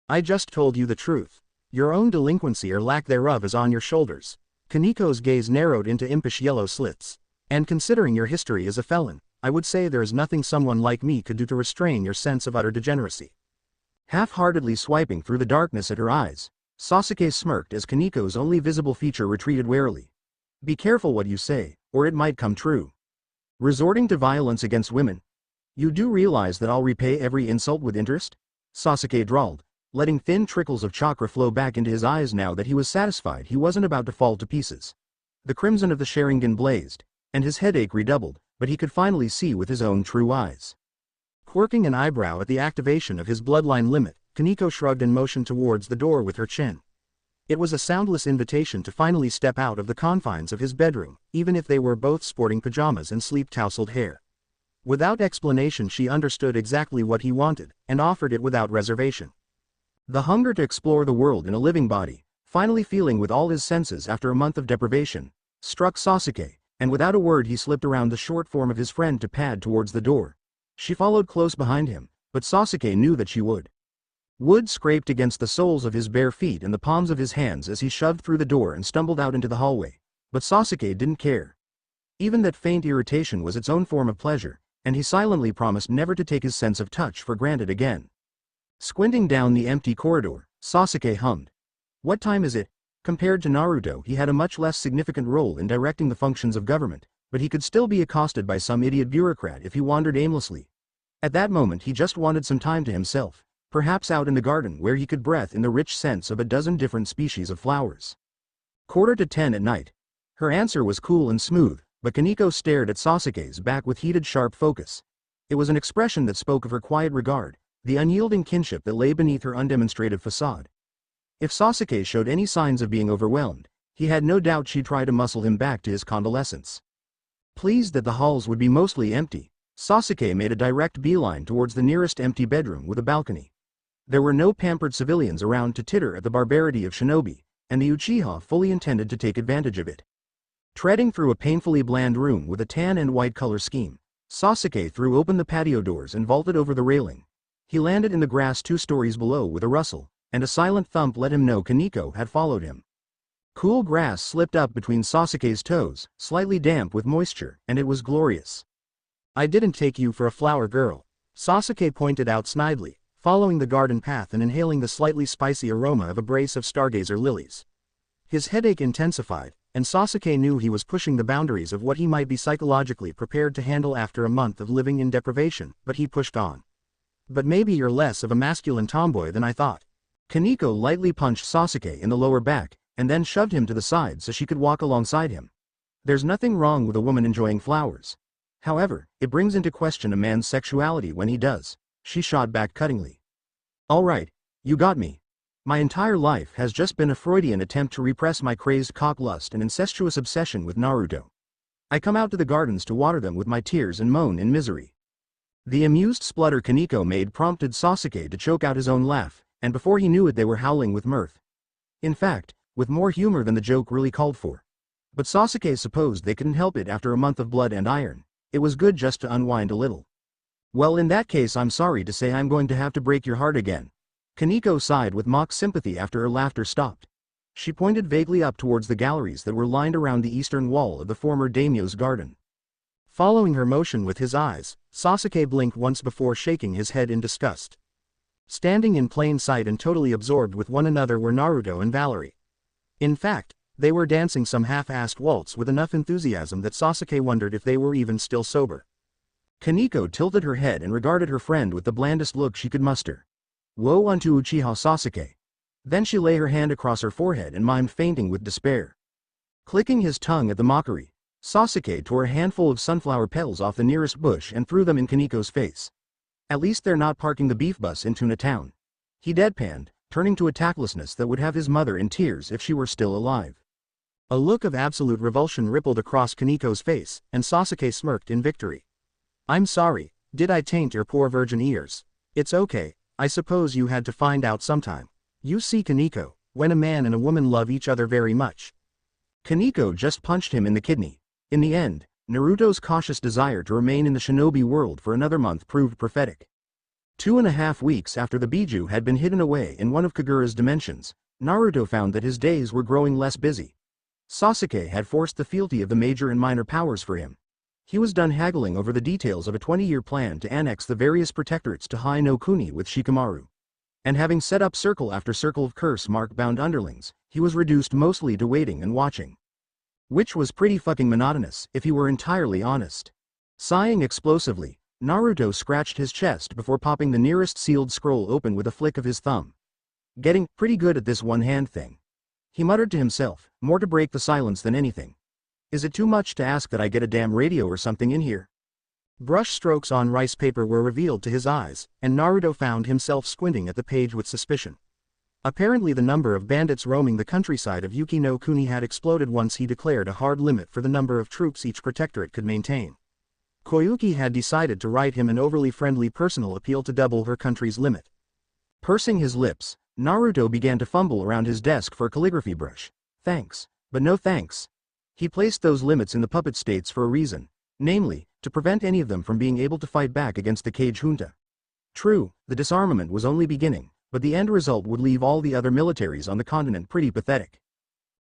I just told you the truth. Your own delinquency or lack thereof is on your shoulders. Kaniko's gaze narrowed into impish yellow slits. And considering your history as a felon, I would say there is nothing someone like me could do to restrain your sense of utter degeneracy. Half-heartedly swiping through the darkness at her eyes, Sasuke smirked as Kaniko's only visible feature retreated warily. Be careful what you say, or it might come true. Resorting to violence against women? You do realize that I'll repay every insult with interest? Sasuke drawled, letting thin trickles of chakra flow back into his eyes now that he was satisfied he wasn't about to fall to pieces. The crimson of the Sharingan blazed, and his headache redoubled, but he could finally see with his own true eyes. Quirking an eyebrow at the activation of his bloodline limit, Kaneko shrugged and motioned towards the door with her chin. It was a soundless invitation to finally step out of the confines of his bedroom, even if they were both sporting pajamas and sleep-tousled hair. Without explanation she understood exactly what he wanted, and offered it without reservation. The hunger to explore the world in a living body, finally feeling with all his senses after a month of deprivation, struck Sasuke, and without a word he slipped around the short form of his friend to pad towards the door. She followed close behind him, but Sasuke knew that she would. Wood scraped against the soles of his bare feet and the palms of his hands as he shoved through the door and stumbled out into the hallway, but Sasuke didn't care. Even that faint irritation was its own form of pleasure, and he silently promised never to take his sense of touch for granted again. Squinting down the empty corridor, Sasuke hummed. What time is it? Compared to Naruto, he had a much less significant role in directing the functions of government, but he could still be accosted by some idiot bureaucrat if he wandered aimlessly. At that moment he just wanted some time to himself, perhaps out in the garden where he could breathe in the rich scents of a dozen different species of flowers. 9:45 at night. Her answer was cool and smooth, but Kaneko stared at Sasuke's back with heated sharp focus. It was an expression that spoke of her quiet regard, the unyielding kinship that lay beneath her undemonstrated facade. If Sasuke showed any signs of being overwhelmed, he had no doubt she'd try to muscle him back to his convalescence. Pleased that the halls would be mostly empty, Sasuke made a direct beeline towards the nearest empty bedroom with a balcony. There were no pampered civilians around to titter at the barbarity of shinobi, and the Uchiha fully intended to take advantage of it. Treading through a painfully bland room with a tan and white color scheme, Sasuke threw open the patio doors and vaulted over the railing. He landed in the grass 2 stories below with a rustle, and a silent thump let him know Kaneko had followed him. Cool grass slipped up between Sasuke's toes, slightly damp with moisture, and it was glorious. I didn't take you for a flower girl, Sasuke pointed out snidely, following the garden path and inhaling the slightly spicy aroma of a brace of stargazer lilies. His headache intensified, and Sasuke knew he was pushing the boundaries of what he might be psychologically prepared to handle after a month of living in deprivation, but he pushed on. But maybe you're less of a masculine tomboy than I thought. Kaneko lightly punched Sasuke in the lower back, and then shoved him to the side so she could walk alongside him. There's nothing wrong with a woman enjoying flowers. However, it brings into question a man's sexuality when he does, she shot back cuttingly. All right, you got me. My entire life has just been a Freudian attempt to repress my crazed cocklust and incestuous obsession with Naruto. I come out to the gardens to water them with my tears and moan in misery. The amused splutter Kaneko made prompted Sasuke to choke out his own laugh, and before he knew it they were howling with mirth. In fact, with more humor than the joke really called for. But Sasuke supposed they couldn't help it after a month of blood and iron. It was good just to unwind a little. Well, in that case I'm sorry to say I'm going to have to break your heart again. Kaneko sighed with mock sympathy after her laughter stopped. She pointed vaguely up towards the galleries that were lined around the eastern wall of the former daimyo's garden. Following her motion with his eyes, Sasuke blinked once before shaking his head in disgust. Standing in plain sight and totally absorbed with one another were Naruto and Valerie. In fact, they were dancing some half-assed waltz with enough enthusiasm that Sasuke wondered if they were even still sober. Kaneko tilted her head and regarded her friend with the blandest look she could muster. Woe unto Uchiha Sasuke. Then she lay her hand across her forehead and mimed fainting with despair. Clicking his tongue at the mockery, Sasuke tore a handful of sunflower petals off the nearest bush and threw them in Kaneko's face. At least they're not parking the beef bus in Tuna Town. He deadpanned, turning to a tactlessness that would have his mother in tears if she were still alive. A look of absolute revulsion rippled across Kaneko's face, and Sasuke smirked in victory. I'm sorry, did I taint your poor virgin ears? It's okay, I suppose you had to find out sometime. You see Koneko, when a man and a woman love each other very much. Koneko just punched him in the kidney. In the end, Naruto's cautious desire to remain in the shinobi world for another month proved prophetic. 2.5 weeks after the Biju had been hidden away in one of Kagura's dimensions, Naruto found that his days were growing less busy. Sasuke had forced the fealty of the major and minor powers for him. He was done haggling over the details of a 20-year plan to annex the various protectorates to Hai no Kuni with Shikamaru. And having set up circle after circle of curse-mark-bound underlings, he was reduced mostly to waiting and watching. Which was pretty fucking monotonous, if he were entirely honest. Sighing explosively, Naruto scratched his chest before popping the nearest sealed scroll open with a flick of his thumb. Getting pretty good at this one-hand thing. He muttered to himself, more to break the silence than anything. Is it too much to ask that I get a damn radio or something in here? Brush strokes on rice paper were revealed to his eyes, and Naruto found himself squinting at the page with suspicion. Apparently the number of bandits roaming the countryside of Yuki no Kuni had exploded once he declared a hard limit for the number of troops each protectorate could maintain. Koyuki had decided to write him an overly friendly personal appeal to double her country's limit. Pursing his lips, Naruto began to fumble around his desk for a calligraphy brush. Thanks, but no thanks. He placed those limits in the puppet states for a reason, namely, to prevent any of them from being able to fight back against the Cage Junta. True, the disarmament was only beginning, but the end result would leave all the other militaries on the continent pretty pathetic.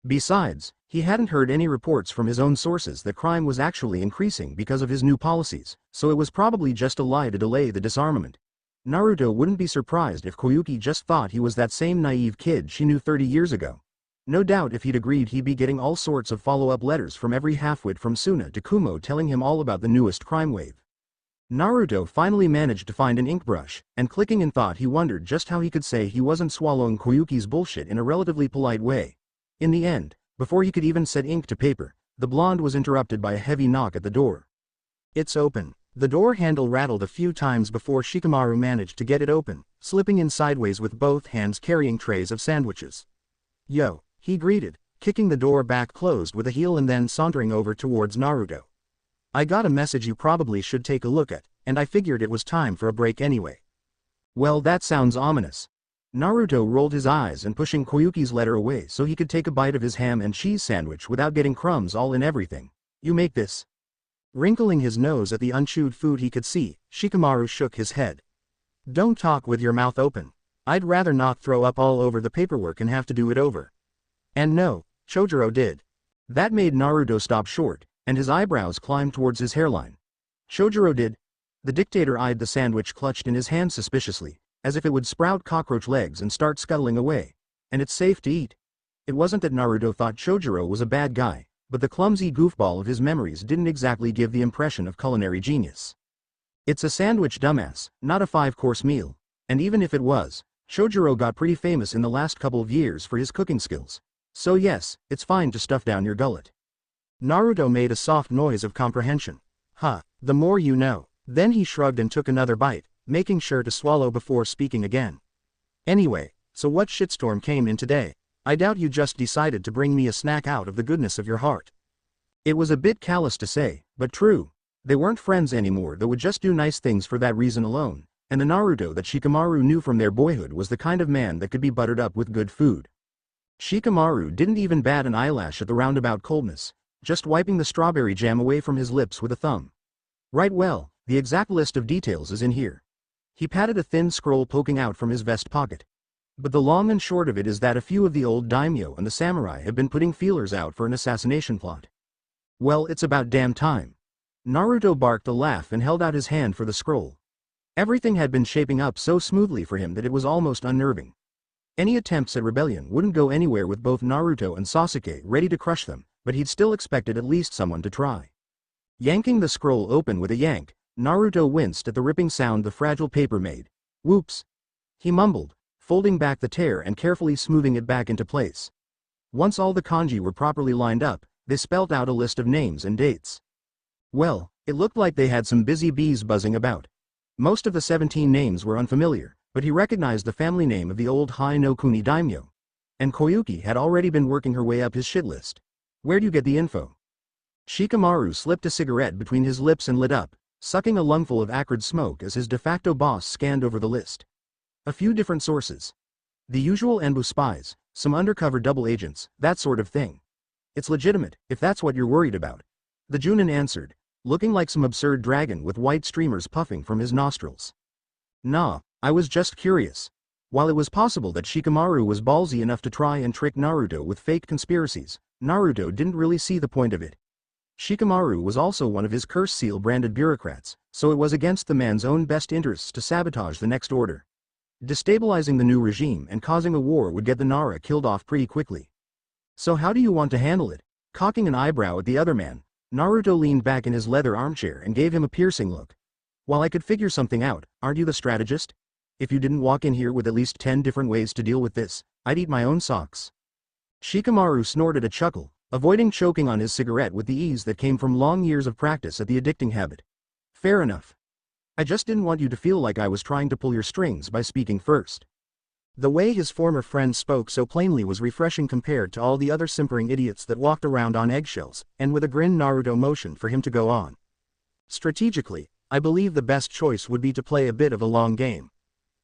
Besides, he hadn't heard any reports from his own sources that crime was actually increasing because of his new policies, so it was probably just a lie to delay the disarmament. Naruto wouldn't be surprised if Koyuki just thought he was that same naive kid she knew 30 years ago. No doubt if he'd agreed he'd be getting all sorts of follow-up letters from every halfwit from Suna to Kumo telling him all about the newest crime wave. Naruto finally managed to find an ink brush, and clicking in thought he wondered just how he could say he wasn't swallowing Koyuki's bullshit in a relatively polite way. In the end, before he could even set ink to paper, the blonde was interrupted by a heavy knock at the door. It's open. The door handle rattled a few times before Shikamaru managed to get it open, slipping in sideways with both hands carrying trays of sandwiches. Yo, he greeted, kicking the door back closed with a heel and then sauntering over towards Naruto. I got a message you probably should take a look at, and I figured it was time for a break anyway. Well, that sounds ominous. Naruto rolled his eyes and pushing Koyuki's letter away so he could take a bite of his ham and cheese sandwich without getting crumbs all in everything. You make this. Wrinkling his nose at the unchewed food he could see, Shikamaru shook his head. Don't talk with your mouth open. I'd rather not throw up all over the paperwork and have to do it over. And no, Chojuro did. That made Naruto stop short, and his eyebrows climbed towards his hairline. Chojuro did? The dictator eyed the sandwich clutched in his hand suspiciously, as if it would sprout cockroach legs and start scuttling away. And it's safe to eat. It wasn't that Naruto thought Chojuro was a bad guy, but the clumsy goofball of his memories didn't exactly give the impression of culinary genius. It's a sandwich, dumbass, not a 5-course meal. And even if it was, Chojuro got pretty famous in the last couple of years for his cooking skills. So yes, it's fine to stuff down your gullet. Naruto made a soft noise of comprehension. The more you know. Then he shrugged and took another bite, making sure to swallow before speaking again. Anyway, so what shitstorm came in today? I doubt you just decided to bring me a snack out of the goodness of your heart. It was a bit callous to say, but true. They weren't friends anymore that would just do nice things for that reason alone, and the Naruto that Shikamaru knew from their boyhood was the kind of man that could be buttered up with good food. Shikamaru didn't even bat an eyelash at the roundabout coldness, just wiping the strawberry jam away from his lips with a thumb. Right, well, the exact list of details is in here. He patted a thin scroll poking out from his vest pocket. But the long and short of it is that a few of the old daimyo and the samurai have been putting feelers out for an assassination plot. Well, it's about damn time. Naruto barked a laugh and held out his hand for the scroll. Everything had been shaping up so smoothly for him that it was almost unnerving. Any attempts at rebellion wouldn't go anywhere with both Naruto and Sasuke ready to crush them, but he'd still expected at least someone to try. Yanking the scroll open with a yank, Naruto winced at the ripping sound the fragile paper made. Whoops. He mumbled, folding back the tear and carefully smoothing it back into place. Once all the kanji were properly lined up, they spelt out a list of names and dates. Well, it looked like they had some busy bees buzzing about. Most of the 17 names were unfamiliar, but he recognized the family name of the old Hai no Kuni daimyo. And Koyuki had already been working her way up his shit list. Where'd you get the info? Shikamaru slipped a cigarette between his lips and lit up, sucking a lungful of acrid smoke as his de facto boss scanned over the list. A few different sources. The usual Enbu spies, some undercover double agents, that sort of thing. It's legitimate, if that's what you're worried about. The Junin answered, looking like some absurd dragon with white streamers puffing from his nostrils. Nah, I was just curious. While it was possible that Shikamaru was ballsy enough to try and trick Naruto with fake conspiracies, Naruto didn't really see the point of it. Shikamaru was also one of his curse seal branded bureaucrats, so it was against the man's own best interests to sabotage the next order. Destabilizing the new regime and causing a war would get the Nara killed off pretty quickly. So how do you want to handle it? Cocking an eyebrow at the other man, Naruto leaned back in his leather armchair and gave him a piercing look. While I could figure something out, aren't you the strategist? If you didn't walk in here with at least 10 different ways to deal with this, I'd eat my own socks. Shikamaru snorted a chuckle, avoiding choking on his cigarette with the ease that came from long years of practice at the addicting habit. Fair enough. I just didn't want you to feel like I was trying to pull your strings by speaking first. The way his former friend spoke so plainly was refreshing compared to all the other simpering idiots that walked around on eggshells, and with a grin Naruto motioned for him to go on. Strategically, I believe the best choice would be to play a bit of a long game.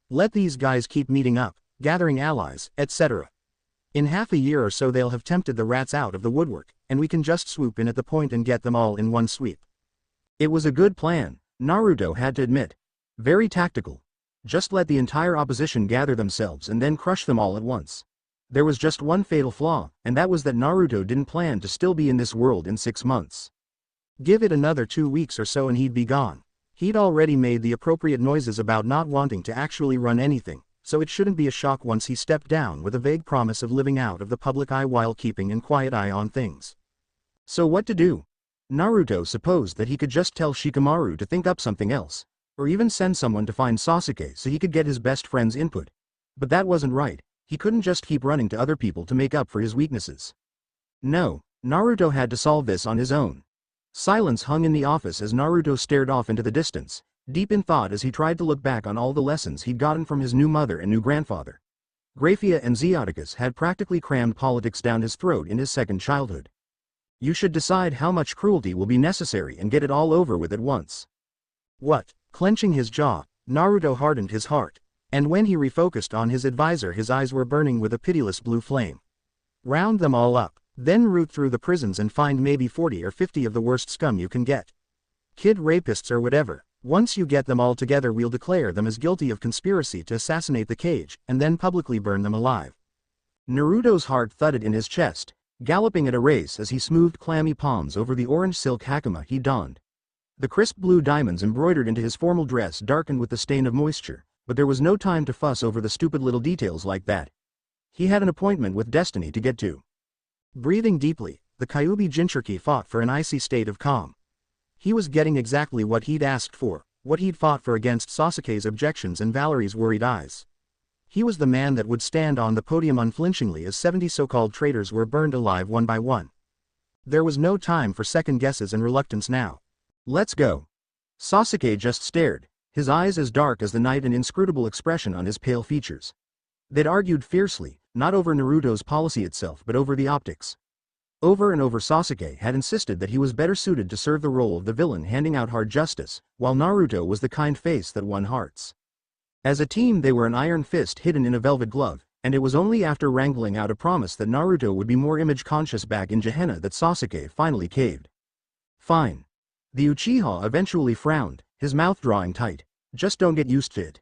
Let these guys keep meeting up, gathering allies, etc. In half a year or so they'll have tempted the rats out of the woodwork, and we can just swoop in at the point and get them all in one sweep. It was a good plan, Naruto had to admit. Very tactical. Just let the entire opposition gather themselves and then crush them all at once. There was just one fatal flaw, and that was that Naruto didn't plan to still be in this world in 6 months. Give it another 2 weeks or so and he'd be gone. He'd already made the appropriate noises about not wanting to actually run anything, so it shouldn't be a shock once he stepped down with a vague promise of living out of the public eye while keeping an quiet eye on things. So what to do? Naruto supposed that he could just tell Shikamaru to think up something else, or even send someone to find Sasuke so he could get his best friend's input. But that wasn't right, he couldn't just keep running to other people to make up for his weaknesses. No, Naruto had to solve this on his own. Silence hung in the office as Naruto stared off into the distance, deep in thought as he tried to look back on all the lessons he'd gotten from his new mother and new grandfather. Graphia and Zeoticus had practically crammed politics down his throat in his second childhood. You should decide how much cruelty will be necessary and get it all over with at once. What? Clenching his jaw, Naruto hardened his heart, and when he refocused on his advisor his eyes were burning with a pitiless blue flame. Round them all up, then root through the prisons and find maybe 40 or 50 of the worst scum you can get. Kid rapists or whatever. Once you get them all together we'll declare them as guilty of conspiracy to assassinate the cage, and then publicly burn them alive. Naruto's heart thudded in his chest, galloping at a race as he smoothed clammy palms over the orange silk hakama he donned. The crisp blue diamonds embroidered into his formal dress darkened with the stain of moisture, but there was no time to fuss over the stupid little details like that. He had an appointment with destiny to get to. Breathing deeply, the Kyuubi Jinchuriki fought for an icy state of calm. He was getting exactly what he'd asked for, what he'd fought for against Sasuke's objections and Valerie's worried eyes. He was the man that would stand on the podium unflinchingly as 70 so-called traitors were burned alive one by one. There was no time for second guesses and reluctance now. Let's go. Sasuke just stared, his eyes as dark as the night and inscrutable expression on his pale features. They'd argued fiercely, not over Naruto's policy itself but over the optics. Over and over Sasuke had insisted that he was better suited to serve the role of the villain handing out hard justice, while Naruto was the kind face that won hearts. As a team they were an iron fist hidden in a velvet glove, and it was only after wrangling out a promise that Naruto would be more image-conscious back in Gehenna that Sasuke finally caved. Fine. The Uchiha eventually frowned, his mouth drawing tight. Just don't get used to it.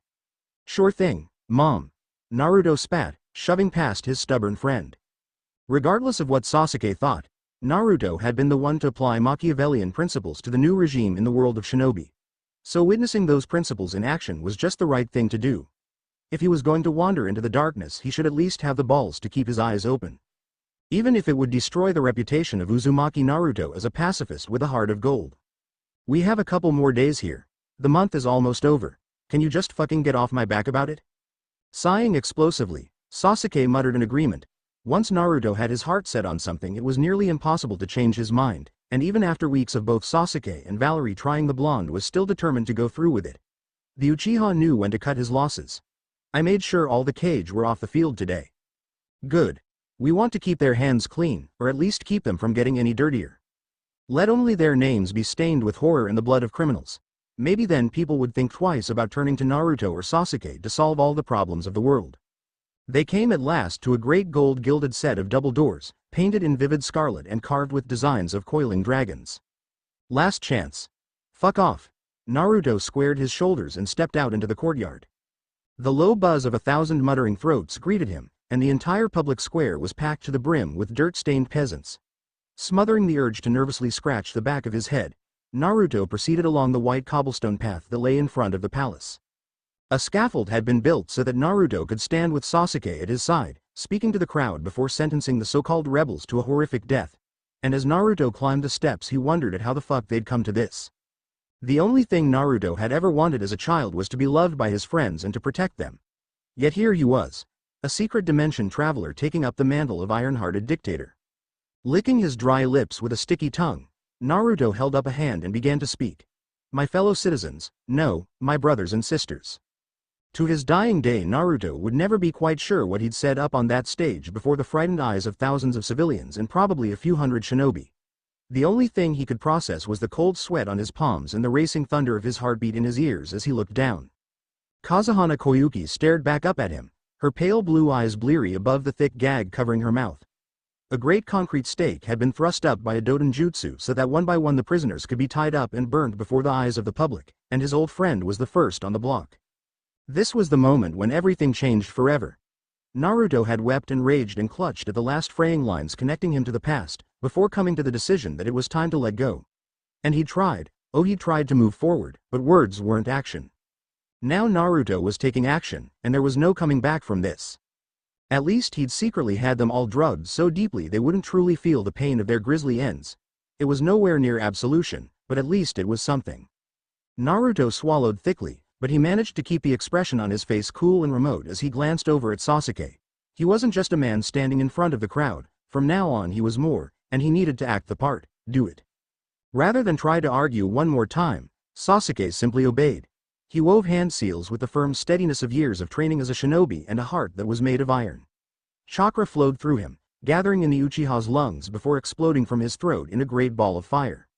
Sure thing, Mom. Naruto spat, shoving past his stubborn friend. Regardless of what Sasuke thought, Naruto had been the one to apply Machiavellian principles to the new regime in the world of shinobi. So witnessing those principles in action was just the right thing to do. If he was going to wander into the darkness he should at least have the balls to keep his eyes open. Even if it would destroy the reputation of Uzumaki Naruto as a pacifist with a heart of gold. We have a couple more days here. The month is almost over. Can you just fucking get off my back about it? Sighing explosively, Sasuke muttered an agreement. Once Naruto had his heart set on something it was nearly impossible to change his mind, and even after weeks of both Sasuke and Valerie trying the blonde was still determined to go through with it. The Uchiha knew when to cut his losses. I made sure all the Kage were off the field today. Good. We want to keep their hands clean, or at least keep them from getting any dirtier. Let only their names be stained with horror and the blood of criminals. Maybe then people would think twice about turning to Naruto or Sasuke to solve all the problems of the world. They came at last to a great gold gilded set of double doors, painted in vivid scarlet and carved with designs of coiling dragons. Last chance. Fuck off. Naruto squared his shoulders and stepped out into the courtyard. The low buzz of 1,000 muttering throats greeted him, and the entire public square was packed to the brim with dirt-stained peasants. Smothering the urge to nervously scratch the back of his head, Naruto proceeded along the white cobblestone path that lay in front of the palace. A scaffold had been built so that Naruto could stand with Sasuke at his side, speaking to the crowd before sentencing the so-called rebels to a horrific death. And as Naruto climbed the steps, he wondered at how the fuck they'd come to this. The only thing Naruto had ever wanted as a child was to be loved by his friends and to protect them. Yet here he was, a secret dimension traveler taking up the mantle of iron-hearted dictator. Licking his dry lips with a sticky tongue, Naruto held up a hand and began to speak. My fellow citizens, no, my brothers and sisters. To his dying day, Naruto would never be quite sure what he'd said up on that stage before the frightened eyes of thousands of civilians and probably a few hundred shinobi. The only thing he could process was the cold sweat on his palms and the racing thunder of his heartbeat in his ears as he looked down. Kazuhana Koyuki stared back up at him, her pale blue eyes bleary above the thick gag covering her mouth. A great concrete stake had been thrust up by a dodenjutsu so that one by one the prisoners could be tied up and burned before the eyes of the public, and his old friend was the first on the block. This was the moment when everything changed forever. Naruto had wept and raged and clutched at the last fraying lines connecting him to the past, before coming to the decision that it was time to let go. And he tried to move forward, but words weren't action. Now Naruto was taking action, and there was no coming back from this. At least he'd secretly had them all drugged so deeply they wouldn't truly feel the pain of their grisly ends. It was nowhere near absolution, but at least it was something. Naruto swallowed thickly, but he managed to keep the expression on his face cool and remote as he glanced over at Sasuke. He wasn't just a man standing in front of the crowd, from now on he was more, and he needed to act the part, do it. Rather than try to argue one more time, Sasuke simply obeyed. He wove hand seals with the firm steadiness of years of training as a shinobi and a heart that was made of iron. Chakra flowed through him, gathering in the Uchiha's lungs before exploding from his throat in a great ball of fire.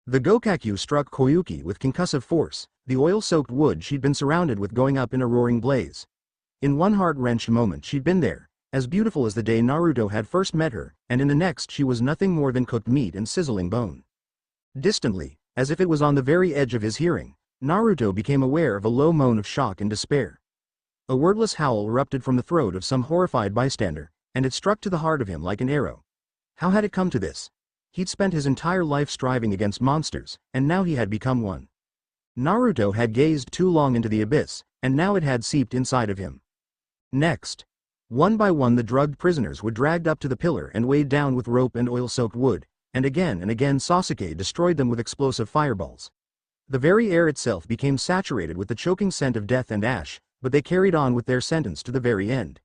The Gokakyu struck Koyuki with concussive force, the oil-soaked wood she'd been surrounded with going up in a roaring blaze. In one heart-wrenched moment she'd been there, as beautiful as the day Naruto had first met her, and in the next she was nothing more than cooked meat and sizzling bone. Distantly, as if it was on the very edge of his hearing, Naruto became aware of a low moan of shock and despair. A wordless howl erupted from the throat of some horrified bystander, and it struck to the heart of him like an arrow. How had it come to this? He'd spent his entire life striving against monsters, and now he had become one. Naruto had gazed too long into the abyss, and now it had seeped inside of him. Next, one by one the drugged prisoners were dragged up to the pillar and weighed down with rope and oil-soaked wood, and again Sasuke destroyed them with explosive fireballs. The very air itself became saturated with the choking scent of death and ash, but they carried on with their sentence to the very end.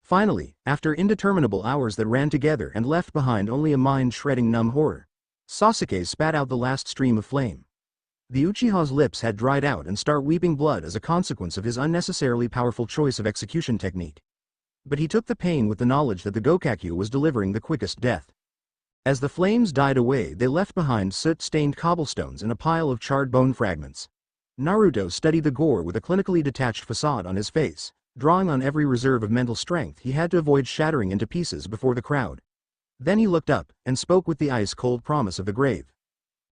Finally, after indeterminable hours that ran together and left behind only a mind-shredding numb horror, Sasuke spat out the last stream of flame. The Uchiha's lips had dried out and start weeping blood as a consequence of his unnecessarily powerful choice of execution technique. But he took the pain with the knowledge that the Gokakyu was delivering the quickest death. As the flames died away, they left behind soot-stained cobblestones and a pile of charred bone fragments. Naruto studied the gore with a clinically detached facade on his face, drawing on every reserve of mental strength he had to avoid shattering into pieces before the crowd. Then he looked up, and spoke with the ice-cold promise of the grave.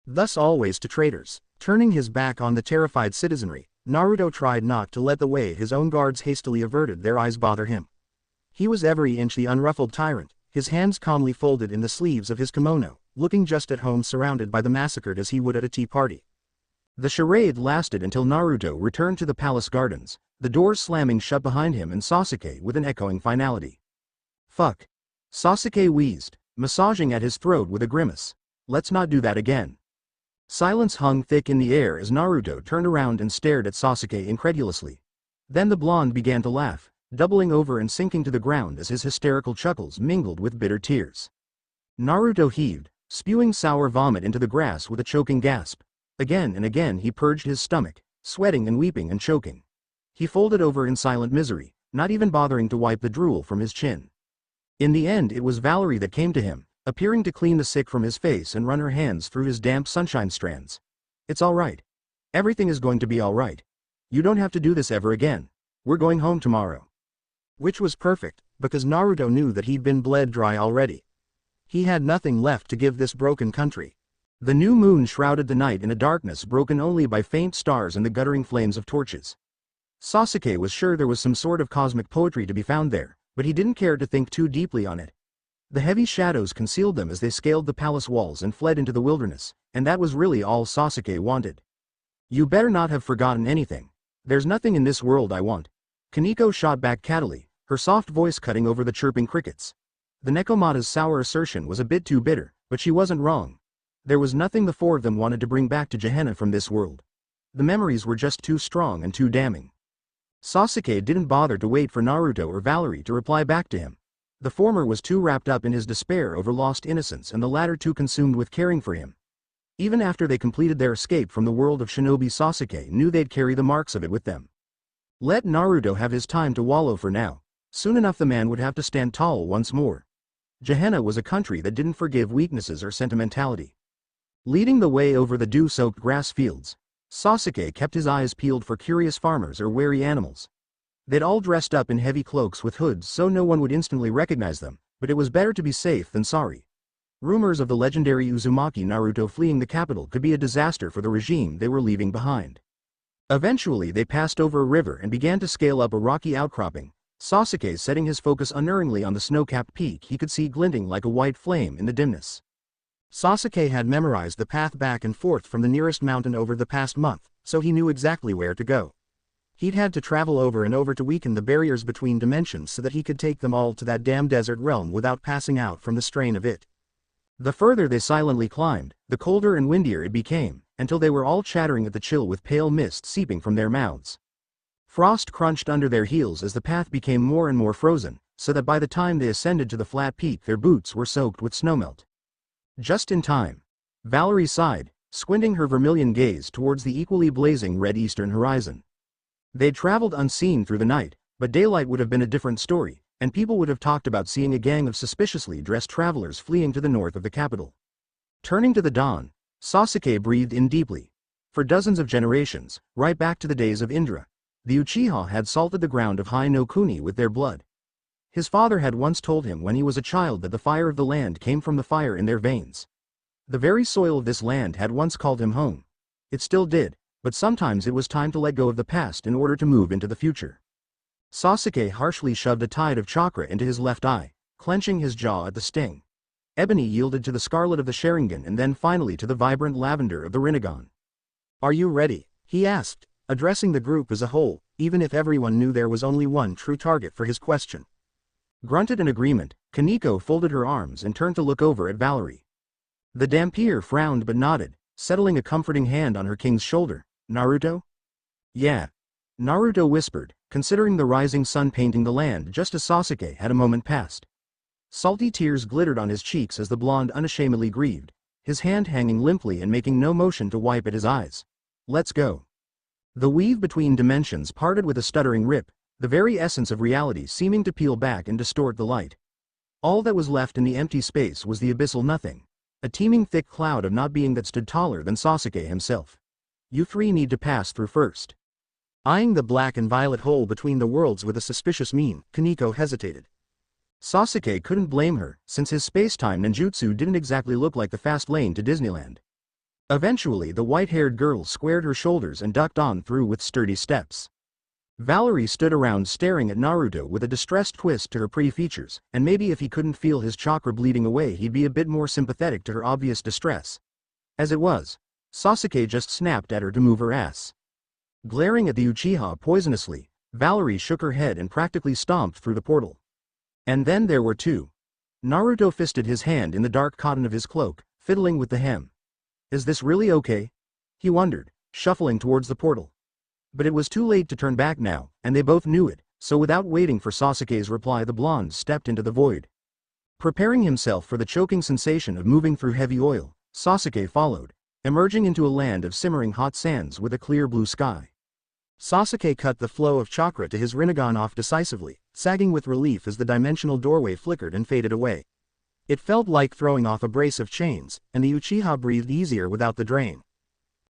Thus always to traitors. Turning his back on the terrified citizenry, Naruto tried not to let the way his own guards hastily averted their eyes bother him. He was every inch the unruffled tyrant, his hands calmly folded in the sleeves of his kimono, looking just at home surrounded by the massacred as he would at a tea party. The charade lasted until Naruto returned to the palace gardens, the doors slamming shut behind him and Sasuke with an echoing finality. Fuck. Sasuke wheezed, massaging at his throat with a grimace. Let's not do that again. Silence hung thick in the air as Naruto turned around and stared at Sasuke incredulously. Then the blonde began to laugh, doubling over and sinking to the ground as his hysterical chuckles mingled with bitter tears. Naruto heaved, spewing sour vomit into the grass with a choking gasp. Again and again he purged his stomach, sweating and weeping and choking. He folded over in silent misery, not even bothering to wipe the drool from his chin. In the end it was Valerie that came to him, appearing to clean the sick from his face and run her hands through his damp sunshine strands. It's all right. Everything is going to be alright. You don't have to do this ever again. We're going home tomorrow. Which was perfect, because Naruto knew that he'd been bled dry already. He had nothing left to give this broken country. The new moon shrouded the night in a darkness broken only by faint stars and the guttering flames of torches. Sasuke was sure there was some sort of cosmic poetry to be found there, but he didn't care to think too deeply on it. The heavy shadows concealed them as they scaled the palace walls and fled into the wilderness, and that was really all Sasuke wanted. You better not have forgotten anything. There's nothing in this world I want. Koneko shot back cattily, her soft voice cutting over the chirping crickets. The Nekomata's sour assertion was a bit too bitter, but she wasn't wrong. There was nothing the four of them wanted to bring back to Gehenna from this world. The memories were just too strong and too damning. Sasuke didn't bother to wait for Naruto or Valerie to reply back to him. The former was too wrapped up in his despair over lost innocence and the latter too consumed with caring for him. Even after they completed their escape from the world of shinobi, Sasuke knew they'd carry the marks of it with them. Let Naruto have his time to wallow for now. Soon enough the man would have to stand tall once more. Gehenna was a country that didn't forgive weaknesses or sentimentality. Leading the way over the dew-soaked grass fields, Sasuke kept his eyes peeled for curious farmers or wary animals. They'd all dressed up in heavy cloaks with hoods so no one would instantly recognize them, but it was better to be safe than sorry. Rumors of the legendary Uzumaki Naruto fleeing the capital could be a disaster for the regime they were leaving behind. Eventually they passed over a river and began to scale up a rocky outcropping, Sasuke setting his focus unerringly on the snow-capped peak he could see glinting like a white flame in the dimness. Sasuke had memorized the path back and forth from the nearest mountain over the past month, so he knew exactly where to go. He'd had to travel over and over to weaken the barriers between dimensions so that he could take them all to that damn desert realm without passing out from the strain of it. The further they silently climbed, the colder and windier it became, until they were all chattering at the chill with pale mist seeping from their mouths. Frost crunched under their heels as the path became more and more frozen, so that by the time they ascended to the flat peak their boots were soaked with snowmelt. Just in time. Valerie sighed, squinting her vermilion gaze towards the equally blazing red eastern horizon. They'd traveled unseen through the night, but daylight would have been a different story, and people would have talked about seeing a gang of suspiciously dressed travelers fleeing to the north of the capital. Turning to the dawn, Sasuke breathed in deeply. For dozens of generations, right back to the days of Indra, the Uchiha had salted the ground of Hai no Kuni with their blood. His father had once told him when he was a child that the fire of the land came from the fire in their veins. The very soil of this land had once called him home. It still did, but sometimes it was time to let go of the past in order to move into the future. Sasuke harshly shoved a tide of chakra into his left eye, clenching his jaw at the sting. Ebony yielded to the scarlet of the Sharingan and then finally to the vibrant lavender of the Rinnegan. "Are you ready?" he asked, addressing the group as a whole, even if everyone knew there was only one true target for his question. Grunted in agreement, Koneko folded her arms and turned to look over at Valerie. The Dampier frowned but nodded, settling a comforting hand on her king's shoulder. "Naruto?" "Yeah." Naruto whispered, considering the rising sun painting the land just as Sasuke had a moment passed. Salty tears glittered on his cheeks as the blonde unashamedly grieved, his hand hanging limply and making no motion to wipe at his eyes. "Let's go." The weave between dimensions parted with a stuttering rip, the very essence of reality seeming to peel back and distort the light. All that was left in the empty space was the abyssal nothing, a teeming thick cloud of not being that stood taller than Sasuke himself. "You three need to pass through first." Eyeing the black and violet hole between the worlds with a suspicious mien, Koneko hesitated. Sasuke couldn't blame her, since his space-time ninjutsu didn't exactly look like the fast lane to Disneyland. Eventually the white-haired girl squared her shoulders and ducked on through with sturdy steps. Valerie stood around staring at Naruto with a distressed twist to her pretty features, and maybe if he couldn't feel his chakra bleeding away he'd be a bit more sympathetic to her obvious distress. As it was, Sasuke just snapped at her to move her ass. Glaring at the Uchiha poisonously, Valerie shook her head and practically stomped through the portal. And then there were two. Naruto fisted his hand in the dark cotton of his cloak, fiddling with the hem. "Is this really okay?" he wondered, shuffling towards the portal. But it was too late to turn back now, and they both knew it, so without waiting for Sasuke's reply the blonde stepped into the void. Preparing himself for the choking sensation of moving through heavy oil, Sasuke followed, emerging into a land of simmering hot sands with a clear blue sky. Sasuke cut the flow of chakra to his Rinnegan off decisively, sagging with relief as the dimensional doorway flickered and faded away. It felt like throwing off a brace of chains, and the Uchiha breathed easier without the drain.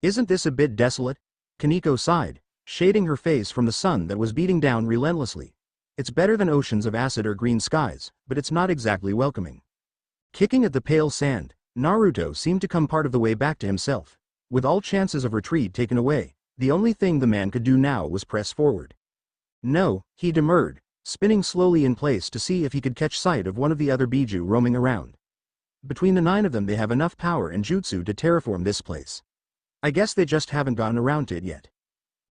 "Isn't this a bit desolate?" Koneko sighed, shading her face from the sun that was beating down relentlessly. It's better than oceans of acid or green skies, but it's not exactly welcoming. Kicking at the pale sand, Naruto seemed to come part of the way back to himself. With all chances of retreat taken away, the only thing the man could do now was press forward. No, he demurred, spinning slowly in place to see if he could catch sight of one of the other Biju roaming around. Between the 9 of them they have enough power and jutsu to terraform this place. I guess they just haven't gotten around to it yet.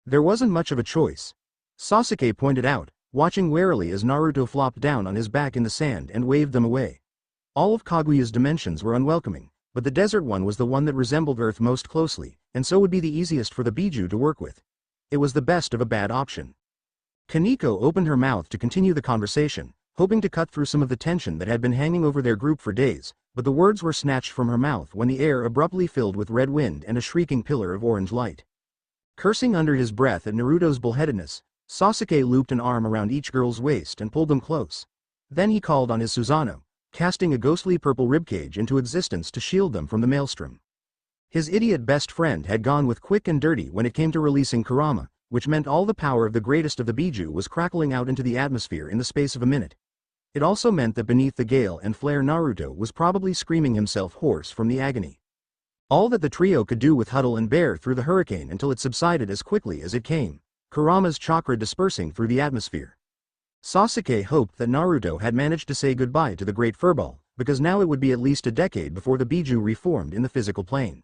There wasn't much of a choice. Sasuke pointed out, watching warily as Naruto flopped down on his back in the sand and waved them away. All of Kaguya's dimensions were unwelcoming, but the desert one was the one that resembled Earth most closely, and so would be the easiest for the Biju to work with. It was the best of a bad option. Koneko opened her mouth to continue the conversation, hoping to cut through some of the tension that had been hanging over their group for days, but the words were snatched from her mouth when the air abruptly filled with red wind and a shrieking pillar of orange light. Cursing under his breath at Naruto's bullheadedness, Sasuke looped an arm around each girl's waist and pulled them close. Then he called on his Susanoo, casting a ghostly purple ribcage into existence to shield them from the maelstrom. His idiot best friend had gone with quick and dirty when it came to releasing Kurama, which meant all the power of the greatest of the Biju was crackling out into the atmosphere in the space of a minute. It also meant that beneath the gale and flare Naruto was probably screaming himself hoarse from the agony. All that the trio could do was huddle and bear through the hurricane until it subsided as quickly as it came, Kurama's chakra dispersing through the atmosphere. Sasuke hoped that Naruto had managed to say goodbye to the Great Furball, because now it would be at least a decade before the Biju reformed in the physical plane.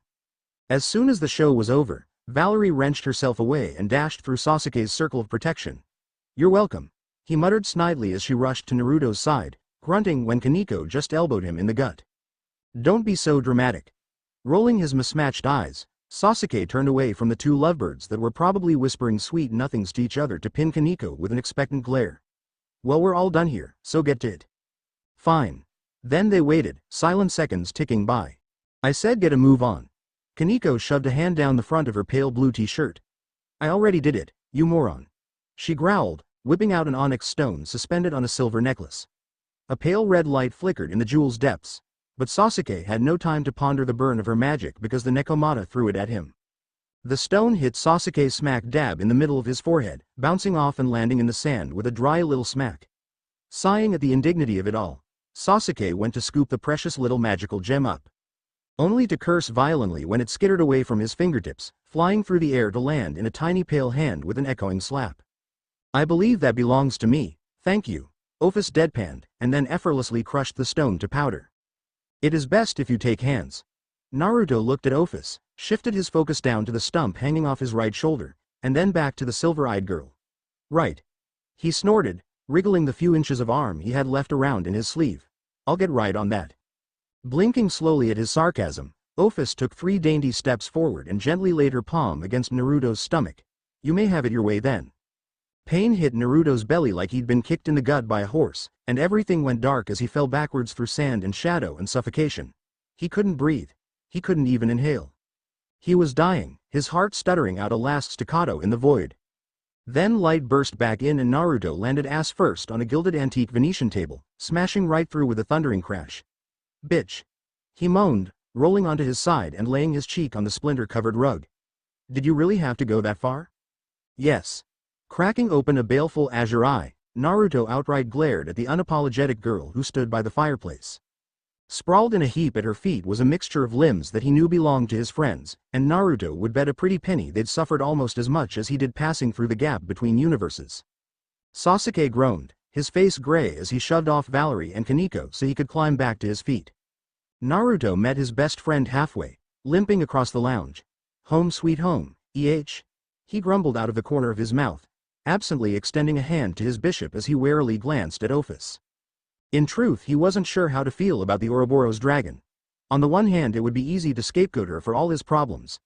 As soon as the show was over, Valerie wrenched herself away and dashed through Sasuke's circle of protection. "You're welcome," he muttered snidely as she rushed to Naruto's side, grunting when Koneko just elbowed him in the gut. "Don't be so dramatic." Rolling his mismatched eyes, Sasuke turned away from the 2 lovebirds that were probably whispering sweet nothings to each other to pin Koneko with an expectant glare. "Well, we're all done here, so get to it." "Fine." Then they waited, silent seconds ticking by. "I said get a move on." Koneko shoved a hand down the front of her pale blue t-shirt. "I already did it, you moron." She growled, whipping out an onyx stone suspended on a silver necklace. A pale red light flickered in the jewel's depths, but Sasuke had no time to ponder the burn of her magic because the Nekomata threw it at him. The stone hit Sasuke smack dab in the middle of his forehead, bouncing off and landing in the sand with a dry little smack. Sighing at the indignity of it all, Sasuke went to scoop the precious little magical gem up, only to curse violently when it skittered away from his fingertips, flying through the air to land in a tiny pale hand with an echoing slap. "I believe that belongs to me, thank you," Ofus deadpanned, and then effortlessly crushed the stone to powder. "It is best if you take hands." Naruto looked at Ofus, shifted his focus down to the stump hanging off his right shoulder, and then back to the silver-eyed girl. "Right." He snorted, wriggling the few inches of arm he had left around in his sleeve. "I'll get right on that." Blinking slowly at his sarcasm, Ofus took 3 dainty steps forward and gently laid her palm against Naruto's stomach. "You may have it your way then." Pain hit Naruto's belly like he'd been kicked in the gut by a horse, and everything went dark as he fell backwards through sand and shadow and suffocation. He couldn't breathe. He couldn't even inhale. He was dying, his heart stuttering out a last staccato in the void. Then light burst back in and Naruto landed ass first on a gilded antique Venetian table, smashing right through with a thundering crash. "Bitch." He moaned, rolling onto his side and laying his cheek on the splinter-covered rug. "Did you really have to go that far?" "Yes." Cracking open a baleful azure eye, Naruto outright glared at the unapologetic girl who stood by the fireplace. Sprawled in a heap at her feet was a mixture of limbs that he knew belonged to his friends, and Naruto would bet a pretty penny they'd suffered almost as much as he did passing through the gap between universes. Sasuke groaned, his face gray as he shoved off Valerie and Koneko so he could climb back to his feet. Naruto met his best friend halfway, limping across the lounge. "Home sweet home, he grumbled out of the corner of his mouth, absently extending a hand to his bishop as he warily glanced at Ofus. In truth, he wasn't sure how to feel about the Ouroboros dragon. On the one hand, it would be easy to scapegoat her for all his problems.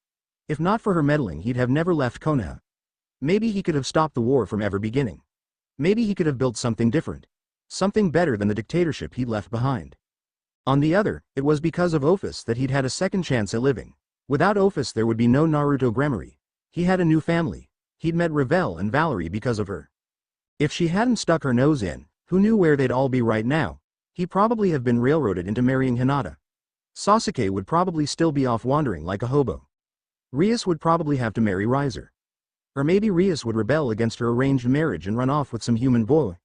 If not for her meddling, he'd have never left Konaha. Maybe he could have stopped the war from ever beginning. Maybe he could have built something different. Something better than the dictatorship he'd left behind. On the other, it was because of Ofus that he'd had a second chance at living. Without Ofus there would be no Naruto Gremory. He had a new family. He'd met Ravel and Valerie because of her. If she hadn't stuck her nose in, who knew where they'd all be right now? He'd probably have been railroaded into marrying Hinata. Sasuke would probably still be off wandering like a hobo. Rias would probably have to marry Riser. Or maybe Rias would rebel against her arranged marriage and run off with some human boy.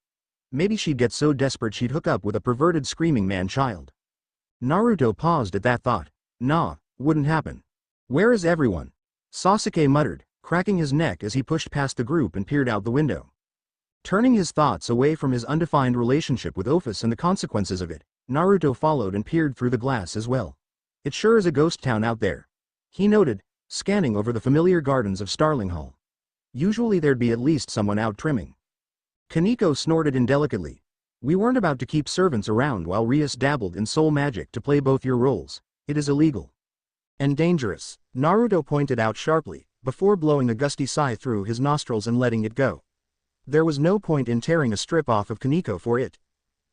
Maybe she'd get so desperate she'd hook up with a perverted screaming man-child. Naruto paused at that thought. Nah, wouldn't happen. Where is everyone? Sasuke muttered, cracking his neck as he pushed past the group and peered out the window. Turning his thoughts away from his undefined relationship with Ofus and the consequences of it, Naruto followed and peered through the glass as well. It sure is a ghost town out there, he noted, scanning over the familiar gardens of Starling Hall. Usually there'd be at least someone out trimming. Koneko snorted indelicately. We weren't about to keep servants around while Rias dabbled in soul magic to play both your roles. It is illegal. And dangerous, Naruto pointed out sharply, before blowing a gusty sigh through his nostrils and letting it go. There was no point in tearing a strip off of Koneko for it.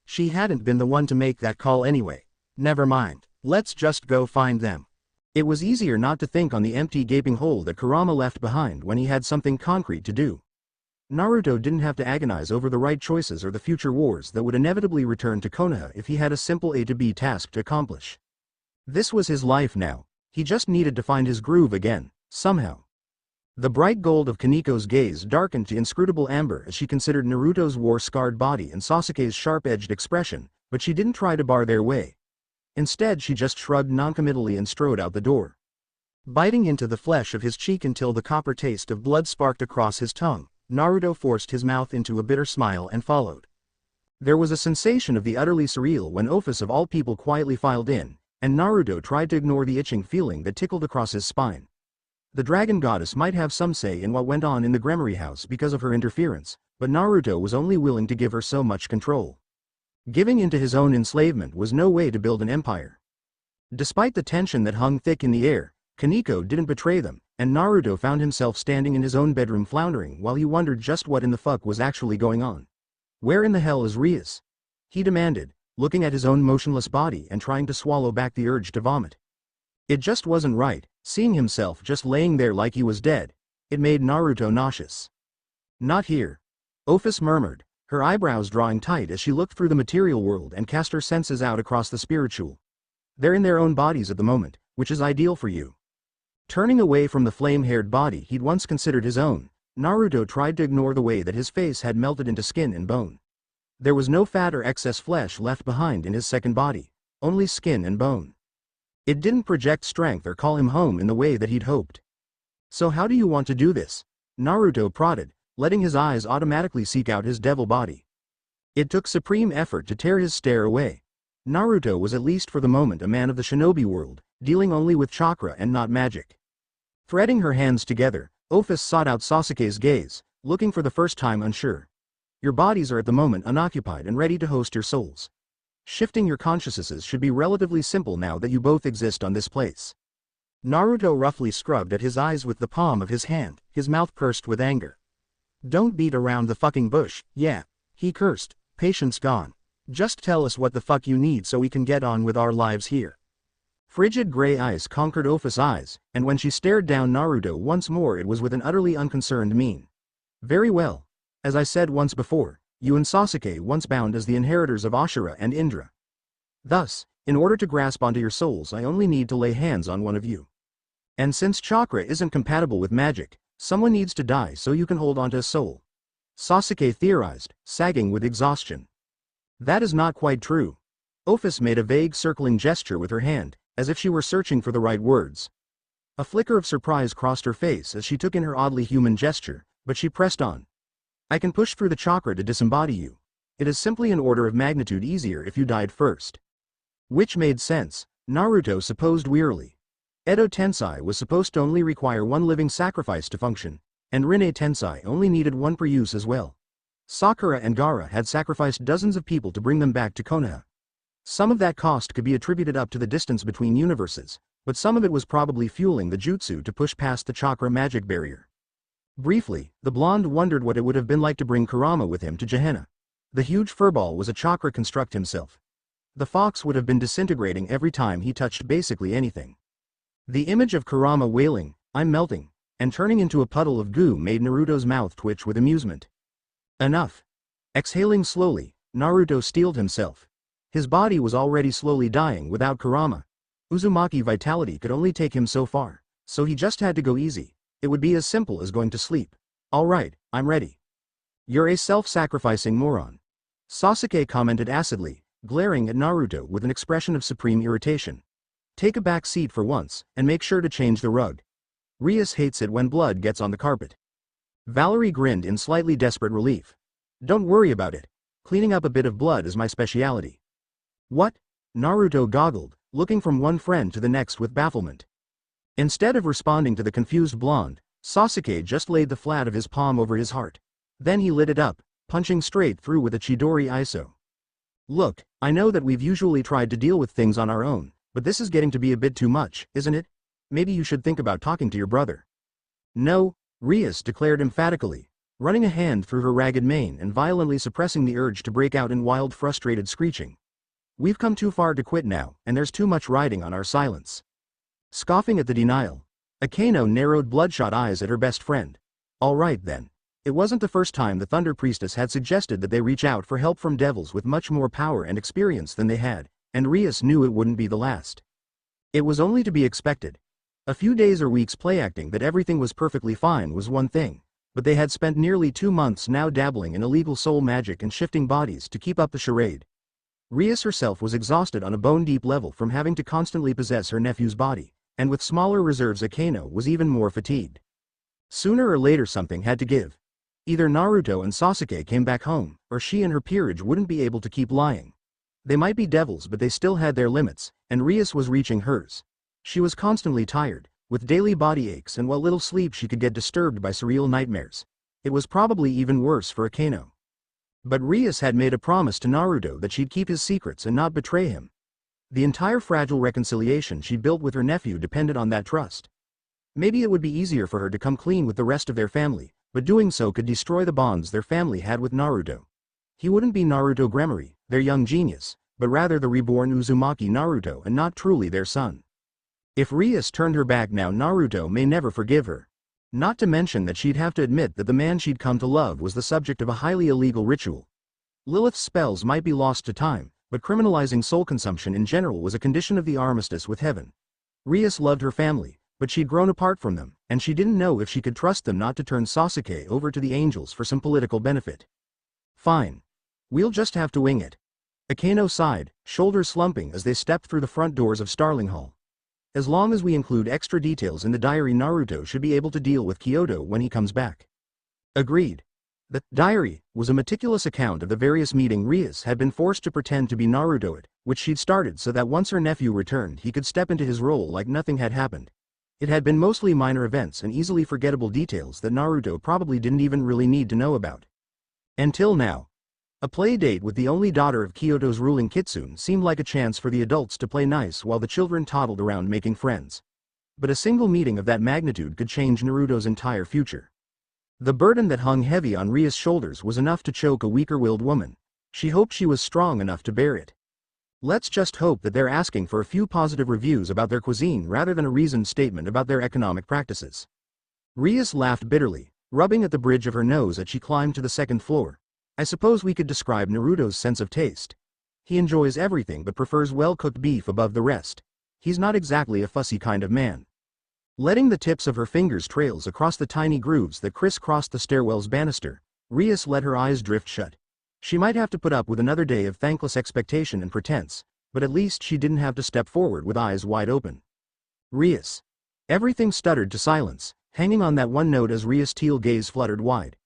She hadn't been the one to make that call anyway. Never mind, let's just go find them. It was easier not to think on the empty gaping hole that Kurama left behind when he had something concrete to do. Naruto didn't have to agonize over the right choices or the future wars that would inevitably return to Konaha if he had a simple A to B task to accomplish. This was his life now. He just needed to find his groove again, somehow. The bright gold of Kaneko's gaze darkened to inscrutable amber as she considered Naruto's war-scarred body and Sasuke's sharp-edged expression, but she didn't try to bar their way. Instead she just shrugged noncommittally and strode out the door. Biting into the flesh of his cheek until the copper taste of blood sparked across his tongue, Naruto forced his mouth into a bitter smile and followed. There was a sensation of the utterly surreal when Ofus of all people quietly filed in, and Naruto tried to ignore the itching feeling that tickled across his spine. The dragon goddess might have some say in what went on in the Gremory house because of her interference, but Naruto was only willing to give her so much control. Giving into his own enslavement was no way to build an empire. Despite the tension that hung thick in the air, Koneko didn't betray them, and Naruto found himself standing in his own bedroom floundering while he wondered just what in the fuck was actually going on. Where in the hell is Rias? He demanded, looking at his own motionless body and trying to swallow back the urge to vomit. It just wasn't right, seeing himself just laying there like he was dead. It made Naruto nauseous. Not here. Ofus murmured, her eyebrows drawing tight as she looked through the material world and cast her senses out across the spiritual. They're in their own bodies at the moment, which is ideal for you. Turning away from the flame-haired body he'd once considered his own, Naruto tried to ignore the way that his face had melted into skin and bone. There was no fat or excess flesh left behind in his second body, only skin and bone. It didn't project strength or call him home in the way that he'd hoped. So how do you want to do this? Naruto prodded, letting his eyes automatically seek out his devil body. It took supreme effort to tear his stare away. Naruto was at least for the moment a man of the shinobi world, dealing only with chakra and not magic. Threading her hands together, Ofus sought out Sasuke's gaze, looking for the first time unsure. Your bodies are at the moment unoccupied and ready to host your souls. Shifting your consciousnesses should be relatively simple now that you both exist on this place. Naruto roughly scrubbed at his eyes with the palm of his hand, his mouth pursed with anger. Don't beat around the fucking bush, yeah, he cursed, patience gone. Just tell us what the fuck you need so we can get on with our lives here. Frigid gray ice conquered Ofus' eyes, and when she stared down Naruto once more it was with an utterly unconcerned mien. Very well. As I said once before, you and Sasuke once bound as the inheritors of Ashura and Indra. Thus, in order to grasp onto your souls I only need to lay hands on one of you. And since chakra isn't compatible with magic, someone needs to die so you can hold onto a soul. Sasuke theorized, sagging with exhaustion. That is not quite true. Ofus made a vague circling gesture with her hand, as if she were searching for the right words. A flicker of surprise crossed her face as she took in her oddly human gesture, but she pressed on. I can push through the chakra to disembody you. It is simply an order of magnitude easier if you died first. Which made sense, Naruto supposed wearily. Edo Tensei was supposed to only require one living sacrifice to function, and Rinne Tensei only needed one per use as well. Sakura and Gaara had sacrificed dozens of people to bring them back to Konaha. Some of that cost could be attributed up to the distance between universes, but some of it was probably fueling the jutsu to push past the chakra magic barrier. Briefly, the blonde wondered what it would have been like to bring Kurama with him to Gehenna. The huge furball was a chakra construct himself. The fox would have been disintegrating every time he touched basically anything. The image of Kurama wailing, "I'm melting," and turning into a puddle of goo made Naruto's mouth twitch with amusement. Enough. Exhaling slowly, Naruto steeled himself. His body was already slowly dying without Kurama. Uzumaki vitality could only take him so far, so he just had to go easy. It would be as simple as going to sleep. Alright, I'm ready. You're a self-sacrificing moron. Sasuke commented acidly, glaring at Naruto with an expression of supreme irritation. Take a back seat for once, and make sure to change the rug. Rias hates it when blood gets on the carpet. Valerie grinned in slightly desperate relief. Don't worry about it. Cleaning up a bit of blood is my speciality. What? Naruto goggled, looking from one friend to the next with bafflement. Instead of responding to the confused blonde, Sasuke just laid the flat of his palm over his heart. Then he lit it up, punching straight through with a Chidori Iso. Look, I know that we've usually tried to deal with things on our own, but this is getting to be a bit too much, isn't it? Maybe you should think about talking to your brother. No, Rias declared emphatically, running a hand through her ragged mane and violently suppressing the urge to break out in wild frustrated screeching. We've come too far to quit now, and there's too much riding on our silence. Scoffing at the denial, Akeno narrowed bloodshot eyes at her best friend. All right then. It wasn't the first time the Thunder Priestess had suggested that they reach out for help from devils with much more power and experience than they had, and Rias knew it wouldn't be the last. It was only to be expected. A few days or weeks play-acting that everything was perfectly fine was one thing, but they had spent nearly 2 months now dabbling in illegal soul magic and shifting bodies to keep up the charade. Rias herself was exhausted on a bone-deep level from having to constantly possess her nephew's body, and with smaller reserves Akeno was even more fatigued. Sooner or later something had to give. Either Naruto and Sasuke came back home, or she and her peerage wouldn't be able to keep lying. They might be devils but they still had their limits, and Rias was reaching hers. She was constantly tired, with daily body aches and what little sleep she could get disturbed by surreal nightmares. It was probably even worse for Akeno. But Rias had made a promise to Naruto that she'd keep his secrets and not betray him. The entire fragile reconciliation she built with her nephew depended on that trust. Maybe it would be easier for her to come clean with the rest of their family, but doing so could destroy the bonds their family had with Naruto. He wouldn't be Naruto Gremory, their young genius, but rather the reborn Uzumaki Naruto and not truly their son. If Rias turned her back now, Naruto may never forgive her. Not to mention that she'd have to admit that the man she'd come to love was the subject of a highly illegal ritual. Lilith's spells might be lost to time, but criminalizing soul consumption in general was a condition of the armistice with heaven. Rias loved her family, but she'd grown apart from them, and she didn't know if she could trust them not to turn Sasuke over to the angels for some political benefit. Fine. We'll just have to wing it. Akeno sighed, shoulders slumping as they stepped through the front doors of Starling Hall. As long as we include extra details in the diary, Naruto should be able to deal with Kyoto when he comes back. Agreed. The diary was a meticulous account of the various meetings Rias had been forced to pretend to be Naruto at, which she'd started so that once her nephew returned he could step into his role like nothing had happened. It had been mostly minor events and easily forgettable details that Naruto probably didn't even really need to know about. Until now. A play date with the only daughter of Kyoto's ruling kitsune seemed like a chance for the adults to play nice while the children toddled around making friends. But a single meeting of that magnitude could change Naruto's entire future. The burden that hung heavy on Ria's shoulders was enough to choke a weaker-willed woman. She hoped she was strong enough to bear it. Let's just hope that they're asking for a few positive reviews about their cuisine rather than a reasoned statement about their economic practices. Rias laughed bitterly, rubbing at the bridge of her nose as she climbed to the second floor. I suppose we could describe Naruto's sense of taste. He enjoys everything but prefers well-cooked beef above the rest. He's not exactly a fussy kind of man. Letting the tips of her fingers trails across the tiny grooves that crisscrossed the stairwell's banister, Rias let her eyes drift shut. She might have to put up with another day of thankless expectation and pretense, but at least she didn't have to step forward with eyes wide open. Rias. Everything stuttered to silence, hanging on that one note as Rias' teal gaze fluttered wide.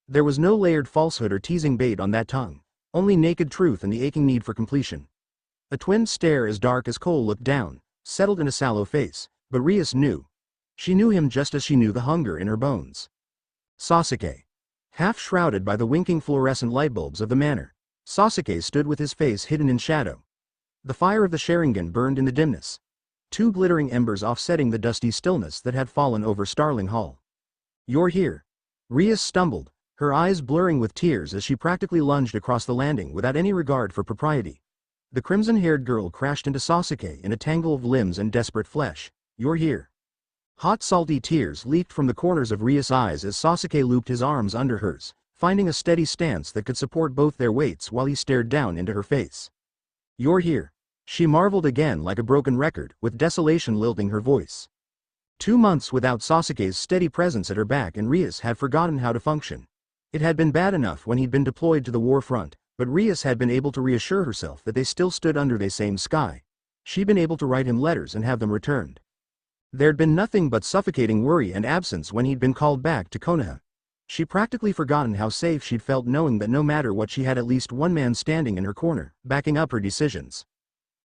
There was no layered falsehood or teasing bait on that tongue, only naked truth and the aching need for completion. A twin stare as dark as coal looked down, settled in a sallow face, but Rias knew. She knew him just as she knew the hunger in her bones. Sasuke. Half shrouded by the winking fluorescent lightbulbs of the manor, Sasuke stood with his face hidden in shadow. The fire of the Sharingan burned in the dimness, 2 glittering embers offsetting the dusty stillness that had fallen over Starling Hall. You're here. Rias stumbled, her eyes blurring with tears as she practically lunged across the landing without any regard for propriety. The crimson-haired girl crashed into Sasuke in a tangle of limbs and desperate flesh. You're here. Hot salty tears leaked from the corners of Rias' eyes as Sasuke looped his arms under hers, finding a steady stance that could support both their weights while he stared down into her face. You're here. She marveled again like a broken record, with desolation lilting her voice. 2 months without Sasuke's steady presence at her back and Rias had forgotten how to function. It had been bad enough when he'd been deployed to the war front, but Rias had been able to reassure herself that they still stood under the same sky. She'd been able to write him letters and have them returned. There'd been nothing but suffocating worry and absence when he'd been called back to Konaha. She'd practically forgotten how safe she'd felt knowing that no matter what she had at least one man standing in her corner, backing up her decisions.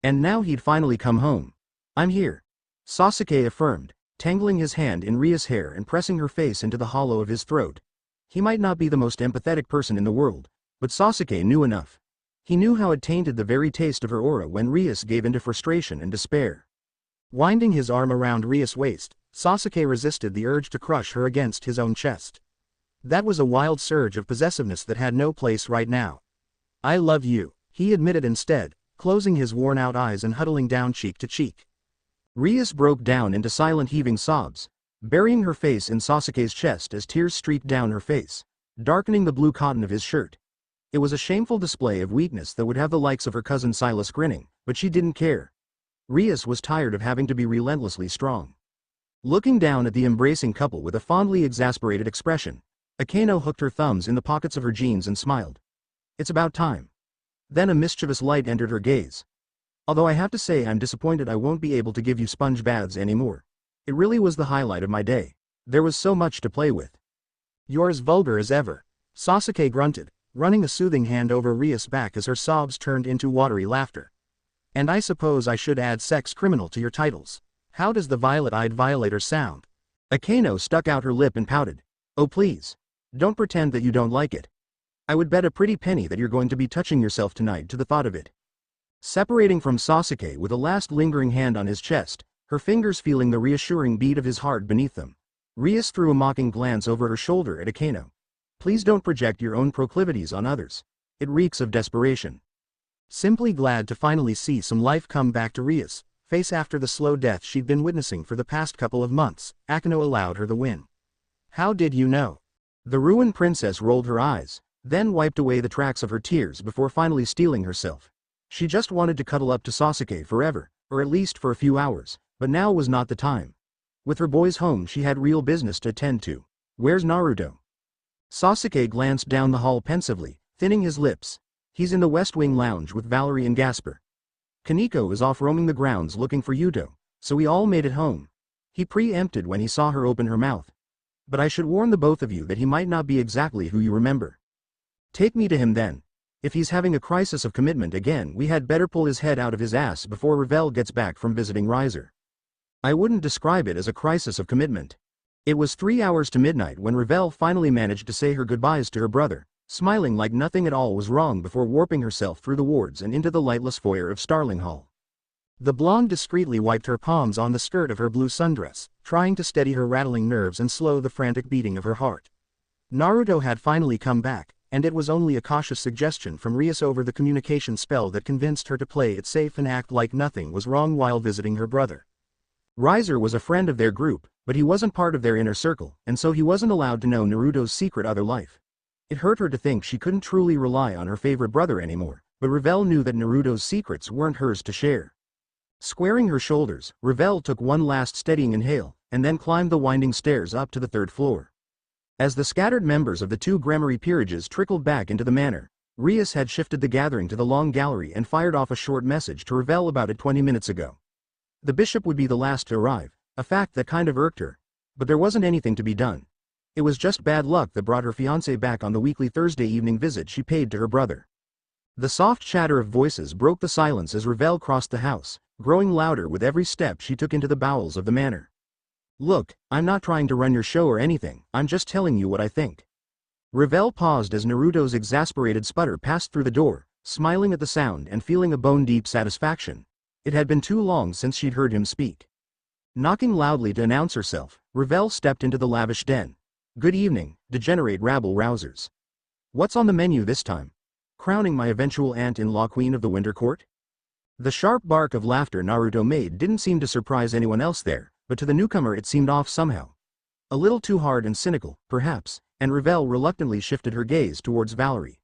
And now he'd finally come home. "I'm here," Sasuke affirmed, tangling his hand in Ria's hair and pressing her face into the hollow of his throat. He might not be the most empathetic person in the world, but Sasuke knew enough. He knew how it tainted the very taste of her aura when Rias gave into frustration and despair. Winding his arm around Rias' waist, Sasuke resisted the urge to crush her against his own chest. That was a wild surge of possessiveness that had no place right now. "I love you," he admitted instead, closing his worn-out eyes and huddling down cheek to cheek. Rias broke down into silent heaving sobs, burying her face in Sasuke's chest as tears streaked down her face, darkening the blue cotton of his shirt. It was a shameful display of weakness that would have the likes of her cousin Silas grinning, but she didn't care. Rias was tired of having to be relentlessly strong. Looking down at the embracing couple with a fondly exasperated expression, Akeno hooked her thumbs in the pockets of her jeans and smiled. "It's about time." Then a mischievous light entered her gaze. "Although I have to say I'm disappointed I won't be able to give you sponge baths anymore. It really was the highlight of my day. There was so much to play with." "You're as vulgar as ever," Sasuke grunted, running a soothing hand over Rias' back as her sobs turned into watery laughter. "And I suppose I should add sex criminal to your titles. How does the violet-eyed violator sound?" Akeno stuck out her lip and pouted. "Oh please. Don't pretend that you don't like it. I would bet a pretty penny that you're going to be touching yourself tonight to the thought of it." Separating from Sasuke with a last lingering hand on his chest, her fingers feeling the reassuring beat of his heart beneath them, Rias threw a mocking glance over her shoulder at Akeno. "Please don't project your own proclivities on others. It reeks of desperation." Simply glad to finally see some life come back to Rias' face after the slow death she'd been witnessing for the past couple of months, Akeno allowed her the win. "How did you know?" The ruined princess rolled her eyes, then wiped away the tracks of her tears before finally steeling herself. She just wanted to cuddle up to Sasuke forever, or at least for a few hours, but now was not the time. With her boys home she had real business to attend to. "Where's Naruto?" Sasuke glanced down the hall pensively, thinning his lips. "He's in the West Wing lounge with Valerie and Gasper. Koneko is off roaming the grounds looking for Yuto, so we all made it home." He preempted when he saw her open her mouth. "But I should warn the both of you that he might not be exactly who you remember. Take me to him then. If he's having a crisis of commitment again we had better pull his head out of his ass before Revel gets back from visiting Riser." "I wouldn't describe it as a crisis of commitment." It was 3 hours to midnight when Revel finally managed to say her goodbyes to her brother, smiling like nothing at all was wrong before warping herself through the wards and into the lightless foyer of Starling Hall. The blonde discreetly wiped her palms on the skirt of her blue sundress, trying to steady her rattling nerves and slow the frantic beating of her heart. Naruto had finally come back, and it was only a cautious suggestion from Rias over the communication spell that convinced her to play it safe and act like nothing was wrong while visiting her brother. Riser was a friend of their group, but he wasn't part of their inner circle, and so he wasn't allowed to know Naruto's secret other life. It hurt her to think she couldn't truly rely on her favorite brother anymore, but Revel knew that Naruto's secrets weren't hers to share. Squaring her shoulders, Revel took one last steadying inhale, and then climbed the winding stairs up to the 3rd floor. As the scattered members of the 2 Grammary peerages trickled back into the manor, Rias had shifted the gathering to the long gallery and fired off a short message to Revel about it 20 minutes ago. The bishop would be the last to arrive, a fact that kind of irked her, but there wasn't anything to be done. It was just bad luck that brought her fiancé back on the weekly Thursday evening visit she paid to her brother. The soft chatter of voices broke the silence as Revel crossed the house, growing louder with every step she took into the bowels of the manor. "Look, I'm not trying to run your show or anything, I'm just telling you what I think." Revel paused as Naruto's exasperated sputter passed through the door, smiling at the sound and feeling a bone-deep satisfaction. It had been too long since she'd heard him speak. Knocking loudly to announce herself, Revel stepped into the lavish den. "Good evening, degenerate rabble-rousers. What's on the menu this time? Crowning my eventual aunt-in-law queen of the Winter Court?" The sharp bark of laughter Naruto made didn't seem to surprise anyone else there, but to the newcomer it seemed off somehow. A little too hard and cynical, perhaps, and Revel reluctantly shifted her gaze towards Valerie.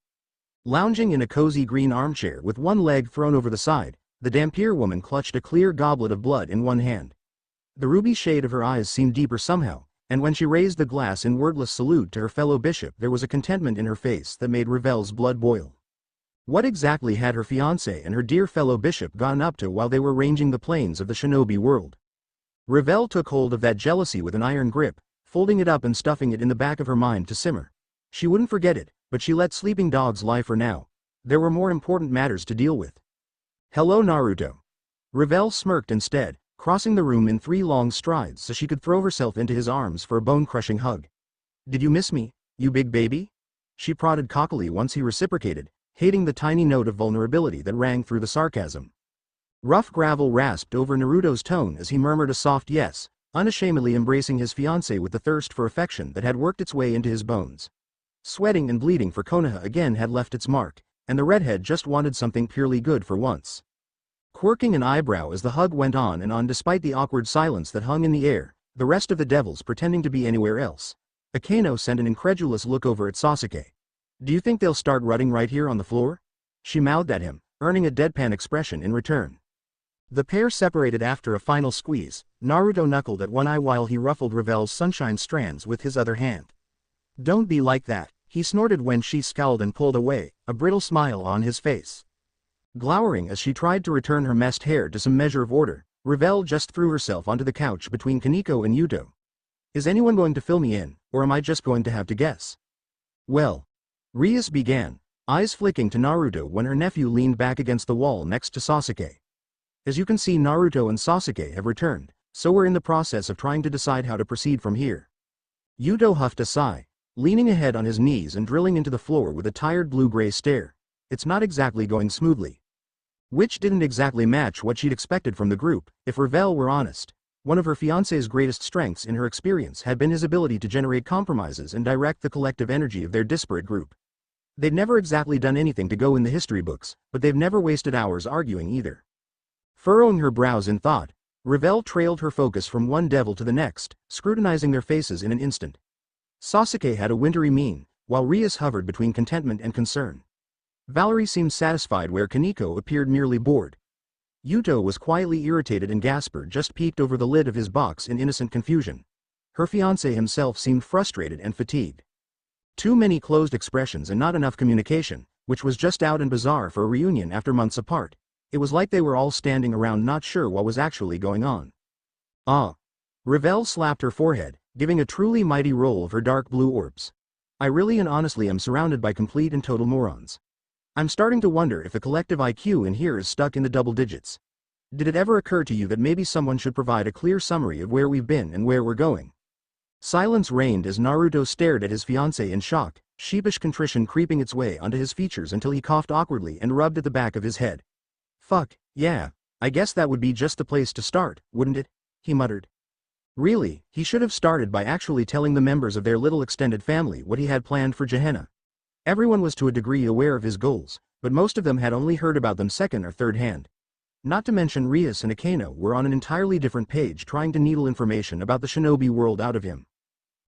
Lounging in a cozy green armchair with one leg thrown over the side, the Dampier woman clutched a clear goblet of blood in one hand. The ruby shade of her eyes seemed deeper somehow, and when she raised the glass in wordless salute to her fellow bishop there was a contentment in her face that made Ravel's blood boil. What exactly had her fiancé and her dear fellow bishop gotten up to while they were ranging the plains of the shinobi world? Ravel took hold of that jealousy with an iron grip, folding it up and stuffing it in the back of her mind to simmer. She wouldn't forget it, but she let sleeping dogs lie for now. There were more important matters to deal with. Hello Naruto. Ravel smirked instead, crossing the room in 3 long strides so she could throw herself into his arms for a bone-crushing hug. Did you miss me, you big baby? She prodded cockily once he reciprocated, hating the tiny note of vulnerability that rang through the sarcasm. Rough gravel rasped over Naruto's tone as he murmured a soft yes, unashamedly embracing his fiancée with the thirst for affection that had worked its way into his bones. Sweating and bleeding for Konaha again had left its mark, and the redhead just wanted something purely good for once. Quirking an eyebrow as the hug went on and on despite the awkward silence that hung in the air, the rest of the devils pretending to be anywhere else, Akeno sent an incredulous look over at Sasuke. Do you think they'll start rutting right here on the floor? She mouthed at him, earning a deadpan expression in return. The pair separated after a final squeeze. Naruto knuckled at one eye while he ruffled Ravel's sunshine strands with his other hand. Don't be like that, he snorted when she scowled and pulled away, a brittle smile on his face. Glowering as she tried to return her messed hair to some measure of order, Ravel just threw herself onto the couch between Koneko and Yuto. Is anyone going to fill me in, or am I just going to have to guess? Well. Rias began, eyes flicking to Naruto when her nephew leaned back against the wall next to Sasuke. As you can see, Naruto and Sasuke have returned, so we're in the process of trying to decide how to proceed from here. Yuto huffed a sigh, leaning ahead on his knees and drilling into the floor with a tired blue-gray stare. It's not exactly going smoothly. Which didn't exactly match what she'd expected from the group, if Ravel were honest. One of her fiancé's greatest strengths in her experience had been his ability to generate compromises and direct the collective energy of their disparate group. They'd never exactly done anything to go in the history books, but they've never wasted hours arguing either. Furrowing her brows in thought, Ravel trailed her focus from one devil to the next, scrutinizing their faces in an instant. Sasuke had a wintry mien, while Rias hovered between contentment and concern. Valerie seemed satisfied where Koneko appeared merely bored. Yuto was quietly irritated and Gasper just peeked over the lid of his box in innocent confusion. Her fiancé himself seemed frustrated and fatigued. Too many closed expressions and not enough communication, which was just out and bizarre for a reunion after months apart. It was like they were all standing around not sure what was actually going on. Ah. Ravel slapped her forehead, giving a truly mighty roll of her dark blue orbs. I really and honestly am surrounded by complete and total morons. I'm starting to wonder if the collective IQ in here is stuck in the double digits. Did it ever occur to you that maybe someone should provide a clear summary of where we've been and where we're going? Silence reigned as Naruto stared at his fiancée in shock, sheepish contrition creeping its way onto his features until he coughed awkwardly and rubbed at the back of his head. Fuck, yeah, I guess that would be just the place to start, wouldn't it? He muttered. Really, he should have started by actually telling the members of their little extended family what he had planned for Gehenna. Everyone was to a degree aware of his goals, but most of them had only heard about them second or third hand. Not to mention Rias and Akeno were on an entirely different page trying to needle information about the shinobi world out of him.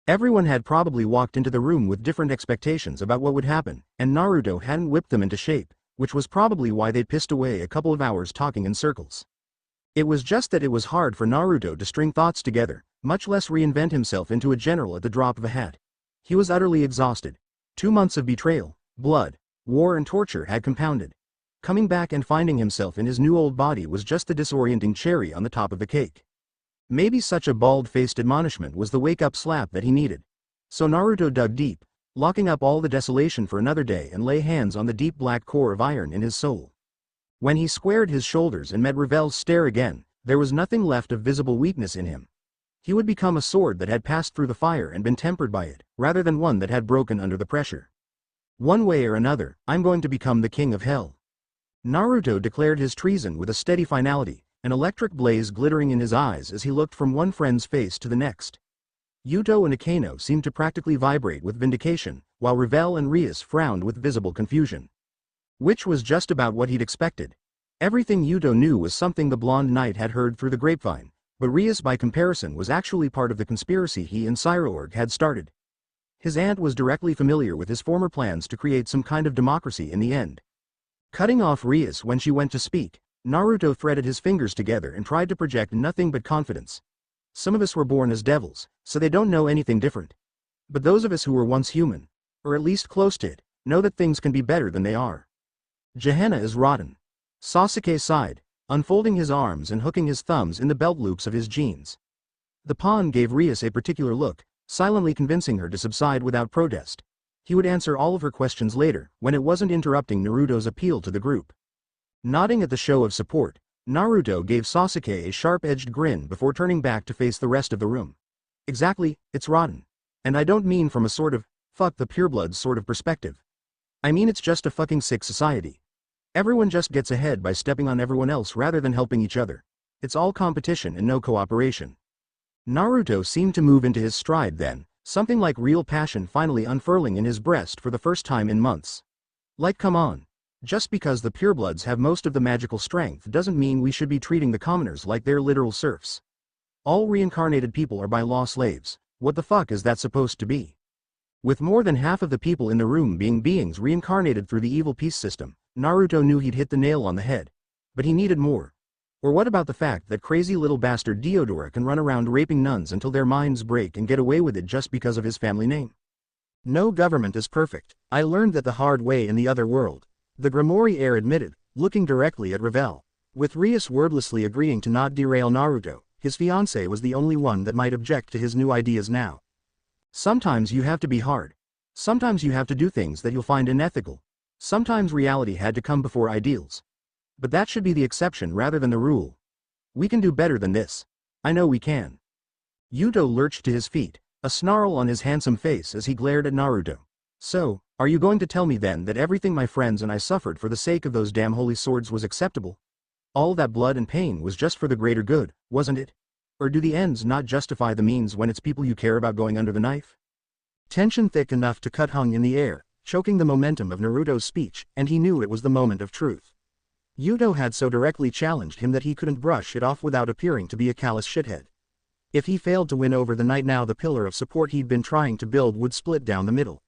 Everyone had probably walked into the room with different expectations about what would happen, and Naruto hadn't whipped them into shape, which was probably why they'd pissed away a couple of hours talking in circles. It was just that it was hard for Naruto to string thoughts together, much less reinvent himself into a general at the drop of a hat. He was utterly exhausted. 2 months of betrayal, blood, war and torture had compounded. Coming back and finding himself in his new old body was just the disorienting cherry on the top of the cake. Maybe such a bald-faced admonishment was the wake-up slap that he needed. So Naruto dug deep, locking up all the desolation for another day and lay hands on the deep black core of iron in his soul. When he squared his shoulders and met Ravel's stare again, there was nothing left of visible weakness in him. He would become a sword that had passed through the fire and been tempered by it, rather than one that had broken under the pressure. One way or another, I'm going to become the king of hell. Naruto declared his treason with a steady finality, an electric blaze glittering in his eyes as he looked from one friend's face to the next. Yuto and Akeno seemed to practically vibrate with vindication, while Ravel and Rias frowned with visible confusion. Which was just about what he'd expected. Everything Yuto knew was something the blonde knight had heard through the grapevine, but Rias by comparison was actually part of the conspiracy he and Cyroorg had started. His aunt was directly familiar with his former plans to create some kind of democracy in the end. Cutting off Rias when she went to speak, Naruto threaded his fingers together and tried to project nothing but confidence. Some of us were born as devils, so they don't know anything different. But those of us who were once human, or at least close to it, know that things can be better than they are. Gehenna is rotten. Sasuke sighed, unfolding his arms and hooking his thumbs in the belt loops of his jeans. The pawn gave Rias a particular look, silently convincing her to subside without protest. He would answer all of her questions later, when it wasn't interrupting Naruto's appeal to the group. Nodding at the show of support, Naruto gave Sasuke a sharp-edged grin before turning back to face the rest of the room. Exactly, it's rotten. And I don't mean from a sort of, fuck the purebloods sort of perspective. I mean it's just a fucking sick society. Everyone just gets ahead by stepping on everyone else rather than helping each other. It's all competition and no cooperation. Naruto seemed to move into his stride then, something like real passion finally unfurling in his breast for the first time in months. Like come on. Just because the purebloods have most of the magical strength doesn't mean we should be treating the commoners like they're literal serfs. All reincarnated people are by law slaves. What the fuck is that supposed to be? With more than half of the people in the room being beings reincarnated through the evil peace system, Naruto knew he'd hit the nail on the head. But he needed more. Or what about the fact that crazy little bastard Deodora can run around raping nuns until their minds break and get away with it just because of his family name? No government is perfect. I learned that the hard way in the other world. The Grimoire heir admitted, looking directly at Ravel. With Rias wordlessly agreeing to not derail Naruto, his fiancée was the only one that might object to his new ideas now. Sometimes you have to be hard. Sometimes you have to do things that you'll find unethical. Sometimes reality had to come before ideals. But that should be the exception rather than the rule. We can do better than this. I know we can. Yuto lurched to his feet, a snarl on his handsome face as he glared at Naruto. So, are you going to tell me then that everything my friends and I suffered for the sake of those damn holy swords was acceptable? All that blood and pain was just for the greater good, wasn't it? Or do the ends not justify the means when it's people you care about going under the knife? Tension thick enough to cut hung in the air, choking the momentum of Naruto's speech, and he knew it was the moment of truth. Yuto had so directly challenged him that he couldn't brush it off without appearing to be a callous shithead. If he failed to win over the knight, now the pillar of support he'd been trying to build would split down the middle.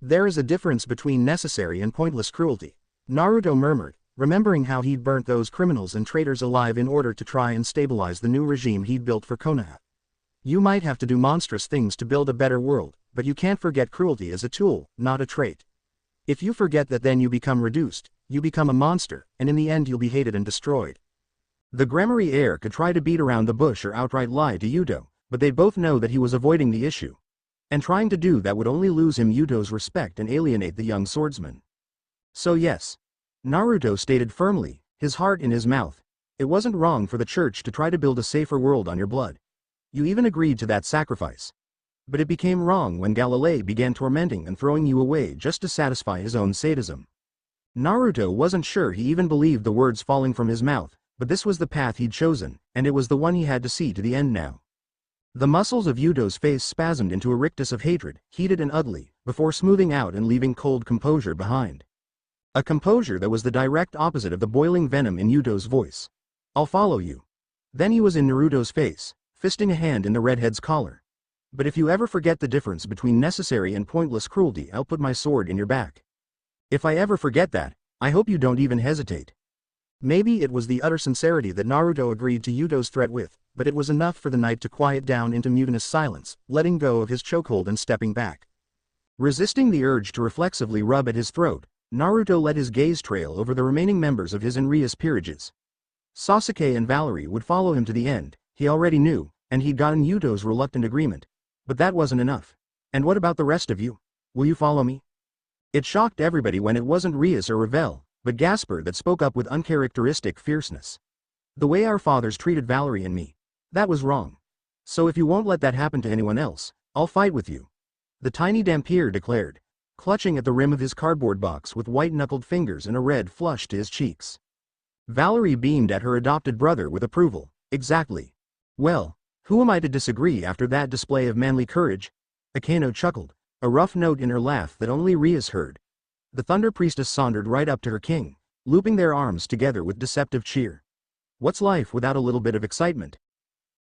There is a difference between necessary and pointless cruelty, Naruto murmured, remembering how he'd burnt those criminals and traitors alive in order to try and stabilize the new regime he'd built for Konaha. You might have to do monstrous things to build a better world, but you can't forget cruelty as a tool, not a trait. If you forget that, then you become reduced, you become a monster, and in the end you'll be hated and destroyed. The Grimoire heir could try to beat around the bush or outright lie to Yuto, but they both know that he was avoiding the issue. And trying to do that would only lose him Yuto's respect and alienate the young swordsman. So yes. Naruto stated firmly, his heart in his mouth. It wasn't wrong for the church to try to build a safer world on your blood. You even agreed to that sacrifice. But it became wrong when Galilei began tormenting and throwing you away just to satisfy his own sadism. Naruto wasn't sure he even believed the words falling from his mouth, but this was the path he'd chosen, and it was the one he had to see to the end now. The muscles of Yuto's face spasmed into a rictus of hatred, heated and ugly, before smoothing out and leaving cold composure behind. A composure that was the direct opposite of the boiling venom in Yuto's voice. I'll follow you. Then he was in Naruto's face, fisting a hand in the redhead's collar. But if you ever forget the difference between necessary and pointless cruelty, I'll put my sword in your back. If I ever forget that, I hope you don't even hesitate. Maybe it was the utter sincerity that Naruto agreed to Yuto's threat with, but it was enough for the knight to quiet down into mutinous silence, letting go of his chokehold and stepping back. Resisting the urge to reflexively rub at his throat, Naruto let his gaze trail over the remaining members of his and Rias peerages. Sasuke and Valerie would follow him to the end, he already knew, and he'd gotten Yuto's reluctant agreement. But that wasn't enough. And what about the rest of you? Will you follow me? It shocked everybody when it wasn't Rias or Ravel, but Gaspar that spoke up with uncharacteristic fierceness. The way our fathers treated Valerie and me, that was wrong. So if you won't let that happen to anyone else, I'll fight with you. The tiny Dampier declared, clutching at the rim of his cardboard box with white-knuckled fingers and a red flush to his cheeks. Valerie beamed at her adopted brother with approval. Exactly. Well, who am I to disagree after that display of manly courage? Akeno chuckled, a rough note in her laugh that only Rias heard. The Thunder Priestess sauntered right up to her king, looping their arms together with deceptive cheer. What's life without a little bit of excitement?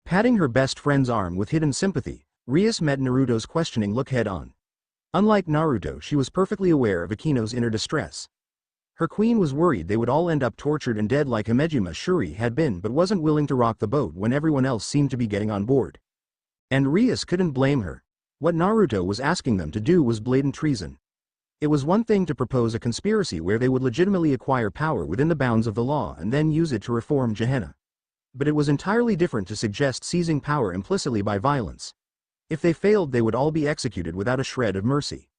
Patting her best friend's arm with hidden sympathy, Rias met Naruto's questioning look head on. Unlike Naruto, she was perfectly aware of Akeno's inner distress. Her queen was worried they would all end up tortured and dead like Himejima Shuri had been, but wasn't willing to rock the boat when everyone else seemed to be getting on board. And Rias couldn't blame her. What Naruto was asking them to do was blatant treason. It was one thing to propose a conspiracy where they would legitimately acquire power within the bounds of the law and then use it to reform Gehenna. But it was entirely different to suggest seizing power implicitly by violence. If they failed, they would all be executed without a shred of mercy.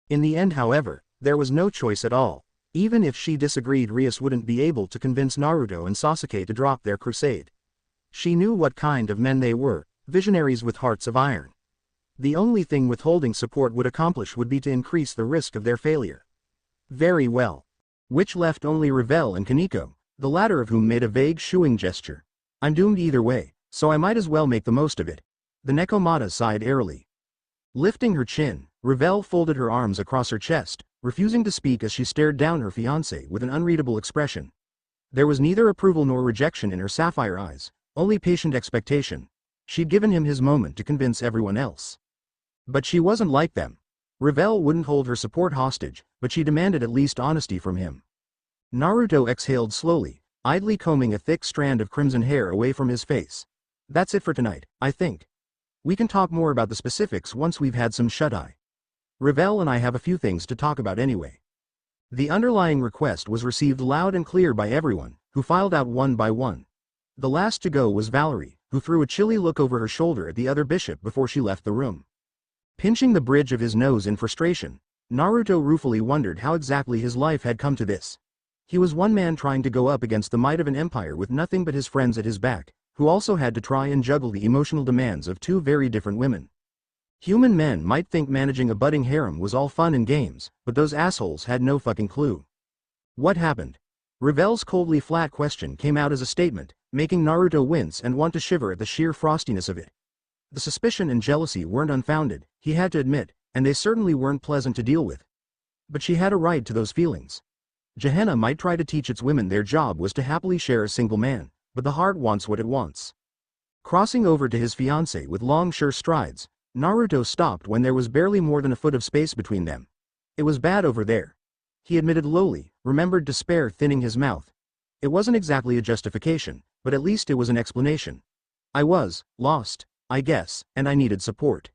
In the end, however, there was no choice at all. Even if she disagreed, Rias wouldn't be able to convince Naruto and Sasuke to drop their crusade. She knew what kind of men they were, visionaries with hearts of iron. The only thing withholding support would accomplish would be to increase the risk of their failure. Very well. Which left only Revel and Koneko, the latter of whom made a vague shooing gesture. I'm doomed either way, so I might as well make the most of it. The Nekomata sighed airily. Lifting her chin, Revel folded her arms across her chest, refusing to speak as she stared down her fiancé with an unreadable expression. There was neither approval nor rejection in her sapphire eyes, only patient expectation. She'd given him his moment to convince everyone else. But she wasn't like them. Revel wouldn't hold her support hostage, but she demanded at least honesty from him. Naruto exhaled slowly, idly combing a thick strand of crimson hair away from his face. That's it for tonight, I think. We can talk more about the specifics once we've had some shut-eye. Revel and I have a few things to talk about anyway. The underlying request was received loud and clear by everyone, who filed out one by one. The last to go was Valerie, who threw a chilly look over her shoulder at the other bishop before she left the room. Pinching the bridge of his nose in frustration, Naruto ruefully wondered how exactly his life had come to this. He was one man trying to go up against the might of an empire with nothing but his friends at his back, who also had to try and juggle the emotional demands of two very different women. Human men might think managing a budding harem was all fun and games, but those assholes had no fucking clue. What happened? Revel's coldly flat question came out as a statement, making Naruto wince and want to shiver at the sheer frostiness of it. The suspicion and jealousy weren't unfounded, he had to admit, and they certainly weren't pleasant to deal with. But she had a right to those feelings. Gehenna might try to teach its women their job was to happily share a single man, but the heart wants what it wants. Crossing over to his fiancée with long sure strides, Naruto stopped when there was barely more than a foot of space between them. It was bad over there. He admitted lowly, remembered despair thinning his mouth. It wasn't exactly a justification, but at least it was an explanation. I was lost, I guess, and I needed support.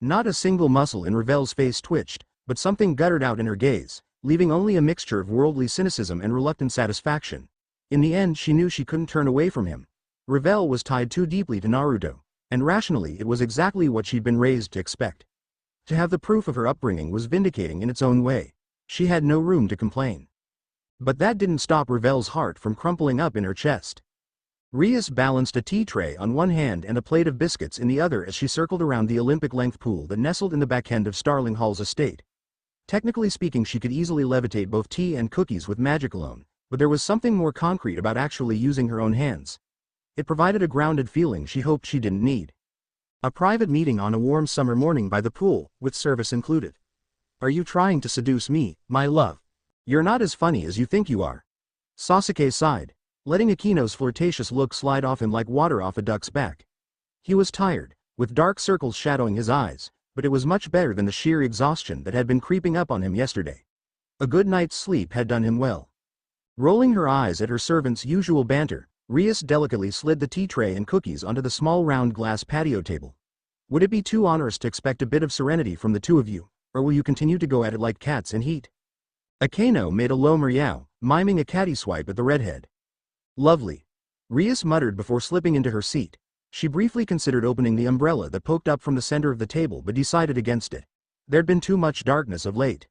Not a single muscle in Revel's face twitched, but something guttered out in her gaze, leaving only a mixture of worldly cynicism and reluctant satisfaction. In the end, she knew she couldn't turn away from him. Revel was tied too deeply to Naruto, and rationally it was exactly what she'd been raised to expect. To have the proof of her upbringing was vindicating in its own way. She had no room to complain. But that didn't stop Revel's heart from crumpling up in her chest. Rias balanced a tea tray on one hand and a plate of biscuits in the other as she circled around the Olympic-length pool that nestled in the back end of Starling Hall's estate. Technically speaking, she could easily levitate both tea and cookies with magic alone, but there was something more concrete about actually using her own hands. It provided a grounded feeling she hoped she didn't need. A private meeting on a warm summer morning by the pool, with service included. Are you trying to seduce me, my love? You're not as funny as you think you are. Sasuke sighed, letting Akino's flirtatious look slide off him like water off a duck's back. He was tired, with dark circles shadowing his eyes, but it was much better than the sheer exhaustion that had been creeping up on him yesterday. A good night's sleep had done him well. Rolling her eyes at her servant's usual banter, Rias delicately slid the tea tray and cookies onto the small round glass patio table. Would it be too onerous to expect a bit of serenity from the two of you, or will you continue to go at it like cats in heat? Akeno made a low meow, miming a catty swipe at the redhead. Lovely. Rias muttered before slipping into her seat. She briefly considered opening the umbrella that poked up from the center of the table but decided against it. There'd been too much darkness of late.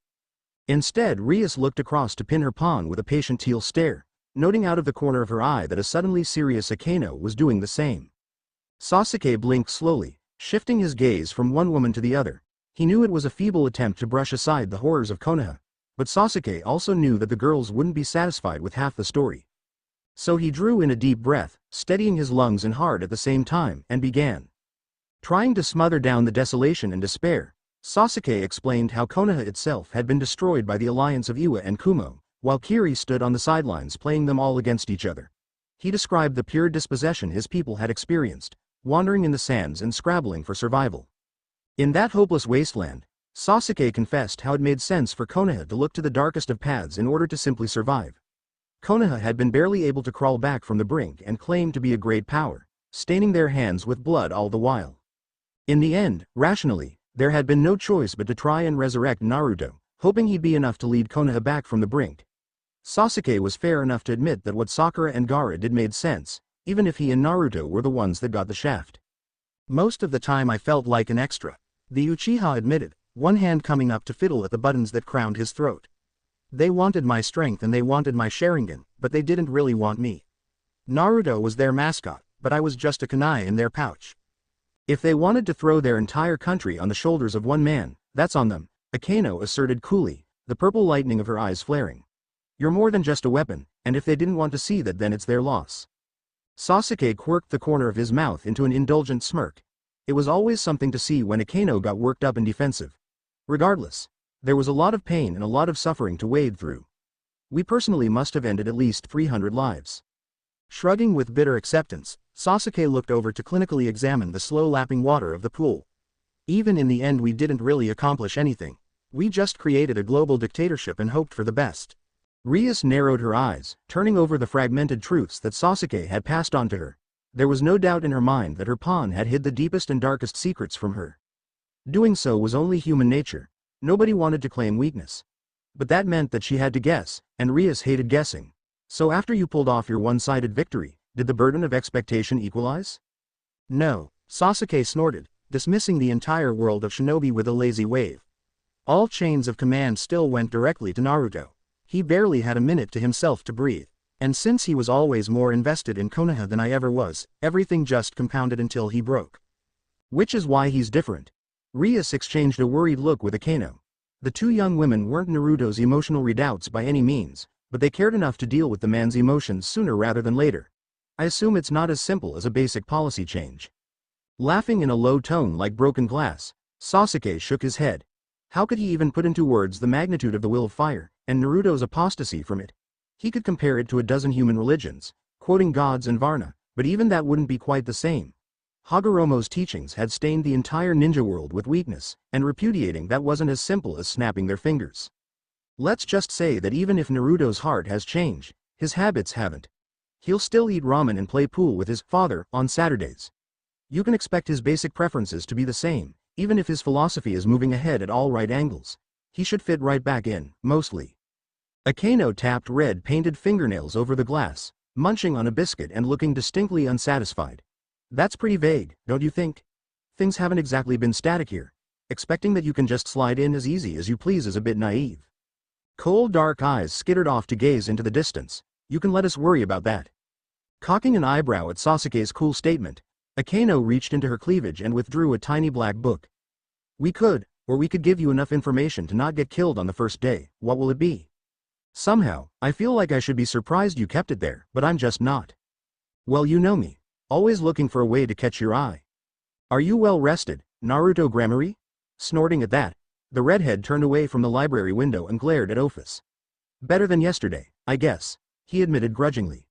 Instead, Rias looked across to pin her pawn with a patient teal stare, noting out of the corner of her eye that a suddenly serious Akeno was doing the same. Sasuke blinked slowly, shifting his gaze from one woman to the other. He knew it was a feeble attempt to brush aside the horrors of Konaha, but Sasuke also knew that the girls wouldn't be satisfied with half the story. So he drew in a deep breath, steadying his lungs and heart at the same time, and began. Trying to smother down the desolation and despair, Sasuke explained how Konaha itself had been destroyed by the alliance of Iwa and Kumo, while Kiri stood on the sidelines playing them all against each other. He described the pure dispossession his people had experienced, wandering in the sands and scrabbling for survival. In that hopeless wasteland, Sasuke confessed how it made sense for Konaha to look to the darkest of paths in order to simply survive. Konaha had been barely able to crawl back from the brink and claimed to be a great power, staining their hands with blood all the while. In the end, rationally, there had been no choice but to try and resurrect Naruto, hoping he'd be enough to lead Konaha back from the brink. Sasuke was fair enough to admit that what Sakura and Gaara did made sense, even if he and Naruto were the ones that got the shaft. Most of the time I felt like an extra, the Uchiha admitted, one hand coming up to fiddle at the buttons that crowned his throat. They wanted my strength and they wanted my Sharingan, but they didn't really want me. Naruto was their mascot, but I was just a kunai in their pouch. If they wanted to throw their entire country on the shoulders of one man, that's on them, Akeno asserted coolly, the purple lightning of her eyes flaring. You're more than just a weapon, and if they didn't want to see that then it's their loss. Sasuke quirked the corner of his mouth into an indulgent smirk. It was always something to see when Akeno got worked up and defensive. Regardless, there was a lot of pain and a lot of suffering to wade through. We personally must have ended at least 300 lives. Shrugging with bitter acceptance, Sasuke looked over to clinically examine the slow lapping water of the pool. Even in the end we didn't really accomplish anything. We just created a global dictatorship and hoped for the best. Rias narrowed her eyes, turning over the fragmented truths that Sasuke had passed on to her. There was no doubt in her mind that her pawn had hid the deepest and darkest secrets from her. Doing so was only human nature. Nobody wanted to claim weakness. But that meant that she had to guess, and Rias hated guessing. So after you pulled off your one-sided victory, did the burden of expectation equalize? No, Sasuke snorted, dismissing the entire world of shinobi with a lazy wave. All chains of command still went directly to Naruto. He barely had a minute to himself to breathe. And since he was always more invested in Konaha than I ever was, everything just compounded until he broke. Which is why he's different. Rias exchanged a worried look with Akeno. The two young women weren't Naruto's emotional redoubts by any means, but they cared enough to deal with the man's emotions sooner rather than later. I assume it's not as simple as a basic policy change. Laughing in a low tone like broken glass, Sasuke shook his head. How could he even put into words the magnitude of the will of fire, and Naruto's apostasy from it? He could compare it to a dozen human religions, quoting gods and Varna, but even that wouldn't be quite the same. Hagoromo's teachings had stained the entire ninja world with weakness, and repudiating that wasn't as simple as snapping their fingers. Let's just say that even if Naruto's heart has changed, his habits haven't. He'll still eat ramen and play pool with his father on Saturdays. You can expect his basic preferences to be the same, even if his philosophy is moving ahead at all right angles. He should fit right back in, mostly. Akeno tapped red-painted fingernails over the glass, munching on a biscuit and looking distinctly unsatisfied. That's pretty vague, don't you think? Things haven't exactly been static here. Expecting that you can just slide in as easy as you please is a bit naive. Cold dark eyes skittered off to gaze into the distance. You can let us worry about that. Cocking an eyebrow at Sasuke's cool statement, Akeno reached into her cleavage and withdrew a tiny black book. We could give you enough information to not get killed on the first day. What will it be? Somehow, I feel like I should be surprised you kept it there, but I'm just not. Well, you know me. Always looking for a way to catch your eye. Are you well rested, Naruto Grammary? Snorting at that, the redhead turned away from the library window and glared at Ofus. Better than yesterday, I guess, he admitted grudgingly.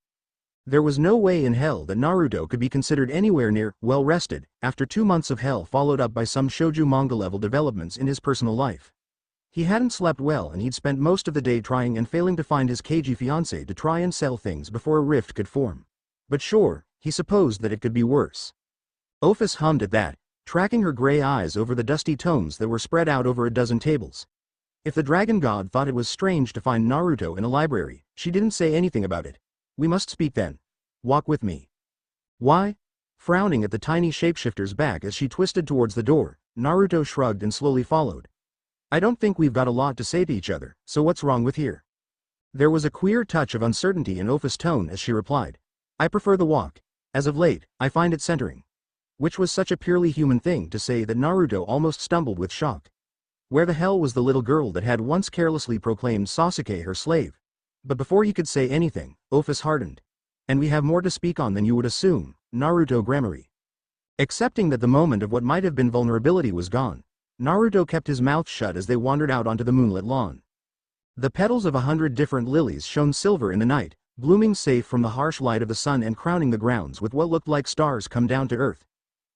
There was no way in hell that Naruto could be considered anywhere near well rested after 2 months of hell followed up by some shoujo manga level developments in his personal life. He hadn't slept well and he'd spent most of the day trying and failing to find his cagey fiancée to try and sell things before a rift could form. But sure, he supposed that it could be worse. Ofus hummed at that, tracking her gray eyes over the dusty tomes that were spread out over a dozen tables. If the dragon god thought it was strange to find Naruto in a library, she didn't say anything about it. We must speak then. Walk with me. Why? Frowning at the tiny shapeshifter's back as she twisted towards the door, Naruto shrugged and slowly followed. I don't think we've got a lot to say to each other, so what's wrong with here? There was a queer touch of uncertainty in Ofus' tone as she replied. I prefer the walk. As of late, I find it centering. Which was such a purely human thing to say that Naruto almost stumbled with shock. Where the hell was the little girl that had once carelessly proclaimed Sasuke her slave? But before he could say anything, Ofus hardened. And we have more to speak on than you would assume, Naruto Grammary. Accepting that the moment of what might have been vulnerability was gone, Naruto kept his mouth shut as they wandered out onto the moonlit lawn. The petals of 100 different lilies shone silver in the night, blooming safe from the harsh light of the sun and crowning the grounds with what looked like stars come down to earth.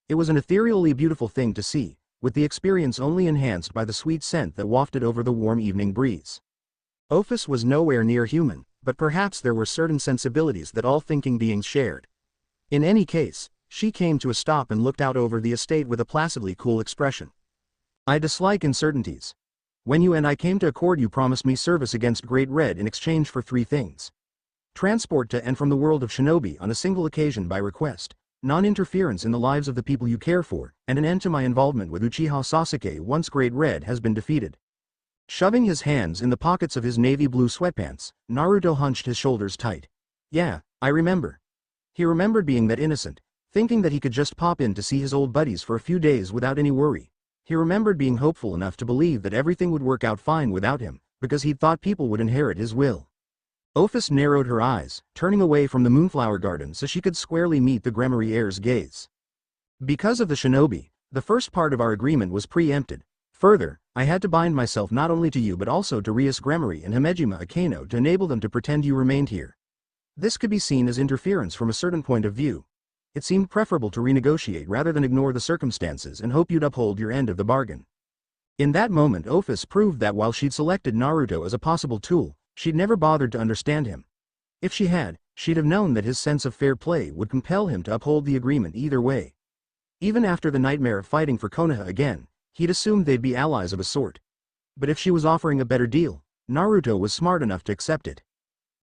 It was an ethereally beautiful thing to see, with the experience only enhanced by the sweet scent that wafted over the warm evening breeze. Ofus was nowhere near human, but perhaps there were certain sensibilities that all thinking beings shared. In any case, she came to a stop and looked out over the estate with a placidly cool expression. I dislike uncertainties. When you and I came to accord, you promised me service against Great Red in exchange for 3 things. Transport to and from the world of shinobi on a single occasion by request, non-interference in the lives of the people you care for, and an end to my involvement with Uchiha Sasuke once Great Red has been defeated. Shoving his hands in the pockets of his navy blue sweatpants, Naruto hunched his shoulders tight. Yeah, I remember. He remembered being that innocent, thinking that he could just pop in to see his old buddies for a few days without any worry. He remembered being hopeful enough to believe that everything would work out fine without him, because he'd thought people would inherit his will. Ofus narrowed her eyes, turning away from the moonflower garden so she could squarely meet the Gremory heir's gaze. Because of the shinobi, the first part of our agreement was preempted. Further, I had to bind myself not only to you but also to Rias Gremory and Himejima Akeno to enable them to pretend you remained here. This could be seen as interference from a certain point of view. It seemed preferable to renegotiate rather than ignore the circumstances and hope you'd uphold your end of the bargain. In that moment, Ofus proved that while she'd selected Naruto as a possible tool, she'd never bothered to understand him. If she had, she'd have known that his sense of fair play would compel him to uphold the agreement either way. Even after the nightmare of fighting for Konaha again, he'd assumed they'd be allies of a sort. But if she was offering a better deal, Naruto was smart enough to accept it.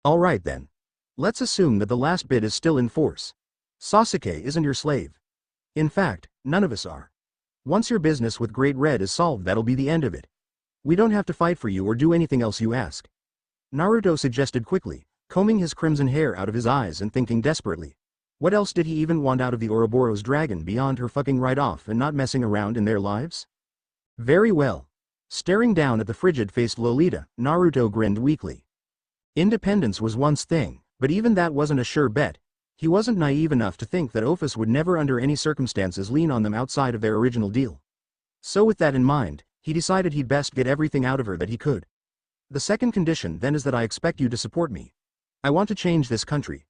Alright then. Let's assume that the last bit is still in force. Sasuke isn't your slave. In fact, none of us are. Once your business with Great Red is solved, that'll be the end of it. We don't have to fight for you or do anything else you ask. Naruto suggested quickly, combing his crimson hair out of his eyes and thinking desperately. What else did he even want out of the Ouroboros dragon beyond her fucking right off and not messing around in their lives? Very well. Staring down at the frigid-faced Lolita, Naruto grinned weakly. Independence was one's thing, but even that wasn't a sure bet. He wasn't naive enough to think that Ofus would never under any circumstances lean on them outside of their original deal. So with that in mind, he decided he'd best get everything out of her that he could. The second condition then is that I expect you to support me. I want to change this country.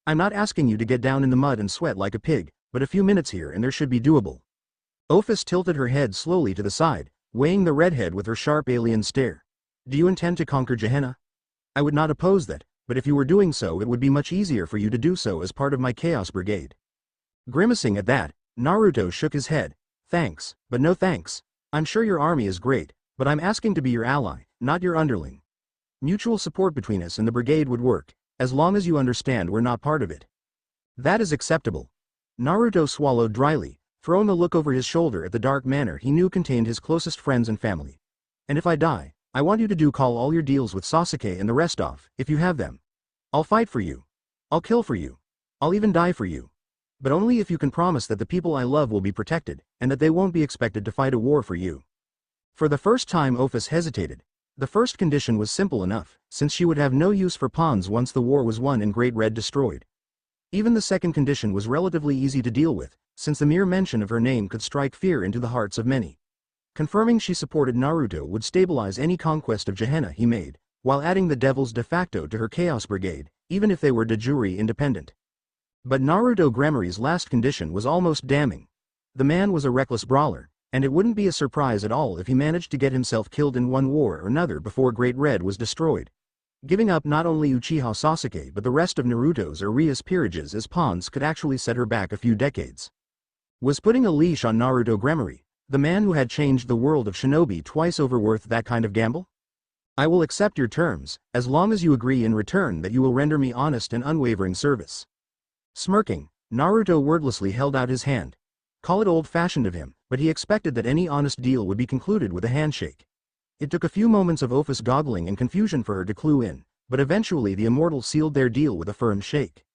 I'm not asking you to get down in the mud and sweat like a pig, but a few minutes here and there should be doable. Ofus tilted her head slowly to the side, weighing the redhead with her sharp alien stare. Do you intend to conquer Gehenna? I would not oppose that, but if you were doing so it would be much easier for you to do so as part of my Chaos Brigade. Grimacing at that, Naruto shook his head. Thanks, but no thanks. I'm sure your army is great, but I'm asking to be your ally, not your underling. Mutual support between us and the brigade would work, as long as you understand we're not part of it. That is acceptable. Naruto swallowed dryly, throwing a look over his shoulder at the dark manor he knew contained his closest friends and family. And if I die, I want you to call all your deals with Sasuke and the rest off, if you have them. I'll fight for you. I'll kill for you. I'll even die for you. But only if you can promise that the people I love will be protected, and that they won't be expected to fight a war for you. For the first time Ofus hesitated. The first condition was simple enough, since she would have no use for pawns once the war was won and Great Red destroyed. Even the second condition was relatively easy to deal with, since the mere mention of her name could strike fear into the hearts of many. Confirming she supported Naruto would stabilize any conquest of Gehenna he made, while adding the devils de facto to her Chaos Brigade, even if they were de jure independent. But Naruto Gremory's last condition was almost damning. The man was a reckless brawler, and it wouldn't be a surprise at all if he managed to get himself killed in one war or another before Great Red was destroyed. Giving up not only Uchiha Sasuke but the rest of Naruto's or Ria's peerages as pawns could actually set her back a few decades. Was putting a leash on Naruto Gremory, the man who had changed the world of shinobi twice over, worth that kind of gamble? I will accept your terms, as long as you agree in return that you will render me honest and unwavering service. Smirking, Naruto wordlessly held out his hand. Call it old-fashioned of him, but he expected that any honest deal would be concluded with a handshake. It took a few moments of Ofus goggling and confusion for her to clue in, but eventually the immortals sealed their deal with a firm shake.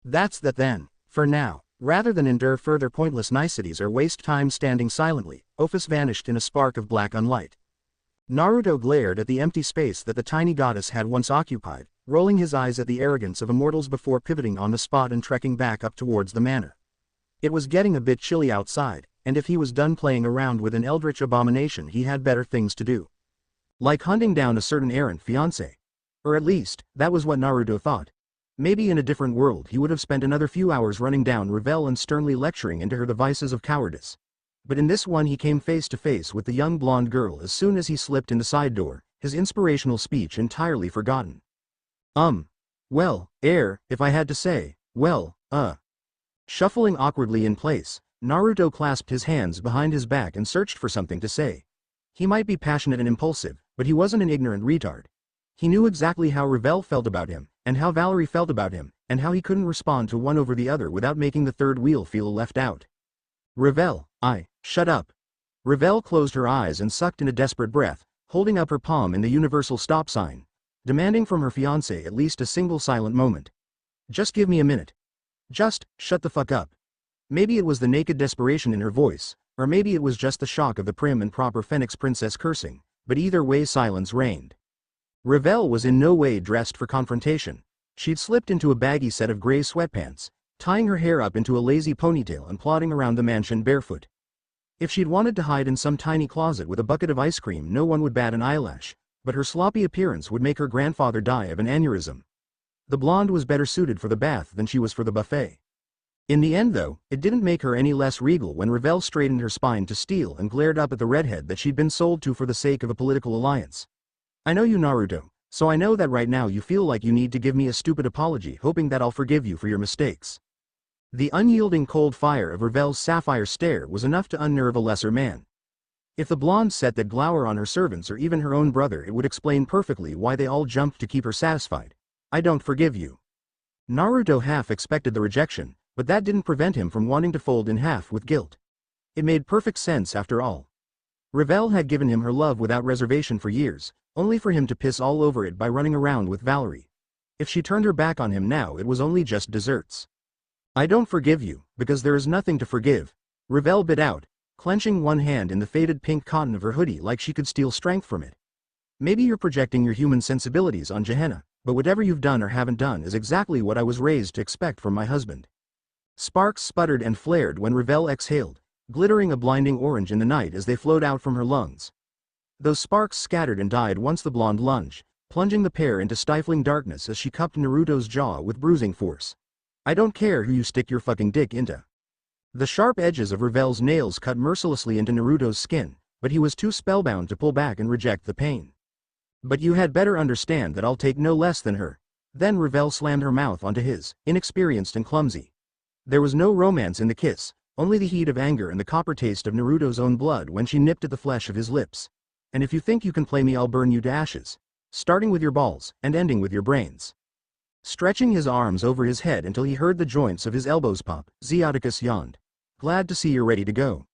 That's that then, for now. Rather than endure further pointless niceties or waste time standing silently, Ofus vanished in a spark of black unlight. Naruto glared at the empty space that the tiny goddess had once occupied, rolling his eyes at the arrogance of immortals before pivoting on the spot and trekking back up towards the manor. It was getting a bit chilly outside, and if he was done playing around with an eldritch abomination he had better things to do. Like hunting down a certain errant fiancé. Or at least, that was what Naruto thought. Maybe in a different world he would have spent another few hours running down Revel and sternly lecturing into her the vices of cowardice. but in this one he came face to face with the young blonde girl as soon as he slipped in the side door, his inspirational speech entirely forgotten. Well, if I had to say, Shuffling awkwardly in place, Naruto clasped his hands behind his back and searched for something to say. He might be passionate and impulsive, but he wasn't an ignorant retard. He knew exactly how Revel felt about him, and how Valerie felt about him, and how he couldn't respond to one over the other without making the third wheel feel left out. Revel, shut up. Revel closed her eyes and sucked in a desperate breath, holding up her palm in the universal stop sign, demanding from her fiancé at least a single silent moment. Just give me a minute. Just, shut the fuck up. Maybe it was the naked desperation in her voice, or maybe it was just the shock of the prim and proper Phoenix princess cursing, but either way silence reigned. Revel was in no way dressed for confrontation. She'd slipped into a baggy set of gray sweatpants, tying her hair up into a lazy ponytail and plodding around the mansion barefoot. If she'd wanted to hide in some tiny closet with a bucket of ice cream, no one would bat an eyelash, but her sloppy appearance would make her grandfather die of an aneurysm. The blonde was better suited for the bath than she was for the buffet. In the end though, it didn't make her any less regal when Revel straightened her spine to steel and glared up at the redhead that she'd been sold to for the sake of a political alliance. I know you, Naruto, so I know that right now you feel like you need to give me a stupid apology hoping that I'll forgive you for your mistakes. The unyielding cold fire of Revel's sapphire stare was enough to unnerve a lesser man. If the blonde set that glower on her servants or even her own brother, it would explain perfectly why they all jumped to keep her satisfied. I don't forgive you. Naruto half expected the rejection, but that didn't prevent him from wanting to fold in half with guilt. It made perfect sense after all. Revel had given him her love without reservation for years, only for him to piss all over it by running around with Valerie. If she turned her back on him now, it was only just desserts. I don't forgive you, because there is nothing to forgive, Revel bit out, clenching one hand in the faded pink cotton of her hoodie like she could steal strength from it. Maybe you're projecting your human sensibilities on Gehenna, but whatever you've done or haven't done is exactly what I was raised to expect from my husband. Sparks sputtered and flared when Revel exhaled, glittering a blinding orange in the night as they flowed out from her lungs. Those sparks scattered and died once the blonde lunged, plunging the pair into stifling darkness as she cupped Naruto's jaw with bruising force. I don't care who you stick your fucking dick into. The sharp edges of Revel's nails cut mercilessly into Naruto's skin, but he was too spellbound to pull back and reject the pain. But you had better understand that I'll take no less than her. Then Revel slammed her mouth onto his, inexperienced and clumsy. There was no romance in the kiss, only the heat of anger and the copper taste of Naruto's own blood when she nipped at the flesh of his lips. And if you think you can play me, I'll burn you to ashes. Starting with your balls, and ending with your brains. Stretching his arms over his head until he heard the joints of his elbows pop, Zeoticus yawned. Glad to see you're ready to go.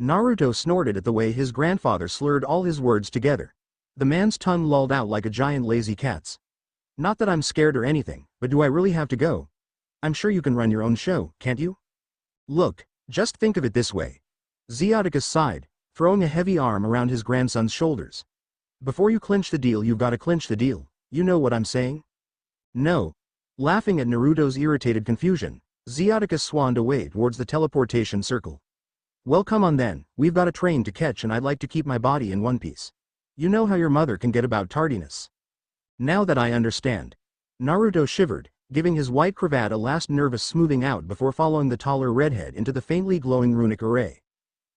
Naruto snorted at the way his grandfather slurred all his words together. The man's tongue lolled out like a giant lazy cat's. Not that I'm scared or anything, but do I really have to go? I'm sure you can run your own show, can't you? Look, just think of it this way. Zeoticus sighed, throwing a heavy arm around his grandson's shoulders. Before you clinch the deal, you've got to clinch the deal. You know what I'm saying? No. Laughing at Naruto's irritated confusion, Zeoticus swanned away towards the teleportation circle. Well, come on then, we've got a train to catch and I'd like to keep my body in one piece. You know how your mother can get about tardiness. Now that I understand. Naruto shivered, giving his white cravat a last nervous smoothing out before following the taller redhead into the faintly glowing runic array.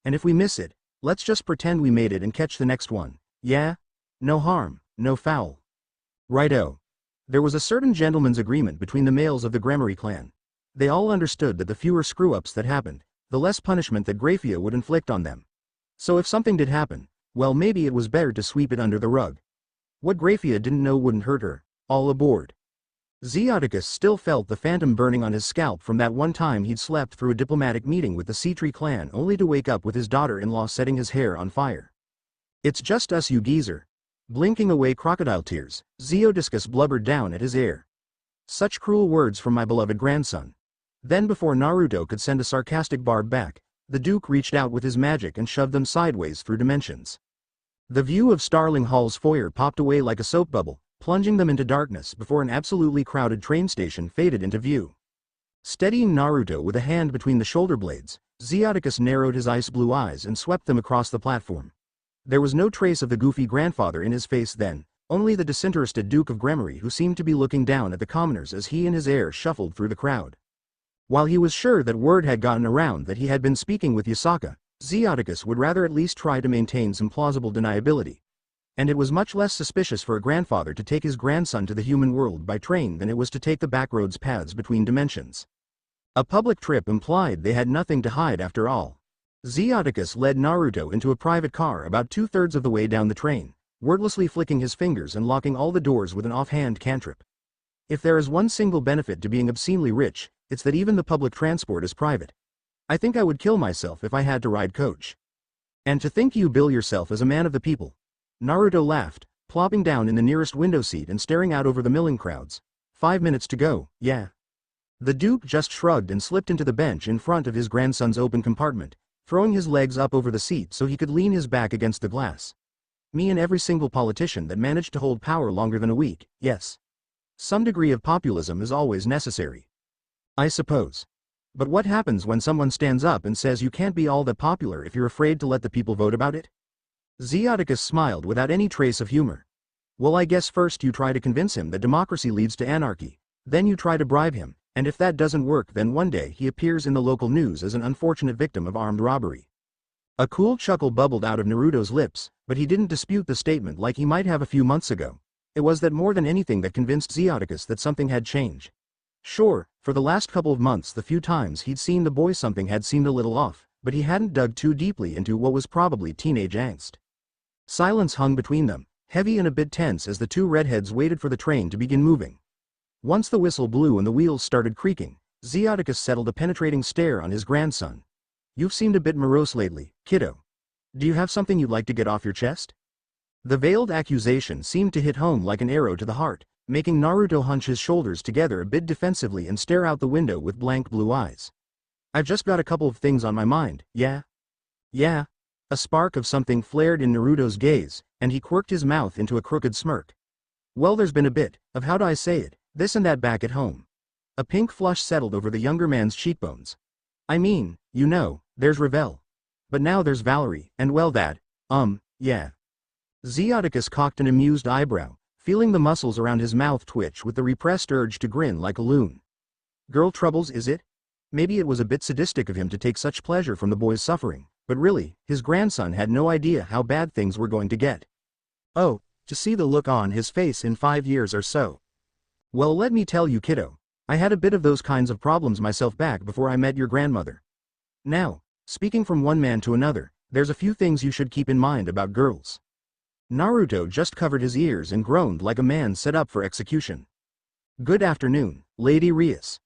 And if we miss it, let's just pretend we made it and catch the next one, yeah? No harm, no foul. Righto. There was a certain gentleman's agreement between the males of the Gremory clan. They all understood that the fewer screw-ups that happened, the less punishment that Graphia would inflict on them. So if something did happen, well, maybe it was better to sweep it under the rug. What Graphia didn't know wouldn't hurt her. All aboard. Zeoticus still felt the phantom burning on his scalp from that one time he'd slept through a diplomatic meeting with the Seatree clan only to wake up with his daughter-in-law setting his hair on fire. It's just us, you geezer. Blinking away crocodile tears, Zeoticus blubbered down at his heir. Such cruel words from my beloved grandson. Then before Naruto could send a sarcastic barb back, the Duke reached out with his magic and shoved them sideways through dimensions. The view of Starling Hall's foyer popped away like a soap bubble, plunging them into darkness before an absolutely crowded train station faded into view. Steadying Naruto with a hand between the shoulder blades, Zeoticus narrowed his ice-blue eyes and swept them across the platform. There was no trace of the goofy grandfather in his face then, only the disinterested Duke of Gremory who seemed to be looking down at the commoners as he and his heir shuffled through the crowd. While he was sure that word had gotten around that he had been speaking with Yasaka, Zeoticus would rather at least try to maintain some plausible deniability. And it was much less suspicious for a grandfather to take his grandson to the human world by train than it was to take the backroads paths between dimensions. A public trip implied they had nothing to hide after all. Zeoticus led Naruto into a private car about 2/3 of the way down the train, wordlessly flicking his fingers and locking all the doors with an offhand cantrip. If there is one single benefit to being obscenely rich, it's that even the public transport is private. I think I would kill myself if I had to ride coach. And to think you bill yourself as a man of the people. Naruto laughed, plopping down in the nearest window seat and staring out over the milling crowds. 5 minutes to go, yeah. The Duke just shrugged and slipped into the bench in front of his grandson's open compartment, throwing his legs up over the seat so he could lean his back against the glass. Me and every single politician that managed to hold power longer than a week, yes. Some degree of populism is always necessary. I suppose. But what happens when someone stands up and says you can't be all that popular if you're afraid to let the people vote about it? Zeoticus smiled without any trace of humor. Well, I guess first you try to convince him that democracy leads to anarchy, then you try to bribe him, and if that doesn't work then one day he appears in the local news as an unfortunate victim of armed robbery. A cool chuckle bubbled out of Naruto's lips, but he didn't dispute the statement like he might have a few months ago. It was that more than anything that convinced Zeoticus that something had changed. Sure, for the last couple of months the few times he'd seen the boy something had seemed a little off, but he hadn't dug too deeply into what was probably teenage angst. Silence hung between them, heavy and a bit tense as the two redheads waited for the train to begin moving. Once the whistle blew and the wheels started creaking, Zeoticus settled a penetrating stare on his grandson. You've seemed a bit morose lately, kiddo. Do you have something you'd like to get off your chest? The veiled accusation seemed to hit home like an arrow to the heart, making Naruto hunch his shoulders together a bit defensively and stare out the window with blank blue eyes. I've just got a couple of things on my mind, yeah? Yeah? A spark of something flared in Naruto's gaze, and he quirked his mouth into a crooked smirk. Well, there's been a bit of, how do I say it, this and that back at home. A pink flush settled over the younger man's cheekbones. I mean, you know, there's Revel. But now there's Valerie, and well that, yeah. Zeoticus cocked an amused eyebrow, feeling the muscles around his mouth twitch with the repressed urge to grin like a loon. Girl troubles, is it? Maybe it was a bit sadistic of him to take such pleasure from the boy's suffering, but really, his grandson had no idea how bad things were going to get. Oh, to see the look on his face in 5 years or so. Well, let me tell you, kiddo, I had a bit of those kinds of problems myself back before I met your grandmother. Now, speaking from one man to another, there's a few things you should keep in mind about girls. Naruto just covered his ears and groaned like a man set up for execution. Good afternoon, Lady Rias.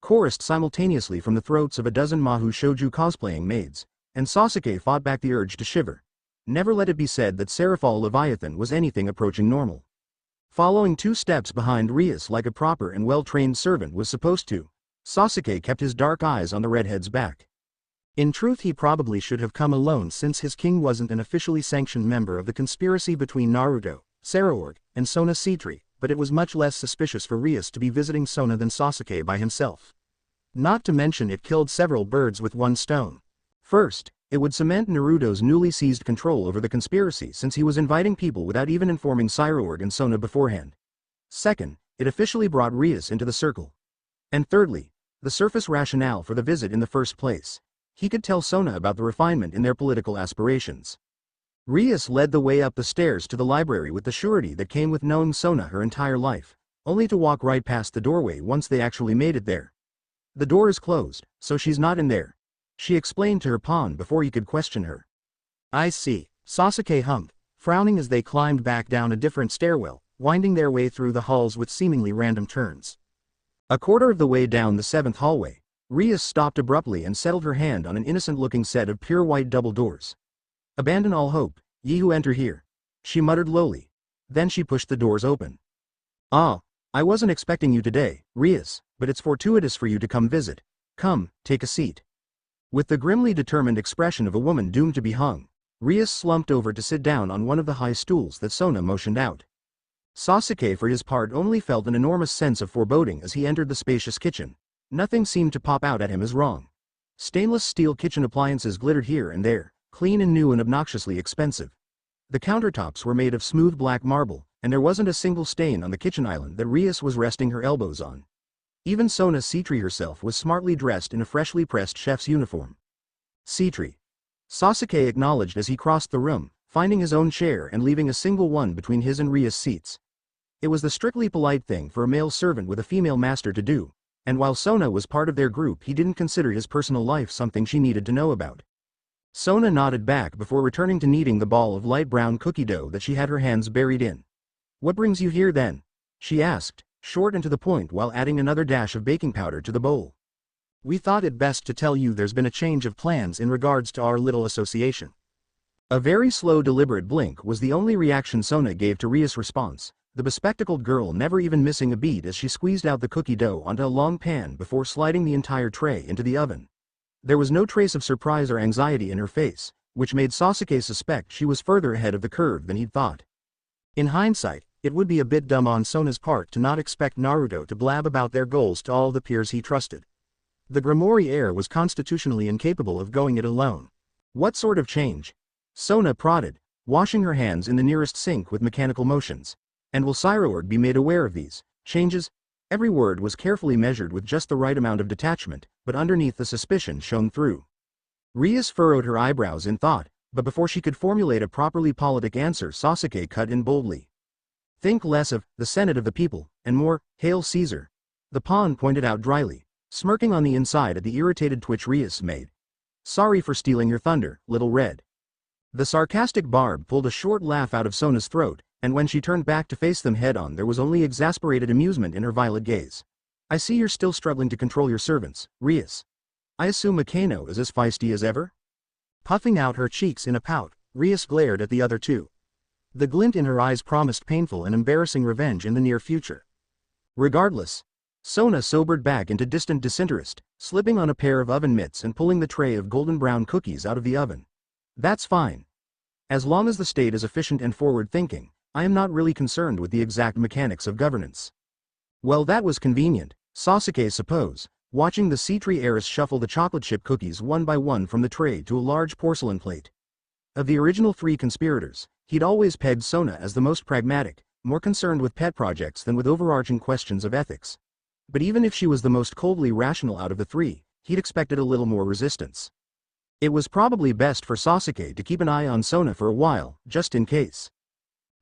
Chorused simultaneously from the throats of a dozen Mahou Shouju cosplaying maids, and Sasuke fought back the urge to shiver. Never let it be said that Seraphal Leviathan was anything approaching normal. Following 2 steps behind Rias like a proper and well-trained servant was supposed to, Sasuke kept his dark eyes on the redhead's back. In truth, he probably should have come alone since his king wasn't an officially sanctioned member of the conspiracy between Naruto, Saraorg, and Sona Citri, but it was much less suspicious for Rias to be visiting Sona than Sasuke by himself. Not to mention it killed several birds with one stone. First, it would cement Naruto's newly seized control over the conspiracy since he was inviting people without even informing Saraorg and Sona beforehand. Second, it officially brought Rias into the circle. And thirdly, the surface rationale for the visit in the first place. He could tell Sona about the refinement in their political aspirations. Rias led the way up the stairs to the library with the surety that came with knowing Sona her entire life, only to walk right past the doorway once they actually made it there. The door is closed, so she's not in there, she explained to her pawn before he could question her. I see, Sasuke hummed, frowning as they climbed back down a different stairwell, winding their way through the halls with seemingly random turns. A quarter of the way down the 7th hallway, Rias stopped abruptly and settled her hand on an innocent-looking set of pure white double doors. Abandon all hope, ye who enter here, she muttered lowly. Then she pushed the doors open. Ah, I wasn't expecting you today, Rias, but it's fortuitous for you to come visit. Come, take a seat. With the grimly determined expression of a woman doomed to be hung, Rias slumped over to sit down on one of the high stools that Sona motioned out. Sasuke for his part only felt an enormous sense of foreboding as he entered the spacious kitchen. Nothing seemed to pop out at him as wrong. Stainless steel kitchen appliances glittered here and there, clean and new and obnoxiously expensive. The countertops were made of smooth black marble, and there wasn't a single stain on the kitchen island that Rias was resting her elbows on. Even Sona Citri herself was smartly dressed in a freshly pressed chef's uniform. Citri. Sasuke acknowledged as he crossed the room, finding his own chair and leaving a single one between his and Ria's seats. It was the strictly polite thing for a male servant with a female master to do, and while Sona was part of their group, he didn't consider his personal life something she needed to know about. Sona nodded back before returning to kneading the ball of light brown cookie dough that she had her hands buried in. "What brings you here then?" she asked, short and to the point while adding another dash of baking powder to the bowl. "We thought it best to tell you there's been a change of plans in regards to our little association." A very slow deliberate blink was the only reaction Sona gave to Ria's response, the bespectacled girl never even missing a beat as she squeezed out the cookie dough onto a long pan before sliding the entire tray into the oven. There was no trace of surprise or anxiety in her face, which made Sasuke suspect she was further ahead of the curve than he'd thought. In hindsight, it would be a bit dumb on Sona's part to not expect Naruto to blab about their goals to all the peers he trusted. The Grimoire heir was constitutionally incapable of going it alone. "What sort of change?" Sona prodded, washing her hands in the nearest sink with mechanical motions. "And will Cyroord be made aware of these changes?" Every word was carefully measured with just the right amount of detachment, but underneath the suspicion shone through. Rias furrowed her eyebrows in thought, but before she could formulate a properly politic answer, Sasuke cut in boldly. "Think less of the Senate of the people, and more, Hail Caesar," the pawn pointed out dryly, smirking on the inside at the irritated twitch Rias made. "Sorry for stealing your thunder, Little Red." The sarcastic barb pulled a short laugh out of Sona's throat, and when she turned back to face them head-on there was only exasperated amusement in her violet gaze. "I see you're still struggling to control your servants, Rias. I assume Akeno is as feisty as ever?" Puffing out her cheeks in a pout, Rias glared at the other two. The glint in her eyes promised painful and embarrassing revenge in the near future. Regardless, Sona sobered back into distant disinterest, slipping on a pair of oven mitts and pulling the tray of golden brown cookies out of the oven. "That's fine. As long as the state is efficient and forward-thinking, I am not really concerned with the exact mechanics of governance." Well, that was convenient, Sasuke suppose, watching the sea-tree heiress shuffle the chocolate chip cookies one by one from the tray to a large porcelain plate. Of the original three conspirators, he'd always pegged Sona as the most pragmatic, more concerned with pet projects than with overarching questions of ethics. But even if she was the most coldly rational out of the three, he'd expected a little more resistance. It was probably best for Sasuke to keep an eye on Sona for a while, just in case.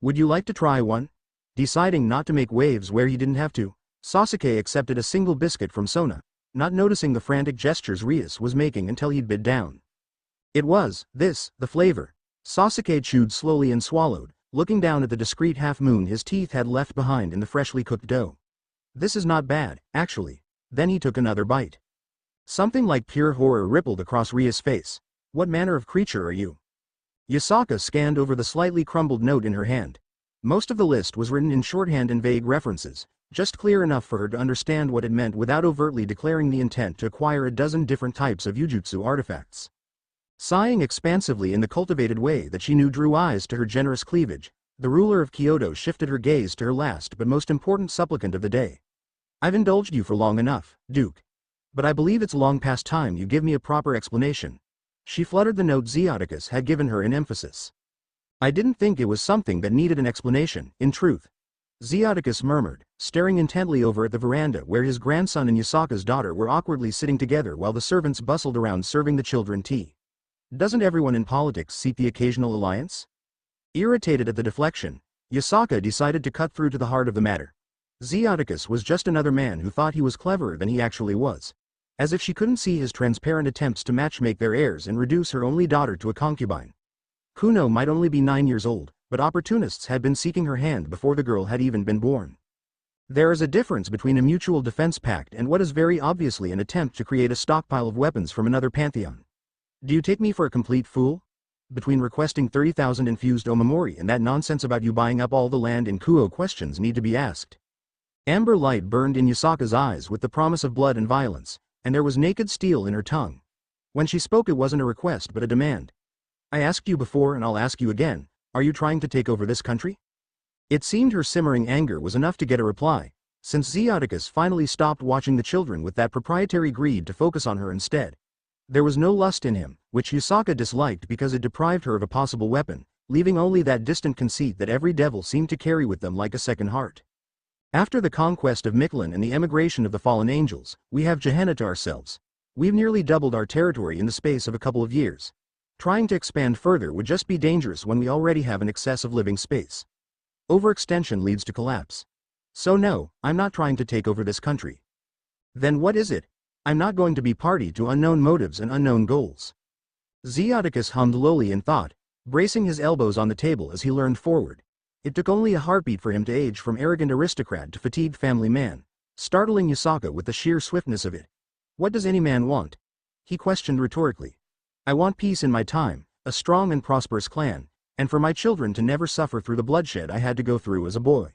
"Would you like to try one?" Deciding not to make waves where he didn't have to, Sasuke accepted a single biscuit from Sona, not noticing the frantic gestures Rias was making until he'd bid down. It was, this, the flavor. Sasuke chewed slowly and swallowed, looking down at the discreet half-moon his teeth had left behind in the freshly cooked dough. "This is not bad, actually." Then he took another bite. Something like pure horror rippled across Ria's face. "What manner of creature are you?" Yasaka scanned over the slightly crumbled note in her hand. Most of the list was written in shorthand and vague references, just clear enough for her to understand what it meant without overtly declaring the intent to acquire a dozen different types of Yujutsu artifacts. Sighing expansively in the cultivated way that she knew drew eyes to her generous cleavage, the ruler of Kyoto shifted her gaze to her last but most important supplicant of the day. "I've indulged you for long enough, Duke. But I believe it's long past time you give me a proper explanation." She fluttered the note Zeoticus had given her in emphasis. "I didn't think it was something that needed an explanation, in truth," Zeoticus murmured, staring intently over at the veranda where his grandson and Yasaka's daughter were awkwardly sitting together while the servants bustled around serving the children tea. "Doesn't everyone in politics seek the occasional alliance?" Irritated at the deflection, Yasaka decided to cut through to the heart of the matter. Zeoticus was just another man who thought he was cleverer than he actually was. As if she couldn't see his transparent attempts to matchmake their heirs and reduce her only daughter to a concubine. Kuno might only be 9 years old, but opportunists had been seeking her hand before the girl had even been born. There is a difference between a mutual defense pact and what is very obviously an attempt to create a stockpile of weapons from another pantheon. Do you take me for a complete fool? Between requesting 30,000 infused omamori and that nonsense about you buying up all the land in Kuo, questions need to be asked. Amber light burned in Yasaka's eyes with the promise of blood and violence, and there was naked steel in her tongue. When she spoke, it wasn't a request but a demand. "I asked you before and I'll ask you again, are you trying to take over this country?" It seemed her simmering anger was enough to get a reply, since Zeoticus finally stopped watching the children with that proprietary greed to focus on her instead. There was no lust in him, which Yasaka disliked because it deprived her of a possible weapon, leaving only that distant conceit that every devil seemed to carry with them like a second heart. "After the conquest of Mictlan and the emigration of the fallen angels, we have Gehenna to ourselves. We've nearly doubled our territory in the space of a couple of years. Trying to expand further would just be dangerous when we already have an excess of living space. Overextension leads to collapse. So no, I'm not trying to take over this country. Then what is it? I'm not going to be party to unknown motives and unknown goals. Zeoticus hummed lowly in thought, bracing his elbows on the table as he leaned forward. It took only a heartbeat for him to age from arrogant aristocrat to fatigued family man, startling Yasaka with the sheer swiftness of it. What does any man want? He questioned rhetorically. I want peace in my time, a strong and prosperous clan, and for my children to never suffer through the bloodshed I had to go through as a boy.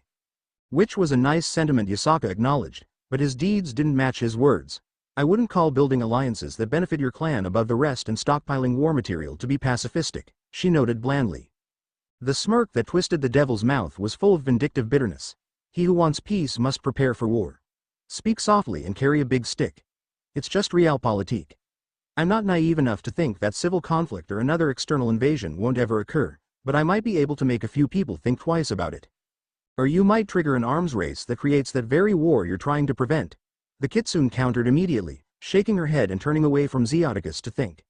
Which was a nice sentiment, Yasaka acknowledged, but his deeds didn't match his words. I wouldn't call building alliances that benefit your clan above the rest and stockpiling war material to be pacifistic, she noted blandly. The smirk that twisted the devil's mouth was full of vindictive bitterness. He who wants peace must prepare for war. Speak softly and carry a big stick. It's just realpolitik. I'm not naive enough to think that civil conflict or another external invasion won't ever occur, but I might be able to make a few people think twice about it. Or you might trigger an arms race that creates that very war you're trying to prevent. The kitsune countered immediately, shaking her head and turning away from Zeoticus to think.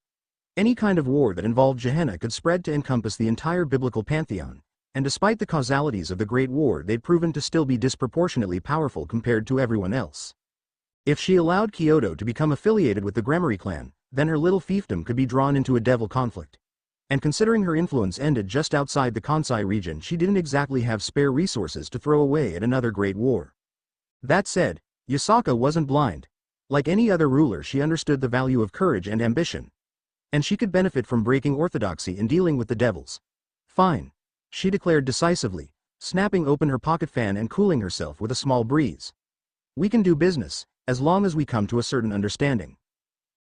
Any kind of war that involved Gehenna could spread to encompass the entire biblical pantheon, and despite the causalities of the Great War they'd proven to still be disproportionately powerful compared to everyone else. If she allowed Kyoto to become affiliated with the Gremory clan, then her little fiefdom could be drawn into a devil conflict. And considering her influence ended just outside the Kansai region, she didn't exactly have spare resources to throw away at another great war. That said, Yasaka wasn't blind. Like any other ruler, she understood the value of courage and ambition. And she could benefit from breaking orthodoxy in dealing with the devils. Fine. She declared decisively, snapping open her pocket fan and cooling herself with a small breeze. We can do business, as long as we come to a certain understanding.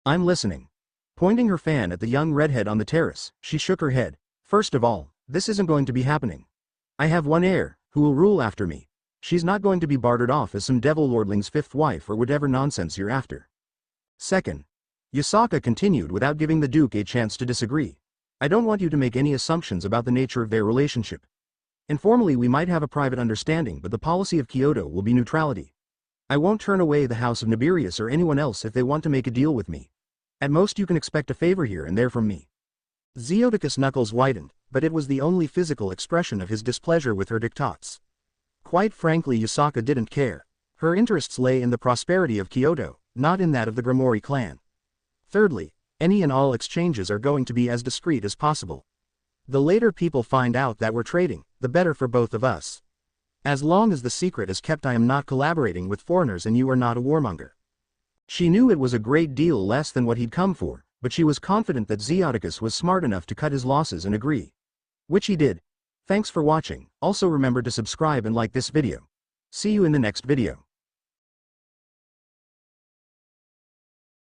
I'm listening. Pointing her fan at the young redhead on the terrace, she shook her head. First of all, this isn't going to be happening. I have one heir, who will rule after me. She's not going to be bartered off as some devil lordling's fifth wife or whatever nonsense you're after. Second, Yasaka continued without giving the Duke a chance to disagree. I don't want you to make any assumptions about the nature of their relationship. Informally we might have a private understanding, but the policy of Kyoto will be neutrality. I won't turn away the House of Nibirius or anyone else if they want to make a deal with me. At most you can expect a favor here and there from me. Zeoticus' knuckles widened, but it was the only physical expression of his displeasure with her diktats. Quite frankly, Yasaka didn't care. Her interests lay in the prosperity of Kyoto, not in that of the Gremory clan. Thirdly, any and all exchanges are going to be as discreet as possible. The later people find out that we're trading, the better for both of us. As long as the secret is kept, I am not collaborating with foreigners and you are not a warmonger. She knew it was a great deal less than what he'd come for, but she was confident that Zeoticus was smart enough to cut his losses and agree. Which he did. Thanks for watching. Also remember to subscribe and like this video. See you in the next video.